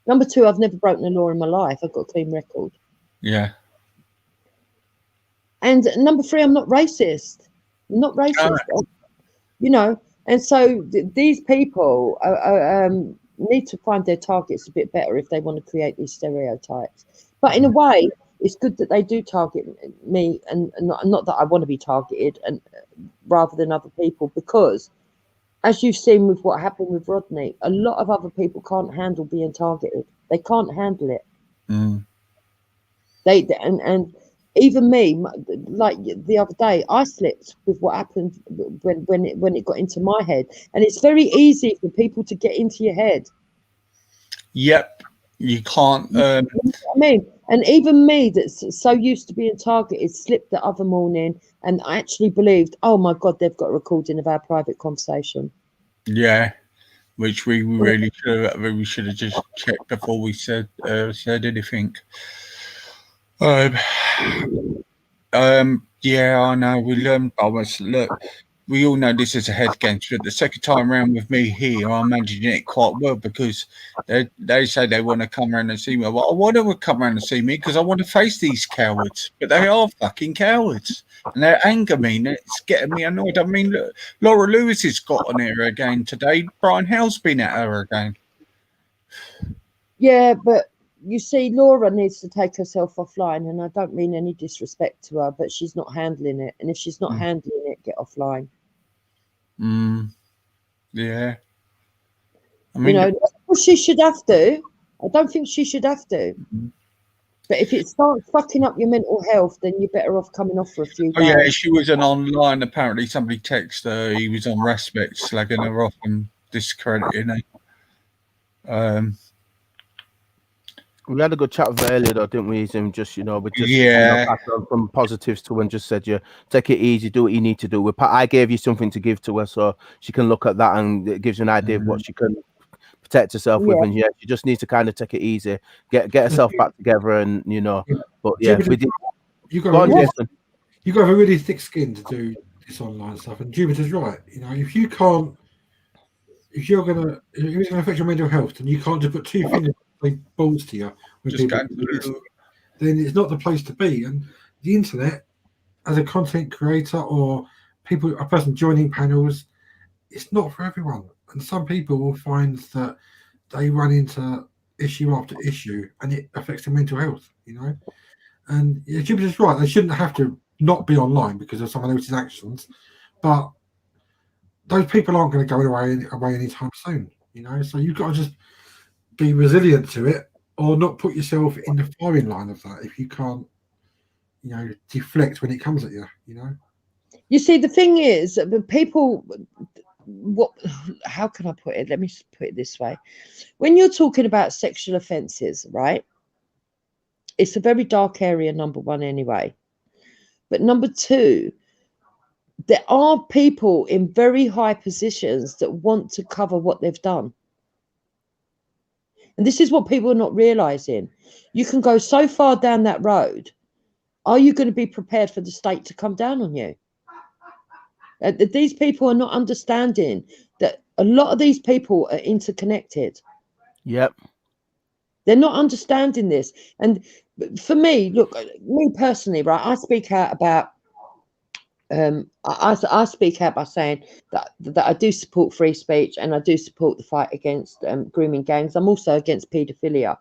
Number two, I've never broken a law in my life. I've got a clean record. Yeah. And number three, I'm not racist. You know, and so these people need to find their targets a bit better if they want to create these stereotypes. But in a way, it's good that they do target me, and not that I want to be targeted, and rather than other people, because as you've seen with what happened with Rodney, a lot of other people can't handle being targeted. They can't handle it. And even me, like the other day, I slipped with what happened when it got into my head, and it's very easy for people to get into your head. Yep, you can't. You know what I mean, and even me, that's so used to being targeted, slipped the other morning, and I actually believed, oh my God, they've got a recording of our private conversation. Yeah, which we really should have just checked before we said anything. Yeah, I know. We learned. Look, we all know this is a head game. But the second time around with me here, I'm managing it quite well because they say they want to come around and see me. Well, I want to come around and see me because I want to face these cowards. But they are fucking cowards, and they anger me. And it's getting me annoyed. I mean, look, Laura Lewis has got on her again today. Brian Hell's been at her again. Yeah, but you see, Laura needs to take herself offline, and I don't mean any disrespect to her, but she's not handling it. And if she's not handling it, get offline. Yeah. I mean, she should have to. I don't think she should have to. But if it starts fucking up your mental health, then you're better off coming off for a few days. Oh yeah, she was online. Apparently, somebody texted her. He was on Respect, slagging her off and discrediting her. We had a good chat with her earlier, though, didn't we? And just, we just passed on some positives to her and just said, take it easy, do what you need to do. I gave you something to give to her so she can look at that and it gives you an idea of what she can protect herself with. And she just needs to kind of take it easy, get herself back together, and But yeah, you've got to have a really thick skin to do this online stuff. And Jupiter's right. If it's going to affect your mental health, and you can't just put two fingers balls to you then it's not the place to be. And the internet, as a content creator or a person joining panels, it's not for everyone. And some people will find that they run into issue after issue and it affects their mental health, And Jupiter's right, they shouldn't have to not be online because of someone else's actions, but those people aren't going to go away anytime soon, So you've got to just be resilient to it, or not put yourself in the firing line of that if you can't, deflect when it comes at you. You see, the thing is, people. How can I put it? Let me put it this way: when you're talking about sexual offences, right? It's a very dark area. Number one, anyway, but number two, there are people in very high positions that want to cover what they've done. And this is what people are not realizing. You can go so far down that road. Are you going to be prepared for the state to come down on you? These people are not understanding that a lot of these people are interconnected. Yep. They're not understanding this. And for me, look, me personally, right, I speak out about I speak out by saying that I do support free speech and I do support the fight against grooming gangs. I'm also against paedophilia,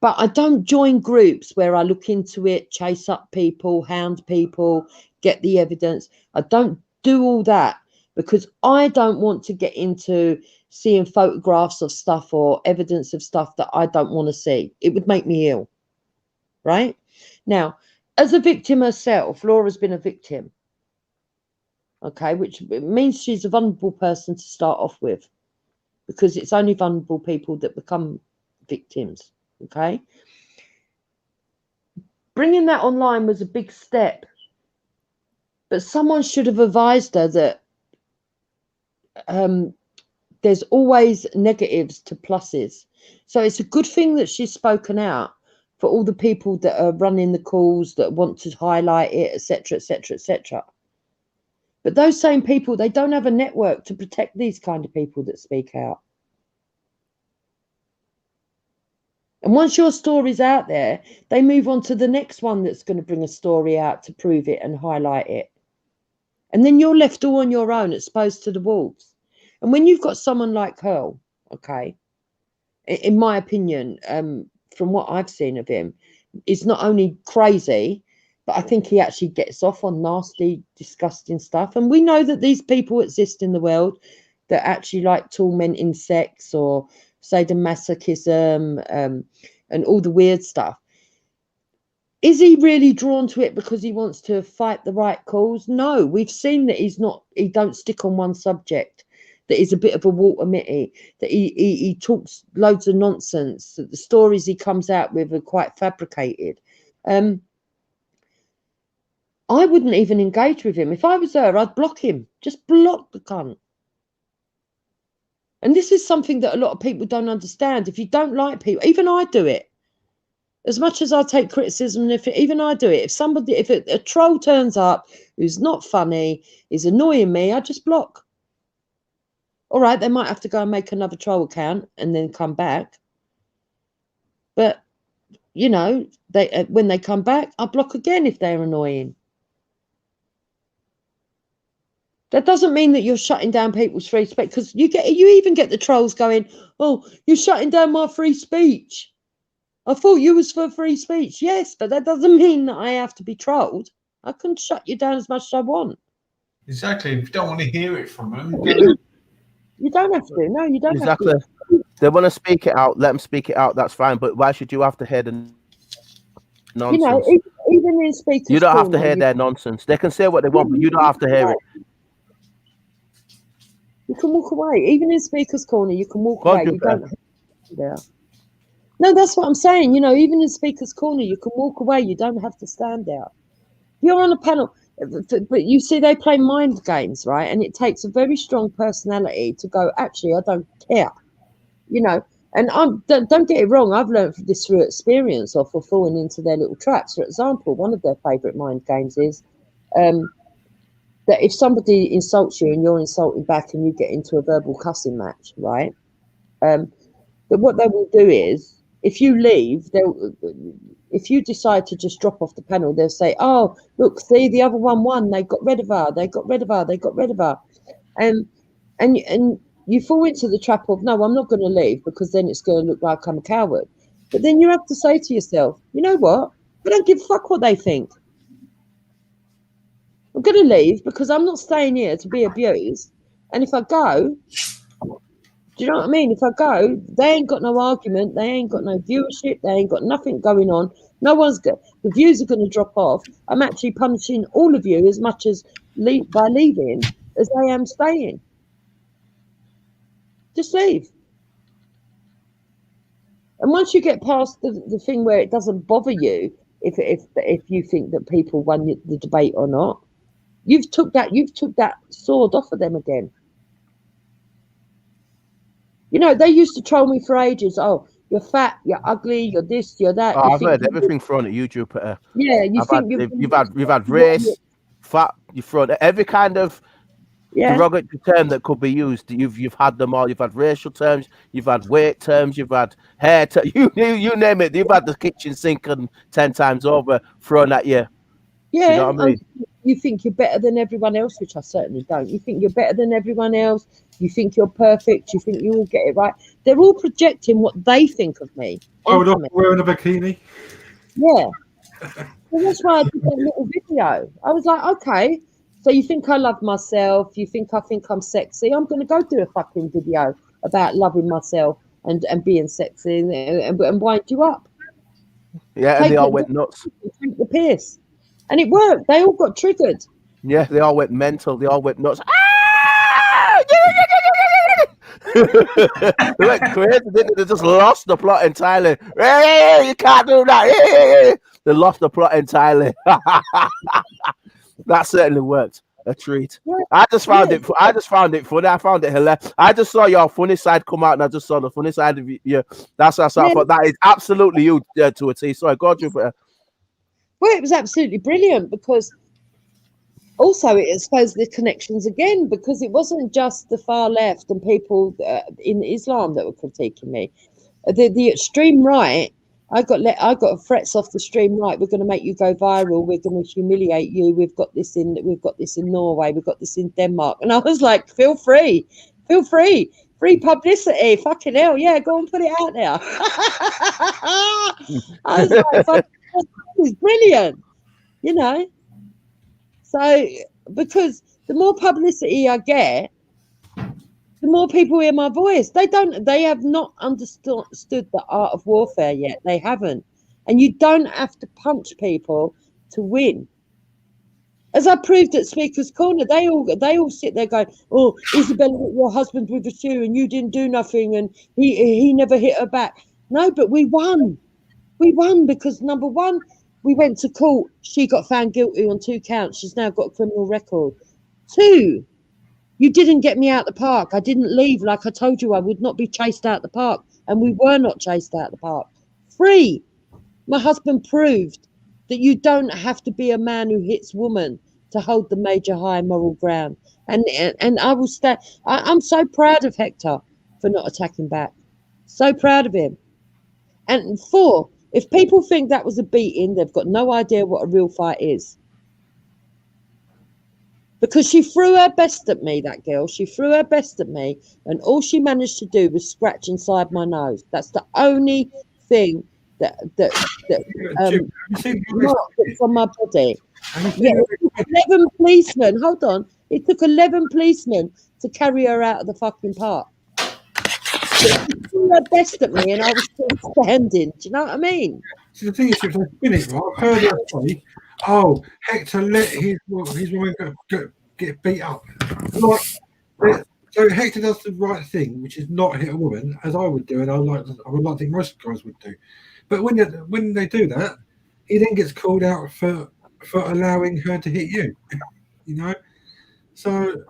but I don't join groups where I look into it, chase up people, hound people, get the evidence. I don't do all that because I don't want to get into seeing photographs of stuff or evidence of stuff that I don't want to see. It would make me ill, right? Now, as a victim herself, Laura's been a victim. Okay, which means she's a vulnerable person to start off with, because it's only vulnerable people that become victims. Okay, bringing that online was a big step, but someone should have advised her that there's always negatives to pluses. So it's a good thing that she's spoken out for all the people that are running the calls, that want to highlight it, etc., etc., etc. But those same people, they don't have a network to protect these kind of people that speak out. And once your story's out there, they move on to the next one that's going to bring a story out to prove it and highlight it. And then you're left all on your own, exposed to the wolves. And when you've got someone like her, okay, in my opinion, from what I've seen of him, is not only crazy, but I think he actually gets off on nasty, disgusting stuff. And we know that these people exist in the world that actually like tormenting sex or sadomasochism and all the weird stuff. Is he really drawn to it because he wants to fight the right cause? No, we've seen that he don't stick on one subject, that he's a bit of a Walter Mitty, that he talks loads of nonsense, that the stories he comes out with are quite fabricated. I wouldn't even engage with him. If I was her, I'd block him. Just block the cunt. And this is something that a lot of people don't understand. If you don't like people, even I do it. As much as I take criticism, and even I do it, if a troll turns up who's not funny, is annoying me, I just block. All right, they might have to go and make another troll account and then come back. But, you know, when they come back, I block again if they're annoying. That doesn't mean that you're shutting down people's free speech, because you even get the trolls going, oh, you're shutting down my free speech. I thought you was for free speech. Yes, but that doesn't mean that I have to be trolled. I can shut you down as much as I want. Exactly. If you don't want to hear it from them, you don't have to. No, you don't exactly. have to. They want to speak it out. Let them speak it out. That's fine. But why should you have to hear the nonsense? You know, even in speakers, you don't have to hear their nonsense. They can say what they want, but you don't have to hear it. You can walk away. Even in speakers' corner, you can walk away. You don't have to be there. No, that's what I'm saying. You know, even in speakers' corner, you can walk away. You don't have to stand there. You're on a panel, but you see, they play mind games, right? And it takes a very strong personality to go, actually, I don't care. You know, and don't get it wrong. I've learned this through experience or for falling into their little traps. For example, one of their favourite mind games is that if somebody insults you and you're insulting back and you get into a verbal cussing match, right? But what they will do is, if you leave, if you decide to just drop off the panel, they'll say, oh, look, see, the other one won. They got rid of her. They got rid of her. They got rid of her. And you fall into the trap of, no, I'm not going to leave because then it's going to look like I'm a coward. But then you have to say to yourself, you know what? I don't give a fuck what they think. I'm going to leave because I'm not staying here to be abused. And if I go, do you know what I mean? If I go, they ain't got no argument. They ain't got no viewership. They ain't got nothing going on. No one's got, the views are going to drop off. I'm actually punishing all of you as much as by leaving as I am staying. Just leave. And once you get past the thing where it doesn't bother you, if you think that people won the debate or not, you've took that sword off of them again. You know, they used to troll me for ages. Oh, you're fat, you're ugly, you're this, you're that. Oh, I've heard everything thrown at you, Jupiter. Yeah, you've had race, fat. You've thrown every kind of derogatory term that could be used. You've had them all. You've had racial terms. You've had weight terms. You've had hair. You name it. You've had the kitchen sink 10 times over thrown at you. Yeah, you know what I mean? You think you're better than everyone else, which I certainly don't. You think you're better than everyone else. You think you're perfect. You think you all get it right. They're all projecting what they think of me. I would often wearing a bikini. Yeah. Well, that's why I did that little video. I was like, okay, so you think I love myself. You think I think I'm sexy. I'm going to go do a fucking video about loving myself and being sexy and wind you up. Yeah, and they all went nuts. Take the piss. And it worked. They all got triggered. Yeah, they all went mental. They all went nuts. They went crazy, didn't they? They just lost the plot entirely. Hey, you can't do that. They lost the plot entirely. That certainly worked. A treat. Yeah. I just found it funny. I found it hilarious. I just saw your funny side come out, and I just saw the funny side of you. That's what I thought. That is absolutely you to a T. Sorry, go on, Jupiter. Well, it was absolutely brilliant because also it exposed the connections again, because it wasn't just the far left and people in Islam that were critiquing me. The extreme right, I got threats off the extreme right. We're going to make you go viral. We're going to humiliate you. We've got this in Norway. We've got this in Denmark. And I was like, feel free, free publicity. Fucking hell, yeah, go and put it out there. I was like, it's brilliant, you know. So because the more publicity I get, the more people hear my voice. They have not understood the art of warfare yet. They haven't. And you don't have to punch people to win. As I proved at Speaker's Corner, they all sit there going, oh, Isabella, your husband with the shoe and you didn't do nothing and he never hit her back. No, but we won. We won because, number one, we went to court. She got found guilty on 2 counts. She's now got a criminal record. 2, you didn't get me out the park. I didn't leave like I told you I would not be chased out the park. And we were not chased out the park. 3, My husband proved that you don't have to be a man who hits woman to hold the major high moral ground. And I will stand. I'm so proud of Hector for not attacking back. So proud of him. And 4, if people think that was a beating, they've got no idea what a real fight is. Because she threw her best at me, that girl. She threw her best at me, and all she managed to do was scratch inside my nose. That's the only thing that from my body. Yeah, it took 11 policemen. Hold on. It took 11 policemen to carry her out of the fucking park. She threw her best at me, and I was still standing. Do you know what I mean? So the thing is, if they spin it right, I've heard her say, "Oh, Hector let his woman get beat up." Like, so Hector does the right thing, which is not hit a woman, as I would do, and I would like to think most guys would do. But when they do that, he then gets called out for allowing her to hit you. You know, so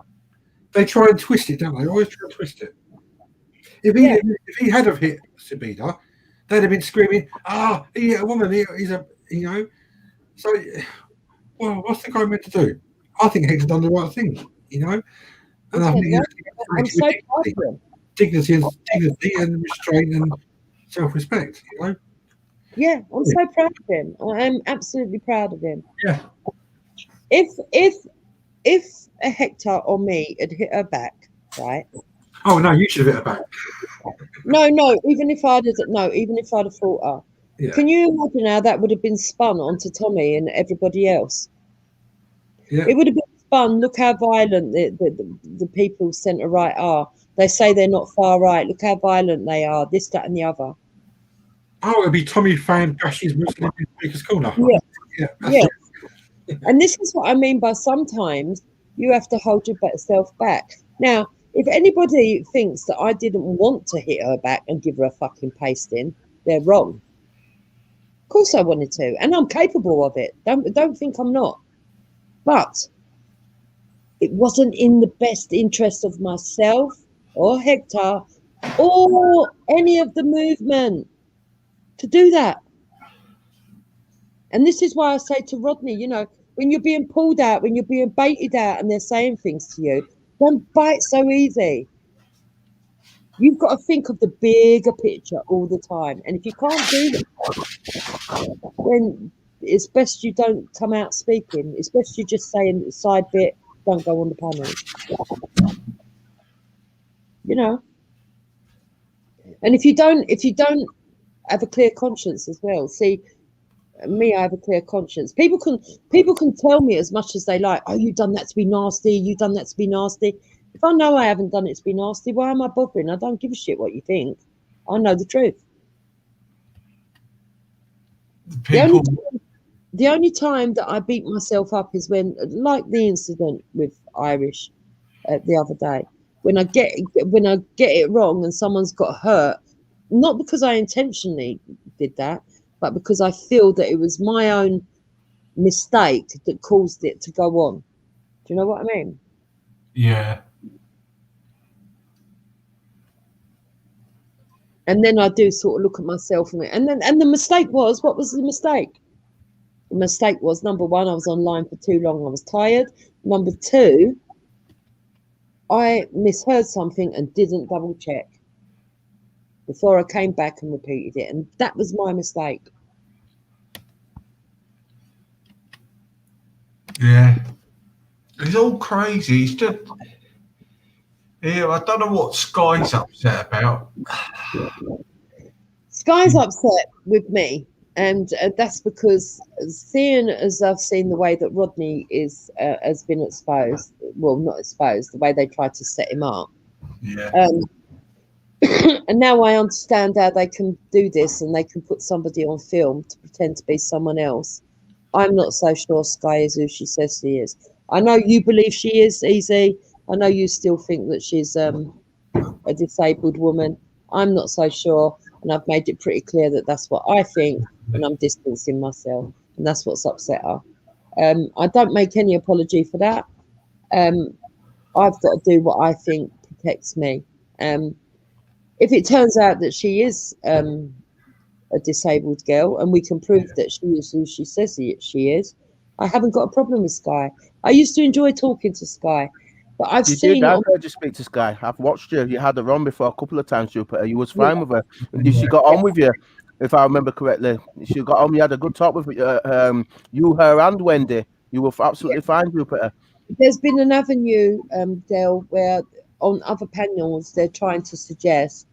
they try and twist it, don't they? Always try and twist it. If he had have hit Sabina, they'd have been screaming, he hit a woman. He's a, you know. So, well, what's the guy meant to do? I think Hector's done the right thing, you know. And I think dignity and restraint and self-respect, you know. Yeah, I'm so proud of him. I'm absolutely proud of him. Yeah. If a Hector or me had hit her back, right? Oh no, you should have hit her back. No, even if I'd have fought her. Yeah. Can you imagine how that would have been spun onto Tommy and everybody else? Yeah. It would have been spun. Look how violent the people centre right are. They say they're not far right. Look how violent they are. This, that, and the other. Oh, it'd be Tommy Fan bashes Muslim in Speaker's Corner. Yeah. And this is what I mean by sometimes you have to hold yourself back. Now, if anybody thinks that I didn't want to hit her back and give her a fucking pasting, they're wrong. Of course I wanted to, and I'm capable of it. Don't think I'm not. But it wasn't in the best interest of myself or Hector or any of the movement to do that. And this is why I say to Rodney, you know, when you're being pulled out, when you're being baited out and they're saying things to you, don't bite so easy. You've got to think of the bigger picture all the time. And if you can't do that, then it's best you don't come out speaking. It's best you just say in the side bit, don't go on the panel. You know? And if you don't have a clear conscience as well, see, me, I have a clear conscience. People can tell me as much as they like, oh, you've done that to be nasty, you've done that to be nasty. If I know I haven't done it to be nasty, why am I bothering? I don't give a shit what you think. I know the truth. The only time that I beat myself up is when, like the incident with Irish the other day, when I get it wrong and someone's got hurt, not because I intentionally did that, but because I feel that it was my own mistake that caused it to go on. Do you know what I mean? Yeah. And then I do sort of look at myself and the mistake was, what was the mistake? The mistake was, number one, I was online for too long. I was tired. Number two, I misheard something and didn't double check before I came back and repeated it. And that was my mistake. Yeah. It's all crazy. It's just, yeah, I don't know what Sky's upset about. Sky's upset with me. And that's because seeing as I've seen the way that Rodney has been exposed, well, not exposed, the way they tried to set him up. Yeah. And now I understand how they can do this and they can put somebody on film to pretend to be someone else. I'm not so sure Sky is who she says she is. I know you believe she is, Easy. I know you still think that she's a disabled woman. I'm not so sure. And I've made it pretty clear that that's what I think, and I'm distancing myself, and that's what's upset her. I don't make any apology for that. I've got to do what I think protects me. If it turns out that she is a disabled girl, and we can prove that she is who she says she is, I haven't got a problem with Sky. I used to enjoy talking to Sky, but I've seen. I've heard you speak to Sky. I've watched you. You had her on before a couple of times, Jupiter. You was fine with her. And she got on with you, if I remember correctly. She got on. You had a good talk with you, her, and Wendy. You were absolutely fine, Jupiter. There's been an avenue, Dale, where on other panels they're trying to suggest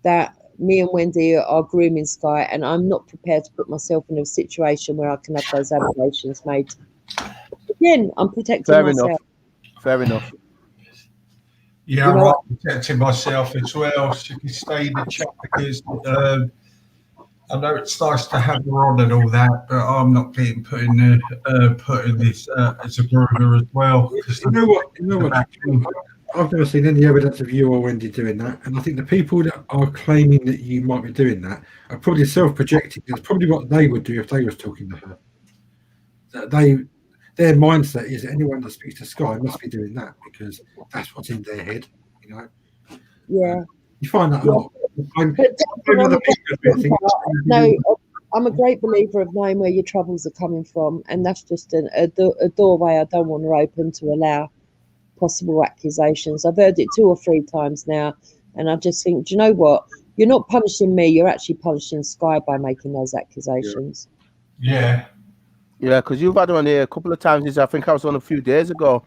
that me and Wendy are grooming Sky, and I'm not prepared to put myself in a situation where I can have those allegations made. Again, I'm protecting myself. Fair enough. Yeah, I'm protecting myself as well. She can stay in the chat because I know it's nice to have her on and all that, but I'm not getting put in this as a groomer as well. You know what? I've never seen any evidence of you or Wendy doing that, and I think the people that are claiming that you might be doing that are probably self-projecting. That's probably what they would do if they was talking to her. Their mindset is that anyone that speaks to Sky must be doing that because that's what's in their head, you know. Yeah, you find that a lot. I'm a great believer of knowing where your troubles are coming from, and that's just a doorway I don't want to open to allow possible accusations. I've heard it 2 or 3 times now, and I just think, do you know what? You're not punishing me, you're actually punishing Sky by making those accusations. Yeah, because you've had her on here a couple of times. I think I was on a few days ago,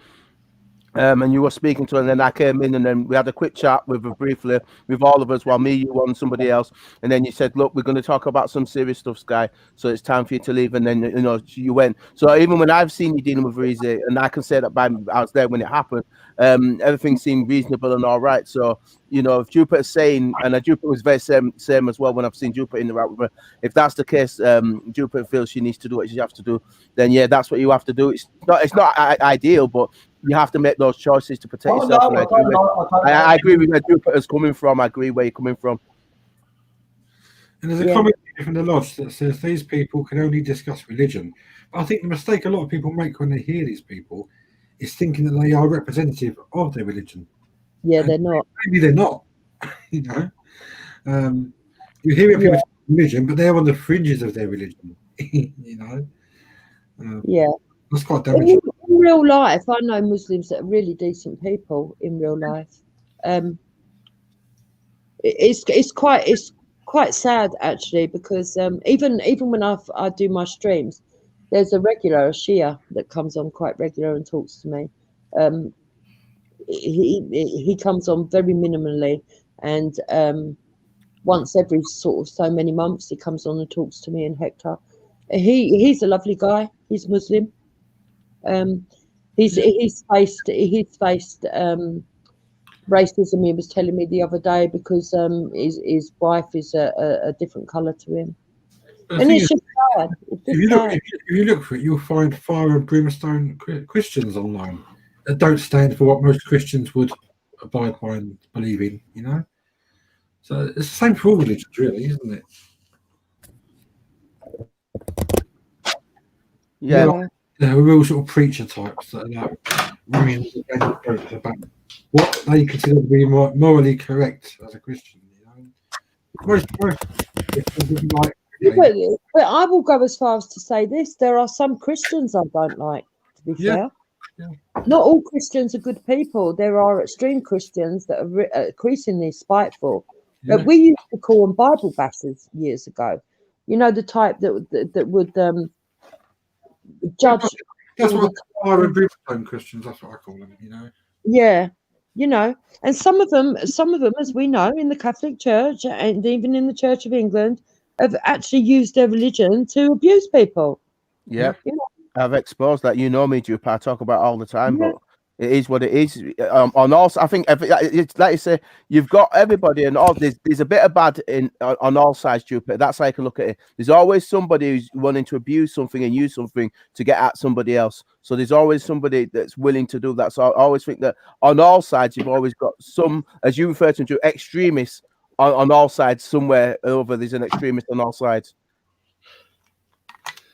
and you were speaking to her, and then I came in, and then we had a quick chat with her briefly, with all of us, while me, you, and somebody else, and then you said, look, we're going to talk about some serious stuff, Sky, so it's time for you to leave, and then, you know, you went. So even when I've seen you dealing with Reezy, and I can say that I was there when it happened, everything seemed reasonable and all right. So, you know, if Jupiter's saying, and Jupiter was very same as well when I've seen Jupiter interact with her, if that's the case, Jupiter feels she needs to do what she has to do, then yeah, that's what you have to do. It's not ideal, but you have to make those choices to protect yourself. I agree with where Jupiter's coming from. I agree where you're coming from. And there's a comment from the Lodge that says these people can only discuss religion. But I think the mistake a lot of people make when they hear these people is thinking that they are representative of their religion. Yeah, they're not. Maybe they're not. You know, you hear people talk religion, but they're on the fringes of their religion. You know. That's quite damaging. In real life, I know Muslims that are really decent people in real life. It's quite sad actually, because even when I do my streams, there's a Shia that comes on quite regular and talks to me. He comes on very minimally, and once every sort of so many months he comes on and talks to me and Hector. He's a lovely guy. He's Muslim. He's faced racism. He was telling me the other day because his wife is a different colour to him, and it's just sad. If you look for it, you'll find fire and brimstone Christians online that don't stand for what most Christians would abide by and believe in. You know, so it's the same for all religions, really, isn't it? Yeah. They're real sort of preacher types that are like really about what they consider to be morally correct as a Christian. You know, most Christians would be like. But I will go as far as to say this: there are some Christians I don't like. To be fair, not all Christians are good people. There are extreme Christians that are increasingly spiteful. But we used to call them Bible bashers years ago. You know, the type that would judge. That's what fire and brimstone Christians. That's what I call them. You know. Yeah, you know, and some of them, as we know, in the Catholic Church and even in the Church of England, have actually used their religion to abuse people. Yeah, you know? I've exposed that. You know me, Jupe. I talk about it all the time, but it is what it is. On all, I think it's like you say, you've got everybody, and all. There's a bit of bad on all sides, Jupe. That's how I can look at it. There's always somebody who's wanting to abuse something and use something to get at somebody else. So there's always somebody that's willing to do that. So I always think that on all sides, you've always got some, as you refer to them, extremists on all sides. Somewhere over, there's an extremist on all sides.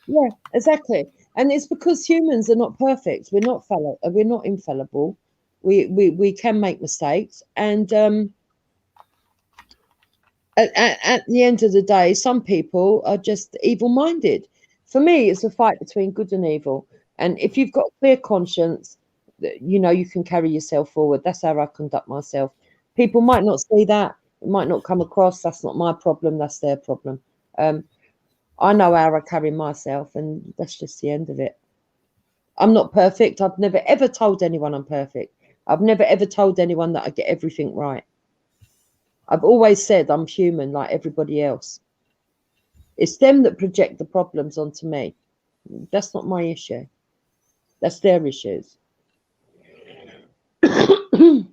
Yeah, exactly. And it's because humans are not perfect. We're not infallible. We can make mistakes, and At the end of the day, some people are just evil-minded. For me, it's a fight between good and evil. And if you've got a clear conscience, you know, you can carry yourself forward. That's how I conduct myself. People might not see that. It might not come across. That's not my problem. That's their problem. I know how I carry myself, and that's just the end of it. I'm not perfect. I've never, ever told anyone I'm perfect. I've never, ever told anyone that I get everything right. I've always said I'm human like everybody else. It's them that project the problems onto me. That's not my issue. That's their issues. That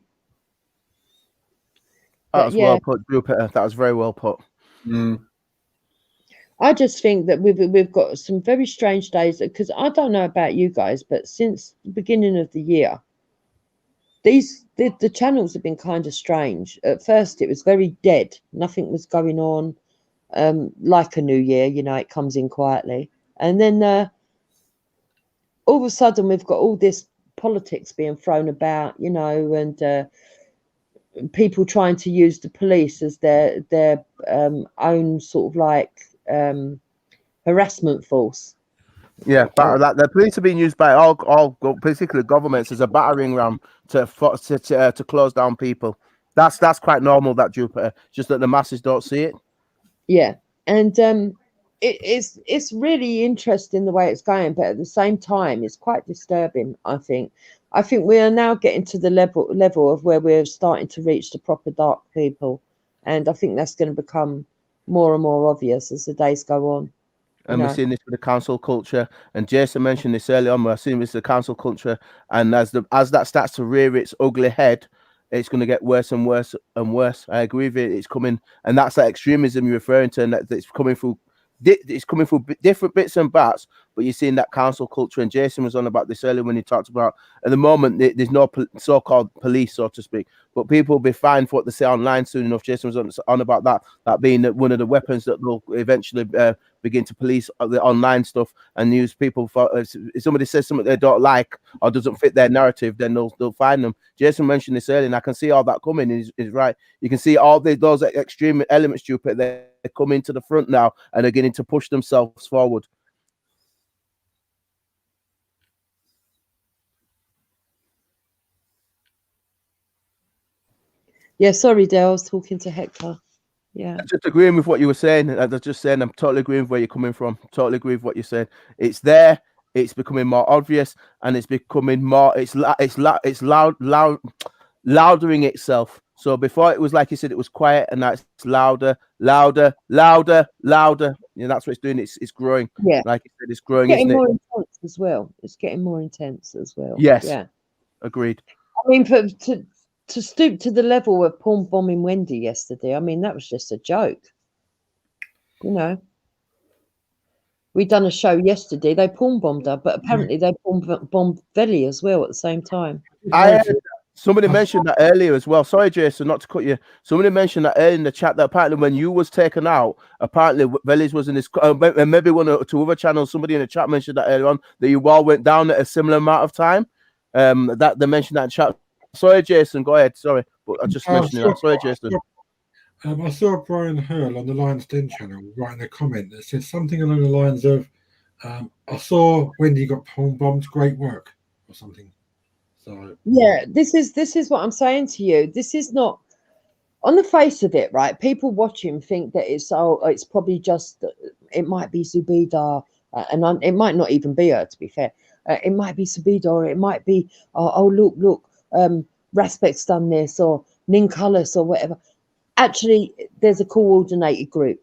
was well put, Jupiter. That was very well put. I just think that we've got some very strange days, because I don't know about you guys, but since the beginning of the year, the channels have been kind of strange. At first, it was very dead. Nothing was going on. Like a new year, you know, it comes in quietly. And then all of a sudden, we've got all this politics being thrown about, you know, and people trying to use the police as their own sort of like harassment force. Yeah, but like the police are being used by all particular governments as a battering ram to close down people. That's quite normal, that, Jupiter. Just that the masses don't see it. Yeah, and it's really interesting the way it's going, but at the same time, it's quite disturbing. I think we are now getting to the level of where we're starting to reach the proper dark people, and I think that's going to become more and more obvious as the days go on. And we're seeing this with the council culture, and Jason mentioned this earlier on. We're seeing this with the council culture, and as that starts to rear its ugly head, it's going to get worse and worse and worse. I agree with it. It's coming, and that's that extremism you're referring to, and that it's coming through. It's coming through different bits and bats, but you're seeing that council culture. And Jason was on about this earlier when he talked about, at the moment, there's no so-called police, so to speak, but people will be fined for what they say online soon enough. Jason was on about that being one of the weapons that will eventually begin to police the online stuff and use people for. If somebody says something they don't like or doesn't fit their narrative, then they'll find them. Jason mentioned this earlier, and I can see all that coming. He's right. You can see all those extreme elements, Stupid. They're coming to the front now, and they're beginning to push themselves forward. Yeah, sorry, Dale. I was talking to Hector. Yeah, just agreeing with what you were saying. I was just saying, I'm totally agreeing with where you're coming from. Totally agree with what you're saying. It's there. It's becoming more obvious, and it's becoming more. It's loudering itself. So before it was like you said, it was quiet, and now it's louder. You know, that's what it's doing. It's growing. Yeah, like you said, it's growing. Getting isn't more it? intense as well. It's getting more intense as well. Yes. Yeah. Agreed. I mean, to stoop to the level of porn bombing Wendy yesterday, I mean, that was just a joke. You know, we done a show yesterday. They porn bombed her, but apparently they bombed Velly as well at the same time. Somebody mentioned that earlier as well. Sorry, Jason, not to cut you. Somebody mentioned that earlier in the chat that apparently when you was taken out, apparently Velli's was in this, and maybe one or two other channels. Somebody in the chat mentioned that earlier on that you all went down at a similar amount of time. That they mentioned that in chat. Sorry, Jason, go ahead. Sorry, but I just mentioned that. Sorry, Jason. I saw Brian Hurl on the Lions Den channel writing a comment that said something along the lines of, I saw Wendy got porn bombed, great work, or something. So yeah, this is what I'm saying to you. This is not, on the face of it, right? People watching think that it's probably just, it might be Zubida, and it might not even be her, to be fair. It might be Zubida, or it might be, oh look, Raspek's done this, or Ninculus, or whatever. Actually, there's a coordinated group.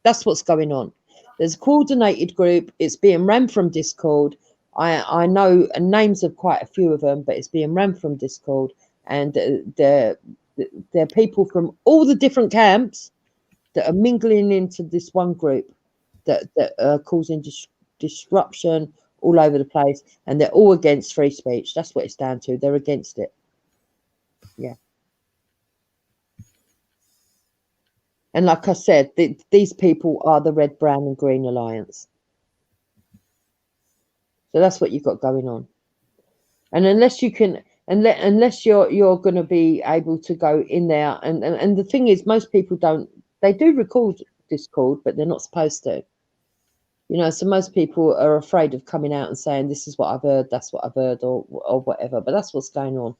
That's what's going on. There's a coordinated group. It's being run from Discord. I know names of quite a few of them, but it's being run from Discord, and they're people from all the different camps that are mingling into this one group that are causing disruption all over the place, and they're all against free speech. That's what it's down to. They're against it. Yeah. And like I said, these people are the Red, Brown and Green Alliance. So that's what you've got going on. And unless you can, unless you're going to be able to go in there. And the thing is, most people don't. They do record Discord, but they're not supposed to. You know, so most people are afraid of coming out and saying, this is what I've heard, that's what I've heard, or whatever. But that's what's going on.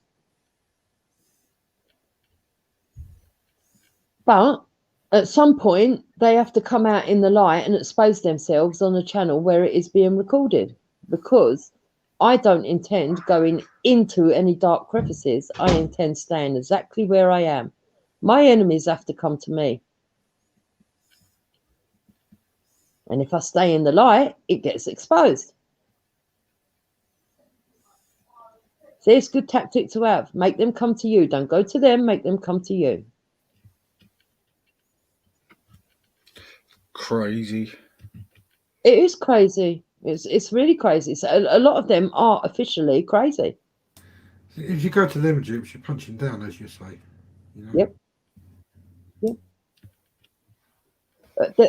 But at some point, they have to come out in the light and expose themselves on a channel where it is being recorded, because I don't intend going into any dark crevices. I intend staying exactly where I am. My enemies have to come to me. And if I stay in the light, it gets exposed. See, it's a good tactic to have. Make them come to you. Don't go to them, make them come to you. Crazy. It is crazy. It's really crazy. So a lot of them are officially crazy. If you go to them, Jupes, you're punching down, as you say. You know? Yep. Yep.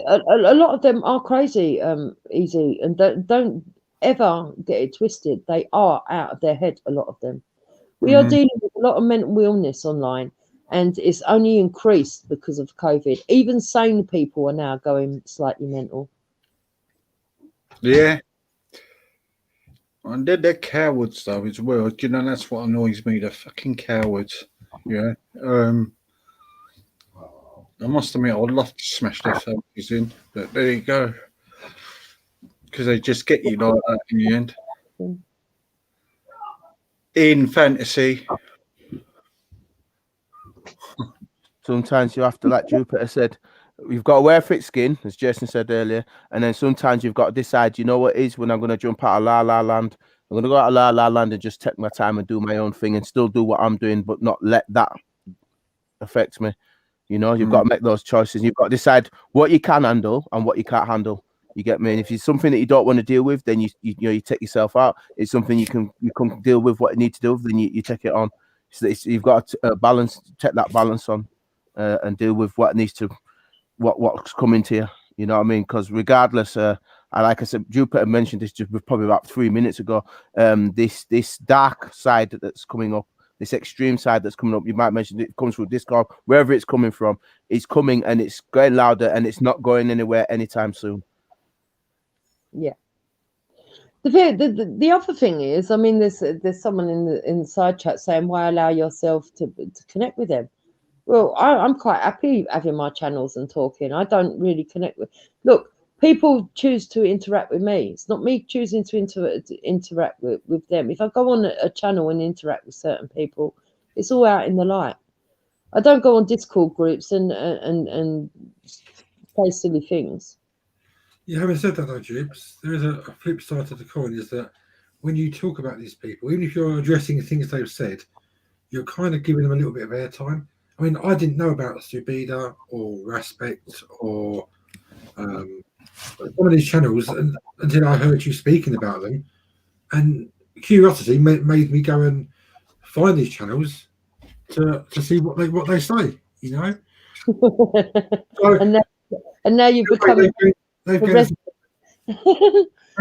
A lot of them are crazy, Easy, and don't ever get it twisted. They are out of their head, a lot of them. We are dealing with a lot of mental illness online, and it's only increased because of COVID. Even sane people are now going slightly mental. Yeah. And they're cowards, though, as well. You know, that's what annoys me. They're fucking cowards. Yeah. I must admit, I'd love to smash their faces in, but there you go. Because they just get you like that in the end. In fantasy. Sometimes you have to, like Jupiter said, you've got to wear thick skin, as Jason said earlier, and then sometimes you've got to decide, you know what it is, when I'm going to jump out of La La Land, I'm going to go out of La La Land and just take my time and do my own thing and still do what I'm doing, but not let that affect me. You know, you've got to make those choices. You've got to decide what you can handle and what you can't handle. You get me? And if it's something that you don't want to deal with, then you take yourself out. It's something you can deal with what you need to deal with, then you take it on. So you've got to balance, take that balance on, and deal with what needs to, what's coming to you. You know what I mean? Because regardless, like I said, Jupiter mentioned this just probably about 3 minutes ago. This dark side that's coming up, this extreme side that's coming up, you might mention it comes through Discord, wherever it's coming from, it's coming and it's going louder and it's not going anywhere anytime soon. Yeah. The other thing is, I mean, there's someone in the side chat saying, why allow yourself to connect with them? Well, I'm quite happy having my channels and talking. I don't really connect with. Look, people choose to interact with me. It's not me choosing to interact with them. If I go on a channel and interact with certain people, it's all out in the light. I don't go on Discord groups and say silly things. You haven't said that though, Jibs. There is a flip side to the coin, is that when you talk about these people, even if you're addressing things they've said, you're kind of giving them a little bit of airtime. I mean, I didn't know about Subida or Respect or some of these channels until I heard you speaking about them, and curiosity made me go and find these channels to see what they say. You know, so, and now you've become. They've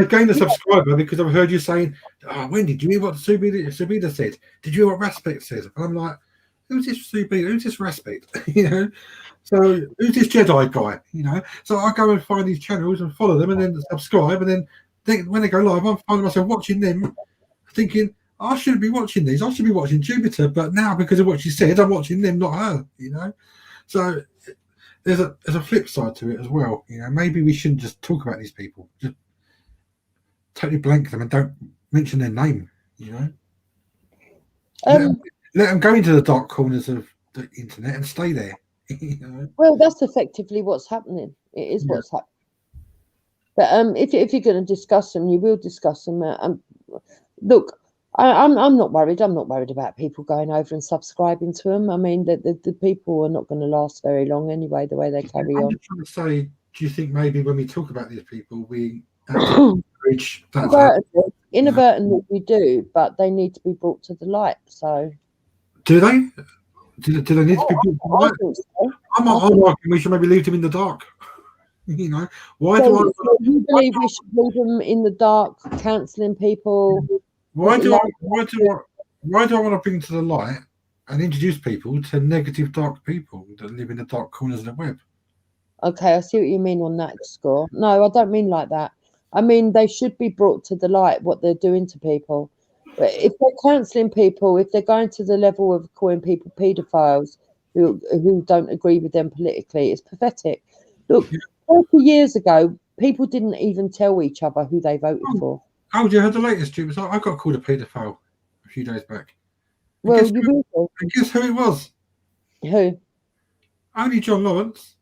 gained a subscriber because I've heard you saying, "Oh, Wendy, did you hear what Subida said? Did you hear what Respect said?" And I'm like, "Who's this Subida? Who's this Respect?" You know, so who's this Jedi guy? You know, so I go and find these channels and follow them, and then subscribe, and then when they go live, I'm finding myself watching them, thinking, I shouldn't be watching these. I should be watching Jupiter, but now because of what she said, I'm watching them, not her. You know, so. There's a flip side to it as well. You know, maybe we shouldn't just talk about these people. Just totally blank them and don't mention their name. You know, let them go into the dark corners of the internet and stay there. You know? Well, that's effectively what's happening. It is what's happening. But if you're going to discuss them, you will discuss them. Look. I'm not worried. I'm not worried about people going over and subscribing to them. I mean, the people are not going to last very long anyway, the way they carry on. I'm just trying to say, do you think maybe when we talk about these people, we reach inadvertently we do, but they need to be brought to the light. So, do they? Do they need to be brought to the light? So. I'm arguing we should maybe leave them in the dark. You know, why do you believe we should leave them in the dark, cancelling people? Why do Why do I want to bring to the light and introduce people to negative, dark people that live in the dark corners of the web? Okay, I see what you mean on that score. No, I don't mean like that. I mean, they should be brought to the light what they're doing to people. But if they're cancelling people, if they're going to the level of calling people paedophiles who don't agree with them politically, it's pathetic. Look, 30 years ago, people didn't even tell each other who they voted for. Oh, you heard the latest, Stu? I got called a paedophile a few days back. Well, and guess who it was? Who? Only John Lawrence.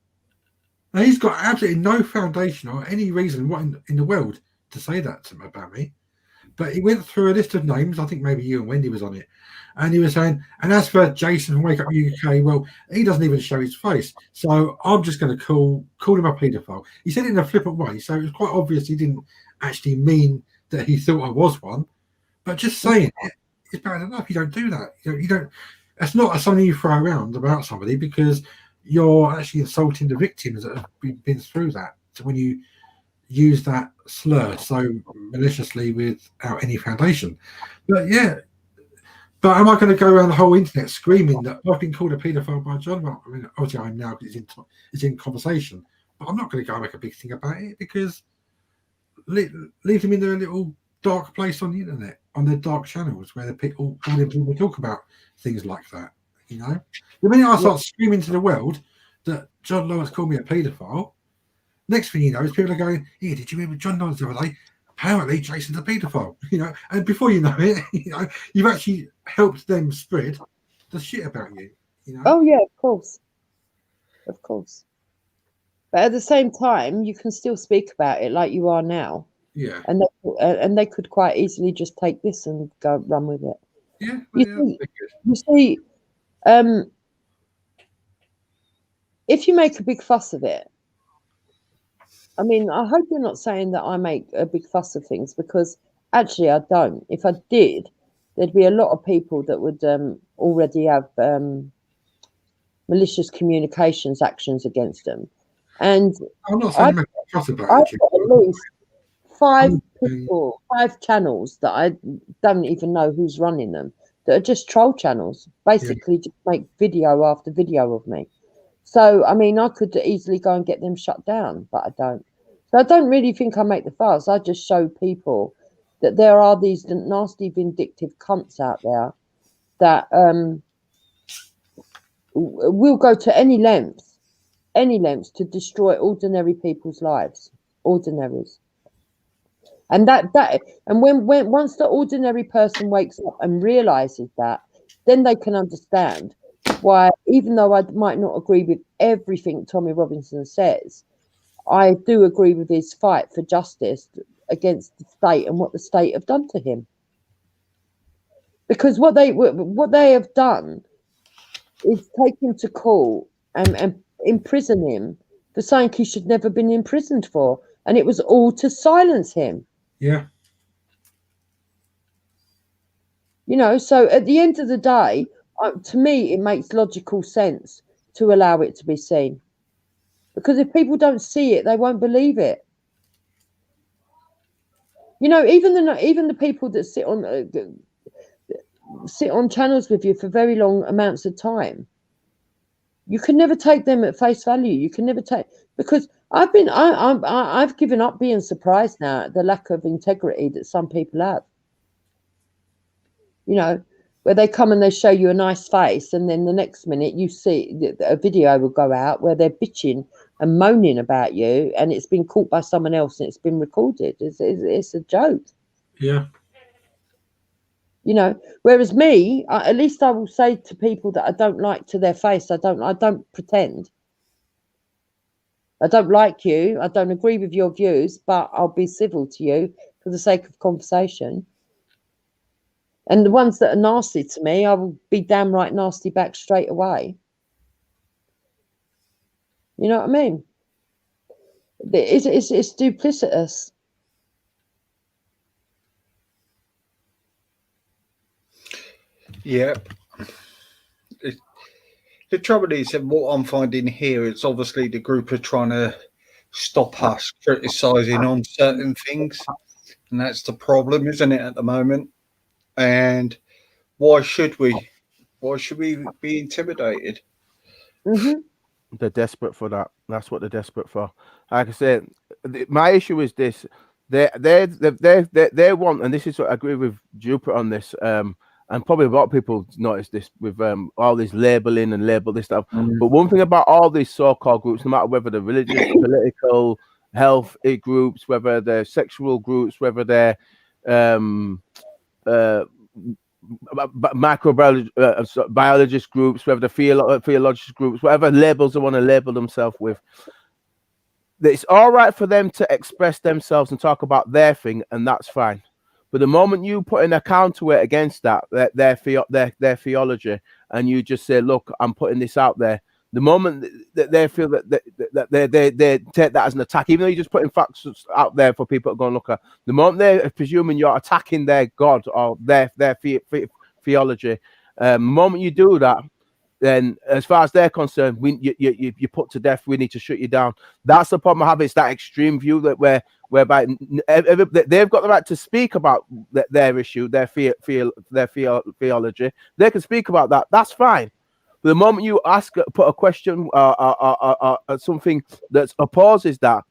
Now, he's got absolutely no foundation or any reason what in the world to say that to about me. But he went through a list of names. I think maybe you and Wendy was on it. And he was saying, and as for Jason from Wake Up UK, well, he doesn't even show his face. So I'm just going to call him a paedophile. He said it in a flippant way. So it was quite obvious he didn't actually mean that he thought I was one. But just saying it is bad enough. You don't do that. You don't. That's not something you throw around about somebody, because you're actually insulting the victims that have been through that. So when you use that slur so maliciously without any foundation. But yeah, but am I going to go around the whole internet screaming that I've been called a paedophile by John? Well, I mean, obviously I'm now because it's in conversation, but I'm not going to go and make a big thing about it, because leave them in their little dark place on the internet, on their dark channels where all the people talk about things like that. You know, the minute I start screaming to the world that John Lawrence called me a paedophile, next thing you know is people are going, "Here, did you remember John Lawrence the other day? Apparently Jason's a paedophile." You know, and before you know it, you know, you've actually helped them spread the shit about you. You know? Oh yeah, of course. But at the same time, you can still speak about it like you are now. Yeah. And they could quite easily just take this and go run with it. Yeah. You see, if you make a big fuss of it, I mean, I hope you're not saying that I make a big fuss of things, because actually I don't. If I did, there'd be a lot of people that would already have malicious communications actions against them. And I'm not saying make a fuss about I've it. got at least 5 channels that I don't even know who's running them, that are just troll channels, basically just make video after video of me. So, I mean, I could easily go and get them shut down, but I don't. So I don't really think I make the fuss. I just show people that there are these nasty, vindictive cunts out there that will go to any lengths to destroy ordinary people's lives, ordinaries. And when once the ordinary person wakes up and realizes that, then they can understand why, even though I might not agree with everything Tommy Robinson says, I do agree with his fight for justice against the state and what the state have done to him. Because what they have done is take him to court and imprison him for something he should never been imprisoned for, and it was all to silence him. Yeah. You know, so at the end of the day, to me, it makes logical sense to allow it to be seen. Because if people don't see it, they won't believe it. You know, even the people that sit on channels with you for very long amounts of time, you can never take them at face value. You can never take, because I've given up being surprised now at the lack of integrity that some people have. You know, where they come and they show you a nice face, and then the next minute you see a video will go out where they're bitching and moaning about you, and it's been caught by someone else and it's been recorded. It's a joke. Yeah. You know, whereas me, at least I will say to people that I don't like to their face, I don't pretend. I don't like you, I don't agree with your views, but I'll be civil to you for the sake of conversation. And the ones that are nasty to me, I will be damn right nasty back straight away. You know what I mean? It's duplicitous. Yeah. The trouble is, and what I'm finding here, it's obviously the group are trying to stop us criticising on certain things. And that's the problem, isn't it, at the moment? And Why should we? Why should we be intimidated? Mm-hmm. They're desperate for that. That's what they're desperate for. Like I said, my issue is this: they want, and this is what I agree with Jupiter on this. And probably a lot of people notice this with all this labeling and label this stuff. But one thing about all these so-called groups, no matter whether they're religious, political, health groups, whether they're sexual groups, whether they're microbiologist groups, whether they're theologist groups, whatever labels they want to label themselves with, it's all right for them to express themselves and talk about their thing, and that's fine. But the moment you put in a counterweight against that, their theology, and you just say, "Look, I'm putting this out there," the moment that they feel that they take that as an attack, even though you're just putting facts out there for people to go and look at, the moment they're presuming you're attacking their God or their theology, the moment you do that, then as far as they're concerned, you put to death. We need to shut you down. That's the problem I have. It's that extreme view that whereby they've got the right to speak about their issue, their theology. They can speak about that. That's fine. But the moment you put a question or something that opposes that,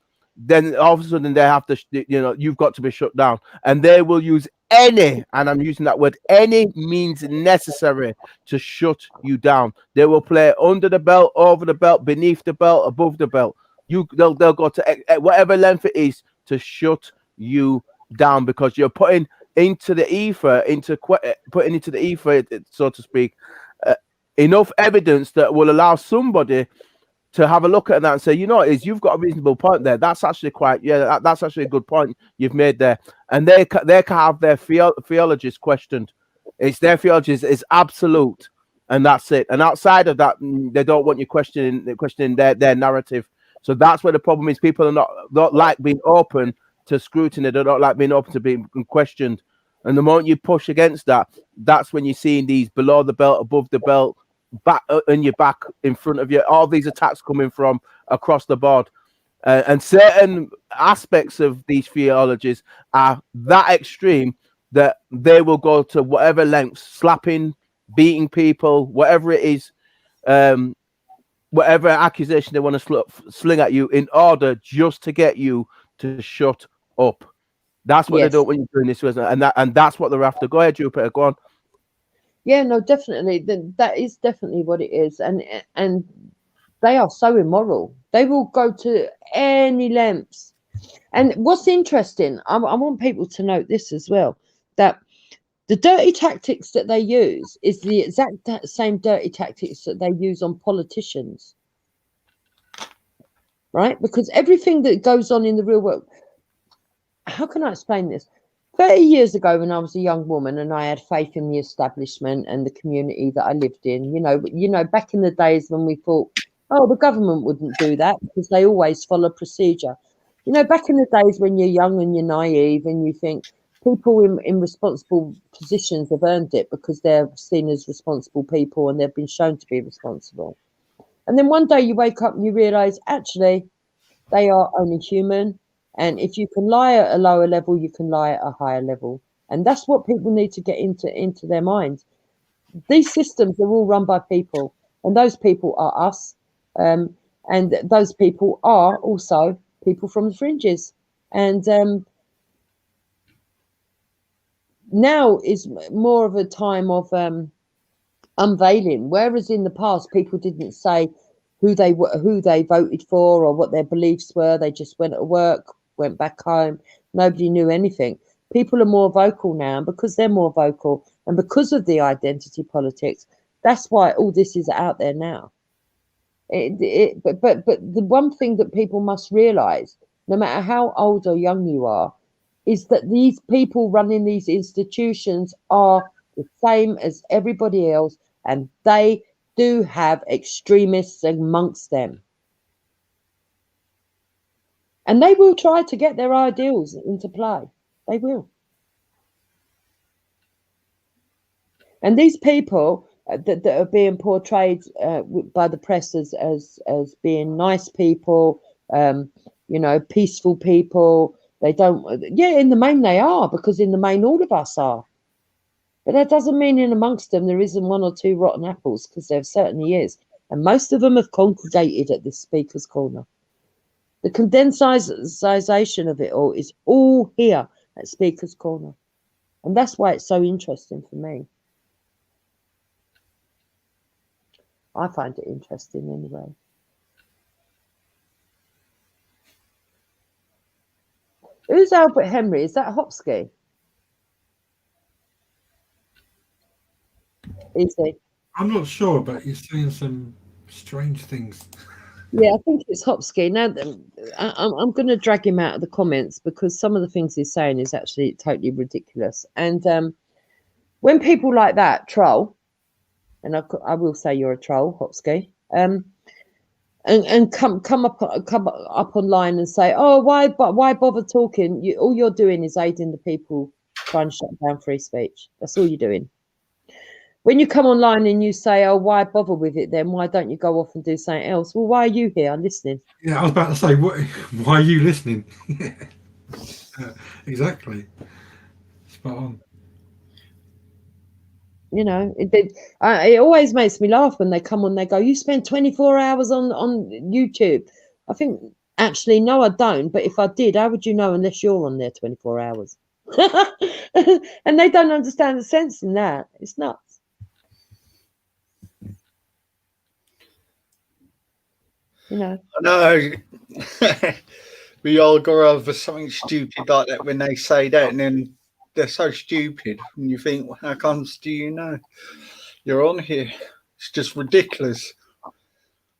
then all of a sudden they have to, you've got to be shut down, and they will use any, and I'm using that word, any means necessary to shut you down. They will play under the belt, over the belt, beneath the belt, above the belt. They'll go to whatever length it is to shut you down, because you're putting into the ether, so to speak, enough evidence that will allow somebody to have a look at that and say, you've got a reasonable point there. That's actually that's actually a good point you've made there. And they can have their theologies questioned. It's their theology is absolute, and that's it. And outside of that, they don't want you questioning their narrative. So that's where the problem is. People are not like being open to scrutiny. They don't like being open to being questioned. And the moment you push against that, that's when you're seeing these below the belt, above the belt, back in your back, in front of you, all these attacks coming from across the board. And certain aspects of these theologies are that extreme that they will go to whatever lengths, slapping, beating people, whatever it is, whatever accusation they want to sling at you, in order just to get you to shut up. That's what they do when you're doing this, and that's what they're after. Go ahead, Jupiter. Go on. Yeah, no, definitely. That is definitely what it is, and they are so immoral. They will go to any lengths. And what's interesting, I want people to note this as well, that the dirty tactics that they use is the exact same dirty tactics that they use on politicians, right? Because everything that goes on in the real world, how can I explain this? 30 years ago, when I was a young woman and I had faith in the establishment and the community that I lived in, back in the days when we thought, oh, the government wouldn't do that because they always follow procedure. Back in the days when you're young and you're naive and you think people in responsible positions have earned it because they're seen as responsible people and they've been shown to be responsible. And then one day you wake up and you realize, actually, they are only human. And if you can lie at a lower level, you can lie at a higher level. And that's what people need to get into their minds. These systems are all run by people, and those people are us. And those people are also people from the fringes. And now is more of a time of unveiling, whereas in the past people didn't say who they voted for or what their beliefs were. They just went to work, went back home. Nobody knew anything. People are more vocal now, and because they're more vocal and because of the identity politics, that's why all this is out there now. But the one thing that people must realize, no matter how old or young you are, is that these people running these institutions are the same as everybody else, and they do have extremists amongst them. And they will try to get their ideals into play. They will. And these people that are being portrayed by the press as being nice people, peaceful people, they don't. Yeah, in the main they are, because in the main all of us are. But that doesn't mean in amongst them there isn't one or two rotten apples, because there certainly is. And most of them have congregated at this speaker's corner. The condensation of it all is all here at Speaker's Corner. And that's why it's so interesting for me. I find it interesting anyway. Who's Albert Henry? Is that Hopsky? Is he? I'm not sure, but he's saying some strange things. Yeah, I think it's Hopsky. Now, I'm going to drag him out of the comments because some of the things he's saying is actually totally ridiculous. And when people like that troll, and I will say you're a troll, Hopsky, and come up online and say, oh, why bother talking? All you're doing is aiding the people trying to shut down free speech. That's all you're doing. When you come online and you say, oh, why bother with it then? Why don't you go off and do something else? Well, why are you here listening? Yeah, I was about to say, why are you listening? Exactly. Spot on. You know, it always makes me laugh when they come on, they go, you spend 24 hours on YouTube. I think, actually, no, I don't. But if I did, how would you know unless you're on there 24 hours? And they don't understand the sense in that. It's nuts. You know. No, we all go over something stupid like that when they say that, and then they're so stupid. And you think, well, how comes do you know you're on here? It's just ridiculous.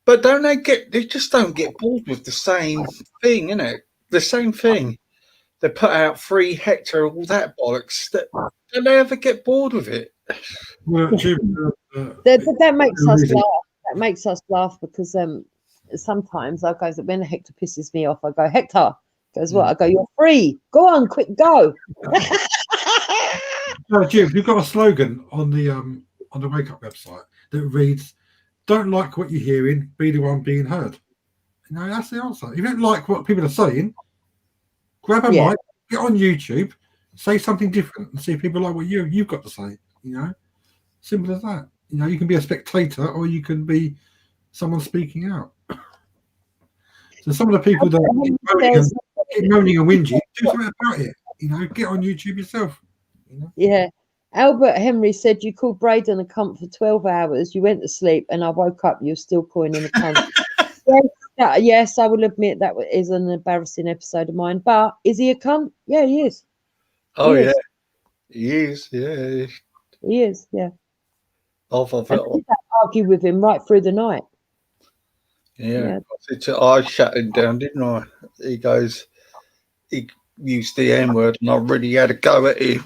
But they just don't get bored with the same thing, innit? The same thing. They put out 3 hectare, all that bollocks. Don't they ever get bored with it? Well, that makes us laugh. That makes us laugh because sometimes I go, when Hector pisses me off, I go, Hector. Goes, what? I go, you're free. Go on, quick, go. No, Jim, you've got a slogan on the Wake Up website that reads, "Don't like what you're hearing, be the one being heard." You know, that's the answer. If you don't like what people are saying, grab a mic, get on YouTube, say something different, and see if people like what you've got to say. You know, simple as that. You know, you can be a spectator or you can be someone speaking out. So some of the people that keep moaning and whinging, do something about it. You know, get on YouTube yourself. You know? Yeah. Albert Henry said you called Braden a cunt for 12 hours. You went to sleep, and I woke up. You're still calling him a cunt. Yes, I will admit that is an embarrassing episode of mine. But is he a cunt? Yeah, he is. Oh, yeah. He is. Yeah. He is. Yeah. Off of it. I argue with him right through the night. Yeah. I shut him down, didn't I? He goes, he used the N word, and I really had a go at him.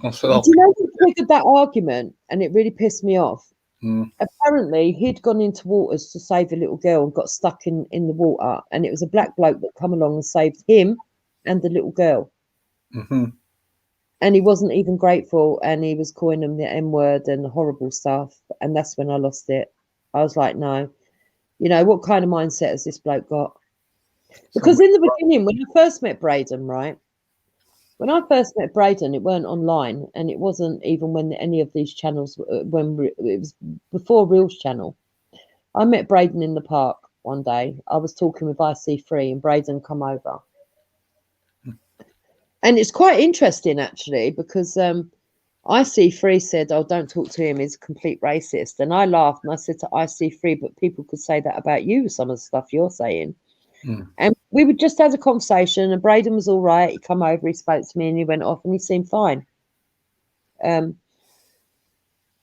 I said, do you know who triggered that argument? And it really pissed me off. Mm. Apparently, he'd gone into waters to save a little girl and got stuck in the water. And it was a black bloke that come along and saved him and the little girl. Mm-hmm. And he wasn't even grateful. And he was calling them the N word and horrible stuff. And that's when I lost it. I was like, no. You know, what kind of mindset has this bloke got? Because in the beginning, when I first met Braden, right? When I first met Braden, it weren't online, and it wasn't even when any of these channels, when it was before Reels channel. I met Braden in the park one day. I was talking with IC3, and Braden come over. And it's quite interesting, actually, because IC3 said, oh, don't talk to him, he's a complete racist. And I laughed, and I said to IC3, but people could say that about you, some of the stuff you're saying. Mm. And we would just had a conversation, and Braden was all right. He come over, he spoke to me, and he went off, and he seemed fine.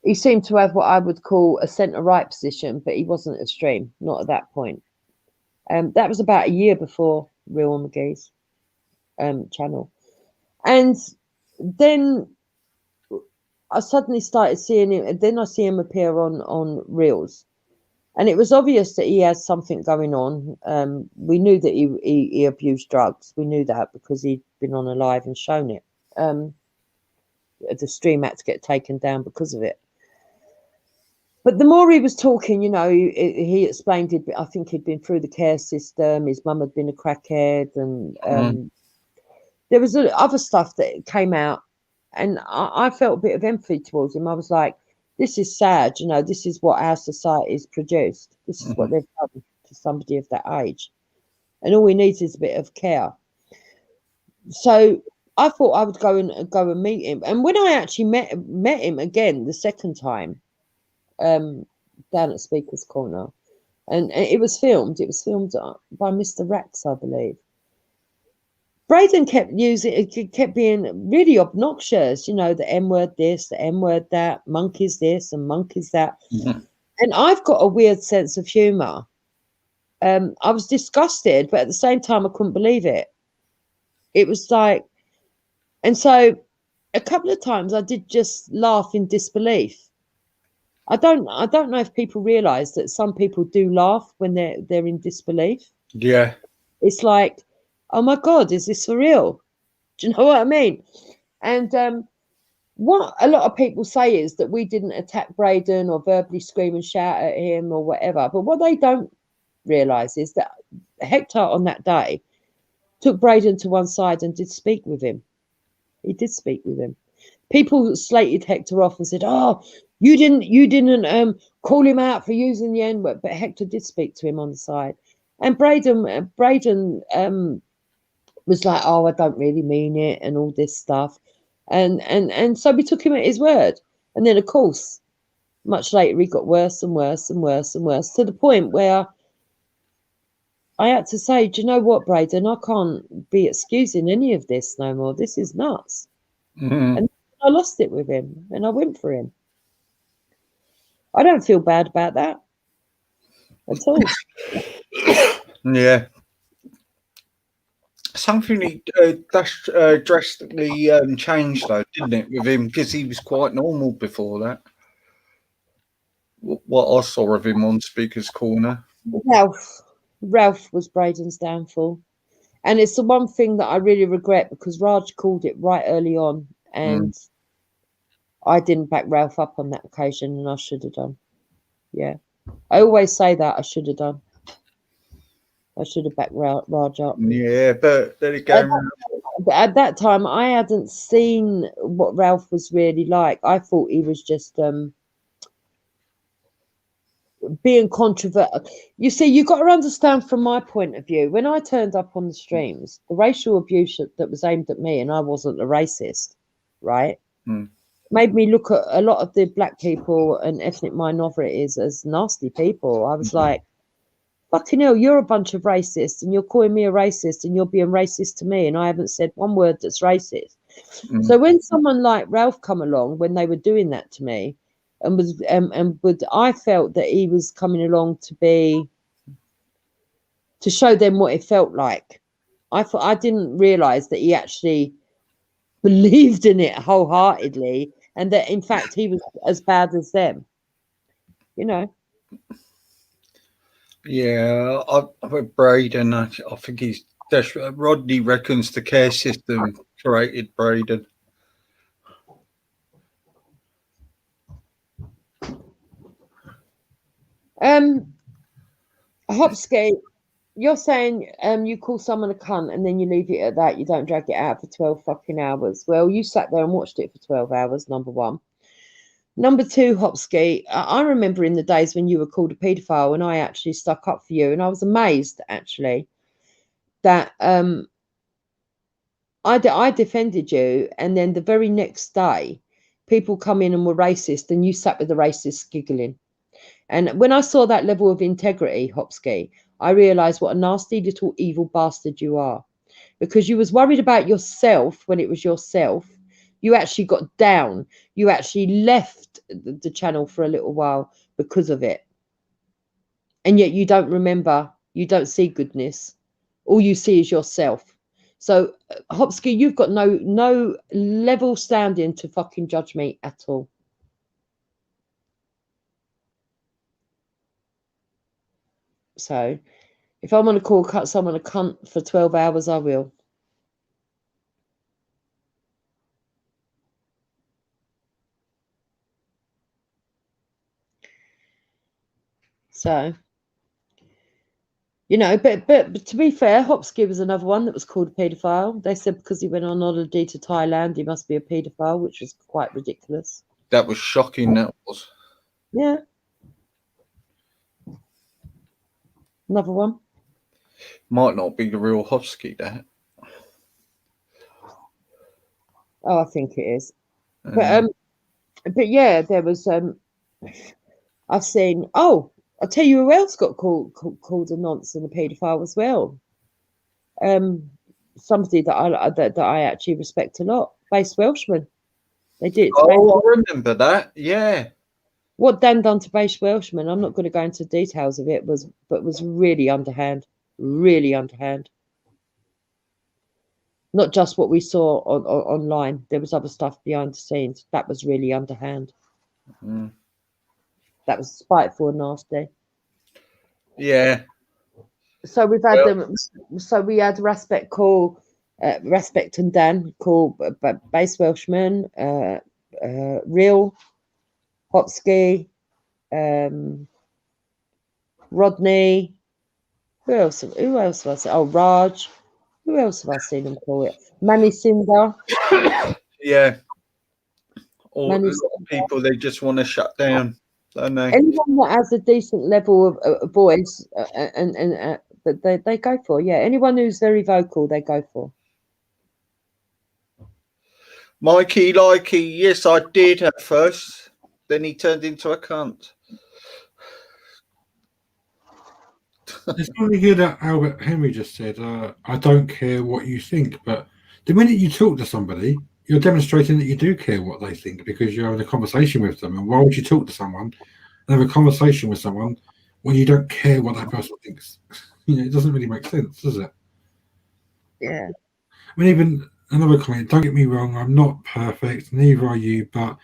He seemed to have what I would call a centre-right position, but he wasn't extreme, not at that point. That was about a year before Real McGee's channel. And then I suddenly started seeing him, and then I see him appear on Reels. And it was obvious that he has something going on. We knew that he abused drugs. We knew that because he'd been on a live and shown it. The stream had to get taken down because of it. But the more he was talking, you know, he explained, I think he'd been through the care system. His mum had been a crackhead. And there was other stuff that came out. and I felt a bit of empathy towards him. I was like, this is sad, you know, this is what our society's produced. This is what they've done to somebody of that age. And all he needs is a bit of care. So I thought I would go and meet him. And when I actually met him again the second time, down at Speaker's Corner, and it was filmed by Mr. Rex, I believe. Braden kept being really obnoxious, you know, the M word this, the M word that, monkeys this and monkeys that. And I've got a weird sense of humor. I was disgusted, but at the same time, I couldn't believe it. It was like, and so a couple of times I did just laugh in disbelief. I don't know if people realize that some people do laugh when they're in disbelief. Yeah. It's like, oh my God, is this for real? Do you know what I mean? And what a lot of people say is that we didn't attack Braden or verbally scream and shout at him or whatever. But what they don't realize is that Hector on that day took Braden to one side and did speak with him. He did speak with him. People slated Hector off and said, "Oh, you didn't call him out for using the N-word," but Hector did speak to him on the side. And Braden was like, "Oh, I don't really mean it," and all this stuff. And so we took him at his word. And then, of course, much later, he got worse and worse and worse and worse, to the point where I had to say, "Do you know what, Braden? I can't be excusing any of this no more. This is nuts." And I lost it with him, and I went for him. I don't feel bad about that at all. Yeah. Something he drastically changed, though, didn't it, with him? Because he was quite normal before that. What I saw of him on Speaker's Corner. Ralph was Braden's downfall. And it's the one thing that I really regret, because Raj called it right early on, and I didn't back Ralph up on that occasion, and I should have done. Yeah. I always say that I should have done. I should have backed Raj up. Yeah, but there you go. At that time, I hadn't seen what Ralph was really like. I thought he was just being controversial. You see, you got to understand from my point of view, when I turned up on the streams, the racial abuse that was aimed at me, and I wasn't a racist, right? Made me look at a lot of the black people and ethnic minorities as nasty people. I was like, fucking hell, you're a bunch of racists, and you're calling me a racist, and you're being racist to me, and I haven't said one word that's racist. So when someone like Ralph come along, when they were doing that to me, I felt that he was coming along to show them what it felt like. I didn't realize that he actually believed in it wholeheartedly, and that in fact he was as bad as them, you know. Yeah, with Braden, I think Rodney reckons the care system created Braden. Hopsky, you're saying you call someone a cunt and then you leave it at that. You don't drag it out for 12 fucking hours. Well, you sat there and watched it for 12 hours, number one. Number two, Hopsky, I remember in the days when you were called a paedophile and I actually stuck up for you, and I was amazed, actually, that I defended you, and then the very next day, people come in and were racist, and you sat with the racists giggling. And when I saw that level of integrity, Hopsky, I realised what a nasty little evil bastard you are, because you was worried about yourself when it was yourself. You actually got down. You actually left the channel for a little while because of it. And yet you don't remember. You don't see goodness. All you see is yourself. So, Hopsky, you've got no level standing to fucking judge me at all. So, if I want to call someone a cunt for 12 hours, I will. So, You know, but to be fair, Hopsky was another one that was called a paedophile. They said because he went on holiday to Thailand, he must be a paedophile, which was quite ridiculous. That was shocking. That was. Yeah. Another one. Might not be the real Hopsky, that. Oh, I think it is. But yeah, there was I've seen. Oh, I'll tell you who else got called a nonce and a paedophile as well. Somebody that I actually respect a lot, Base Welshman. They did. Oh, I remember that. Yeah. What Dan done to Base Welshman, I'm not going to go into details of it, was really underhand. Really underhand. Not just what we saw online. There was other stuff behind the scenes. That was really underhand. Mm. That was spiteful and nasty. Yeah. So we've had them. So we had Respect call, Respect and Dan call Base Welshman, Real, Hopsky, Rodney. Who else have I seen? Oh, Raj. Who else have I seen them call it? Manny Cinder. Yeah. Or a lot of people, they just want to shut down, don't they? Anyone that has a decent level of voice that they go for. Yeah, anyone who's very vocal, they go for. Mikey Likey, yes, I did at first. Then he turned into a cunt. It's only here that Albert Henry just said, I don't care what you think. But the minute you talk to somebody, you're demonstrating that you do care what they think because you're having a conversation with them. And why would you talk to someone and have a conversation with someone when you don't care what that person thinks? You know, it doesn't really make sense, does it? Yeah. I mean, even another comment, don't get me wrong, I'm not perfect, neither are you, but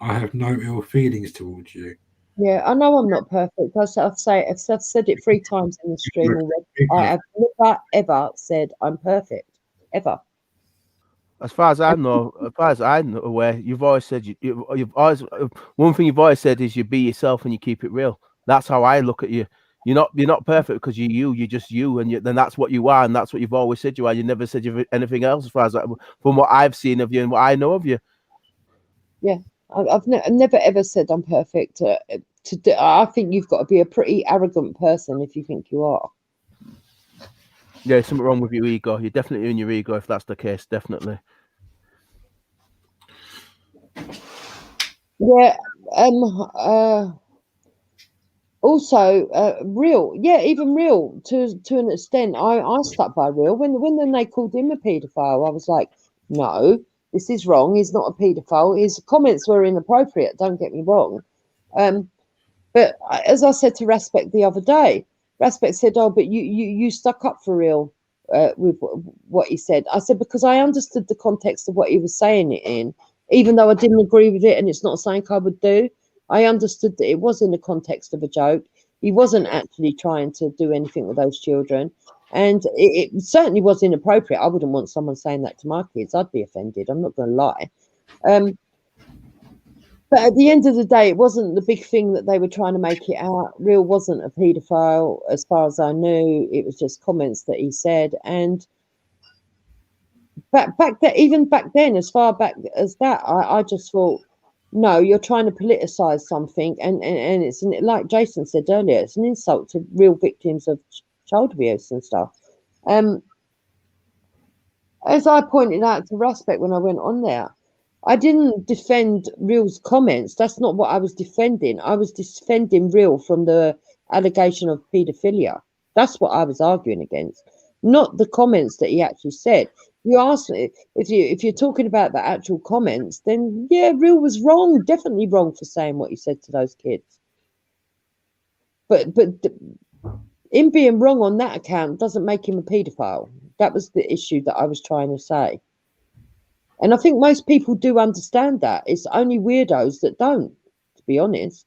I have no ill feelings towards you. Yeah, I know I'm not perfect. I've said it 3 times in the stream already. I have never, ever said I'm perfect. Ever. As far as I'm aware, you've always said you've always one thing you've always said is you be yourself and you keep it real. That's how I look at you. You're not perfect because you're just you, and then that's what you are, and that's what you've always said you are. You never said you're anything else, as far as from what I've seen of you and what I know of you. Yeah, I've never ever said I'm perfect. I think you've got to be a pretty arrogant person if you think you are. Yeah, there's something wrong with your ego. You're definitely in your ego if that's the case. Definitely. Yeah. Also, Real, yeah, even Real to an extent. I stuck by Real when they called him a paedophile. I was like, no, this is wrong. He's not a paedophile. His comments were inappropriate. Don't get me wrong. But as I said to Respect the other day, Respect said, "Oh, but you stuck up for Real with what he said." I said because I understood the context of what he was saying it in, even though I didn't agree with it, and it's not something I would do. I understood that it was in the context of a joke. He wasn't actually trying to do anything with those children. And it certainly was inappropriate. I wouldn't want someone saying that to my kids. I'd be offended. I'm not going to lie. But at the end of the day, it wasn't the big thing that they were trying to make it out. Real wasn't a paedophile, as far as I knew. It was just comments that he said. And even back then, as far back as that, I just thought, no, you're trying to politicize something, and it's like Jason said earlier, it's an insult to real victims of child abuse and stuff. As I pointed out to Respect when I went on there, I didn't defend Real's comments. That's not what I was defending. I was defending Real from the allegation of paedophilia. That's what I was arguing against, not the comments that he actually said. You asked me if you're talking about the actual comments, then yeah, Real was wrong, definitely wrong for saying what he said to those kids. But him being wrong on that account doesn't make him a paedophile. That was the issue that I was trying to say. And I think most people do understand that. It's only weirdos that don't, to be honest.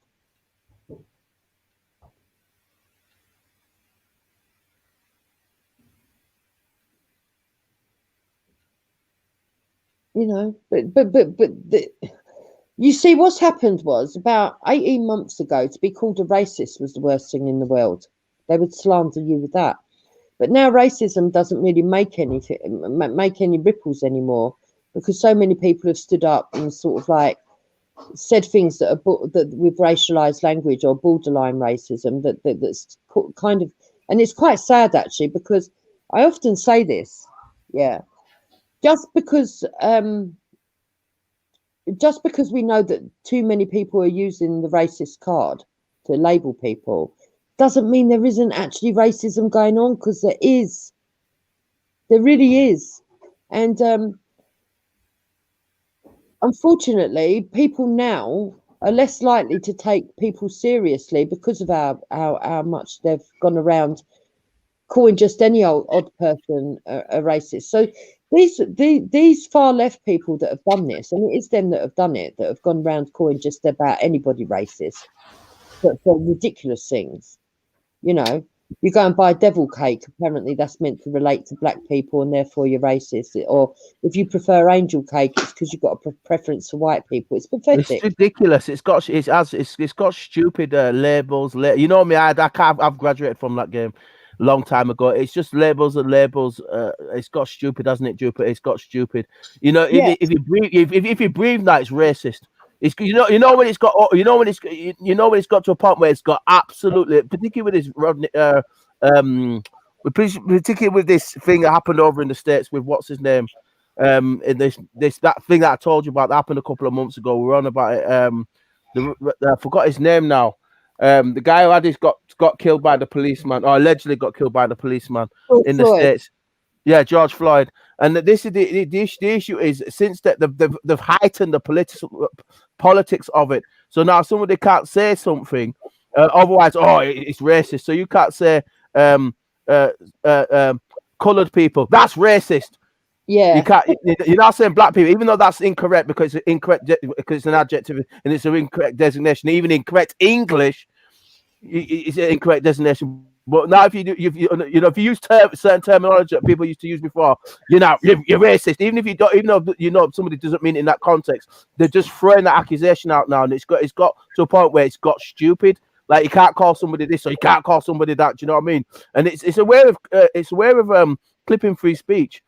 You know, but you see, what's happened was about 18 months ago, to be called a racist was the worst thing in the world. They would slander you with that. But now racism doesn't really make any ripples anymore, because so many people have stood up and sort of like said things that are that with racialized language or borderline racism that's kind of, and it's quite sad actually, because I often say this, just because we know that too many people are using the racist card to label people doesn't mean there isn't actually racism going on, because there really is. And unfortunately, people now are less likely to take people seriously because of how much they've gone around calling just any odd person a racist. So these far left people that have done this, and it is them that have done it, that have gone around calling just about anybody racist, but for ridiculous things. You know, you go and buy devil cake, apparently that's meant to relate to black people and therefore you're racist. Or if you prefer angel cake, it's because you've got a preference for white people. It's pathetic. It's ridiculous. It's got stupid labels. You know me, I've graduated from that game a long time ago. It's just labels and labels. It's got stupid, hasn't it, Jupiter? It's got stupid. You know, if you breathe that, it's racist. It's when it's got to a point where it's got absolutely, particularly with this Rodney, particularly with this thing that happened over in the States with what's his name, in that thing that I told you about that happened a couple of months ago. We were on about it. I forgot his name now. The guy who had got killed by the policeman, or allegedly got killed by the policeman in the States. Yeah, George Floyd. And this is the issue is, since that they've heightened the politics of it. So now somebody can't say something, otherwise, it's racist. So you can't say colored people. That's racist. Yeah, you can't. You're not saying black people, even though that's incorrect, because it's incorrect, because it's an adjective and it's an incorrect designation. Even incorrect English, it's an incorrect designation. But now, if you use certain terminology that people used to use before, you're racist. Even if you don't, even though you know somebody doesn't mean it in that context, they're just throwing that accusation out now, and it's got to a point where it's got stupid. Like, you can't call somebody this or you can't call somebody that. Do you know what I mean? And it's aware of clipping free speech,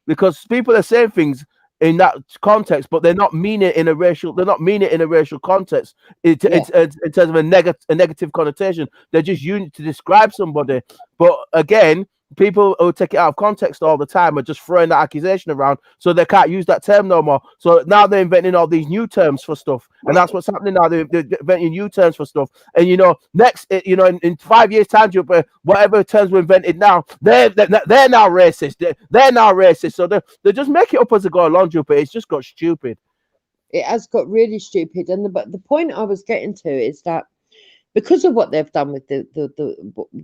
because people are saying things in that context, but they're not mean it in a racial. They're not mean it in a racial context. In terms of a negative connotation. They're just using it to describe somebody. But again, people who take it out of context all the time are just throwing that accusation around, so they can't use that term no more. So now they're inventing all these new terms for stuff, and that's what's happening now. They're inventing new terms for stuff, and next, in 5 years' time, whatever terms were invented now, they're now racist. They're now racist. So they just make it up as they go along, but it's just got stupid. It has got really stupid, but the point I was getting to is that, because of what they've done with the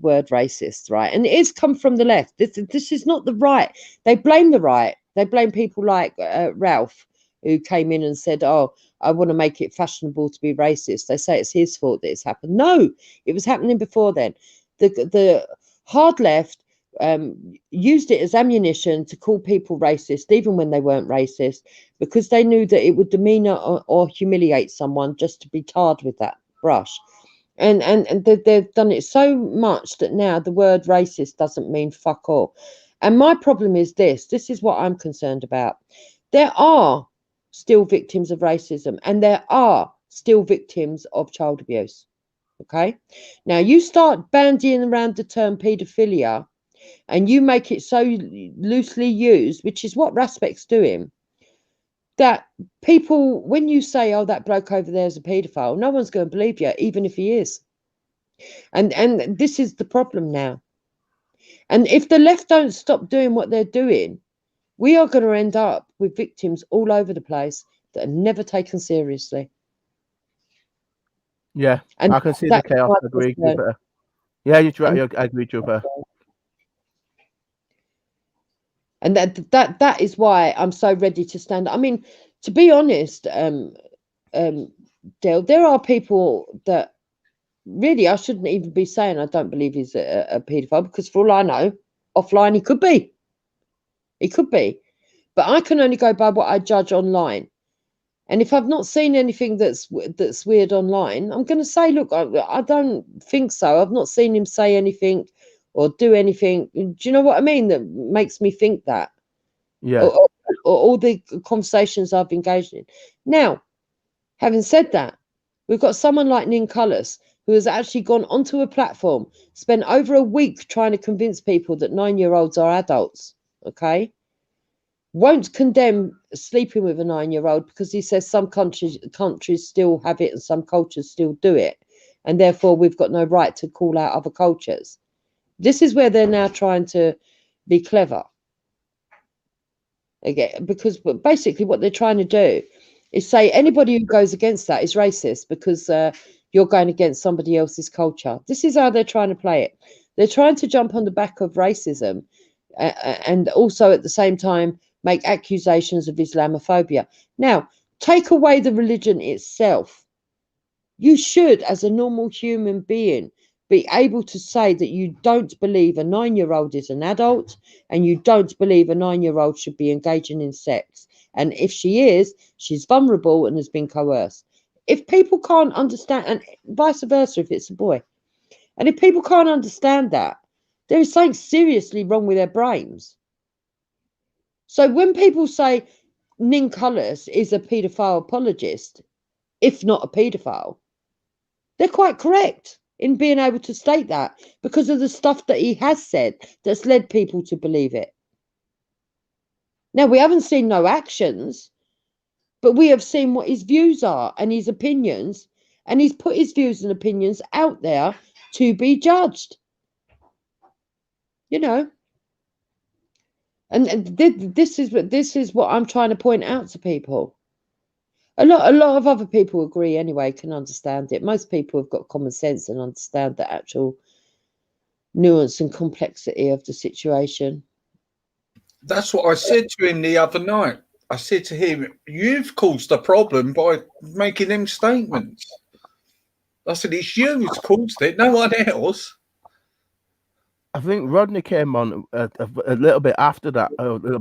word racist, right? And it is come from the left. This is not the right. They blame the right. They blame people like Ralph, who came in and said, "Oh, I want to make it fashionable to be racist." They say it's his fault that it's happened. No, it was happening before then. The hard left used it as ammunition to call people racist, even when they weren't racist, because they knew that it would demean or humiliate someone just to be tarred with that brush. And they've done it so much that now the word racist doesn't mean fuck all. And my problem is this is what I'm concerned about. There are still victims of racism, and there are still victims of child abuse. Okay? Now, you start bandying around the term paedophilia, and you make it so loosely used, which is what Raspec's doing, that people, when you say, "Oh, that bloke over there is a paedophile," no one's going to believe you, even if he is. And this is the problem now. And if the left don't stop doing what they're doing, we are going to end up with victims all over the place that are never taken seriously. Yeah, and I can see the chaos. I agree with her. Yeah, you're right. I agree with her. And that is why I'm so ready to stand. I mean, to be honest, Dale, there are people that really I shouldn't even be saying I don't believe he's a paedophile, because for all I know, offline he could be. He could be. But I can only go by what I judge online. And if I've not seen anything that's weird online, I'm going to say, look, I don't think so. I've not seen him say anything or do anything. Do you know what I mean? That makes me think that. Yeah. Or all the conversations I've engaged in. Now, having said that, we've got someone like Nin Cullis who has actually gone onto a platform, spent over a week trying to convince people that 9-year-olds are adults. Okay. Won't condemn sleeping with a 9-year-old because he says some countries still have it and some cultures still do it, and therefore we've got no right to call out other cultures. This is where they're now trying to be clever again, because basically what they're trying to do is say anybody who goes against that is racist because you're going against somebody else's culture. This is how they're trying to play it. They're trying to jump on the back of racism and also at the same time make accusations of Islamophobia. Now, take away the religion itself. You should, as a normal human being, be able to say that you don't believe a 9-year-old is an adult and you don't believe a 9-year-old should be engaging in sex. And if she is, she's vulnerable and has been coerced. If people can't understand, and vice versa if it's a boy, and if people can't understand that, there is something seriously wrong with their brains. So when people say Nin Cullis is a paedophile apologist, if not a paedophile, they're quite correct in being able to state that because of the stuff that he has said that's led people to believe it. Now, we haven't seen no actions, but we have seen what his views are and his opinions, and he's put his views and opinions out there to be judged. You know, and this is what I'm trying to point out to people. A lot of other people agree anyway, can understand it. Most people have got common sense and understand the actual nuance and complexity of the situation. That's what I said to him the other night. I said to him, you've caused the problem by making them statements. I said, it's you who's caused it, no one else. I think Rodney came on a little bit after that,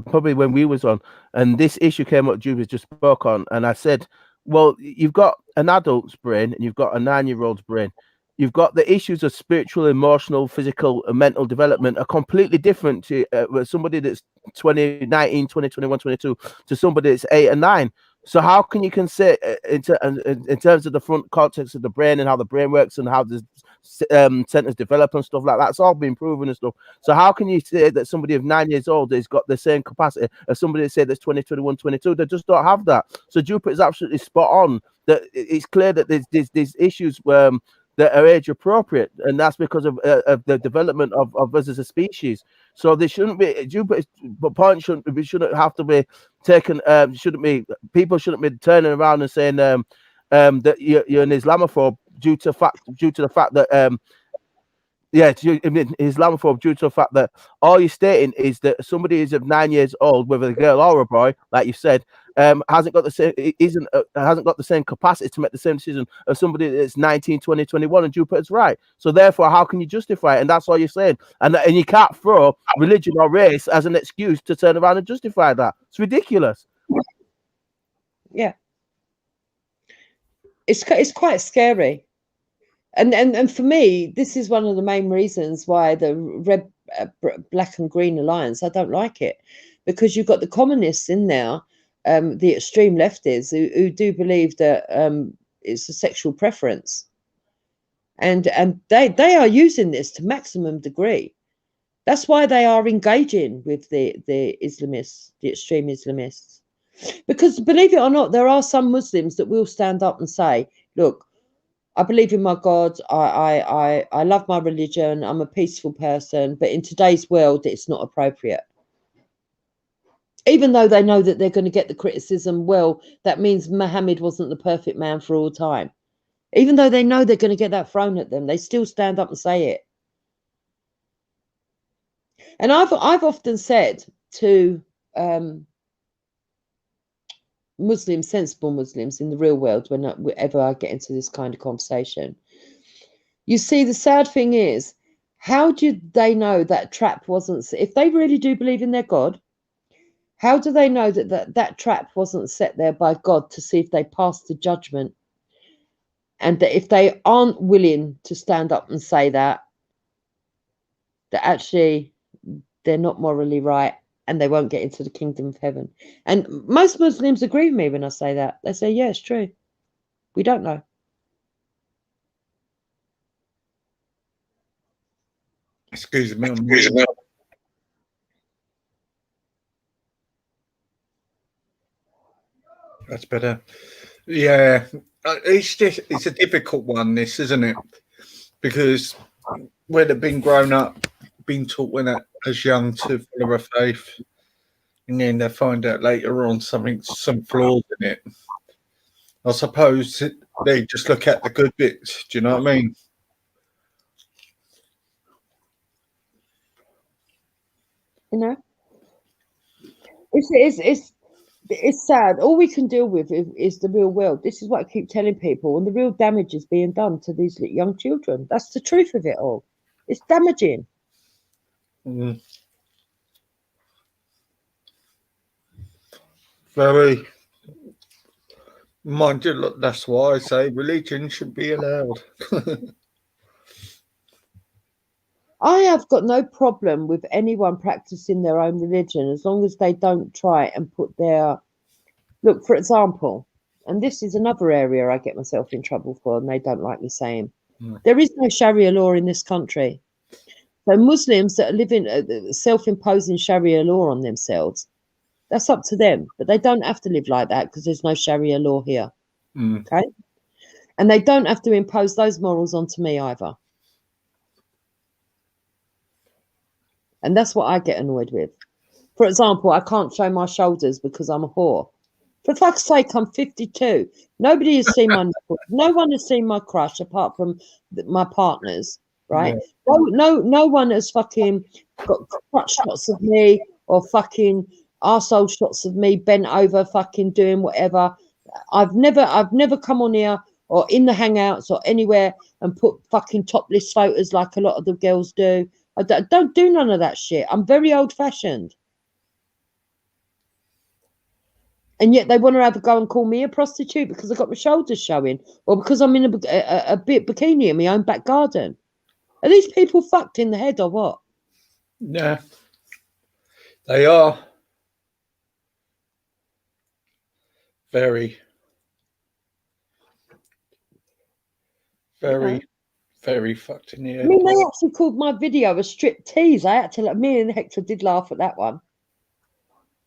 probably when we was on, and this issue came up. Juvis just spoke on, and I said, "Well, you've got an adult's brain and you've got a 9-year-old's brain. You've got the issues of spiritual, emotional, physical, and mental development are completely different to somebody that's 20, 19, 20, 21, 22 to somebody that's 8 and 9. So how can you consider in terms of the front cortex of the brain and how the brain works and how the centers develop and stuff like that? It's all been proven and stuff. So how can you say that somebody of 9 years old has got the same capacity as somebody that say that's 20, 21, 22? They just don't have that. So Jupiter is absolutely spot on. That it's clear that there's issues that are age appropriate, and that's because of the development of us as a species. So they shouldn't be. Jupiter's point shouldn't have to be taken. People shouldn't be turning around and saying that you're an Islamophobe due to the fact that Islamophobe due to the fact that all you're stating is that somebody is of 9 years old, whether a girl or a boy, like you said, hasn't got the same capacity to make the same decision as somebody that's 19, 20, 21, and Jupiter's right. So therefore, how can you justify it? And that's all you're saying. And you can't throw religion or race as an excuse to turn around and justify that. It's ridiculous. Yeah, it's quite scary. And for me, this is one of the main reasons why the red, black and green alliance, I don't like it, because you've got the communists in there, the extreme leftists who do believe that it's a sexual preference, and they are using this to maximum degree. That's why they are engaging with the Islamists, the extreme Islamists, because believe it or not, there are some Muslims that will stand up and say, look, I believe in my God. I love my religion. I'm a peaceful person. But in today's world, it's not appropriate. Even though they know that they're going to get the criticism, well, that means Muhammad wasn't the perfect man for all time. Even though they know they're going to get that thrown at them, they still stand up and say it. And I've often said to Muslims, sensible Muslims in the real world, whenever I get into this kind of conversation, you see, the sad thing is, how did they know that trap wasn't, if they really do believe in their God, how do they know that trap wasn't set there by God to see if they passed the judgment? And that if they aren't willing to stand up and say that, that actually they're not morally right and they won't get into the kingdom of heaven. And most Muslims agree with me when I say that. They say, yeah, it's true. We don't know. Excuse me. That's better. Yeah, it's a difficult one, this, isn't it? Because when they've been grown up, been taught when they're as young to follow a faith, and then they find out later on some flaws in it. I suppose they just look at the good bits. Do you know what I mean? You know, it's sad. All we can deal with is the real world. This is what I keep telling people, and the real damage is being done to these young children. That's the truth of it all. It's damaging. Mm. Very. Mind you, look, that's why I say religion should be allowed. I have got no problem with anyone practicing their own religion as long as they don't try and put their look, for example, and this is another area I get myself in trouble for, and they don't like me saying there is no Sharia law in this country. So Muslims that are living self-imposing Sharia law on themselves, that's up to them, but they don't have to live like that because there's no Sharia law here. Okay, and they don't have to impose those morals onto me either. And that's what I get annoyed with. For example, I can't show my shoulders because I'm a whore. For fuck's sake, I'm 52. Nobody has seen my nipples. No one has seen my crush apart from my partners, right? Yeah. No one has fucking got crutch shots of me or fucking arsehole shots of me bent over fucking doing whatever. I've never come on here or in the hangouts or anywhere and put fucking topless photos like a lot of the girls do. I don't do none of that shit. I'm very old-fashioned. And yet they want to either go and call me a prostitute because I've got my shoulders showing or because I'm in a bit bikini in my own back garden. Are these people fucked in the head or what? Yeah, they are. Very fucked in the head. I mean, they actually called my video a strip tease. I had to, me and Hector did laugh at that one.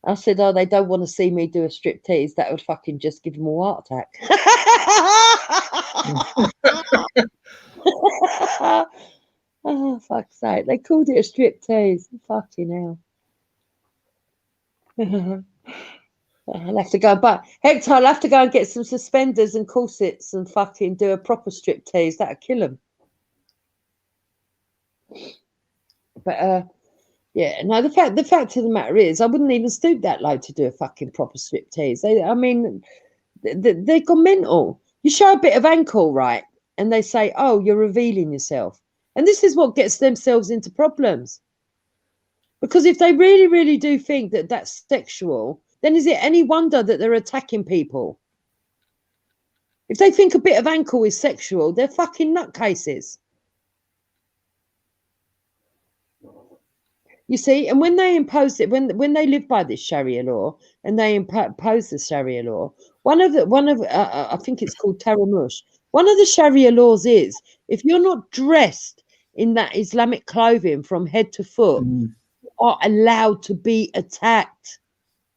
I said, oh, they don't want to see me do a strip tease. That would fucking just give them a heart attack. Oh, fuck's sake. They called it a strip tease. Fucking hell. I'll have to go, but Hector, I'll have to go and get some suspenders and corsets and fucking do a proper strip tease. That'll kill them. But, yeah, no, the fact of the matter is, I wouldn't even stoop that low to do a fucking proper strip tease. I mean, they go mental. You show a bit of ankle, right? And they say, oh, you're revealing yourself. And this is what gets themselves into problems. Because if they really, really do think that that's sexual, then is it any wonder that they're attacking people? If they think a bit of ankle is sexual, they're fucking nutcases. You see, and when they impose it, when they live by this Sharia law and they impose the Sharia law, one of I think it's called Taramush. One of the Sharia laws is if you're not dressed in that Islamic clothing from head to foot, you are allowed to be attacked.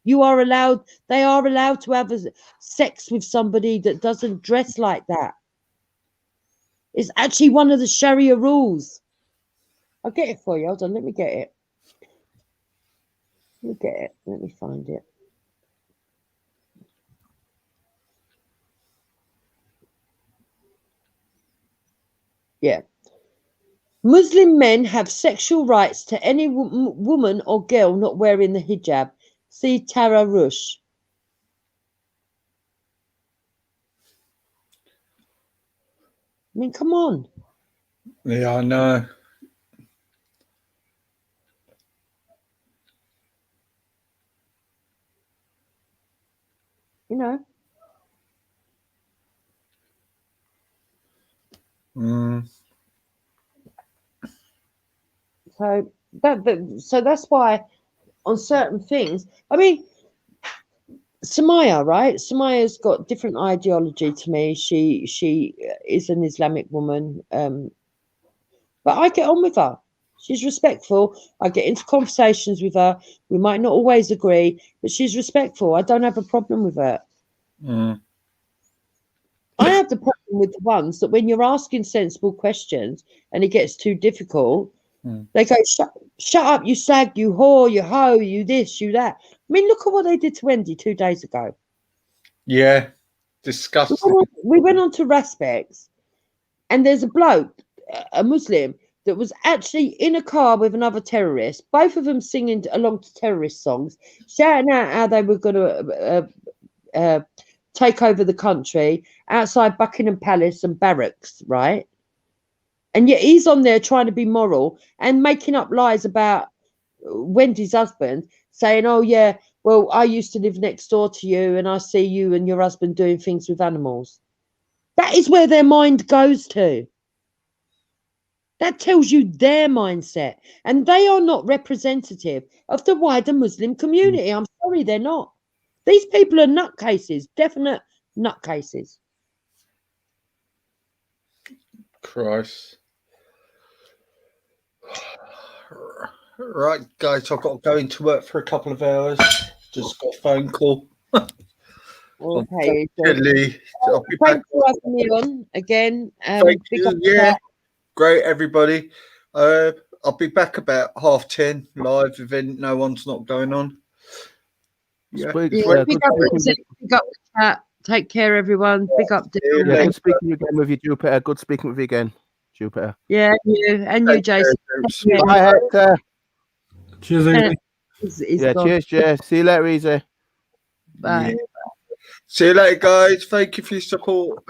You are allowed. They are allowed to have sex with somebody that doesn't dress like that. It's actually one of the Sharia rules. I'll get it for you. Hold on, let me get it. Let me find it. Yeah. Muslim men have sexual rights to any woman or girl not wearing the hijab. See Tara Rush. I mean, come on. Yeah, I know. You know. So so that's why on certain things, I mean, Samaya, right? Samaya's got different ideology to me. She is an Islamic woman, but I get on with her. She's respectful. I get into conversations with her. We might not always agree, but she's respectful. I don't have a problem with her. I have the problem with the ones that when you're asking sensible questions and it gets too difficult, they go, shut up, you slag, you whore, you hoe, you this, you that. I mean, look at what they did to Wendy 2 days ago. Yeah, disgusting. We went on to Raspex, and there's a bloke, a Muslim, that was actually in a car with another terrorist, both of them singing along to terrorist songs, shouting out how they were going to take over the country outside Buckingham Palace and barracks, right? And yet he's on there trying to be moral and making up lies about Wendy's husband, saying, oh, yeah, well, I used to live next door to you and I see you and your husband doing things with animals. That is where their mind goes to. That tells you their mindset. And they are not representative of the wider Muslim community. I'm sorry, they're not. These people are nutcases, definite nutcases. Christ. Right, guys, I've got to go into work for a couple of hours. Just got a phone call. Okay. I'll be back. Thanks for having me on again. Thank you. Yeah, great, everybody. I'll be back about 10:30 live event. No one's not going on. Yeah. Big up the chat. Take care, everyone. Big up. Yeah, good speaking again with you, Jupiter. Good speaking with you again, Jupiter. Yeah, you and you, Jason. Bye, Hector. Cheers, Easy. Yeah, cheers, Jess. See you later, Easy. Bye. Yeah. See you later, guys. Thank you for your support.